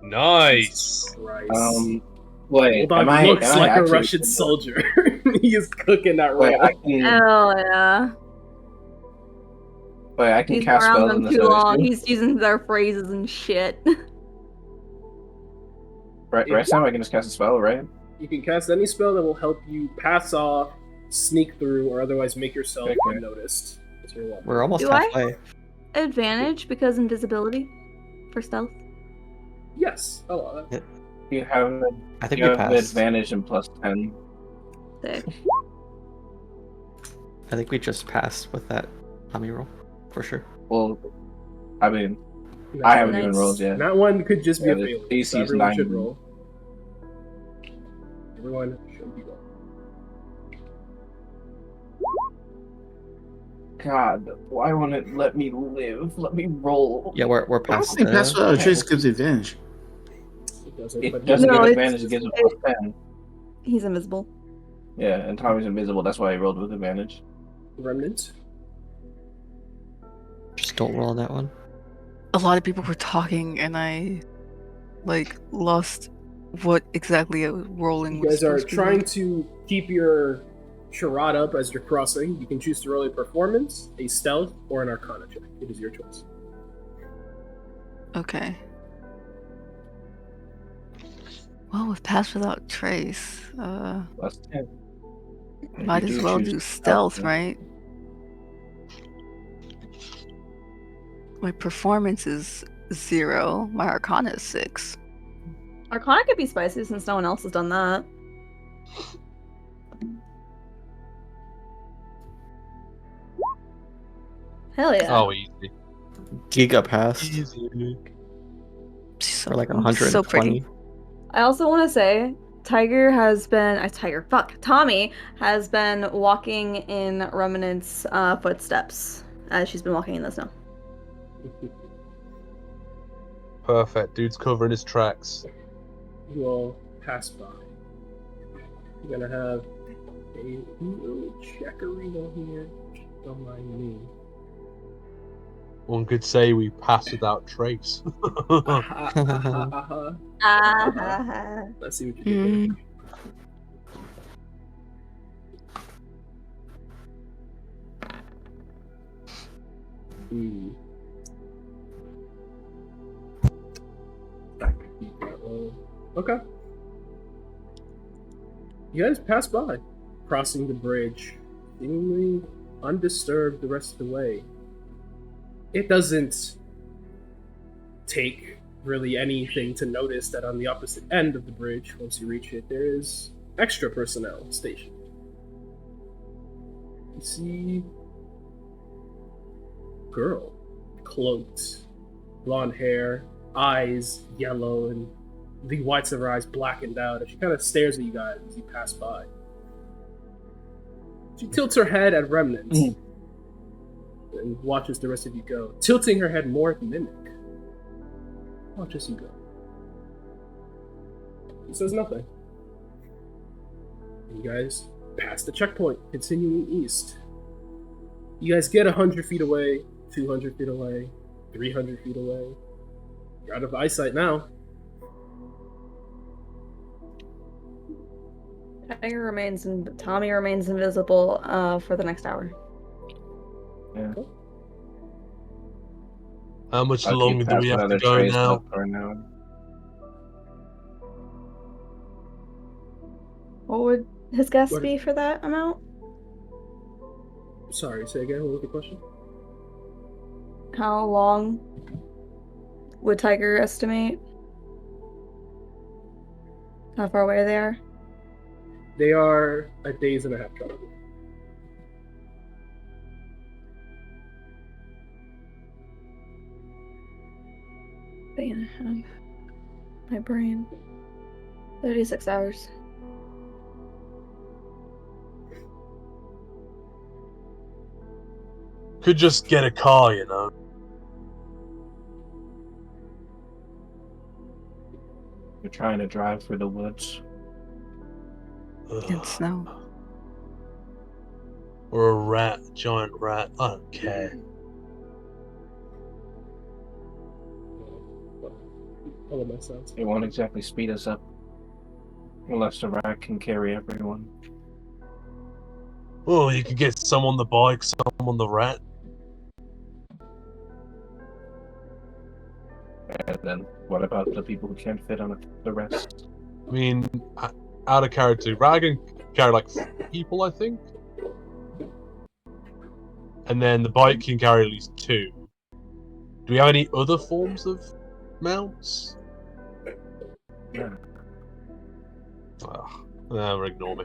Speaker 2: Nice.
Speaker 6: Christ.
Speaker 5: Wait,
Speaker 6: Bulldog
Speaker 5: am I
Speaker 6: looks
Speaker 5: am I
Speaker 6: like a
Speaker 5: actually-
Speaker 6: Russian soldier. He is cooking that
Speaker 5: Wait,
Speaker 6: roll.
Speaker 5: I can.
Speaker 1: Hell yeah.
Speaker 5: Wait, I can
Speaker 1: He's been
Speaker 5: cast
Speaker 1: around
Speaker 5: spells in
Speaker 1: them
Speaker 5: this
Speaker 1: too long.
Speaker 5: other
Speaker 1: He's using their phrases and shit.
Speaker 5: Right, Sam, I can just cast a spell, right?
Speaker 6: You can cast any spell that will help you pass off, sneak through, or otherwise make yourself
Speaker 5: Okay.
Speaker 6: unnoticed. As you're walking.
Speaker 3: We're almost
Speaker 1: Do I?
Speaker 3: halfway.
Speaker 1: Advantage because invisibility for stealth.
Speaker 6: Yes, I love that.
Speaker 5: You have
Speaker 3: I think
Speaker 5: you
Speaker 3: we
Speaker 5: have
Speaker 3: passed.
Speaker 5: advantage and plus 10.
Speaker 1: Sick.
Speaker 3: I think we just passed with that Tommy roll for sure.
Speaker 5: Well, I mean, I haven't
Speaker 1: Nice.
Speaker 5: even rolled yet.
Speaker 6: That one could just be
Speaker 5: Yeah,
Speaker 6: a
Speaker 5: the
Speaker 6: failure.
Speaker 5: DC
Speaker 6: So
Speaker 5: is
Speaker 6: everyone
Speaker 5: 9.
Speaker 6: should roll. Everyone should be rolling.
Speaker 5: God, why won't it let me live? Let me roll.
Speaker 3: Yeah, we're
Speaker 9: I don't
Speaker 3: past
Speaker 9: think that's what
Speaker 5: Okay.
Speaker 9: Trace gives advantage.
Speaker 6: It doesn't,
Speaker 5: It
Speaker 6: but
Speaker 5: doesn't
Speaker 1: No,
Speaker 5: give
Speaker 1: it's-
Speaker 5: advantage, it gives a plus 10.
Speaker 1: He's invisible.
Speaker 5: Yeah, and Tommy's invisible, that's why I rolled with advantage.
Speaker 6: Remnant.
Speaker 3: just don't roll on that one.
Speaker 4: A lot of people were talking, and I lost what exactly I was rolling.
Speaker 6: You
Speaker 4: was
Speaker 6: guys are
Speaker 4: supposed to be
Speaker 6: trying
Speaker 4: like.
Speaker 6: to keep your charade up as you're crossing. You can choose to roll a performance, a stealth, or an arcana check. It is your choice.
Speaker 4: Okay. Well, with Pass Without Trace,
Speaker 5: Plus 10. If
Speaker 4: might
Speaker 5: you
Speaker 4: as well
Speaker 5: choose
Speaker 4: do stealth,
Speaker 5: then-
Speaker 4: right? My performance is 0. My Arcana is 6.
Speaker 1: Arcana could be spicy since no one else has done that. Hell yeah.
Speaker 2: Oh, easy.
Speaker 3: Giga passed
Speaker 2: Easy.
Speaker 4: So,
Speaker 3: for like
Speaker 4: so pretty.
Speaker 3: 120.
Speaker 1: I also want to say, Tommy has been walking in Remnant's footsteps as she's been walking in the snow.
Speaker 2: Perfect. Dude's covering his tracks.
Speaker 6: You all pass by. You're gonna have a little checkerino here. Don't mind me.
Speaker 2: One could say we pass without trace.
Speaker 6: Let's see what you do.
Speaker 4: Mm.
Speaker 6: Okay. You guys pass by, crossing the bridge, seemingly undisturbed the rest of the way. It doesn't take really anything to notice that on the opposite end of the bridge, once you reach it, there is extra personnel stationed. You see a girl, cloaked blonde hair, eyes yellow, and the whites of her eyes blackened out, and she kind of stares at you guys as you pass by. She tilts her head at Remnant and watches the rest of you go, tilting her head more at Mimic. Watches you go. She says nothing. And you guys pass the checkpoint, continuing east. You guys get 100 feet away, 200 feet away, 300 feet away. You're out of eyesight now.
Speaker 1: Tommy remains invisible for the next hour.
Speaker 5: Yeah.
Speaker 2: How much
Speaker 5: I'll
Speaker 2: longer
Speaker 5: keep
Speaker 2: do we
Speaker 5: passing
Speaker 2: have to
Speaker 5: other
Speaker 2: go
Speaker 5: trays
Speaker 2: now?
Speaker 5: up for now.
Speaker 1: What would his guess
Speaker 6: What-
Speaker 1: be for that amount?
Speaker 6: Sorry, say again. What was the question?
Speaker 1: How long would Tiger estimate? How far away they are?
Speaker 6: They are a days and a half travel.
Speaker 1: Day and a half. My brain. 36 hours.
Speaker 2: Could just get a car, you know.
Speaker 5: You're trying to drive through the woods.
Speaker 4: And snow.
Speaker 2: Or a rat, giant rat. I don't care.
Speaker 6: All of my sounds.
Speaker 5: It won't exactly speed us up. Unless the rat can carry everyone.
Speaker 2: Oh, you could get some on the bike, some on the rat.
Speaker 5: And then what about the people who can't fit on the rest?
Speaker 2: I mean, out of character, rat can carry like 4 people, I think. And then the bike can carry at least 2. Do we have any other forms of mounts?
Speaker 5: Yeah.
Speaker 2: Ignore me.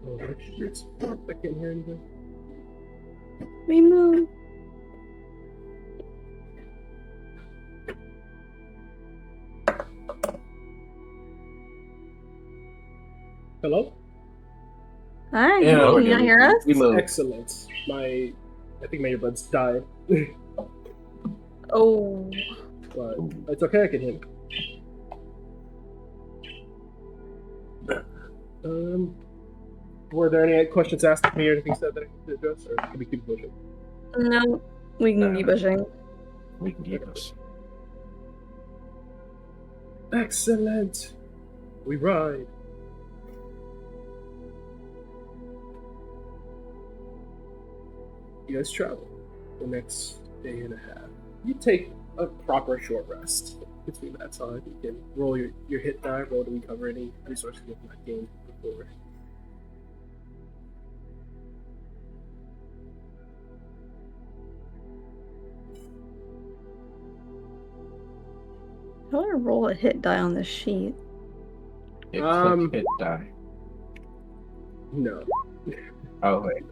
Speaker 6: Oh, shit. I can't hear anything.
Speaker 1: We move.
Speaker 6: Hello?
Speaker 1: Hi,
Speaker 5: Yeah,
Speaker 1: can
Speaker 5: we're
Speaker 1: you not
Speaker 5: good.
Speaker 1: hear us?
Speaker 5: We move.
Speaker 6: Excellent. I think my earbuds died.
Speaker 1: Oh.
Speaker 6: But it's okay, I can hear you. Were there any questions asked of me or anything said that I need to address, or can we keep pushing?
Speaker 1: No, we can keep pushing.
Speaker 5: We can keep us.
Speaker 6: Excellent. We ride. You guys travel the next day and a half. You take a proper short rest between that time. You can roll your hit die, roll to recover any resources you have not gained before.
Speaker 1: How do I roll a hit die on this sheet?
Speaker 5: Click hit die.
Speaker 6: No.
Speaker 5: Oh wait.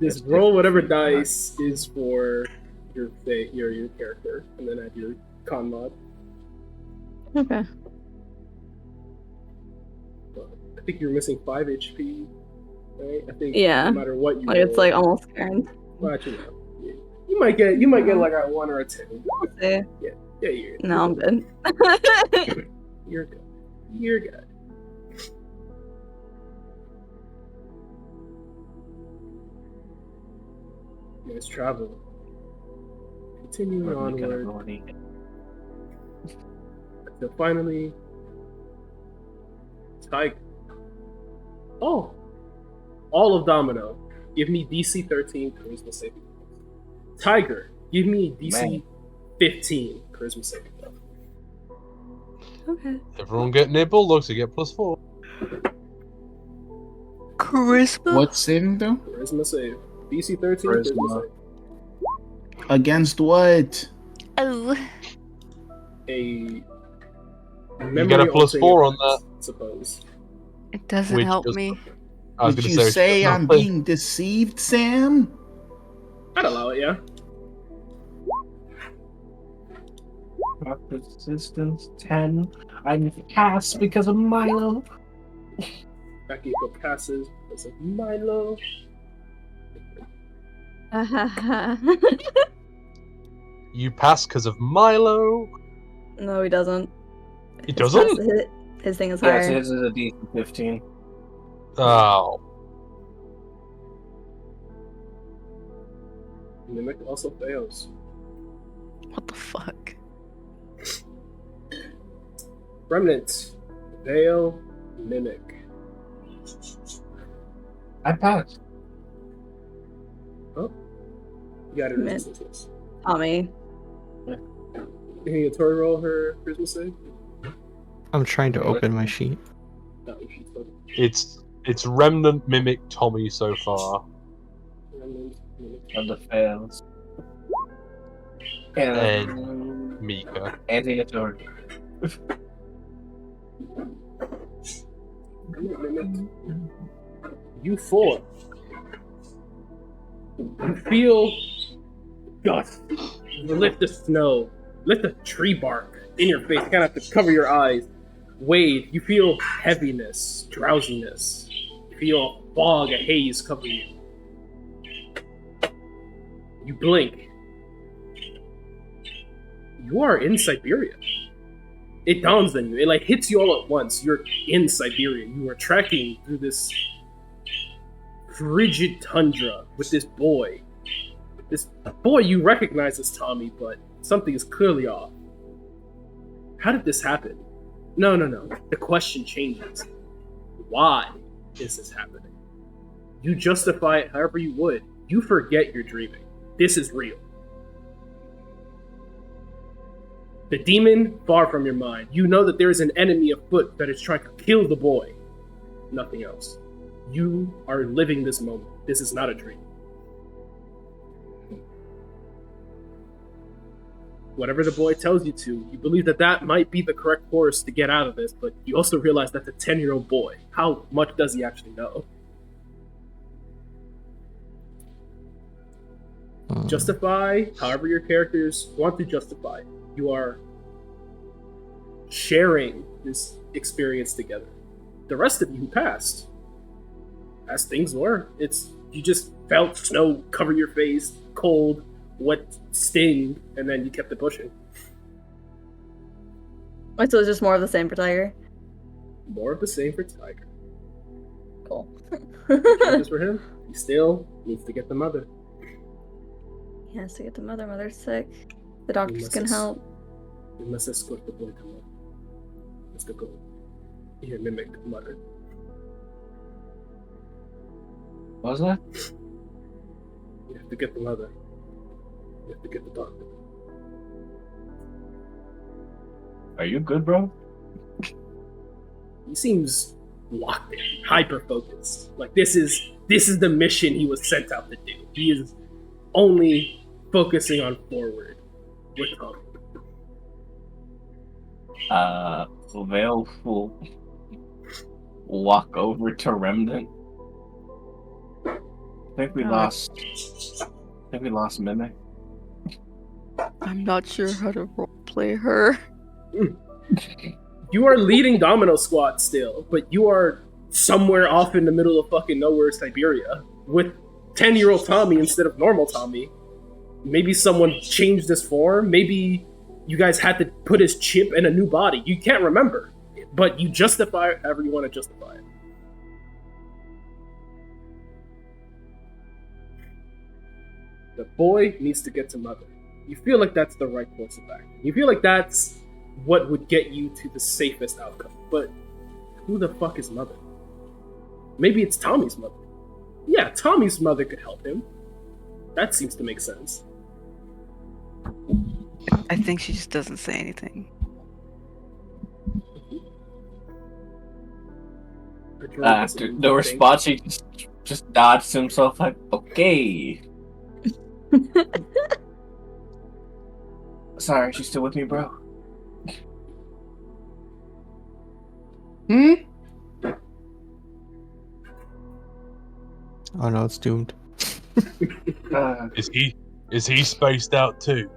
Speaker 6: Just
Speaker 5: It's
Speaker 6: roll whatever
Speaker 5: different.
Speaker 6: dice is for your character, and then add your con mod.
Speaker 1: Okay.
Speaker 6: I think you're missing 5 HP, right? I think
Speaker 1: Yeah.
Speaker 6: no matter what you
Speaker 1: Like it's
Speaker 6: roll,
Speaker 1: like almost guaranteed.
Speaker 6: well, actually, no. You might get like a 1 or a 2.
Speaker 1: See?
Speaker 6: Yeah, you're
Speaker 1: No, I'm good.
Speaker 6: You're good. You're good. You guys travel. Continuing
Speaker 5: We're making a
Speaker 6: onward.
Speaker 5: money.
Speaker 6: So finally, Tiger. Oh, all of Domino. Give me DC 13 charisma saving throw. Tiger, give me DC
Speaker 5: Man.
Speaker 6: 15 charisma saving throw.
Speaker 1: Okay.
Speaker 2: Everyone get nibble, looks to get +4.
Speaker 4: Charisma?
Speaker 9: What saving throw?
Speaker 6: Charisma save. DC 13
Speaker 5: Charisma.
Speaker 6: charisma save.
Speaker 9: Against what?
Speaker 4: Oh.
Speaker 6: A
Speaker 2: You get a +4 on that.
Speaker 6: Suppose.
Speaker 4: It doesn't
Speaker 2: Which
Speaker 4: help
Speaker 2: does-
Speaker 4: me.
Speaker 2: I was
Speaker 9: Did
Speaker 2: gonna
Speaker 9: you say
Speaker 2: no,
Speaker 9: I'm
Speaker 2: please.
Speaker 9: being deceived, Sam?
Speaker 6: I'd allow it, yeah.
Speaker 5: Persistence 10. I'm passed because of Milo.
Speaker 6: Akiko passes because of Milo.
Speaker 2: You pass because of Milo.
Speaker 1: No, he doesn't.
Speaker 2: He
Speaker 1: His
Speaker 2: doesn't?
Speaker 1: his thing is
Speaker 5: Yeah,
Speaker 1: higher.
Speaker 5: his is a DC 15.
Speaker 2: Oh.
Speaker 6: Mimic also fails.
Speaker 4: What the fuck?
Speaker 6: Remnant, Veil, Mimic.
Speaker 5: I passed.
Speaker 6: Oh, you got it.
Speaker 1: Mid.
Speaker 6: Resistance.
Speaker 1: Tommy.
Speaker 6: Can Tori roll her Charisma save?
Speaker 3: I'm trying to open my sheet.
Speaker 6: No, she's fine.
Speaker 2: It's Remnant, Mimic, Tommy so far.
Speaker 6: Remnant, Mimic.
Speaker 5: Of the fails.
Speaker 2: And Mika.
Speaker 5: Anti-Tori.
Speaker 6: Remnant, Mimic. You four. You feel dust. Lift the snow. Lift the tree bark in your face. You kind of have to cover your eyes. Wade, you feel heaviness, drowsiness. You feel a fog, a haze cover you. You blink. You are in Siberia. It dawns on you. It hits you all at once. You're in Siberia. You are trekking through this frigid tundra with this boy. This boy you recognize as Tommy, but something is clearly off. How did this happen? No. The question changes. Why is this happening? You justify it however you would. You forget you're dreaming. This is real. The demon, far from your mind. You know that there is an enemy afoot that is trying to kill the boy. Nothing else. You are living this moment. This is not a dream. Whatever the boy tells you to, you believe that might be the correct course to get out of this, but you also realize that's a 10-year-old boy. How much does he actually know? Justify however your characters want to justify. You are sharing this experience together. The rest of you who passed, as things were, you just felt snow cover your face, cold, wet sting, and then you kept it pushing.
Speaker 1: Wait, so it's just more of the same for Tiger?
Speaker 6: More of the same for Tiger.
Speaker 1: Cool.
Speaker 6: Changes for him. He still needs to get the mother.
Speaker 1: He has to get the mother. Mother's sick. The doctors can help.
Speaker 6: We must escort the boy to mother. Let's go. Here, Mimic mother.
Speaker 5: What was that?
Speaker 6: You have to get the mother. You have to get the doctor.
Speaker 5: Are you good, bro?
Speaker 6: He seems locked in, hyper focused. Like this is the mission he was sent out to do. He is only focusing on forward with Tommy.
Speaker 5: Veil will walk over to Remnant. I think we lost Mimic.
Speaker 4: I'm not sure how to roleplay her.
Speaker 6: You are leading Domino Squad still, but you are somewhere off in the middle of fucking nowhere, Siberia, with 10-year-old Tommy instead of normal Tommy. Maybe someone changed his form. Maybe you guys had to put his chip in a new body. You can't remember, but you justify it however you want to justify it. The boy needs to get to mother. You feel like that's the right course of action. You feel like that's what would get you to the safest outcome. But who the fuck is mother? Maybe it's Tommy's mother. Yeah, Tommy's mother could help him. That seems to make sense.
Speaker 4: I think she just doesn't say anything.
Speaker 5: After the response, he just dodged himself like, okay. Sorry, she's still with me, bro.
Speaker 3: Oh no, it's doomed.
Speaker 2: Is he spaced out too?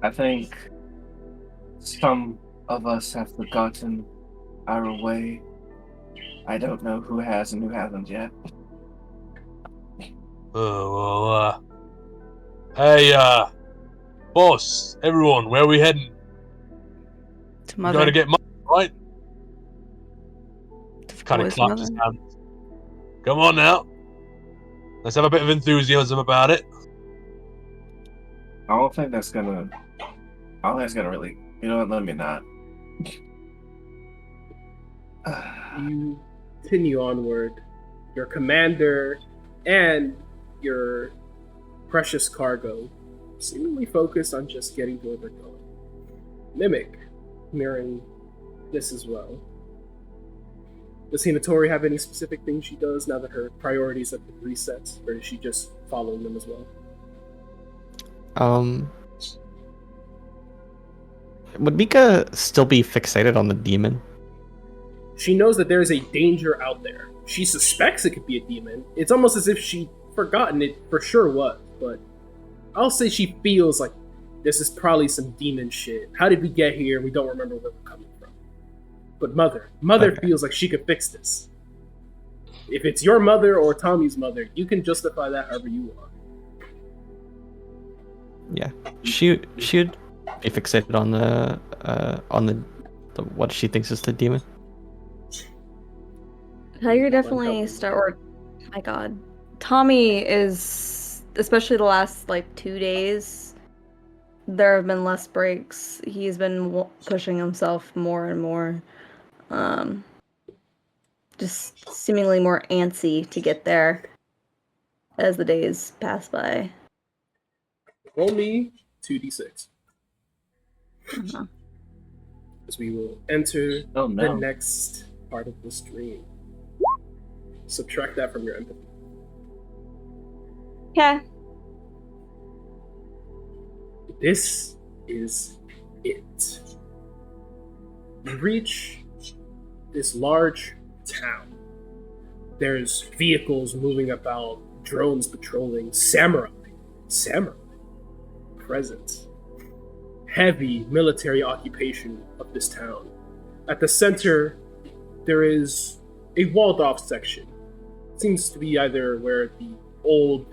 Speaker 5: I think some of us have forgotten our way. I don't know who has and who hasn't yet.
Speaker 2: Oh, well, hey, boss, everyone, where are we heading?
Speaker 4: To
Speaker 2: We're
Speaker 4: mother.
Speaker 2: going to get money, right?
Speaker 4: To
Speaker 2: Kind of
Speaker 4: boy's
Speaker 2: claps his
Speaker 4: mother.
Speaker 2: hands. Come on now. Let's have a bit of enthusiasm about it.
Speaker 5: I don't think that's gonna. I don't think it's gonna really. You know what? Let me not.
Speaker 6: You continue onward. Your commander and your precious cargo seemingly focused on just getting to where they're going. Mimic mirroring this as well. Does Hinatori have any specific things she does now that her priorities have been reset, or is she just following them as well?
Speaker 3: Would Mika still be fixated on the demon?
Speaker 6: She knows that there is a danger out there. She suspects it could be a demon. It's almost as if she'd forgotten it for sure was, but I'll say she feels like this is probably some demon shit. How did we get here? We don't remember where we're coming from. But Mother
Speaker 3: Okay.
Speaker 6: feels like she could fix this. If it's your mother or Tommy's mother, you can justify that however you want.
Speaker 3: Yeah, she'd be fixated on the what she thinks is the demon.
Speaker 1: Tiger definitely or my god. Tommy is, especially the last like 2 days, there have been less breaks. He's been pushing himself more and more. Just seemingly more antsy to get there as the days pass by.
Speaker 6: Roll me 2d6.
Speaker 1: Uh-huh.
Speaker 6: As we will enter
Speaker 5: Oh,
Speaker 6: the
Speaker 5: no.
Speaker 6: next part of the stream. Subtract that from your empathy.
Speaker 1: Okay.
Speaker 6: This is it. You reach this large town. There's vehicles moving about, drones patrolling, samurai present. Heavy military occupation of this town. At the center, there is a walled off section. Seems to be either where the old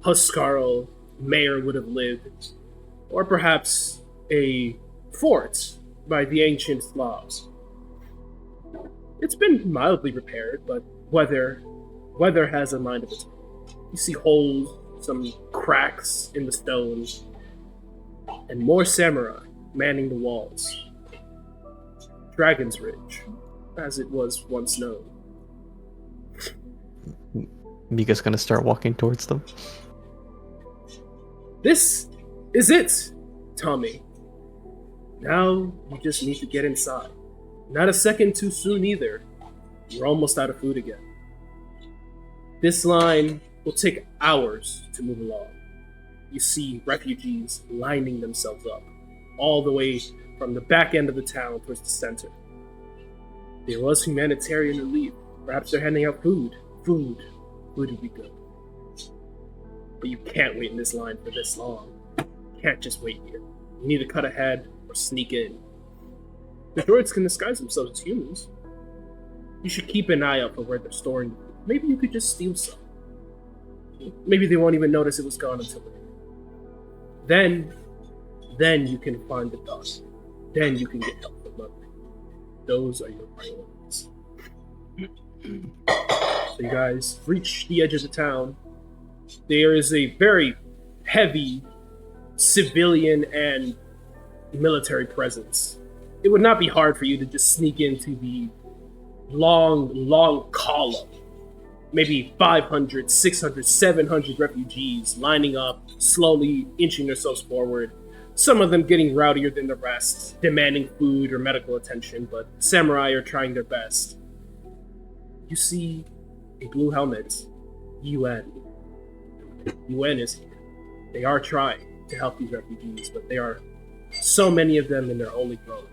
Speaker 6: Huskarl mayor would have lived, or perhaps a fort by the ancient Slavs. It's been mildly repaired, but weather has a mind of its own. You see holes, some cracks in the stones, and more samurai manning the walls. Dragon's Ridge, as it was once known.
Speaker 3: Mika's gonna start walking towards them.
Speaker 6: This is it, Tommy. Now you just need to get inside. Not a second too soon either. You're almost out of food again. This line will take hours to move along. You see refugees lining themselves up, all the way from the back end of the town towards the center. There was humanitarian relief. Perhaps they're handing out food. Food would be good. But you can't wait in this line for this long. You can't just wait here. You need to cut ahead or sneak in. The droids can disguise themselves as humans. You should keep an eye out for where they're storing food. Maybe you could just steal some. Maybe they won't even notice it was gone until later. Then you can find the dust. Then you can get help from Mother. Those are your priorities. So you guys reach the edge of the town. There is a very heavy civilian and military presence. It would not be hard for you to just sneak into the long column. Maybe 500, 600, 700 refugees lining up, slowly inching themselves forward. Some of them getting rowdier than the rest, demanding food or medical attention, but samurai are trying their best. You see a blue helmet, UN. UN is here. They are trying to help these refugees, but there are so many of them and they're only growing.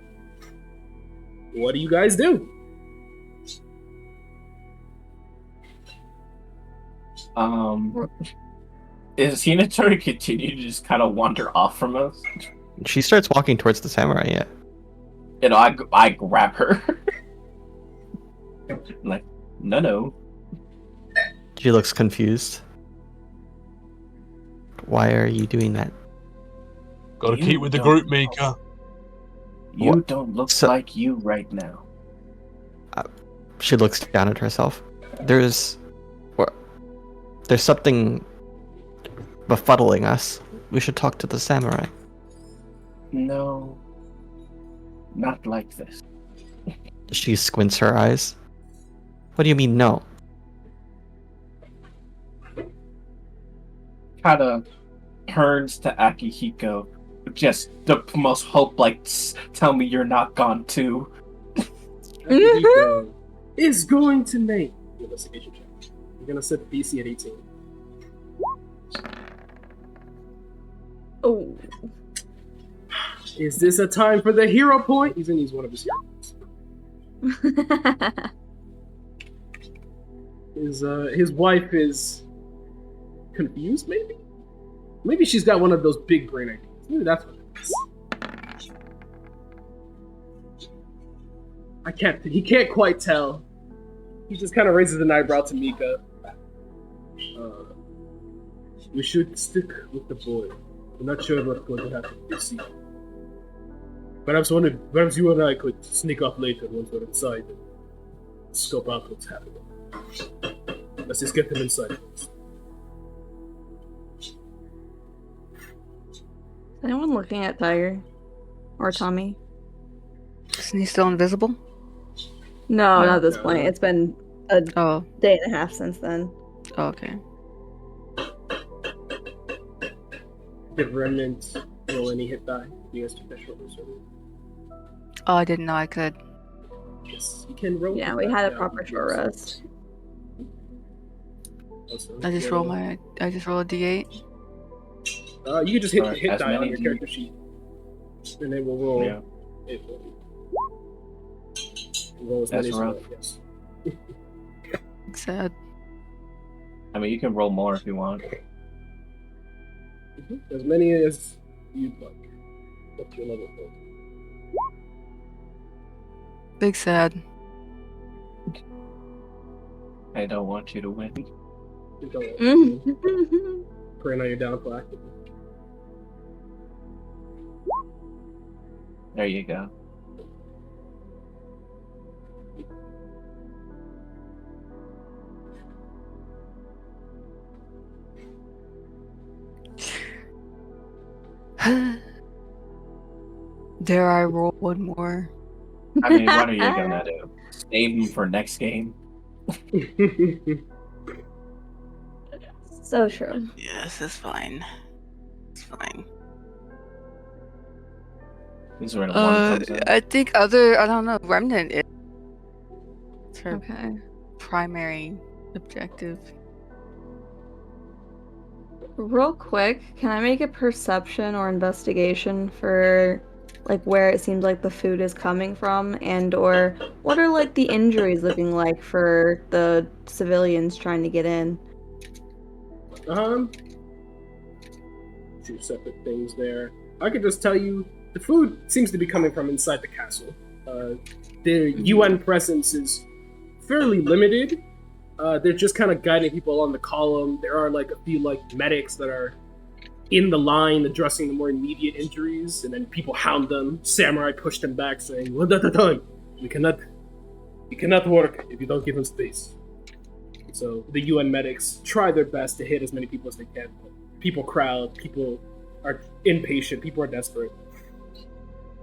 Speaker 6: What do you guys do?
Speaker 5: Is Hinata continue to just kind of wander off from us?
Speaker 3: She starts walking towards the samurai. Yeah.
Speaker 5: You know, I grab her. Like, no.
Speaker 3: She looks confused. Why are you doing that?
Speaker 2: Gotta
Speaker 5: You
Speaker 2: keep with the
Speaker 5: don't
Speaker 2: group,
Speaker 5: know.
Speaker 2: Mika.
Speaker 5: You
Speaker 3: What?
Speaker 5: don't look
Speaker 3: So-
Speaker 5: like you right now.
Speaker 3: She looks down at herself. There's something befuddling us. We should talk to the samurai.
Speaker 5: No. Not like this.
Speaker 3: She squints her eyes. What do you mean, no?
Speaker 5: Kinda turns to Akihiko. Just the most hope, like, tell me you're not gone too.
Speaker 6: Akihiko is going to make an investigation check. You're gonna set the DC at 18.
Speaker 1: Oh.
Speaker 6: Is this a time for the hero point? He's gonna use one of his hero points. His wife is confused, maybe? Maybe she's got one of those big brain ideas. Maybe that's what it is. He can't quite tell. He just kind of raises an eyebrow to Mika. We should stick with the boy. I'm not sure what's going to happen this season. Perhaps you and I could sneak off later once we're inside and scope out what's happening. Let's just get them inside first.
Speaker 1: Is anyone looking at Tiger? Or Tommy?
Speaker 4: Isn't he still invisible?
Speaker 1: No, not at this
Speaker 6: No.
Speaker 1: point. It's been a
Speaker 4: Oh,
Speaker 1: day and a half since then.
Speaker 4: okay.
Speaker 6: Did Remnant roll any hit die? You guys took that short rest earlier?
Speaker 4: Oh, I didn't know I could.
Speaker 6: Yes, you can roll.
Speaker 1: Yeah,
Speaker 6: hit
Speaker 1: we
Speaker 6: die
Speaker 1: had a
Speaker 6: down.
Speaker 1: proper short rest.
Speaker 6: Also,
Speaker 4: I just roll a D8.
Speaker 6: You can just hit the
Speaker 5: Alright,
Speaker 6: hit
Speaker 5: as
Speaker 6: die on
Speaker 5: many
Speaker 6: your
Speaker 5: as you-
Speaker 6: character sheet, and then we'll roll.
Speaker 5: Yeah.
Speaker 6: It will roll as
Speaker 5: That's
Speaker 6: many as you
Speaker 5: rough.
Speaker 6: want, yes.
Speaker 4: Sad.
Speaker 5: I mean, you can roll more if you want.
Speaker 6: As many as you'd like. Up to your level 4.
Speaker 4: Big sad.
Speaker 5: I don't want you to win.
Speaker 6: You don't
Speaker 1: Mm.
Speaker 6: praying on your downfall actively.
Speaker 5: There you go.
Speaker 4: Dare I roll one more?
Speaker 5: I mean, what are you gonna do? Save him for next game?
Speaker 1: So true.
Speaker 4: Yes, it's fine. It's fine.
Speaker 5: This is where the one comes in.
Speaker 4: I think I don't know, Remnant is it's her
Speaker 1: Okay.
Speaker 4: primary objective.
Speaker 1: Real quick, can I make a perception or investigation for like where it seems like the food is coming from, and or what are like the injuries looking like for the civilians trying to get in?
Speaker 6: Two separate things there. I could just tell you the food seems to be coming from inside the castle. The UN presence is fairly limited. They're just kind of guiding people along the column. There are like a few like medics that are in the line addressing the more immediate injuries, and then people hound them. Samurai push them back, saying, "One at a time. We cannot work if you don't give him space." So the UN medics try their best to hit as many people as they can. People crowd. People are impatient. People are desperate.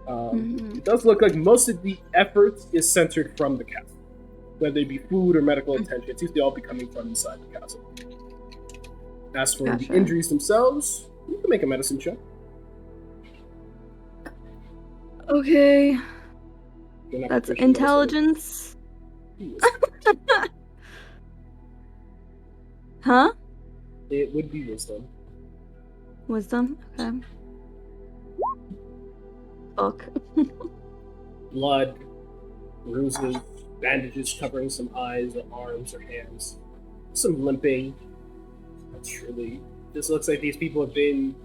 Speaker 6: It does look like most of the effort is centered from the castle. Whether it be food or medical attention, it seems to all be coming from inside the castle. As for
Speaker 1: Gotcha.
Speaker 6: the injuries themselves, you can make a medicine check.
Speaker 1: Okay,
Speaker 6: You're not
Speaker 1: that's
Speaker 6: proficient in
Speaker 1: intelligence.
Speaker 6: medicine.
Speaker 1: Huh?
Speaker 6: It would be wisdom.
Speaker 1: Wisdom? Okay. Fuck.
Speaker 6: Blood, bruises, bandages covering some eyes or arms or hands. Some limping. That's really This looks like these people have been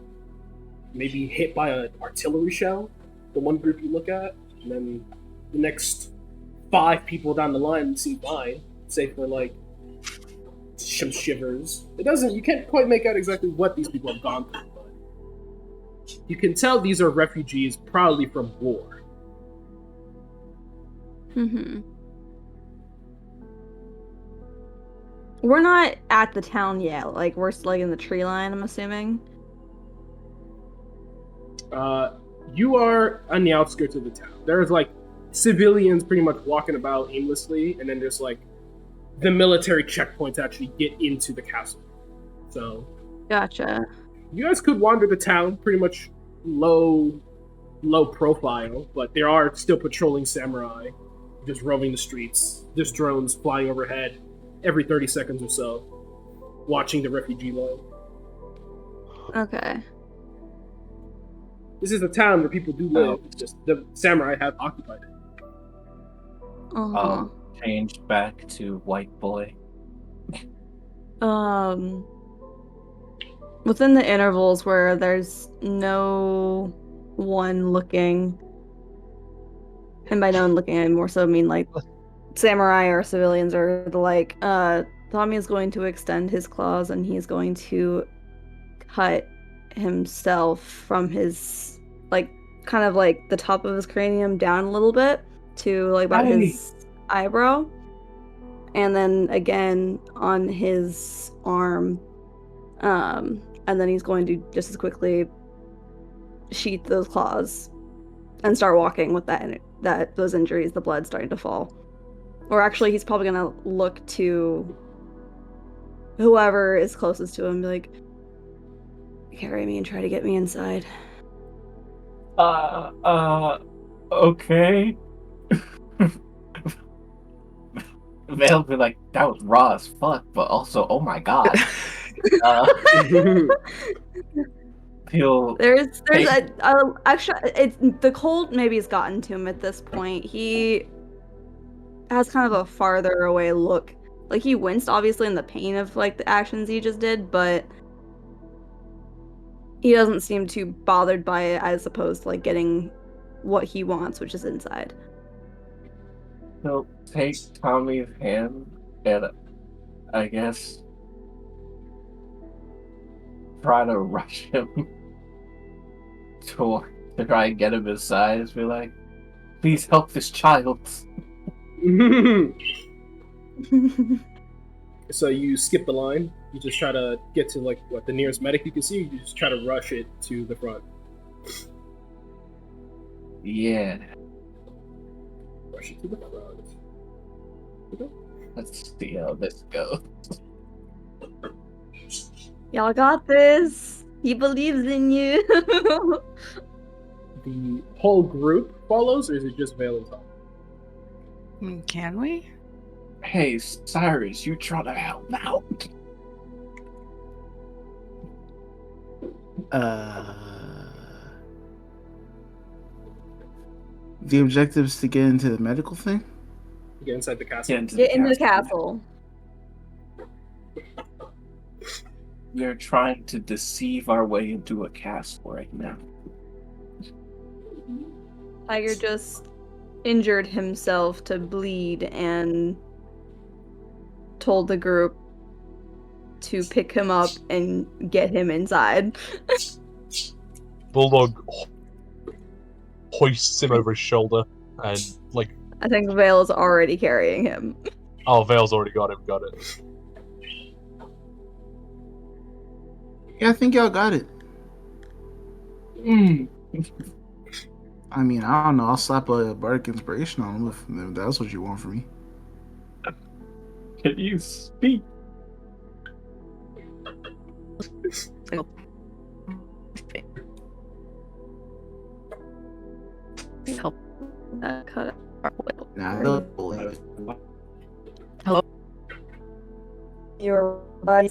Speaker 6: maybe hit by an artillery shell, the one group you look at, and then the next 5 people down the line seem fine, save for like some shivers. You can't quite make out exactly what these people have gone through, but you can tell these are refugees, probably from war.
Speaker 1: Mm-hmm. We're not at the town yet. Like, we're still like in the tree line, I'm assuming.
Speaker 6: You are on the outskirts of the town. There's like civilians pretty much walking about aimlessly, and then there's like the military checkpoints actually get into the castle. So,
Speaker 1: Gotcha.
Speaker 6: you guys could wander the town, pretty much low profile, but there are still patrolling samurai just roaming the streets. There's drones flying overhead every 30 seconds or so, watching the refugee line.
Speaker 1: Okay.
Speaker 6: This is a town where people do live. It's just the samurai have occupied it.
Speaker 1: Uh-huh.
Speaker 5: Change back to white boy.
Speaker 1: Within the intervals where there's no one looking, and by no one looking, I more so mean like samurai or civilians or the like, Tommy is going to extend his claws and he's going to cut himself from his, like, kind of like the top of his cranium down a little bit to like about his eyebrow, and then again on his arm, and then he's going to just as quickly sheath those claws and start walking with those injuries, the blood starting to fall. Or actually, he's probably gonna look to whoever is closest to him and be like, carry me and try to get me inside.
Speaker 5: Okay. They'll be like, that was raw as fuck, but also, oh my god. He'll
Speaker 1: There's actually, it's the cold maybe has gotten to him at this point. He has kind of a farther away look. Like, he winced obviously in the pain of like the actions he just did, but he doesn't seem too bothered by it as opposed to like getting what he wants, which is inside.
Speaker 5: he'll take Tommy's hand and I guess try to rush him to try and get him inside. Be like, please help this child.
Speaker 6: So you skip the line. You just try to get to like the nearest medic you can see. You just try to rush it to the front.
Speaker 5: Yeah.
Speaker 6: Rush it to the front. Okay.
Speaker 5: Let's see how this goes.
Speaker 1: Y'all got this. He believes in you.
Speaker 6: The whole group follows, or is it just Vale and Tom?
Speaker 4: Can we?
Speaker 5: Hey, Cyrus, you try to help out.
Speaker 9: The objective is to get into the medical thing?
Speaker 6: Get inside the castle.
Speaker 1: Get into the castle.
Speaker 5: We're trying to deceive our way into a castle right now.
Speaker 1: Tiger just injured himself to bleed and told the group to pick him up and get him inside.
Speaker 2: Bulldog hoists him over his shoulder and, like...
Speaker 1: I think Vale is already carrying him.
Speaker 2: Oh, Vale's already got him, got it.
Speaker 9: Yeah, I think y'all got it. I mean, I don't know. I'll slap a bardic inspiration on him if that's what you want from me.
Speaker 5: Can you speak?
Speaker 1: Help that cut out.
Speaker 9: Nah,
Speaker 4: Hello?
Speaker 1: Your body.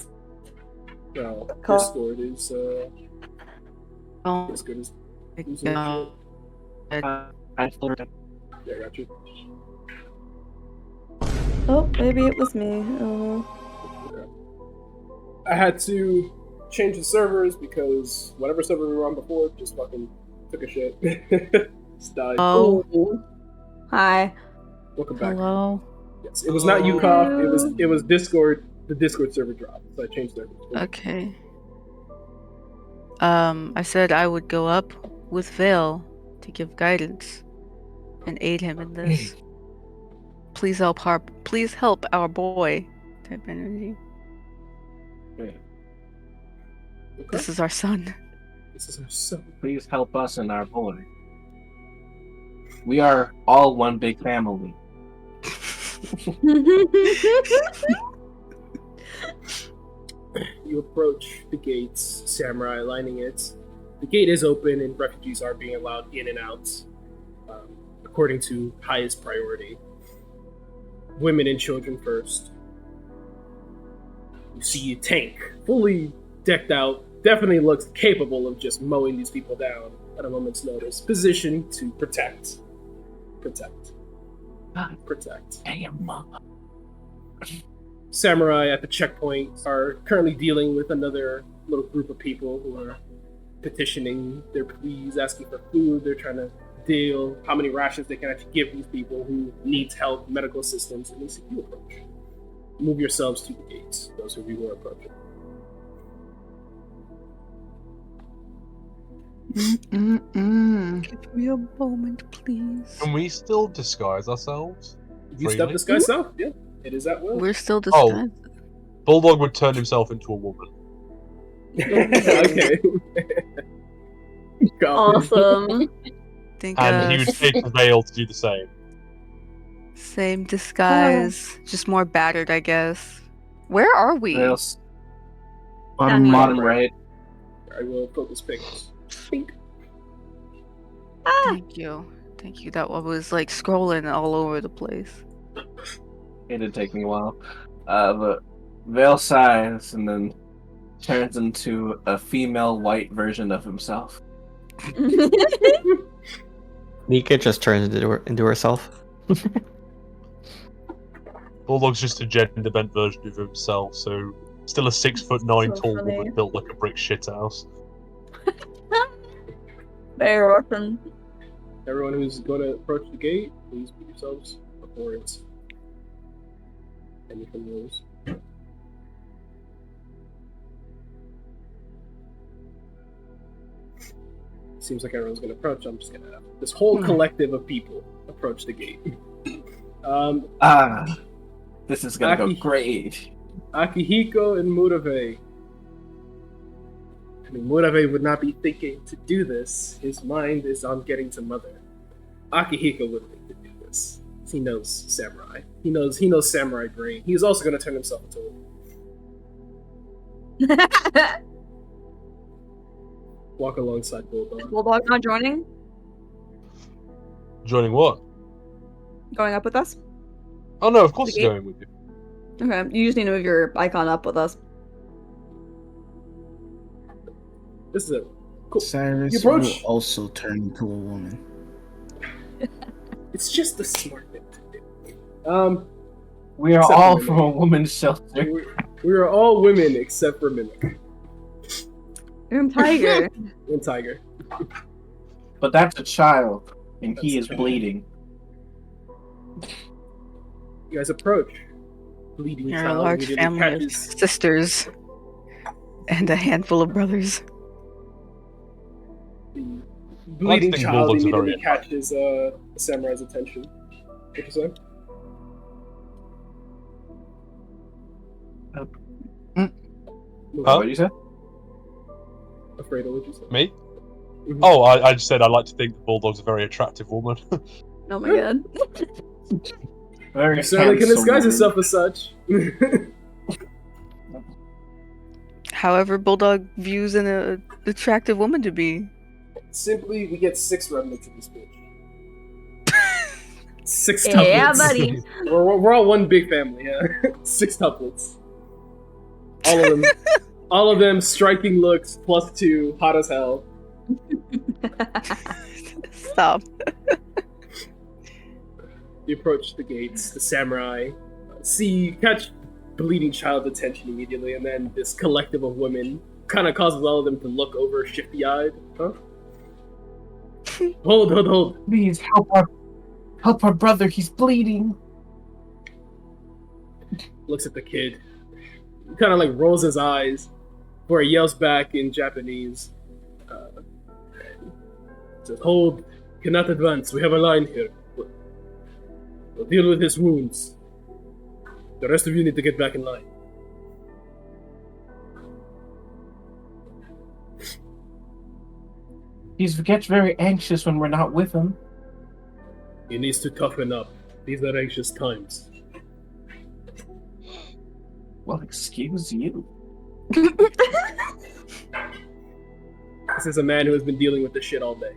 Speaker 6: No, Discord is
Speaker 4: Oh,
Speaker 6: as good as.
Speaker 4: no.
Speaker 5: I told her.
Speaker 6: Yeah, I got you.
Speaker 1: Oh, maybe it was me. Oh.
Speaker 6: I had to changed the servers because whatever server we were on before just fucking took a shit. Just died.
Speaker 4: Oh,
Speaker 1: Ooh. Hi.
Speaker 6: Welcome back.
Speaker 4: hello.
Speaker 6: Yes, it was not you, Cough. It was Discord. The Discord server dropped, so I changed servers.
Speaker 4: Okay. I said I would go up with Vale to give guidance and aid him in this. Please help our boy. Type energy.
Speaker 5: Yeah.
Speaker 4: This is our son.
Speaker 6: This is our son.
Speaker 5: Please help us and our boy. We are all one big family.
Speaker 6: You approach the gates, Samurai lining it. The gate is open and refugees are being allowed in and out according to highest priority. Women and children first. You see a tank, fully decked out, definitely looks capable of just mowing these people down at a moment's notice. Positioned to protect. Protect.
Speaker 5: Damn, mama.
Speaker 6: Samurai at the checkpoint are currently dealing with another little group of people who are petitioning their pleas, asking for food. They're trying to deal how many rations they can actually give these people who need help, medical assistance, and then you approach. Move yourselves to the gates, those of you who are approaching.
Speaker 4: Give me a moment, please.
Speaker 2: Can we still disguise ourselves?
Speaker 6: You step
Speaker 2: Freely?
Speaker 6: disguise self? Yeah, it is at will.
Speaker 4: We're still disguised.
Speaker 2: Bulldog would turn himself into a woman.
Speaker 6: Okay.
Speaker 1: Awesome.
Speaker 4: Think
Speaker 2: And he would take the veil to do the same.
Speaker 4: same disguise, just more battered, I guess. Where are we?
Speaker 5: Else?
Speaker 1: Down
Speaker 5: Bottom right.
Speaker 6: I will focus pictures.
Speaker 4: Thank you. Thank you. That one was like scrolling all over the place.
Speaker 5: It did take me a while. But Vale sighs and then turns into a female white version of himself.
Speaker 3: Nika just turns into herself.
Speaker 2: Bulldog's just a gender bent version of himself, so still a 6'9"
Speaker 1: So
Speaker 2: tall
Speaker 1: funny.
Speaker 2: woman built like a brick shithouse.
Speaker 1: Very orphan.
Speaker 6: Everyone who's going to approach the gate, please put yourselves before it. Anything moves. Seems like everyone's going to approach. I'm just going to have this whole collective of people approach the gate.
Speaker 5: This is gonna go great.
Speaker 6: Akihiko and Murave. I mean, Murave would not be thinking to do this. His mind is on getting to Mother. Akihiko would think to do this. He knows Samurai. He knows Samurai brain. He's also going to turn himself into a woman. Walk alongside Bulldog.
Speaker 1: Bulldog not joining?
Speaker 2: Joining what?
Speaker 1: Going up with us?
Speaker 2: Oh no, of course
Speaker 1: The
Speaker 2: he's
Speaker 1: gate?
Speaker 2: going with you.
Speaker 1: Okay, you just need to move your icon up with us.
Speaker 6: This is it. Cool.
Speaker 9: Cyrus
Speaker 6: You
Speaker 9: will
Speaker 6: approach.
Speaker 9: also turn into a woman.
Speaker 6: It's just the smart thing to do.
Speaker 5: We are
Speaker 6: Except
Speaker 5: all
Speaker 6: for
Speaker 5: from a woman's shelter.
Speaker 6: We are all women except for Mimic
Speaker 1: Room Tiger.
Speaker 6: and Tiger.
Speaker 5: But that's a child, and he
Speaker 6: That's
Speaker 5: is
Speaker 6: a child.
Speaker 5: bleeding.
Speaker 6: You guys approach. Bleeding
Speaker 4: You're a
Speaker 6: child
Speaker 4: large
Speaker 6: immediately
Speaker 4: family of
Speaker 6: catches.
Speaker 4: sisters and a handful of brothers.
Speaker 6: The bleeding
Speaker 2: think
Speaker 6: child
Speaker 2: Bulldog's
Speaker 6: immediately
Speaker 2: very
Speaker 6: catches the samurai's attention. What you say?
Speaker 2: Huh?
Speaker 5: What did you say?
Speaker 6: Afraid of what you say?
Speaker 2: Me?
Speaker 6: Mhm.
Speaker 2: Oh, I just said I like to think that Bulldog's a very attractive woman.
Speaker 1: Oh my god.
Speaker 5: Very
Speaker 6: You certainly can
Speaker 5: handsome
Speaker 6: disguise
Speaker 5: woman.
Speaker 6: yourself as such.
Speaker 4: However, Bulldog views an attractive woman to be.
Speaker 6: Simply, we get 6 remnants in this bitch. 6
Speaker 1: Yeah,
Speaker 6: tuplets.
Speaker 1: buddy.
Speaker 6: We're all one big family, yeah. 6 tuplets. All of them striking looks, +2, hot as hell.
Speaker 4: Stop.
Speaker 6: You approach the gates, the samurai, catch bleeding child attention immediately, and then this collective of women kind of causes all of them to look over shifty-eyed. Huh? Hold.
Speaker 5: Please help our brother. He's bleeding.
Speaker 6: Looks at the kid. Kind of like rolls his eyes, before he yells back in Japanese. Says, "Hold, cannot advance. We have a line here. We'll deal with his wounds. The rest of you need to get back in line."
Speaker 5: He gets very anxious when we're not with him.
Speaker 6: He needs to toughen up. These are anxious times.
Speaker 5: Well, excuse you.
Speaker 6: This is a man who has been dealing with this shit all day.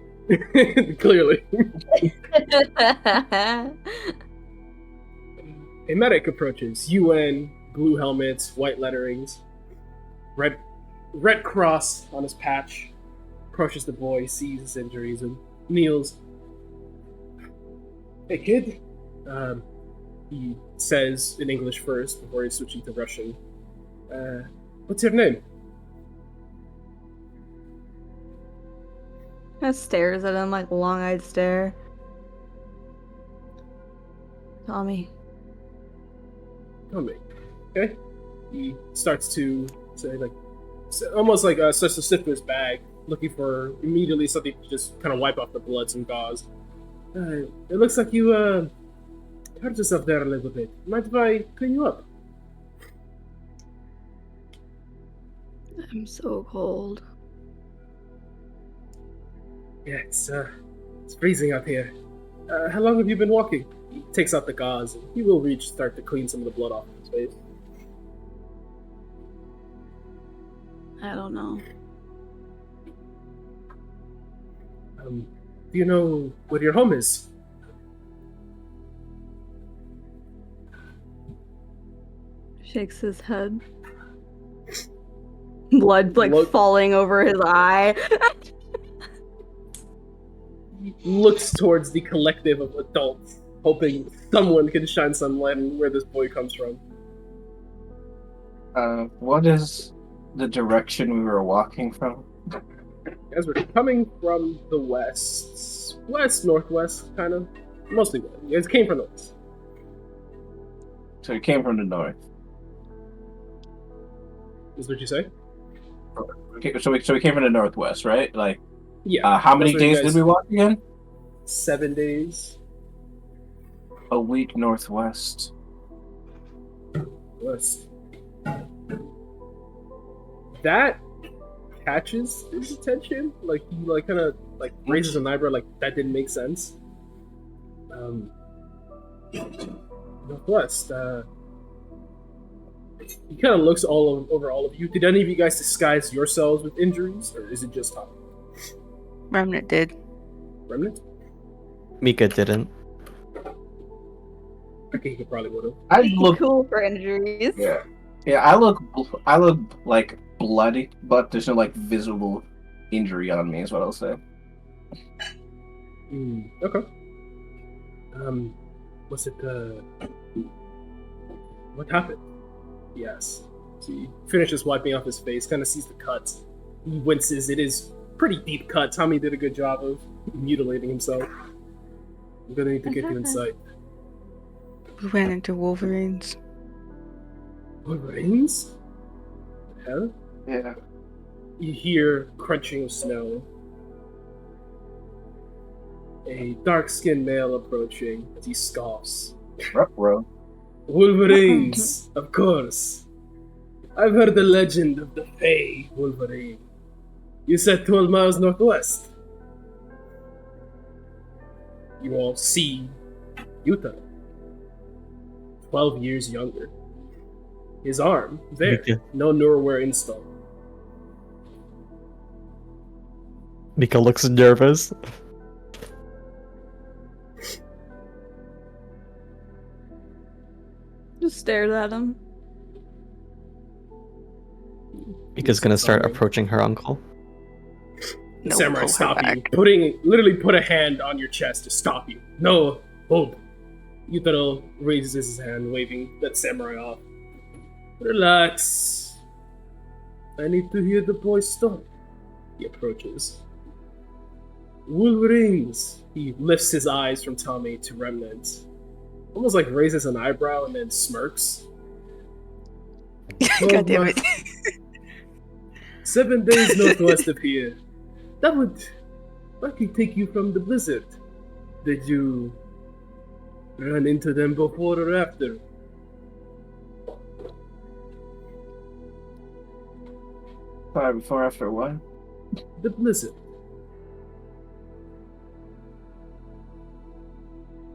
Speaker 6: Clearly. A medic approaches. UN, blue helmets, white letterings, red cross on his patch. Approaches the boy, sees his injuries, and kneels. "Hey, kid." He says in English first before he's switching to Russian. "What's your name?"
Speaker 1: Kind of stares at him like a long-eyed stare. Tommy.
Speaker 6: Tommy. Okay. He starts to say almost like starts to sift through his bag, looking for immediately something to just kind of wipe off the blood, some gauze. It looks like you hurt yourself there a little bit. Mind if I clean you up?
Speaker 1: I'm so cold.
Speaker 6: Yeah, it's freezing out here. How long have you been walking? He takes out the gauze. And he will start to clean some of the blood off his face.
Speaker 1: I don't know.
Speaker 6: Do you know where your home is?
Speaker 1: Shakes his head. Blood falling over his eye.
Speaker 6: Looks towards the collective of adults, hoping someone can shine some light on where this boy comes from.
Speaker 5: What is the direction we were walking from?
Speaker 6: As we're coming from the west, northwest, kind of, mostly west. You guys came from the west.
Speaker 5: So we came from the north.
Speaker 6: Is what you say?
Speaker 5: Okay, so we came from the northwest, right? Like,
Speaker 6: yeah.
Speaker 5: How many days did we walk again?
Speaker 6: 7 days.
Speaker 5: A week northwest.
Speaker 6: West. That catches his attention. Like he kind of raises an eyebrow, like that didn't make sense. Northwest. He kind of looks over all of you. Did any of you guys disguise yourselves with injuries, or is it just Tom?
Speaker 4: Remnant did.
Speaker 6: Remnant?
Speaker 3: Mika didn't.
Speaker 6: Okay, he probably would have.
Speaker 5: I look
Speaker 1: cool for injuries.
Speaker 5: Yeah. I look like bloody, but there's no like visible injury on me. Is what I'll say.
Speaker 6: Okay. Was it what happened? Yes. So he finishes wiping off his face, kind of sees the cuts. He winces. It is pretty deep cut. Tommy did a good job of mutilating himself. I'm gonna need to get you inside.
Speaker 4: We ran into Wolverines.
Speaker 6: Wolverines? The hell?
Speaker 5: Yeah.
Speaker 6: You hear crunching of snow. A dark-skinned male approaching as he scoffs.
Speaker 5: Bro.
Speaker 6: Wolverines, of course. I've heard the legend of the Fey Wolverine. You said 12 miles northwest. You all see Yuta, 12 years younger. His arm, there, no neurowear installed.
Speaker 3: Mika looks nervous.
Speaker 1: Just stares at him.
Speaker 3: Mika's gonna start approaching her uncle.
Speaker 6: The samurai stop you, literally put a hand on your chest to stop you. No, hold. Yutaro raises his hand, waving that samurai off. Relax. I need to hear the boy stop. He approaches. Wolverines! He lifts his eyes from Tommy to Remnant. Almost like raises an eyebrow and then smirks.
Speaker 4: God damn it.
Speaker 6: 7 days northwest of here. That would likely take you from the blizzard. Did you run into them before or after?
Speaker 5: Sorry, before, after what?
Speaker 6: The blizzard.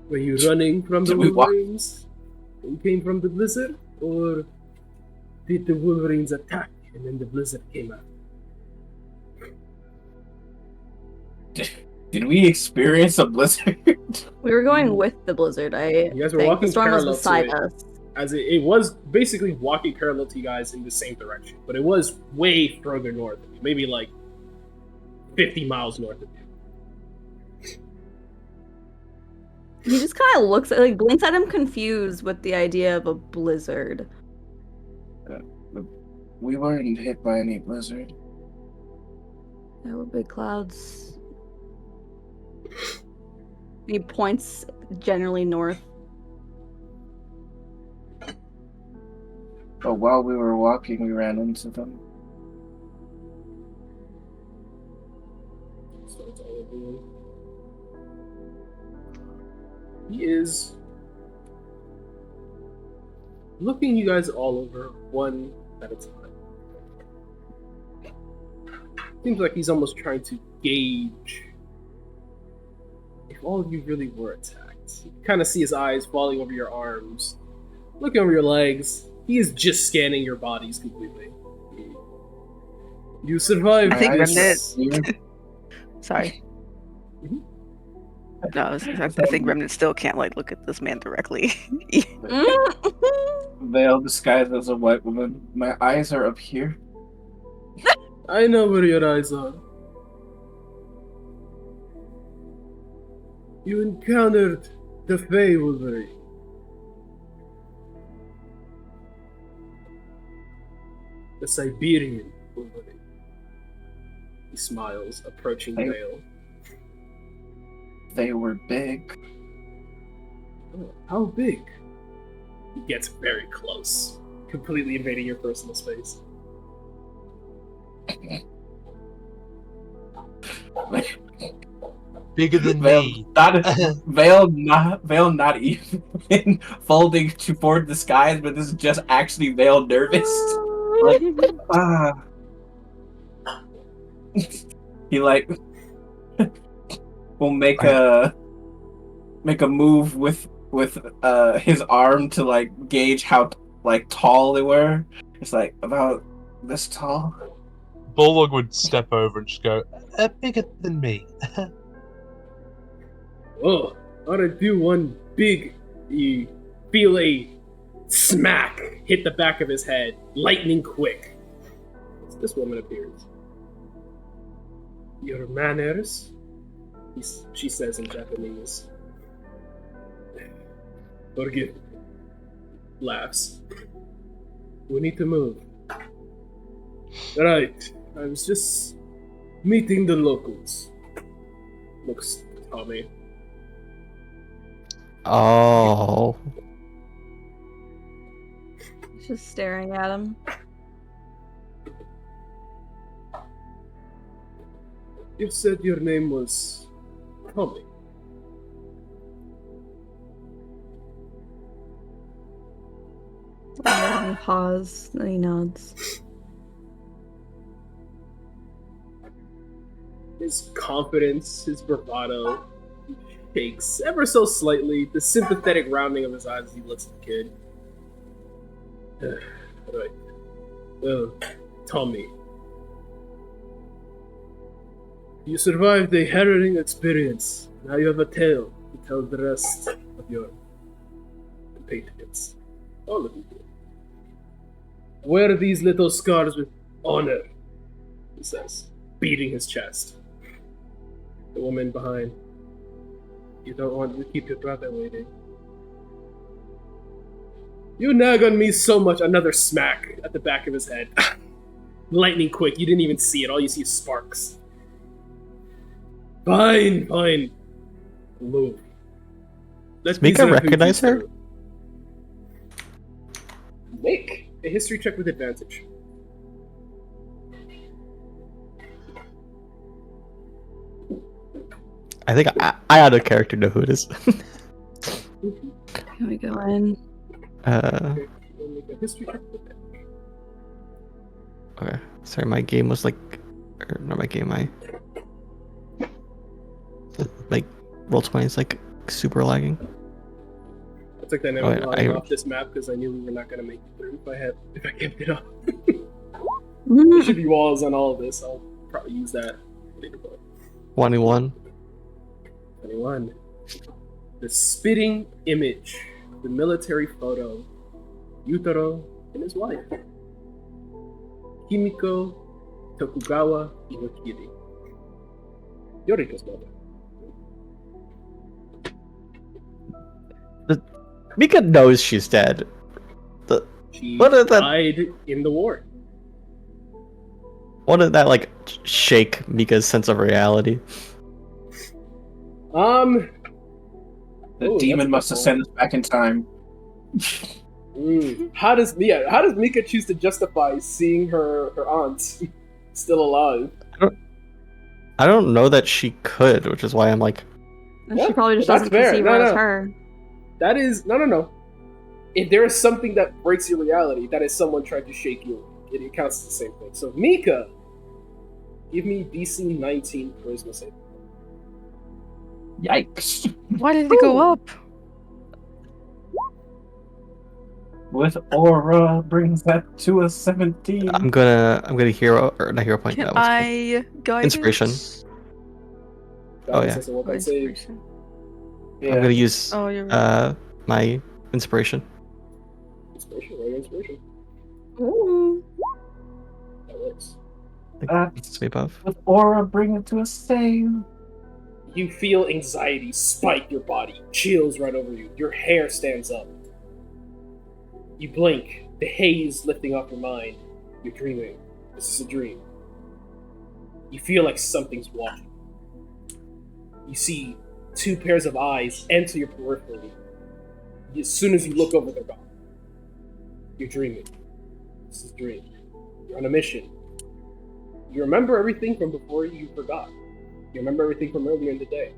Speaker 6: Were you running from the
Speaker 5: Did we walk-
Speaker 6: Wolverines when you came from the blizzard? Or did the Wolverines attack and then the blizzard came out?
Speaker 5: Did we experience a blizzard?
Speaker 1: We were going with the blizzard.
Speaker 6: You guys were
Speaker 1: think
Speaker 6: walking
Speaker 1: the storm was
Speaker 6: parallel to
Speaker 1: beside
Speaker 6: it.
Speaker 1: us.
Speaker 6: As it was basically walking parallel to you guys in the same direction, but it was way further north of you, maybe like 50 miles north of you.
Speaker 1: He just kind of looks like blinks at him confused with the idea of a blizzard.
Speaker 5: We weren't hit by any blizzard.
Speaker 1: There were big clouds. He points generally north.
Speaker 5: But while we were walking, we ran into them.
Speaker 6: Starts all over you. He is looking you guys all over, one at a time. Seems like he's almost trying to gauge if all of you really were attacked. You kind of see his eyes falling over your arms, looking over your legs. He is just scanning your bodies completely. You survived.
Speaker 4: I think
Speaker 6: this.
Speaker 4: Sorry.
Speaker 6: Mhm.
Speaker 4: No, I think Remnant still can't like look at this man directly.
Speaker 5: Veil disguised as a white woman. My eyes are up here.
Speaker 6: I know where your eyes are. You encountered the Fey Wolverine. The Siberian Wolverine. He smiles, approaching
Speaker 5: Hey.
Speaker 6: Vale.
Speaker 5: They were big.
Speaker 6: Oh, how big? He gets very close, completely invading your personal space.
Speaker 2: Bigger than
Speaker 5: Veil
Speaker 2: me.
Speaker 5: Veil not even folding toward the skies, but this is just actually Veil nervous. Like, he like will make a move with his arm to like gauge how like tall they were. It's like about this tall.
Speaker 2: Bulldog would step over and just go, bigger than me.
Speaker 6: Oh, ought to do one big. You feel a smack hit the back of his head, lightning quick. This woman appears. Your manners, she says in Japanese. Forgive me. Laughs. We need to move. Right. I was just meeting the locals. Looks at Tommy.
Speaker 3: Oh.
Speaker 1: Just staring at him.
Speaker 6: You said your name was Tommy.
Speaker 1: Long pause, then he nods.
Speaker 6: His confidence, his bravado, shakes ever so slightly, the sympathetic rounding of his eyes as he looks at the kid. Right. Well, Tommy. You survived a harrowing experience. Now you have a tale to tell the rest of your compatriots. All of you. Wear these little scars with honor, he says, beating his chest. The woman behind. You don't want to keep your brother waiting. You nag on me so much. Another smack at the back of his head. lightning quick. You didn't even see it. All you see is sparks. Fine. Move.
Speaker 3: Does Mika recognize her?
Speaker 6: Make a history check with advantage.
Speaker 3: I think I out of character know who it is.
Speaker 1: Can we go in?
Speaker 6: Okay, make a history check with advantage.
Speaker 3: Okay. Sorry, my game was like, or not my game. My like Roll20 is like super lagging.
Speaker 6: I took that never off this map because I knew we were not gonna make it through if I kept it up. There should be walls on all of this. I'll probably use that later.
Speaker 3: 21.
Speaker 6: 21. The spitting image, the military photo, Yutaro and his wife, Kimiko Tokugawa Iwakiri, Yorito's mother.
Speaker 3: Mika knows she's dead.
Speaker 6: She
Speaker 3: what did that?
Speaker 6: died in the war.
Speaker 3: What did that like shake Mika's sense of reality?
Speaker 5: The demon must have sent us back in time.
Speaker 6: How does Mika choose to justify seeing her aunt still alive?
Speaker 3: I don't know that she could, which is why I'm like.
Speaker 1: She probably just doesn't perceive her as her.
Speaker 6: That is no. If there is something that breaks your reality, that is someone trying to shake you. It counts as the same thing. So Mika, give me DC 19 charisma save.
Speaker 5: Yikes!
Speaker 4: Why did it go up?
Speaker 5: With aura brings that to a 17.
Speaker 3: I'm gonna hero or not hero point.
Speaker 4: Can
Speaker 3: That was
Speaker 4: I guidance?
Speaker 3: Inspiration. Oh yeah.
Speaker 4: Inspiration.
Speaker 3: I'm gonna use
Speaker 4: you're right.
Speaker 3: my inspiration.
Speaker 6: Inspiration.
Speaker 1: Ooh.
Speaker 6: That works.
Speaker 3: It's way above.
Speaker 5: With aura bring it to a save.
Speaker 6: You feel anxiety spike your body, chills right over you. Your hair stands up. You blink, the haze lifting off your mind. You're dreaming. This is a dream. You feel like something's watching. You see two pairs of eyes enter your periphery. As soon as you look over, they're gone. You're dreaming. This is a dream. You're on a mission. You remember everything from before you forgot. You remember everything from earlier in the day.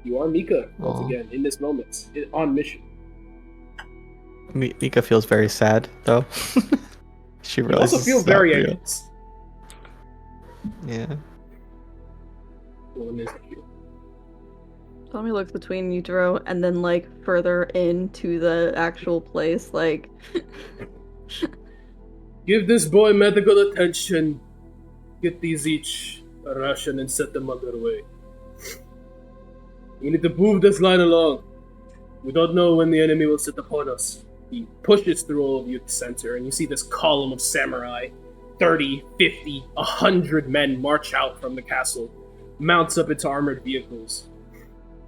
Speaker 6: You are Mika once again in this moment, on mission.
Speaker 3: Mika feels very sad though. She
Speaker 6: You also feel very anxious.
Speaker 3: Yeah.
Speaker 1: Tommy looks between Yutaro and then like further into the actual place, like
Speaker 6: give this boy medical attention. Get these each a ration and set them on their way. We need to move this line along. We don't know when the enemy will sit upon us. He pushes through all of you at the center, and you see this column of samurai. 30, 50, 100 men march out from the castle, mounts up into armored vehicles.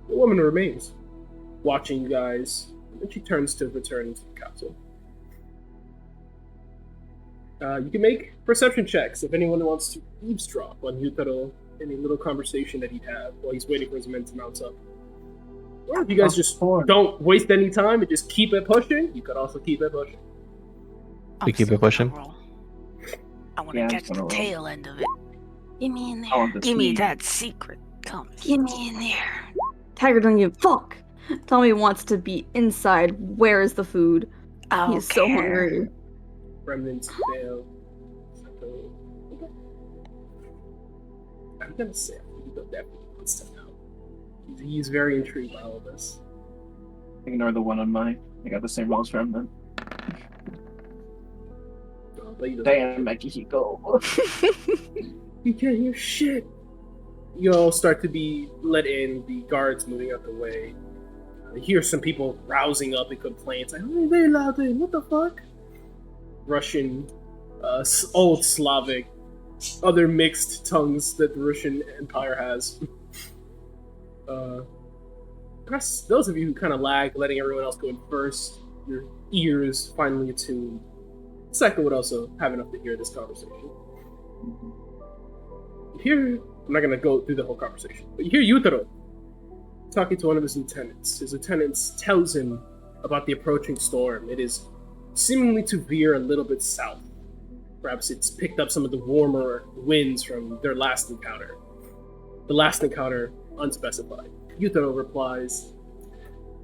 Speaker 6: The woman remains, watching you guys, and then she turns to return into the castle. You can make perception checks if anyone wants to eavesdrop on Yutaro, any little conversation that he'd have while he's waiting for his men to mount up. Or if you guys just don't waste any time and just keep it pushing, you could also keep it pushing.
Speaker 3: We keep it pushing.
Speaker 4: I want to catch the tail end of it.
Speaker 1: Get me in there.
Speaker 4: Give me that secret. Come.
Speaker 1: Get me in there. Tiger don't give a fuck. Tommy wants to be inside. Where is the food? He's so hungry.
Speaker 6: Remnants fail. I'm gonna say he definitely wants to know. He's very intrigued by all of this.
Speaker 5: Ignore the one on mine. I got the same rolls for him then. Damn, Makihiko.
Speaker 6: You can't hear shit. You all start to be let in, the guards moving out the way. You hear some people rousing up in complaints. Like, oh, very loud, what the fuck? Russian, Old Slavic, other mixed tongues that the Russian Empire has. Perhaps those of you who kind of lag, letting everyone else go in first, your ears finally attuned Psycho would also have enough to hear this conversation. Here, I'm not gonna go through the whole conversation, but you hear Yutaro talking to one of his lieutenants. His lieutenant tells him about the approaching storm. It is seemingly to veer a little bit south. Perhaps it's picked up some of the warmer winds from their last encounter. The last encounter, unspecified. Yutaro replies,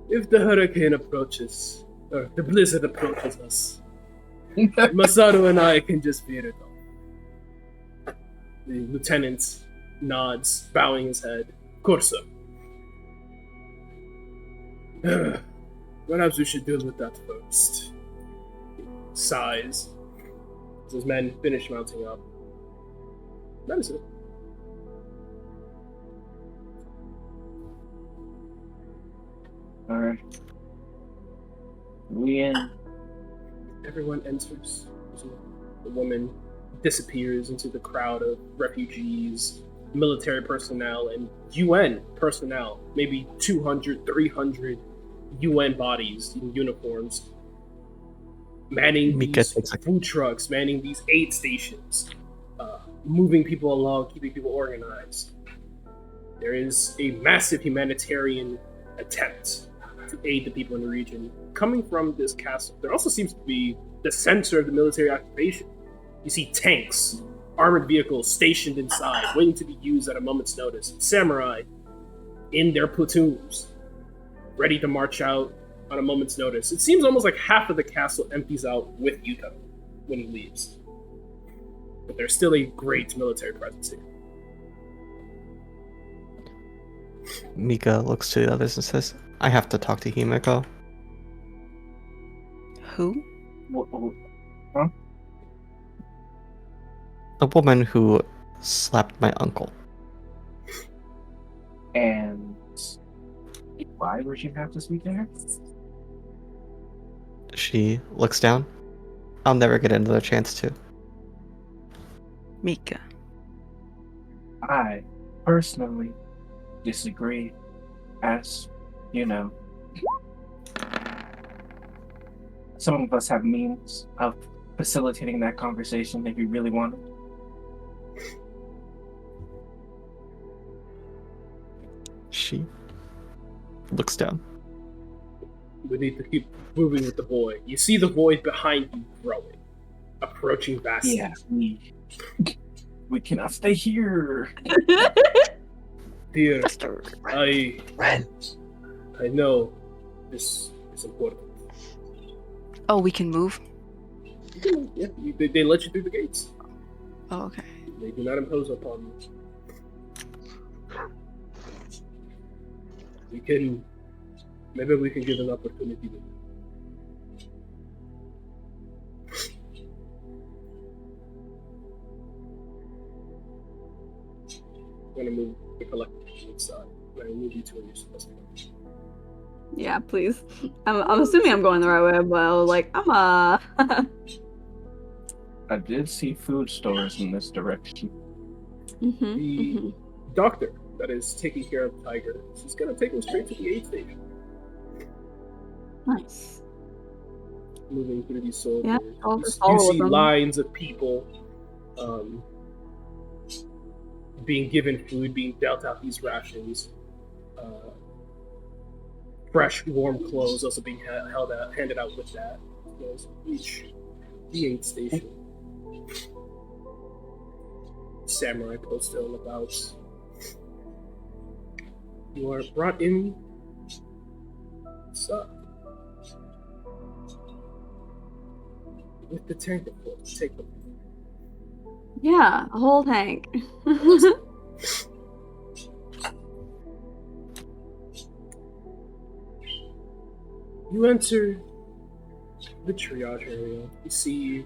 Speaker 6: if the hurricane approaches, or the blizzard approaches us, Masaru and I can just veer it off. The lieutenant nods, bowing his head. Of course, sir. Perhaps we should deal with that first. He sighs as his men finish mounting up. That is it.
Speaker 5: Alright. We in.
Speaker 6: Everyone enters. The woman disappears into the crowd of refugees, military personnel, and UN personnel. Maybe 200, 300 UN bodies in uniforms. Manning these food trucks, manning these aid stations, moving people along, keeping people organized. There is a massive humanitarian attempt to aid the people in the region coming from this castle. There also seems to be the center of the military occupation. You see tanks, armored vehicles stationed inside, waiting to be used at a moment's notice. Samurai in their platoons, ready to march out on a moment's notice. It seems almost like half of the castle empties out with Yuta when he leaves. But there's still a great military presence here.
Speaker 3: Mika looks to the others and says, I have to talk to Himiko.
Speaker 4: Who?
Speaker 5: Huh?
Speaker 3: A woman who slapped my uncle.
Speaker 5: And why would you have to speak to her?
Speaker 3: She looks down. I'll never get another chance to.
Speaker 4: Mika.
Speaker 5: I personally disagree, as you know. Some of us have means of facilitating that conversation if you really want it.
Speaker 3: She looks down.
Speaker 6: We need to keep moving with the void. You see the void behind you growing, approaching vastly.
Speaker 5: Yeah, we cannot stay here.
Speaker 6: Dear, I know this is important.
Speaker 4: Oh, we can move?
Speaker 6: Yeah, they let you through the gates.
Speaker 4: Oh, okay.
Speaker 6: They do not impose upon you. Maybe we can give an opportunity. I'm gonna move the collective inside. I'm gonna move you to where you're supposed to go.
Speaker 1: Yeah, please. I'm assuming I'm going the right way, but I was like,
Speaker 5: I did see food stores in this direction.
Speaker 6: The doctor that is taking care of Tiger, she's gonna take him straight to the aid station.
Speaker 1: Nice.
Speaker 6: Moving through these soldiers.
Speaker 1: Yeah,
Speaker 6: you see lines of people being given food, being dealt out these rations. Fresh, warm clothes also being handed out with that. As reach the aid station. Samurai posted all about. You are brought in. With the tank, of course. Take them.
Speaker 1: Yeah, a whole tank.
Speaker 6: You enter the triage area. You see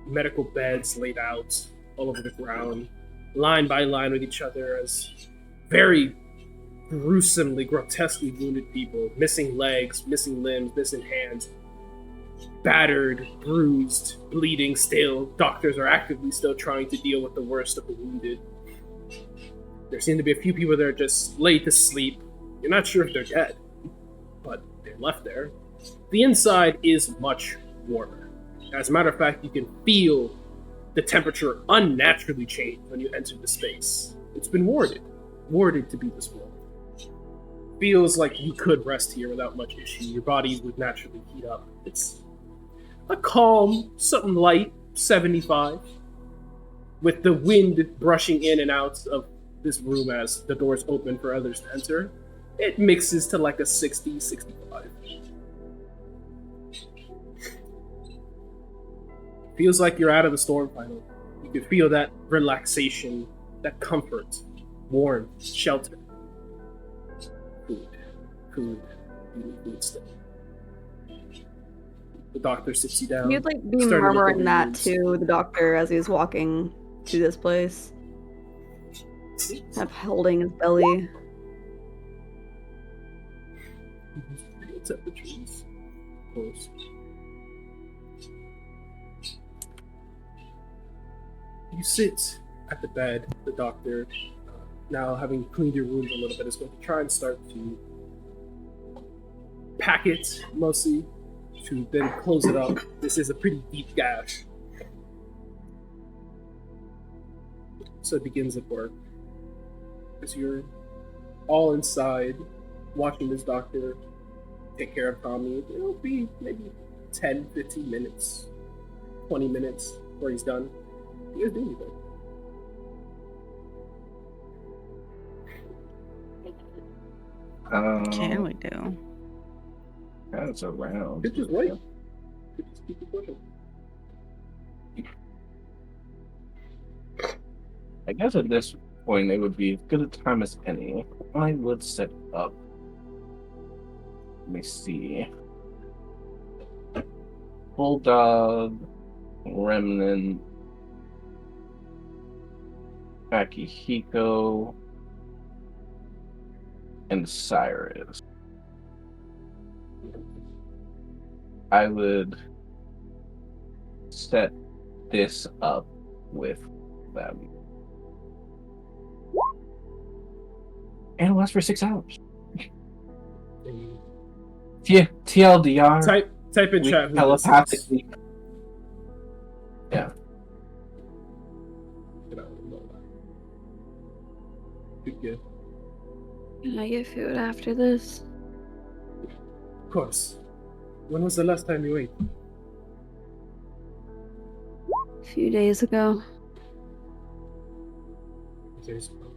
Speaker 6: medical beds laid out all over the ground, line by line with each other, as very gruesomely, grotesquely wounded people, missing legs, missing limbs, missing hands, battered, bruised, bleeding still. Doctors are actively still trying to deal with the worst of the wounded. There seem to be a few people that are just laid to sleep. You're not sure if they're dead, but they're left there. The inside is much warmer. As a matter of fact, you can feel the temperature unnaturally change when you enter the space. It's been warded to be this warm. Feels like you could rest here without much issue. Your body would naturally heat up. It's a calm, something light, 75, with the wind brushing in and out of this room as the doors open for others to enter. It mixes to like a 60, 65. Feels like you're out of the storm finally. You can feel that relaxation, that comfort, warmth, shelter. Food, stuff. The doctor sits you down.
Speaker 1: You'd like be murmuring that to the doctor as he's walking to this place. Kind of holding his belly.
Speaker 6: Temperatures, of course. You sit at the bed. The doctor, now having cleaned your wounds a little bit, is going to try and start to pack it, mostly, to then close it up. This is a pretty deep gash. So it begins at work. As you're all inside, watching this doctor take care of Tommy, it'll be maybe 10, 15 minutes, 20 minutes before he's done. You guys do anything?
Speaker 4: What can we do?
Speaker 5: That's around.
Speaker 6: Just wait. Just keep it pushing.
Speaker 5: I guess at this point it would be as good a time as any. I would set up. Let me see. Bulldog, Remnant, Akihiko, and Cyrus. I would set this up with them. And it'll last for 6 hours. TLDR.
Speaker 6: Type in chat.
Speaker 5: Telepathically. Yeah.
Speaker 6: Good.
Speaker 1: Can I get food after this?
Speaker 6: Of course. When was the last time you ate?
Speaker 1: A few days ago.
Speaker 6: Days ago.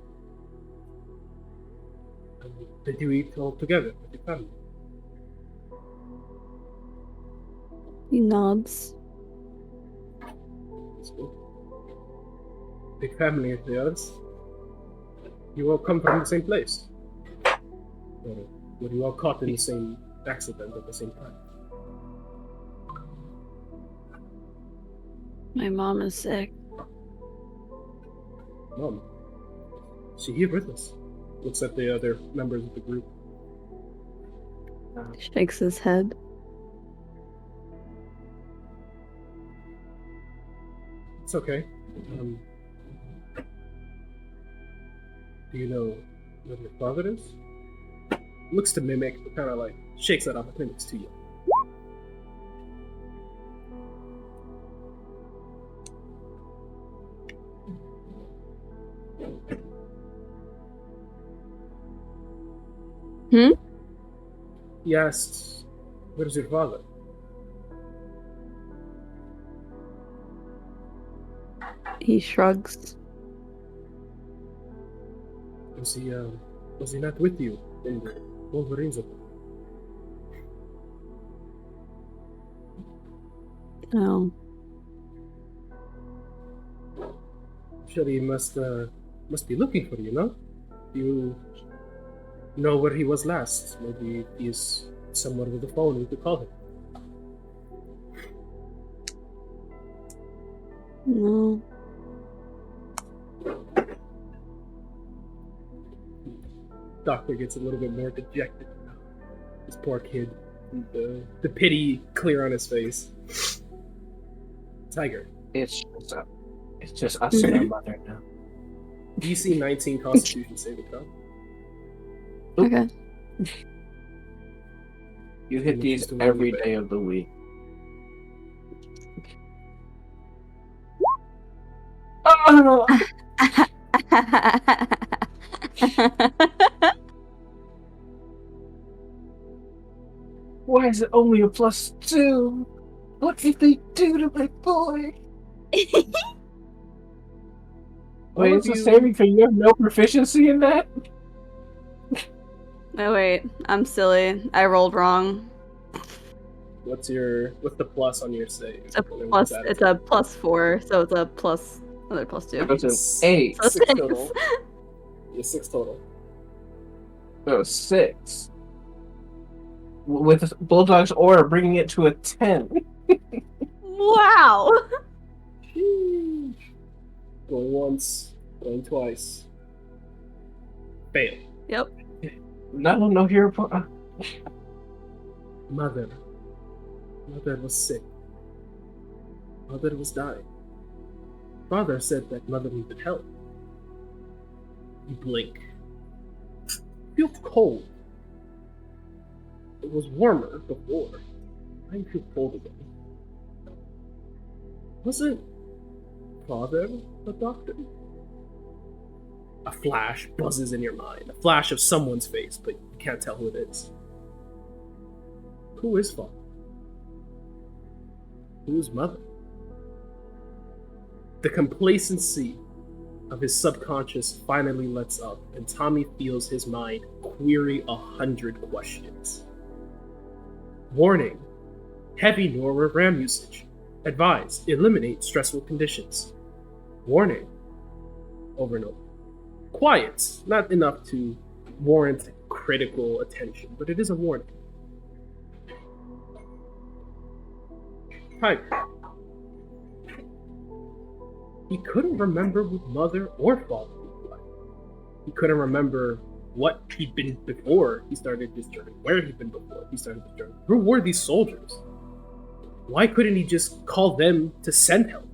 Speaker 6: Did you eat all together with your family?
Speaker 1: He nods.
Speaker 6: That's good. Big family of yours. You all come from the same place? Or were you all caught in the same accident at the same time?
Speaker 1: My mom is sick.
Speaker 6: Mom, is she here with us? Looks at the other members of the group.
Speaker 1: Shakes his head.
Speaker 6: It's okay. Do you know where your father is? Looks to mimic, but kind of like shakes that off. I think it's to you. He asks, "Where's your father?"
Speaker 1: He shrugs.
Speaker 6: Was he not with you in the Wolverines?
Speaker 1: No.
Speaker 6: Surely he must be looking for you, no? Do you know where he was last? Maybe he's somewhere with the phone. We could call him.
Speaker 1: No.
Speaker 6: Doctor gets a little bit more dejected. This poor kid. The pity clear on his face. Tiger.
Speaker 5: It's just us and our mother now.
Speaker 6: DC 19 Constitution saving throw.
Speaker 1: Okay.
Speaker 5: You hit these every day of the week. No! Why is it only a +2? What did they do to my boy? Wait, it's a saving thing. You have no proficiency in that?
Speaker 1: Oh wait, I'm silly. I rolled wrong.
Speaker 6: What's the plus on your save?
Speaker 1: It's a
Speaker 6: And then
Speaker 1: plus.
Speaker 6: what's that?
Speaker 1: It's a +4, so it's a plus another +2.
Speaker 5: It's an 8.
Speaker 1: So
Speaker 6: 6
Speaker 1: 6.
Speaker 6: total. Yeah, 6 total.
Speaker 5: So 6. With Bulldog's aura bringing it to a 10.
Speaker 1: Wow.
Speaker 6: Sheesh. Going once, going twice. Fail.
Speaker 1: Yep.
Speaker 5: No hero point.
Speaker 6: Mother was sick. Mother was dying. Father said that mother needed help. You blink. You feel cold. It was warmer before. Why do you feel cold again? Wasn't father a doctor? A flash buzzes in your mind. A flash of someone's face, but you can't tell who it is. Who is father? Who is mother? The complacency of his subconscious finally lets up, and Tommy feels his mind query 100 questions. Warning: heavy Norway RAM usage. Advise: eliminate stressful conditions. Warning: over and over. Quiet, not enough to warrant critical attention, but it is a warning. Tiger. He couldn't remember what mother or father looked like. He couldn't remember what he'd been before he started this journey, where he'd been before he started this journey. Who were these soldiers? Why couldn't he just call them to send help?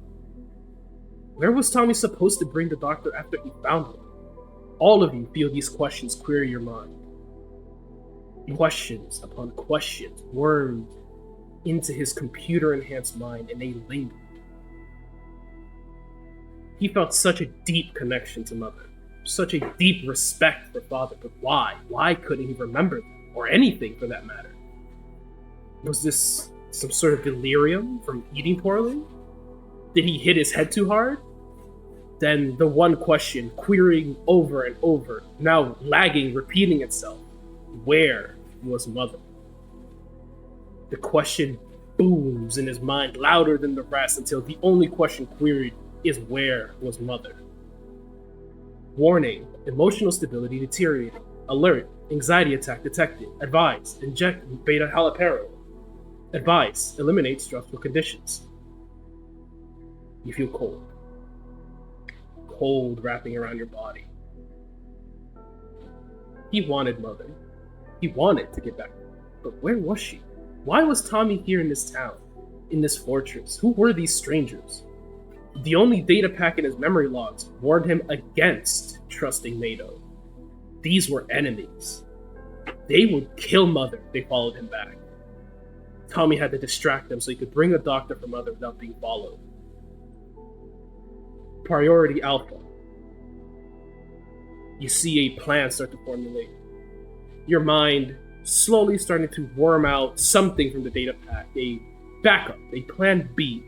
Speaker 6: Where was Tommy supposed to bring the doctor after he found him? All of you feel these questions query your mind. Questions upon questions wormed into his computer-enhanced mind, and they lingered. He felt such a deep connection to Mother, such a deep respect for Father, but why? Why couldn't he remember them, or anything for that matter? Was this some sort of delirium from eating poorly? Did he hit his head too hard? Then the one question, querying over and over, now lagging, repeating itself. Where was Mother? The question booms in his mind louder than the rest until the only question queried is where was Mother? Warning: emotional stability deteriorating. Alert: anxiety attack detected. Advise: inject beta haloperidol. Advise: eliminate stressful conditions. You feel cold. Cold wrapping around your body. He wanted Mother. He wanted to get back. But where was she? Why was Tommy here in this town? In this fortress? Who were these strangers? The only data pack in his memory logs warned him against trusting Mado. These were enemies. They would kill Mother if they followed him back. Tommy had to distract them so he could bring a doctor for Mother without being followed. Priority Alpha. You see a plan start to formulate. Your mind slowly starting to worm out something from the data pack, a backup, a plan B.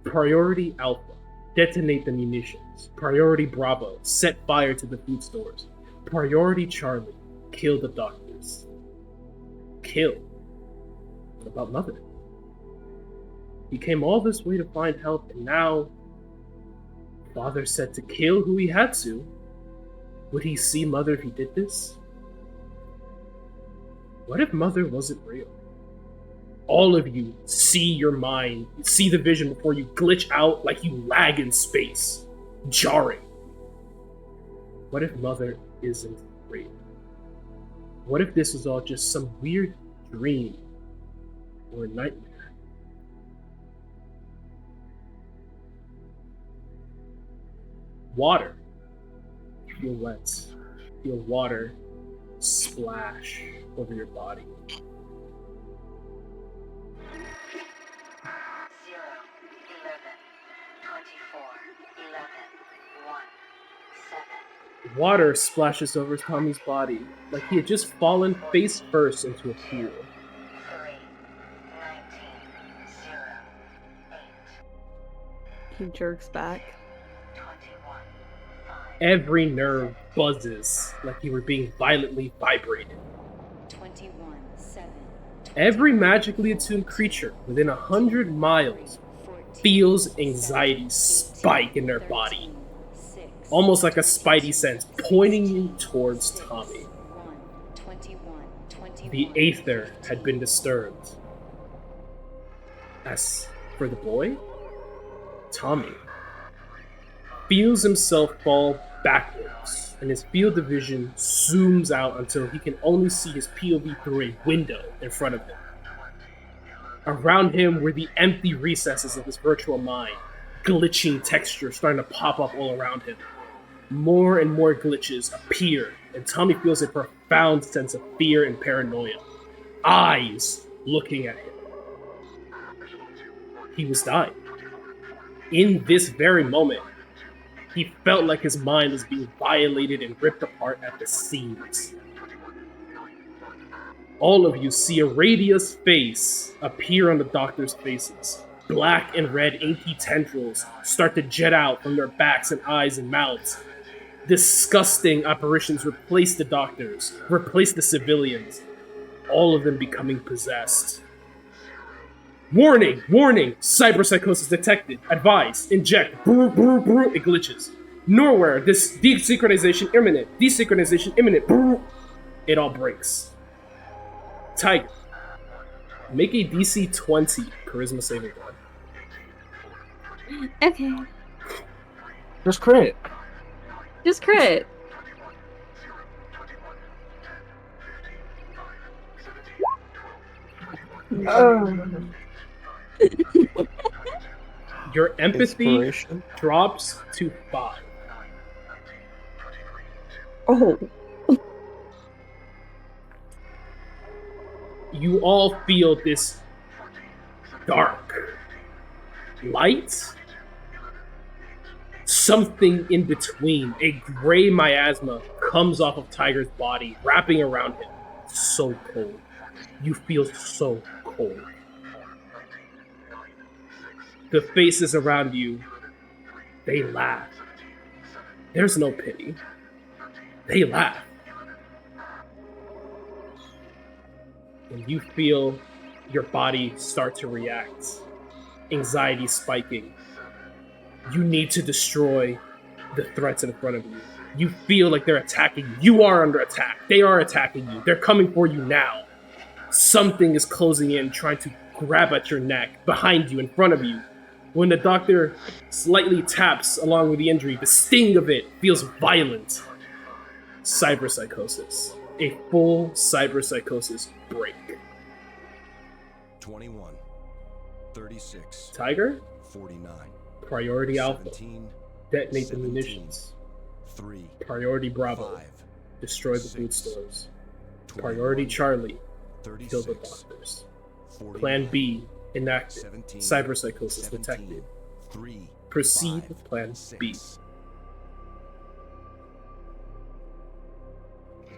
Speaker 6: Priority Alpha. Detonate the munitions. Priority Bravo. Set fire to the food stores. Priority Charlie. Kill the doctors. Kill. What about Mother? He came all this way to find help, and now Father said to kill who he had to. Would he see Mother if he did this? What if Mother wasn't real? All of you see your mind, see the vision before you glitch out like you lag in space. Jarring. What if Mother isn't real? What if this was all just some weird dream or nightmare? Water. Feel wet. Feel water splash over your body.
Speaker 10: 0, 11, 24,
Speaker 6: Water splashes over Tommy's body, like he had just fallen face first into a pool.
Speaker 1: He jerks back.
Speaker 6: Every nerve buzzes like he were being violently vibrated.
Speaker 10: 21, 7,
Speaker 6: Every magically attuned creature within 100 miles feels anxiety spike in their body, almost like a spidey sense pointing you towards Tommy. The aether had been disturbed. As for the boy, Tommy feels himself fall backwards, and his field of vision zooms out until he can only see his POV through a window in front of him. Around him were the empty recesses of his virtual mind, glitching textures starting to pop up all around him. More and more glitches appear, and Tommy feels a profound sense of fear and paranoia. Eyes looking at him. He was dying. In this very moment, he felt like his mind was being violated and ripped apart at the seams. All of you see a radius face appear on the doctor's faces. Black and red inky tendrils start to jet out from their backs and eyes and mouths. Disgusting apparitions replace the doctors, replace the civilians, all of them becoming possessed. Warning! Warning! Cyberpsychosis detected. Advise. Inject. Brr, brr, brr. It glitches. Nowhere. This desynchronization imminent. Desynchronization imminent. Brr. It all breaks. Tiger. Make a DC 20 charisma saving throw.
Speaker 1: Okay.
Speaker 5: Just crit.
Speaker 1: Just crit.
Speaker 6: Your empathy
Speaker 3: Inspiration.
Speaker 6: drops to 5.
Speaker 1: Oh.
Speaker 6: You all feel this dark light, something in between. A gray miasma comes off of Tiger's body, wrapping around him. So cold. You feel so cold. The faces around you, they laugh. There's no pity. They laugh. And you feel your body start to react. Anxiety spiking. You need to destroy the threats in front of you. You feel like they're attacking you. You are under attack. They are attacking you. They're coming for you now. Something is closing in, trying to grab at your neck, behind you, in front of you. When the doctor slightly taps along with the injury, the sting of it feels violent. Cyberpsychosis. A full cyberpsychosis break.
Speaker 11: 21, 36,
Speaker 6: Tiger,
Speaker 11: 49,
Speaker 6: priority Alpha.
Speaker 11: 17,
Speaker 6: Detonate the
Speaker 11: 17,
Speaker 6: munitions.
Speaker 11: 3,
Speaker 6: Priority Bravo.
Speaker 11: 5,
Speaker 6: Destroy the
Speaker 11: 6,
Speaker 6: food stores.
Speaker 11: 21,
Speaker 6: Priority Charlie.
Speaker 11: 36,
Speaker 6: Kill the doctors.
Speaker 11: 49,
Speaker 6: Plan B. Enacted.
Speaker 11: 17,
Speaker 6: Cyberpsychosis
Speaker 11: 17,
Speaker 6: detected.
Speaker 11: 3,
Speaker 6: Proceed
Speaker 11: 5,
Speaker 6: with Plan B.
Speaker 11: 6.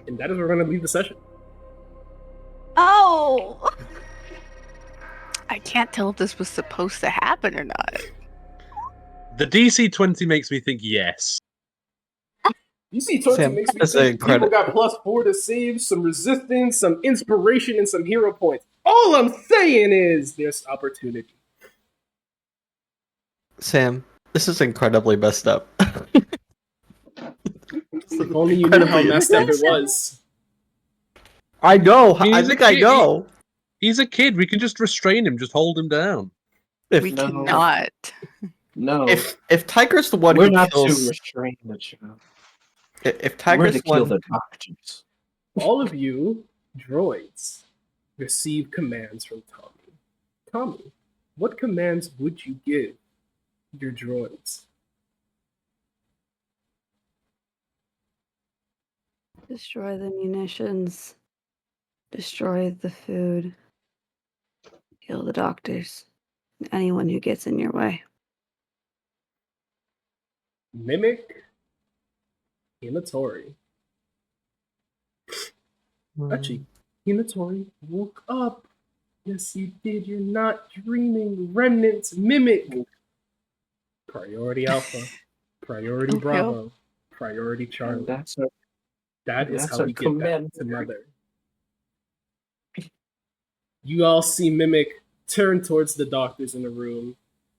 Speaker 6: And that is where we're going to leave the session.
Speaker 1: Oh!
Speaker 4: I can't tell if this was supposed to happen or not.
Speaker 2: The DC 20 makes me think yes.
Speaker 6: You see, Torty
Speaker 3: Sam,
Speaker 6: makes me
Speaker 3: that's
Speaker 6: think
Speaker 3: a
Speaker 6: people
Speaker 3: credit.
Speaker 6: got +4 to save, some resistance, some inspiration, and some hero points. All I'm saying is there's opportunity.
Speaker 3: Sam, this is incredibly messed up.
Speaker 6: If only you knew how messed up it was.
Speaker 3: I know. I
Speaker 2: He's a
Speaker 3: think I
Speaker 2: kid.
Speaker 3: know.
Speaker 2: He's a kid. We can just restrain him, just hold him down.
Speaker 3: If,
Speaker 4: We
Speaker 5: No.
Speaker 4: cannot.
Speaker 5: No,
Speaker 3: if Tiger's the one
Speaker 5: we're
Speaker 3: who
Speaker 5: not
Speaker 3: kills,
Speaker 5: to restrain the child.
Speaker 3: if
Speaker 5: We're
Speaker 3: Tiger's
Speaker 5: to
Speaker 3: the
Speaker 5: kill
Speaker 3: one,
Speaker 5: the doctors.
Speaker 6: All of you droids receive commands from Tommy. Tommy, what commands would you give your droids?
Speaker 1: Destroy the munitions. Destroy the food. Kill the doctors. Anyone who gets in your way.
Speaker 6: Mimic Hinatori. Actually, Hinatori woke up. Yes, you did. You're not dreaming. Remnants mimic. Priority Alpha. Priority
Speaker 4: Oh, hell.
Speaker 6: Bravo. Priority Charlie.
Speaker 5: That's
Speaker 6: That is
Speaker 5: that's
Speaker 6: how
Speaker 5: a
Speaker 6: we get back
Speaker 5: command.
Speaker 6: to Mother. You all see Mimic turn towards the doctors in the room,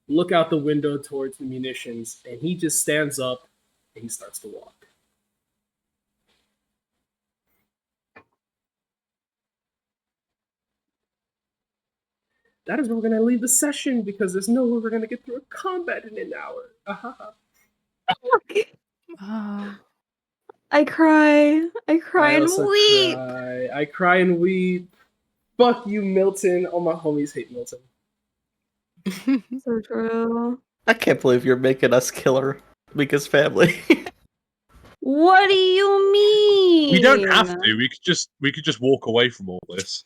Speaker 6: look out the window towards the munitions, and he just stands up and he starts to walk. That is where we're going to leave the session because there's no way we're going to get through a combat in an hour.
Speaker 1: I cry. I cry
Speaker 6: I
Speaker 1: and
Speaker 6: also
Speaker 1: weep.
Speaker 6: cry. I cry and weep. Fuck you, Milton. All my homies hate Milton.
Speaker 1: So true.
Speaker 3: I can't believe you're making us kill our Mika's family.
Speaker 1: What do you mean?
Speaker 2: We don't have to. We could just walk away from all this.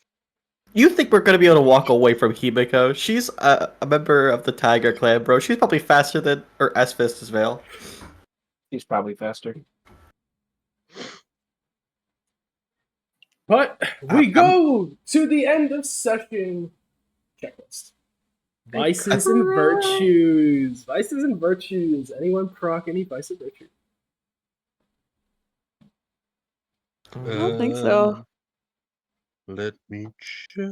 Speaker 3: You think we're gonna be able to walk away from Himiko? She's a member of the Tiger Clan, bro. She's probably faster than or as fast as Vale.
Speaker 5: He's probably faster.
Speaker 6: But we go to the end of session checklist. Vices and virtues. Vices and virtues. Anyone proc any vice or virtue?
Speaker 1: I don't think so.
Speaker 2: Let me check.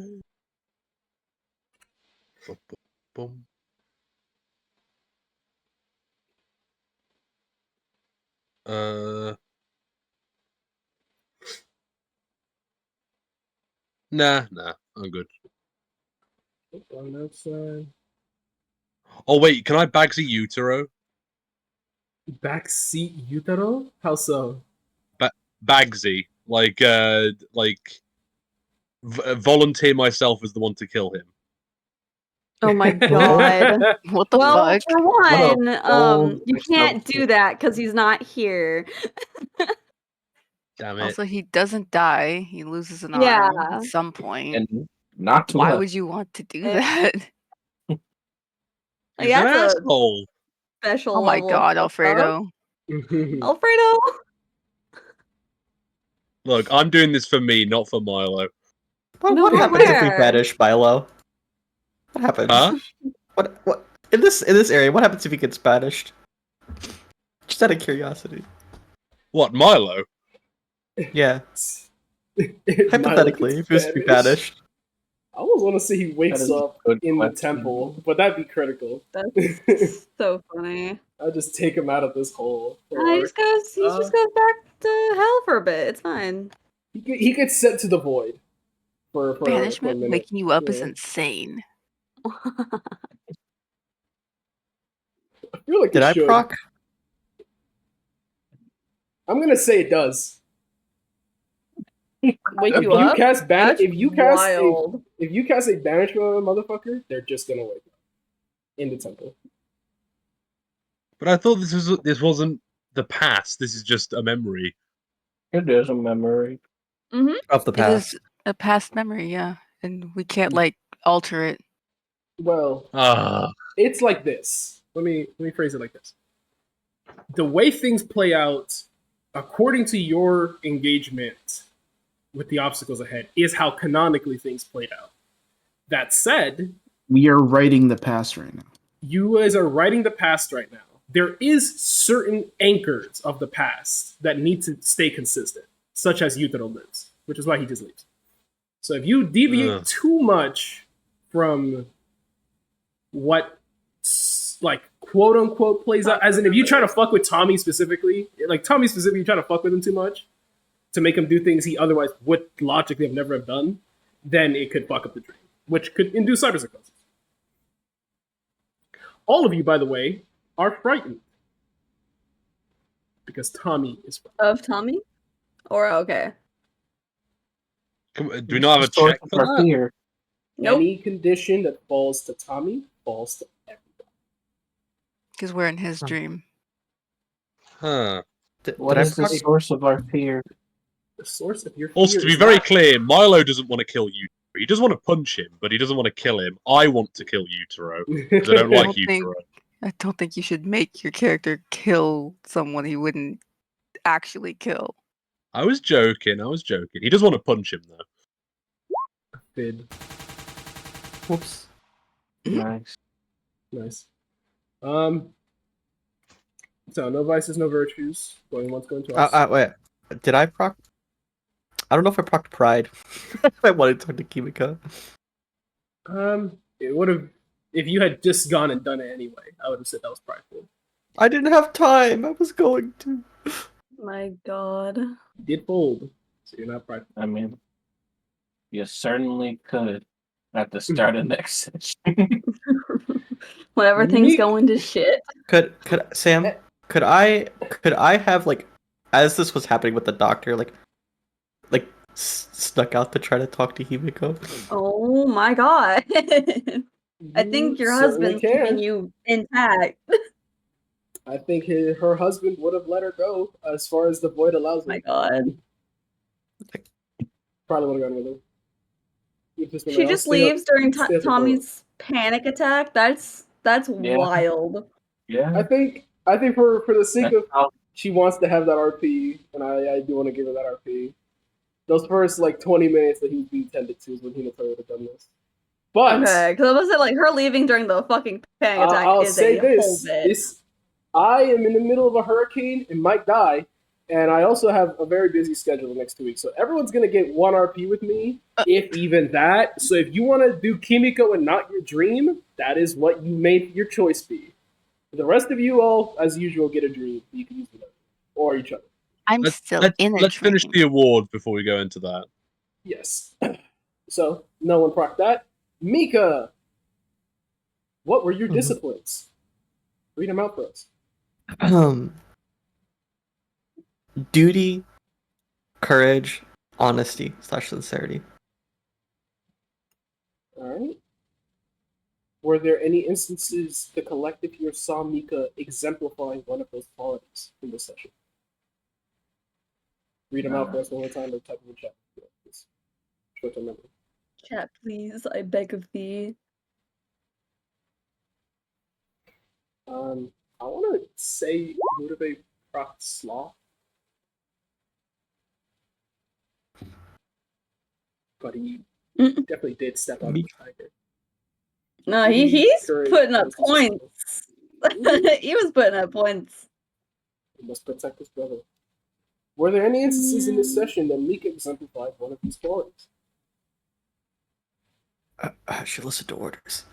Speaker 2: Bum, bum, bum. Nah, I'm good.
Speaker 6: On outside.
Speaker 2: Oh wait, can I Bagsy Utero?
Speaker 6: Backseat Yutaro? How so?
Speaker 2: Bagsy, volunteer myself as the one to kill him.
Speaker 1: Oh my god.
Speaker 4: What the
Speaker 1: Well,
Speaker 4: fuck?
Speaker 1: for
Speaker 5: What
Speaker 1: one,
Speaker 5: a bold
Speaker 1: you can't do
Speaker 5: assumption.
Speaker 1: that because he's not here.
Speaker 2: Damn it.
Speaker 4: Also, he doesn't die. He loses an
Speaker 1: Yeah.
Speaker 4: arm at some point.
Speaker 5: And not to
Speaker 4: Why
Speaker 5: us.
Speaker 4: would you want to do
Speaker 1: Eh.
Speaker 4: that?
Speaker 1: Like,
Speaker 2: He's an
Speaker 1: that's a
Speaker 2: asshole.
Speaker 1: special
Speaker 4: Oh my
Speaker 1: level
Speaker 4: god,
Speaker 1: of fucked up.
Speaker 4: Alfredo.
Speaker 1: Alfredo!
Speaker 2: Look, I'm doing this for me, not for Milo.
Speaker 3: What,
Speaker 1: No,
Speaker 3: what
Speaker 1: but
Speaker 3: happens if we
Speaker 1: where?
Speaker 3: banish Milo? What happens?
Speaker 2: Huh?
Speaker 3: What in this area? What happens if he gets banished? Just out of curiosity.
Speaker 2: What, Milo?
Speaker 3: Yeah,
Speaker 6: If Milo
Speaker 3: hypothetically,
Speaker 6: gets
Speaker 3: if he was to be
Speaker 6: banished,
Speaker 3: banished.
Speaker 6: I almost want to see he wakes
Speaker 5: That is a
Speaker 6: up
Speaker 5: good
Speaker 6: in the
Speaker 5: question.
Speaker 6: temple, but that'd be critical.
Speaker 1: That's so funny.
Speaker 6: I'll just take him out of this hole.
Speaker 1: He
Speaker 6: Or
Speaker 1: just goes back to hell for a bit. It's fine.
Speaker 6: he gets sent to the void for a
Speaker 4: Banishment
Speaker 6: minute.
Speaker 4: waking you up is
Speaker 6: Yeah.
Speaker 4: insane.
Speaker 6: I feel like
Speaker 3: Did
Speaker 6: it
Speaker 3: I
Speaker 6: should.
Speaker 3: proc?
Speaker 6: I'm gonna say it does.
Speaker 1: Wake
Speaker 6: If
Speaker 1: you
Speaker 6: you
Speaker 1: up?
Speaker 6: cast
Speaker 1: That's
Speaker 6: if you cast
Speaker 1: wild.
Speaker 6: if you cast a banishment on a motherfucker, they're just gonna wake up in the temple.
Speaker 2: But I thought this wasn't the past. This is just a memory.
Speaker 5: It is a memory.
Speaker 1: Mm-hmm.
Speaker 3: Of the
Speaker 4: It
Speaker 3: past.
Speaker 4: is a past memory, yeah. And we can't, like, alter it.
Speaker 6: Well,
Speaker 2: Ah,
Speaker 6: it's like this. Let me phrase it like this. The way things play out, according to your engagement with the obstacles ahead, is how canonically things played out. That said,
Speaker 9: We are writing the past right now.
Speaker 6: you guys are writing the past right now. There is certain anchors of the past that need to stay consistent, such as Yutaro lives, which is why he just leaves. So if you deviate too much from what, like, quote unquote plays out, as in if you try to fuck with Tommy specifically, like Tommy specifically, you try to fuck with him too much to make him do things he otherwise would logically have never have done, then it could fuck up the dream, which could induce cyberpsychosis. All of you, by the way, are frightened because Tommy is frightened.
Speaker 1: Of Tommy? Or okay.
Speaker 2: do we not have a check for that?
Speaker 5: Fear.
Speaker 1: Nope.
Speaker 6: Any condition that falls to Tommy falls to everybody.
Speaker 4: Because we're in his dream.
Speaker 2: Huh.
Speaker 5: What is the source of our fear?
Speaker 6: The source of your fear
Speaker 2: Also, to be
Speaker 6: is
Speaker 2: very
Speaker 6: not-
Speaker 2: clear, Milo doesn't want to kill you. He does want to punch him, but he doesn't want to kill him. I want to kill Utero because I don't
Speaker 4: I
Speaker 2: like
Speaker 4: don't think-
Speaker 2: Utero.
Speaker 4: I don't think you should make your character kill someone he wouldn't actually kill.
Speaker 2: I was joking. He does want to punch him though.
Speaker 6: Fid.
Speaker 3: Whoops.
Speaker 5: Nice.
Speaker 6: Nice. So no vices, no virtues. Going once, going twice.
Speaker 3: Wait. Did I proc? I don't know if I procced pride. I wanted to talk to Kimiko.
Speaker 6: It would have if you had just gone and done it anyway. I would have said that was prideful.
Speaker 3: I didn't have time. I was going to.
Speaker 1: My God.
Speaker 6: You did fold, so you're not prideful.
Speaker 5: I mean, you certainly could at the start of next session.
Speaker 1: When everything's going to shit.
Speaker 3: Could Sam? Could I have like, as this was happening with the doctor, like snuck out to try to talk to Himiko?
Speaker 1: Oh my God. I think your
Speaker 6: certainly
Speaker 1: husband's
Speaker 6: can.
Speaker 1: keeping you intact.
Speaker 6: I think her husband would have let her go as far as the void allows
Speaker 1: Oh my
Speaker 6: it.
Speaker 1: God.
Speaker 6: Probably would have gone with her. If there's
Speaker 1: She
Speaker 6: someone else,
Speaker 1: just leaves during
Speaker 6: stay at the door.
Speaker 1: Tommy's panic attack. That's
Speaker 5: Yeah.
Speaker 1: wild.
Speaker 5: Yeah.
Speaker 6: I think for the sake
Speaker 5: That's
Speaker 6: of
Speaker 5: how-
Speaker 6: she wants to have that RP, and I do want to give her that RP. Those first like 20 minutes that he was being tended to is when Hinata would have done this. But
Speaker 1: Okay, because I was like her leaving during the fucking panic attack
Speaker 6: I'll
Speaker 1: is
Speaker 6: say
Speaker 1: a whole
Speaker 6: this:
Speaker 1: bit.
Speaker 6: I am in the middle of a hurricane and might die, and I also have a very busy schedule the next 2 weeks. So everyone's gonna get one RP with me, if even that. So if you want to do Kimiko and not your dream, that is what you made your choice be. The rest of you all, as usual, get a dream. You can use whatever or each other.
Speaker 4: I'm still in a
Speaker 2: Let's
Speaker 4: dream.
Speaker 2: finish the award before we go into that.
Speaker 6: Yes. So no one proc that. Mika, what were your disciplines? Read them out for us.
Speaker 3: Duty, courage, honesty / sincerity.
Speaker 6: All right. Were there any instances the collective here saw Mika exemplifying one of those qualities in this session? Read them out for us one more time or type in the chat. Short-term memory.
Speaker 1: Chat, please. I beg of thee.
Speaker 6: I want to say motivate proc sloth, but he definitely did step out of the tiger.
Speaker 1: No, he's
Speaker 6: Courage,
Speaker 1: putting up
Speaker 6: honesty,
Speaker 1: points. He was putting up points.
Speaker 6: He must protect his brother. Were there any instances in this session that Mika exemplified one of these qualities?
Speaker 3: I should listen to orders.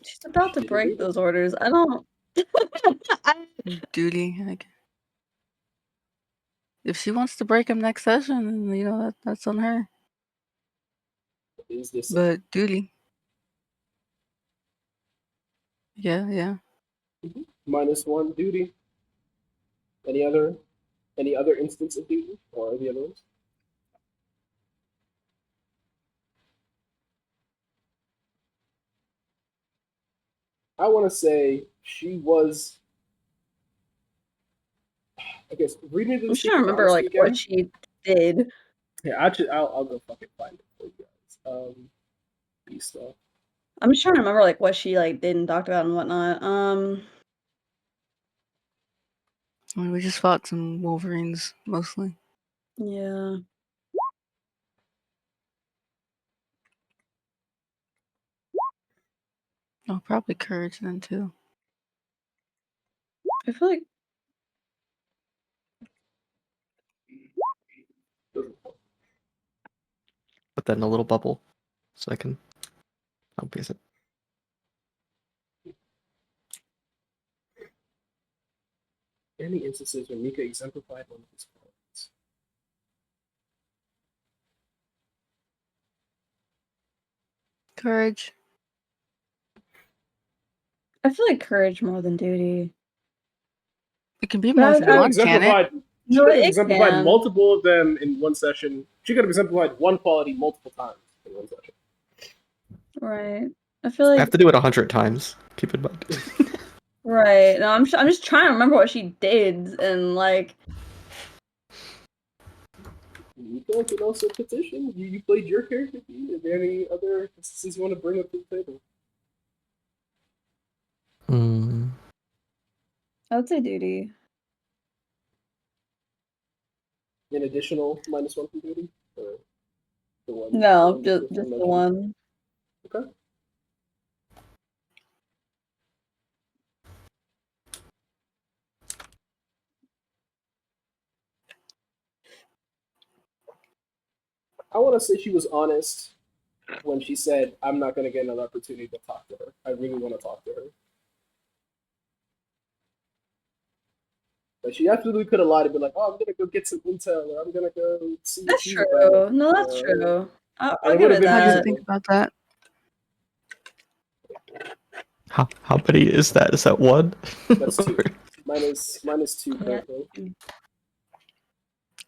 Speaker 1: She's about to break those orders. I don't.
Speaker 4: Duty. Like, if she wants to break him next session, then, that's on her.
Speaker 6: Is this
Speaker 4: But duty. Yeah.
Speaker 6: -1 duty? Any other instance of duty or the other ones? I want to say she was. I guess read me the.
Speaker 1: I'm trying to remember like what she did.
Speaker 6: Yeah, I'll go fucking find it for you guys. B stuff.
Speaker 1: I'm just trying to remember like what she like did and talked about and whatnot.
Speaker 4: We just fought some Wolverines mostly.
Speaker 1: Yeah.
Speaker 4: Oh, probably courage then too.
Speaker 1: I feel like
Speaker 3: Put that in a little bubble so I can piece it.
Speaker 6: Any instances where Mika exemplified one of these qualities?
Speaker 4: Courage.
Speaker 1: I feel like courage more than duty.
Speaker 4: It can be
Speaker 1: But
Speaker 4: more
Speaker 1: I-
Speaker 4: than
Speaker 1: I-
Speaker 4: one, can it?
Speaker 6: She
Speaker 1: No,
Speaker 6: could have
Speaker 1: it
Speaker 6: exemplified
Speaker 1: can.
Speaker 6: multiple of them in one session. She could have exemplified one quality multiple times in one session.
Speaker 1: Right. I feel
Speaker 3: I
Speaker 1: like
Speaker 3: have to do it 100 times. Keep in mind.
Speaker 1: right. No, I'm just trying to remember what she did and like.
Speaker 6: Mika can also petition. You played your character. Is there any other instances you want to bring up to the table?
Speaker 1: I would say duty.
Speaker 6: an additional -1 from duty? Or the one?
Speaker 1: No,
Speaker 6: the
Speaker 1: just
Speaker 6: one
Speaker 1: the one.
Speaker 6: Okay. I want to say she was honest when she said, "I'm not going to get another opportunity to talk to her. I really want to talk to her." But she absolutely could have lied and been like, "Oh, I'm gonna go get some intel, or I'm gonna go see what
Speaker 1: That's
Speaker 6: she's
Speaker 1: true.
Speaker 6: about."
Speaker 1: No, that's true.
Speaker 6: And
Speaker 1: I'll
Speaker 6: it
Speaker 1: give
Speaker 6: would have
Speaker 1: it
Speaker 6: been
Speaker 4: I didn't
Speaker 1: that.
Speaker 4: think
Speaker 6: feasible.
Speaker 4: about that.
Speaker 3: How many is that? Is that one?
Speaker 6: That's 2. -2
Speaker 1: Yeah.
Speaker 6: currently.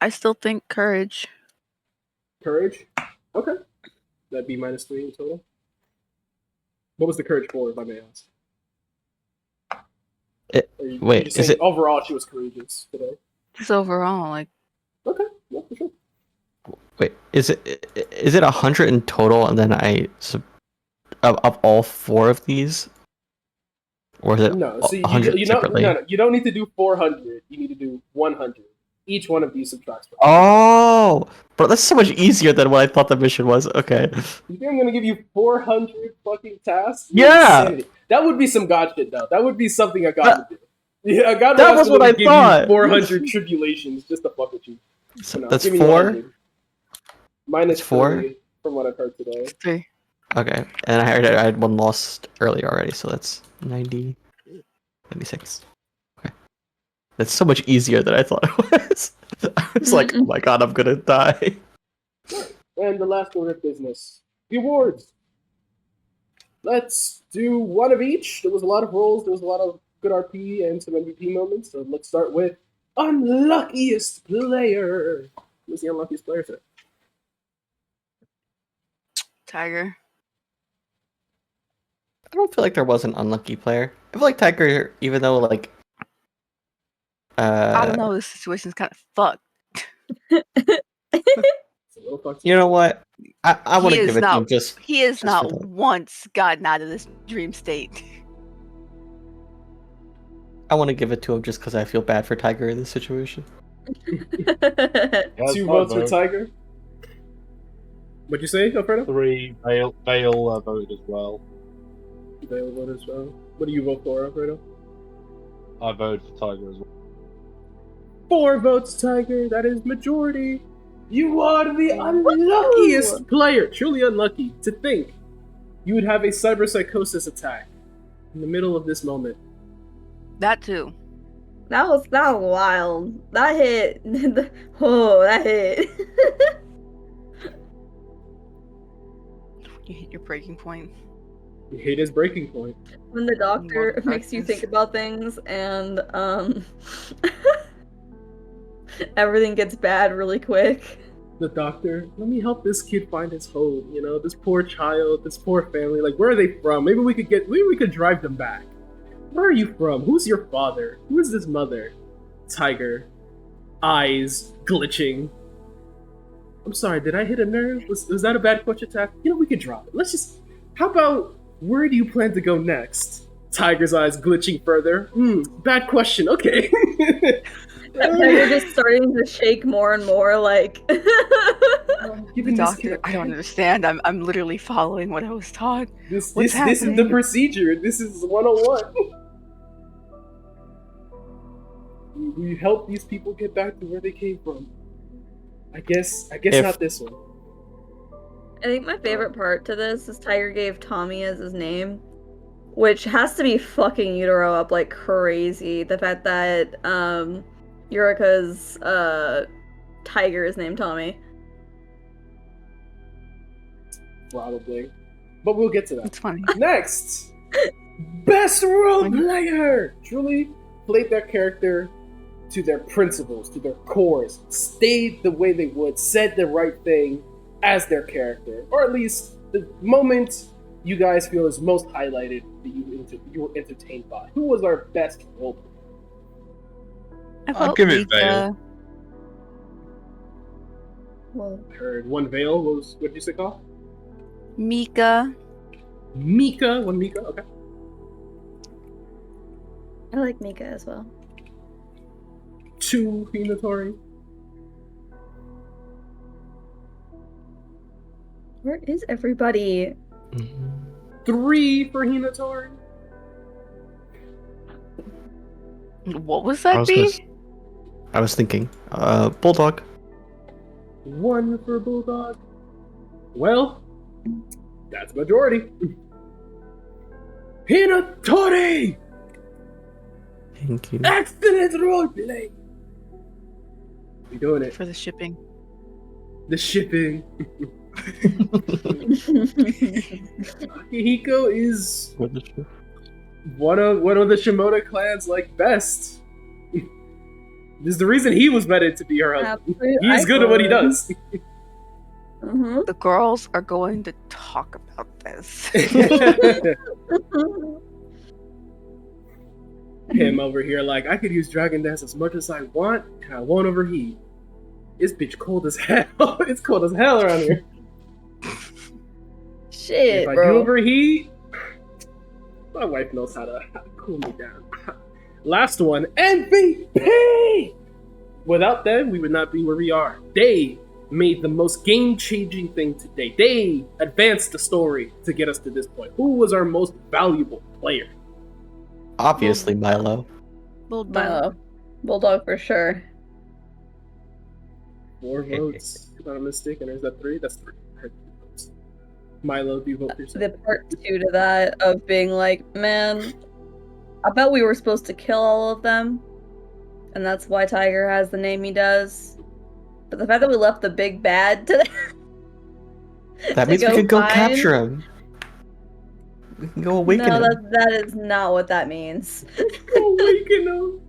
Speaker 4: I still think courage.
Speaker 6: Courage. Okay, that'd be -3 in total. What was the courage for, if I may ask? You're
Speaker 3: Wait,
Speaker 6: just
Speaker 3: is
Speaker 6: saying
Speaker 3: it?
Speaker 6: overall she was courageous today?
Speaker 4: Just overall, like
Speaker 6: Okay, yeah, for sure.
Speaker 3: Wait, is it 100 in total, and then of all 4 of these, or is it
Speaker 6: No, so
Speaker 3: 100
Speaker 6: you know,
Speaker 3: separately?
Speaker 6: no, you don't need to do 400. You need to do 100. Each one of these subtracts.
Speaker 3: Oh, bro, that's so much easier than what I thought the mission was. Okay.
Speaker 6: You think I'm gonna give you 400 fucking tasks?
Speaker 3: Yeah.
Speaker 6: Insanity. That would be some god shit, though. That would be something a god
Speaker 3: That-
Speaker 6: would do. Yeah, a god would
Speaker 3: that was what I
Speaker 6: absolutely give
Speaker 3: thought.
Speaker 6: you 400 tribulations just to fuck with you.
Speaker 3: So
Speaker 6: No,
Speaker 3: that's
Speaker 6: give me
Speaker 3: 4.
Speaker 6: 100. Minus
Speaker 3: It's 4?
Speaker 6: 3 from what I've heard today.
Speaker 4: 3.
Speaker 3: Okay, and I heard I had one lost earlier already, so that's 90, 96. Okay, that's so much easier than I thought it was. I was like, oh my god, I'm gonna die.
Speaker 6: And the last order of business. The awards. Let's do one of each. There was a lot of rolls, there was a lot of good RP and some MVP moments. So let's start with unluckiest player. Who's the unluckiest player today?
Speaker 4: Tiger.
Speaker 3: I don't feel like there was an unlucky player. I feel like Tiger, even though like,
Speaker 4: I don't know. This situation's kind of fucked.
Speaker 3: you know what? I want to give it to him just.
Speaker 4: He has
Speaker 3: just
Speaker 4: not
Speaker 3: for that.
Speaker 4: once gotten out of this dream state.
Speaker 3: I want to give it to him just because I feel bad for Tiger in this situation.
Speaker 6: 2 votes for Tiger. What'd you say, Alfredo?
Speaker 2: 3 Vale voted as well.
Speaker 6: Vale voted as well. What do you vote for, Alfredo?
Speaker 2: I voted for Tiger as well.
Speaker 6: 4 votes, Tiger. That is majority. You are the unluckiest player. Truly unlucky. To think you would have a cyberpsychosis attack in the middle of this moment.
Speaker 4: That too.
Speaker 1: That was wild. That hit. Oh, that hit.
Speaker 4: You hit your breaking point.
Speaker 6: You hit his breaking point.
Speaker 1: When the doctor
Speaker 4: More
Speaker 1: makes you think
Speaker 4: practice.
Speaker 1: about things and everything gets bad really quick.
Speaker 6: The doctor, let me help this kid find his home. You know, this poor child, this poor family. Like, where are they from? Maybe we could drive them back. Where are you from? Who's your father? Who is this mother? Tiger. Eyes glitching. I'm sorry, did I hit a nerve? Was that a bad clutch attack? You know, we could drop it. Let's just. How about, where do you plan to go next? Tiger's eyes glitching further. Bad question. Okay.
Speaker 1: You're just starting to shake more and more, like.
Speaker 6: Given
Speaker 4: The
Speaker 6: this
Speaker 4: doctor,
Speaker 6: kid-
Speaker 4: I don't understand. I'm literally following what I was taught.
Speaker 6: This
Speaker 4: What's
Speaker 6: is the
Speaker 4: happening?
Speaker 6: procedure. This is 101. We help these people get back to where they came from. I guess not this one.
Speaker 1: I think my favorite part to this is Tiger gave Tommy as his name, which has to be fucking Utero up like crazy. The fact that Yurika's tiger is named Tommy.
Speaker 6: Probably. But we'll get to that.
Speaker 4: It's funny.
Speaker 6: Next! Best role player! Truly played their character to their principles, to their cores, stayed the way they would, said the right thing as their character. Or at least the moment you guys feel is most highlighted that you were entertained by. Who was our best role player?
Speaker 2: I'll give it Vale.
Speaker 1: Well,
Speaker 6: I heard one Vale was, what did you say, Carl?
Speaker 4: Mika.
Speaker 6: Mika, one Mika, okay.
Speaker 1: I like Mika as well.
Speaker 6: 2 Hinatori.
Speaker 1: Where is everybody?
Speaker 6: 3 for Hinatori.
Speaker 4: What was
Speaker 3: I
Speaker 4: that
Speaker 3: was gonna
Speaker 4: be?
Speaker 3: s- I was thinking, Bulldog.
Speaker 6: 1 for Bulldog. Well, that's majority. Hinatori!
Speaker 3: Thank you.
Speaker 6: Excellent roleplay! We doing it.
Speaker 4: For the shipping.
Speaker 6: The shipping. Akihiko is one of the Shimoda clan's like best. This is the reason he was vetted to be her husband.
Speaker 1: Absolute
Speaker 6: He's good at what he
Speaker 1: icon.
Speaker 6: does.
Speaker 1: Mhm.
Speaker 4: The girls are going to talk about this.
Speaker 6: Him over here like, I could use Dragon Dance as much as I want, and I won't overheat. This bitch cold as hell. It's cold as hell around here.
Speaker 1: Shit,
Speaker 6: If I do
Speaker 1: bro.
Speaker 6: overheat, my wife knows how to cool me down. Last one, MVP! Without them, we would not be where we are. They made the most game-changing thing today. They advanced the story to get us to this point. Who was our most valuable player?
Speaker 3: Obviously, Milo.
Speaker 1: Milo. Bulldog for sure.
Speaker 6: 4 votes, if I'm not mistaken. Or is that 3? That's 3. I heard 3 votes. Milo, do you vote for yourself?
Speaker 1: The part 2 to that of being like, man, I bet we were supposed to kill all of them, and that's why Tiger has the name he does. But the fact that we left the big bad to
Speaker 3: That means we could go capture him. We can go awaken
Speaker 1: no,
Speaker 3: him.
Speaker 1: that is not what that means.
Speaker 6: Awaken him.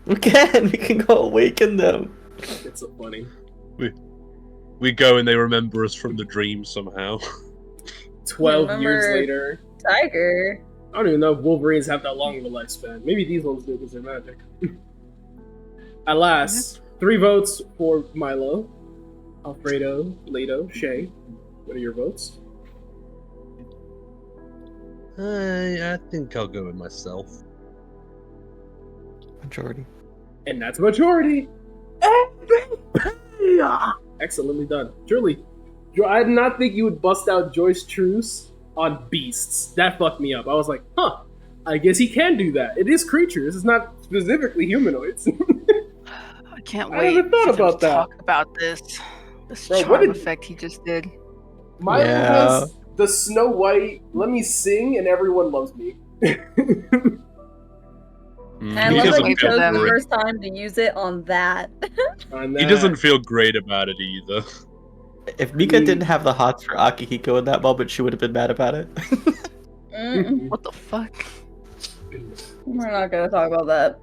Speaker 3: We can go awaken them.
Speaker 6: It's so funny.
Speaker 2: We go and they remember us from the dream somehow.
Speaker 6: 12 years
Speaker 1: Remember
Speaker 6: later.
Speaker 1: Tiger.
Speaker 6: I don't even know if Wolverines have that long of a lifespan. Maybe these ones do because they're magic. Alas, 3 votes for Milo, Alfredo, Leto, Shay. What are your votes?
Speaker 2: I think I'll go with myself.
Speaker 3: Majority.
Speaker 6: And that's majority. MVP! Excellently done. Truly. I did not think you would bust out Joyce Truce on beasts. That fucked me up. I was like, huh, I guess he can do that. It is creatures. It's not specifically humanoids.
Speaker 4: I can't
Speaker 6: I
Speaker 4: wait
Speaker 6: haven't thought
Speaker 4: for them
Speaker 6: about
Speaker 4: to
Speaker 6: that.
Speaker 4: talk about this. This
Speaker 6: Bro, what
Speaker 4: charm
Speaker 6: did-
Speaker 4: effect he just did.
Speaker 6: Milo
Speaker 3: Yeah.
Speaker 6: has the Snow White, let me sing and everyone loves me.
Speaker 1: And I
Speaker 2: He
Speaker 1: love that
Speaker 2: doesn't
Speaker 1: you
Speaker 2: feel
Speaker 1: chose the
Speaker 2: great.
Speaker 1: first time to use it on that.
Speaker 6: On
Speaker 2: He
Speaker 6: that.
Speaker 2: doesn't feel great about it either.
Speaker 3: If Mika didn't have the hots for Akihiko in that moment, she would have been mad about it.
Speaker 1: Mm-mm.
Speaker 4: What the fuck?
Speaker 1: We're not gonna talk about that.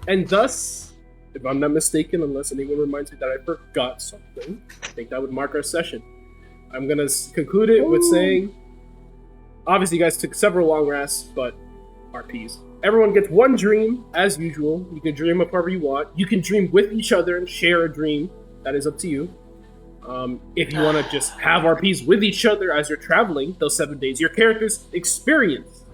Speaker 6: And thus, if I'm not mistaken, unless anyone reminds me that I forgot something, I think that would mark our session. I'm gonna conclude it with saying, obviously you guys took several long rests, but RPs. Everyone gets 1 dream, as usual. You can dream up however you want. You can dream with each other and share a dream. That is up to you. If you want to just have RPs with each other as you're traveling those 7 days, your characters experience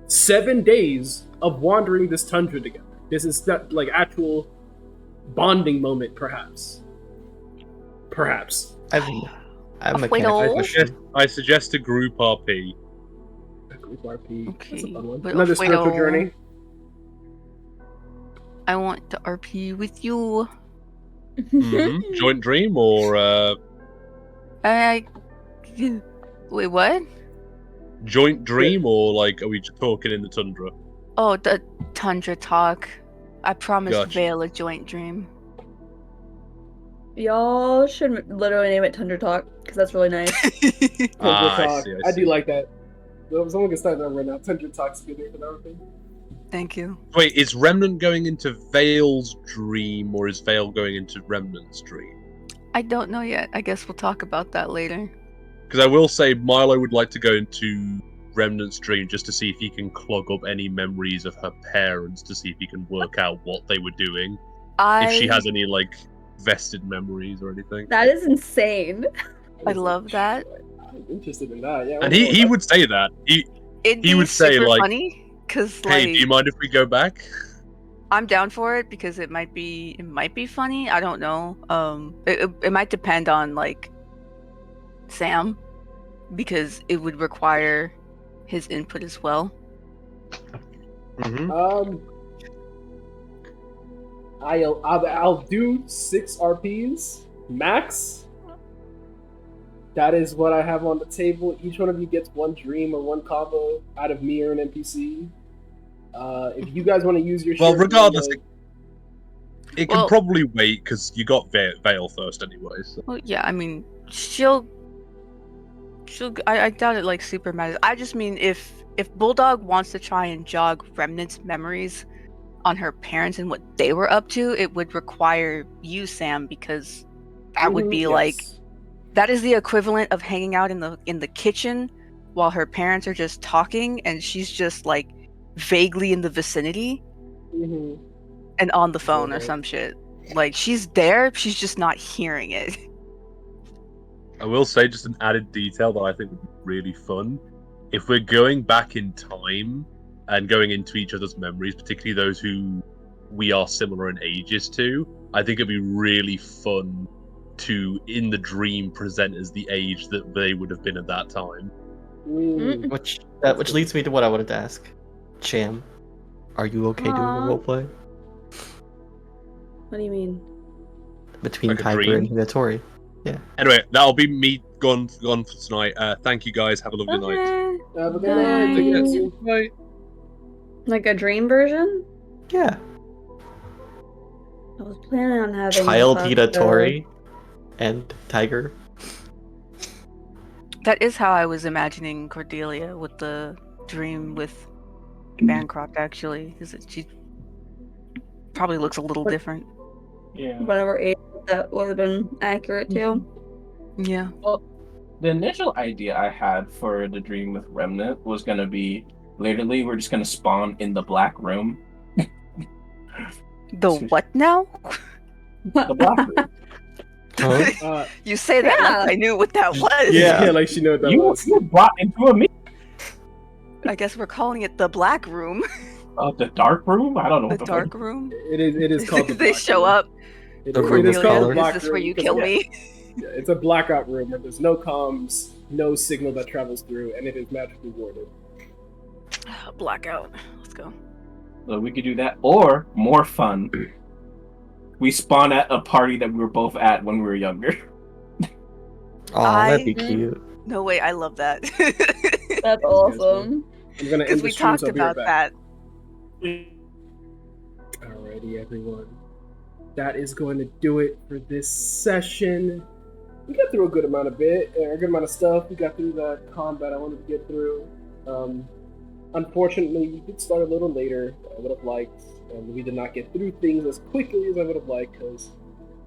Speaker 6: 7 days of wandering this tundra together. This is not like actual bonding moment, perhaps. Perhaps.
Speaker 3: I'm
Speaker 4: Wait,
Speaker 3: mechanic.
Speaker 2: I suggest a group RP.
Speaker 6: A group RP. That's a
Speaker 4: Okay,
Speaker 6: fun one.
Speaker 4: but
Speaker 6: Another spiritual
Speaker 4: Alfredo,
Speaker 6: journey.
Speaker 4: I want to RP with you.
Speaker 2: Joint dream or
Speaker 4: I. Wait, what?
Speaker 2: joint dream or like are we just talking in the tundra?
Speaker 4: Oh, the Tundra talk. I promised
Speaker 2: Gotcha.
Speaker 4: Vale a joint dream.
Speaker 1: Y'all should literally name it Tundra Talk, because that's really nice.
Speaker 6: Tundra
Speaker 2: I
Speaker 6: Talk.
Speaker 2: see,
Speaker 6: I
Speaker 2: see.
Speaker 6: do like that. Someone can start that right now. Tundra Talk's a good name for that one.
Speaker 4: Thank you.
Speaker 2: Wait, is Remnant going into Vale's dream or is Vale going into Remnant's dream?
Speaker 4: I don't know yet. I guess we'll talk about that later.
Speaker 2: Because I will say Milo would like to go into Remnant's dream just to see if he can clog up any memories of her parents to see if he can work out what they were doing. If she has any like vested memories or anything.
Speaker 1: That is insane.
Speaker 4: I love that.
Speaker 6: I'm interested in that. Yeah.
Speaker 2: And he would say that.
Speaker 4: It'd
Speaker 2: He
Speaker 4: be
Speaker 2: would say,
Speaker 4: super
Speaker 2: like,
Speaker 4: funny because
Speaker 2: Hey,
Speaker 4: like
Speaker 2: do you mind if we go back?
Speaker 4: I'm down for it because it might be funny. I don't know. It might depend on like Sam because it would require his input as well.
Speaker 2: Mm-hmm.
Speaker 6: I'll do 6 RPs max. That is what I have on the table. Each one of you gets 1 dream or 1 combo out of me or an NPC. If you guys want to use your
Speaker 2: Well,
Speaker 6: share,
Speaker 2: regardless, it can
Speaker 4: Well-
Speaker 2: probably wait because you got Veil first anyway. So.
Speaker 4: Well, yeah, I mean, she'll. I doubt it like super matters. I just mean if Bulldog wants to try and jog Remnant's memories on her parents and what they were up to, it would require you, Sam, because that would be like that is the equivalent of hanging out in the kitchen while her parents are just talking and she's just like vaguely in the vicinity and on the phone or some shit. Like she's there, she's just not hearing it.
Speaker 2: I will say just an added detail that I think would be really fun. If we're going back in time and going into each other's memories, particularly those who we are similar in ages to, I think it'd be really fun to, in the dream, present as the age that they would have been at that time.
Speaker 3: Which leads me to what I wanted to ask. Cham, are you okay doing a roleplay?
Speaker 1: What do you mean?
Speaker 3: Between
Speaker 2: Like a
Speaker 3: Tiger
Speaker 2: dream?
Speaker 3: and Hinatori. Yeah.
Speaker 2: Anyway, that'll be me gone for tonight. Thank you guys. Have a lovely night.
Speaker 6: Have a good night. Take care,
Speaker 1: Bye.
Speaker 6: soon.
Speaker 2: Bye.
Speaker 1: Like a dream version?
Speaker 3: Yeah.
Speaker 1: I was planning on having
Speaker 3: Child
Speaker 1: a
Speaker 3: Hinatori and Tiger.
Speaker 4: That is how I was imagining Cordelia with the dream with Bancroft, actually. Is it she probably looks a little different.
Speaker 5: Yeah.
Speaker 1: whatever age that would have been accurate to.
Speaker 4: Yeah.
Speaker 5: Well, the initial idea I had for the dream with Remnant was gonna be literally we're just gonna spawn in the black room.
Speaker 4: The what now?
Speaker 5: The black room.
Speaker 4: You say that like I knew what that was.
Speaker 6: Yeah, like she knew what that was.
Speaker 5: You brought into a meeting.
Speaker 4: I guess we're calling it the black room.
Speaker 5: The dark room? I don't know.
Speaker 4: The dark room?
Speaker 6: It is called the
Speaker 4: They
Speaker 6: black
Speaker 4: show
Speaker 6: room.
Speaker 4: up.
Speaker 6: It
Speaker 4: Cordelia,
Speaker 6: is called the
Speaker 4: is
Speaker 6: black
Speaker 4: this
Speaker 6: room
Speaker 4: where you
Speaker 6: because-
Speaker 4: kill me?
Speaker 6: Yeah, it's a blackout room where there's no comms, no signal that travels through, and it is magically warded.
Speaker 4: Blackout. Let's go.
Speaker 5: So we could do that, or more fun. We spawn at a party that we were both at when we were younger.
Speaker 3: Oh, that'd be cute.
Speaker 4: No way, I love that.
Speaker 1: That's awesome.
Speaker 6: I'm gonna
Speaker 4: Because
Speaker 6: end
Speaker 4: we
Speaker 6: the stream,
Speaker 4: talked
Speaker 6: so I'll be right
Speaker 4: about
Speaker 6: back.
Speaker 4: that.
Speaker 6: Alrighty, everyone. That is going to do it for this session. We got through a good amount of stuff. We got through that combat I wanted to get through. Unfortunately, we did start a little later than I would have liked, and we did not get through things as quickly as I would have liked because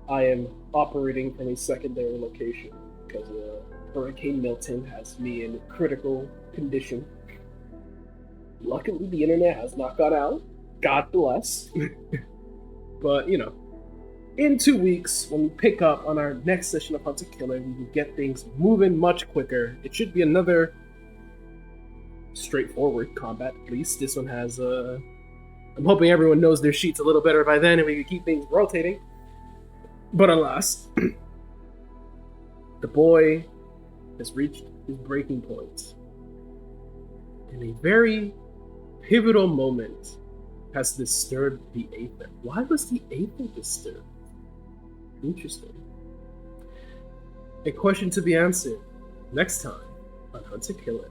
Speaker 6: I am operating from a secondary location because Hurricane Milton has me in critical condition. Luckily, the internet has not gone out. God bless. But, in 2 weeks, when we pick up on our next session of Hunter Killer, we will get things moving much quicker. It should be another straightforward combat, at least. This one has, I'm hoping everyone knows their sheets a little better by then and we can keep things rotating. But alas, the boy has reached his breaking point. And a very pivotal moment has disturbed the Aether. Why was the Aether disturbed? Interesting. A question to be answered next time on Hunter Killer.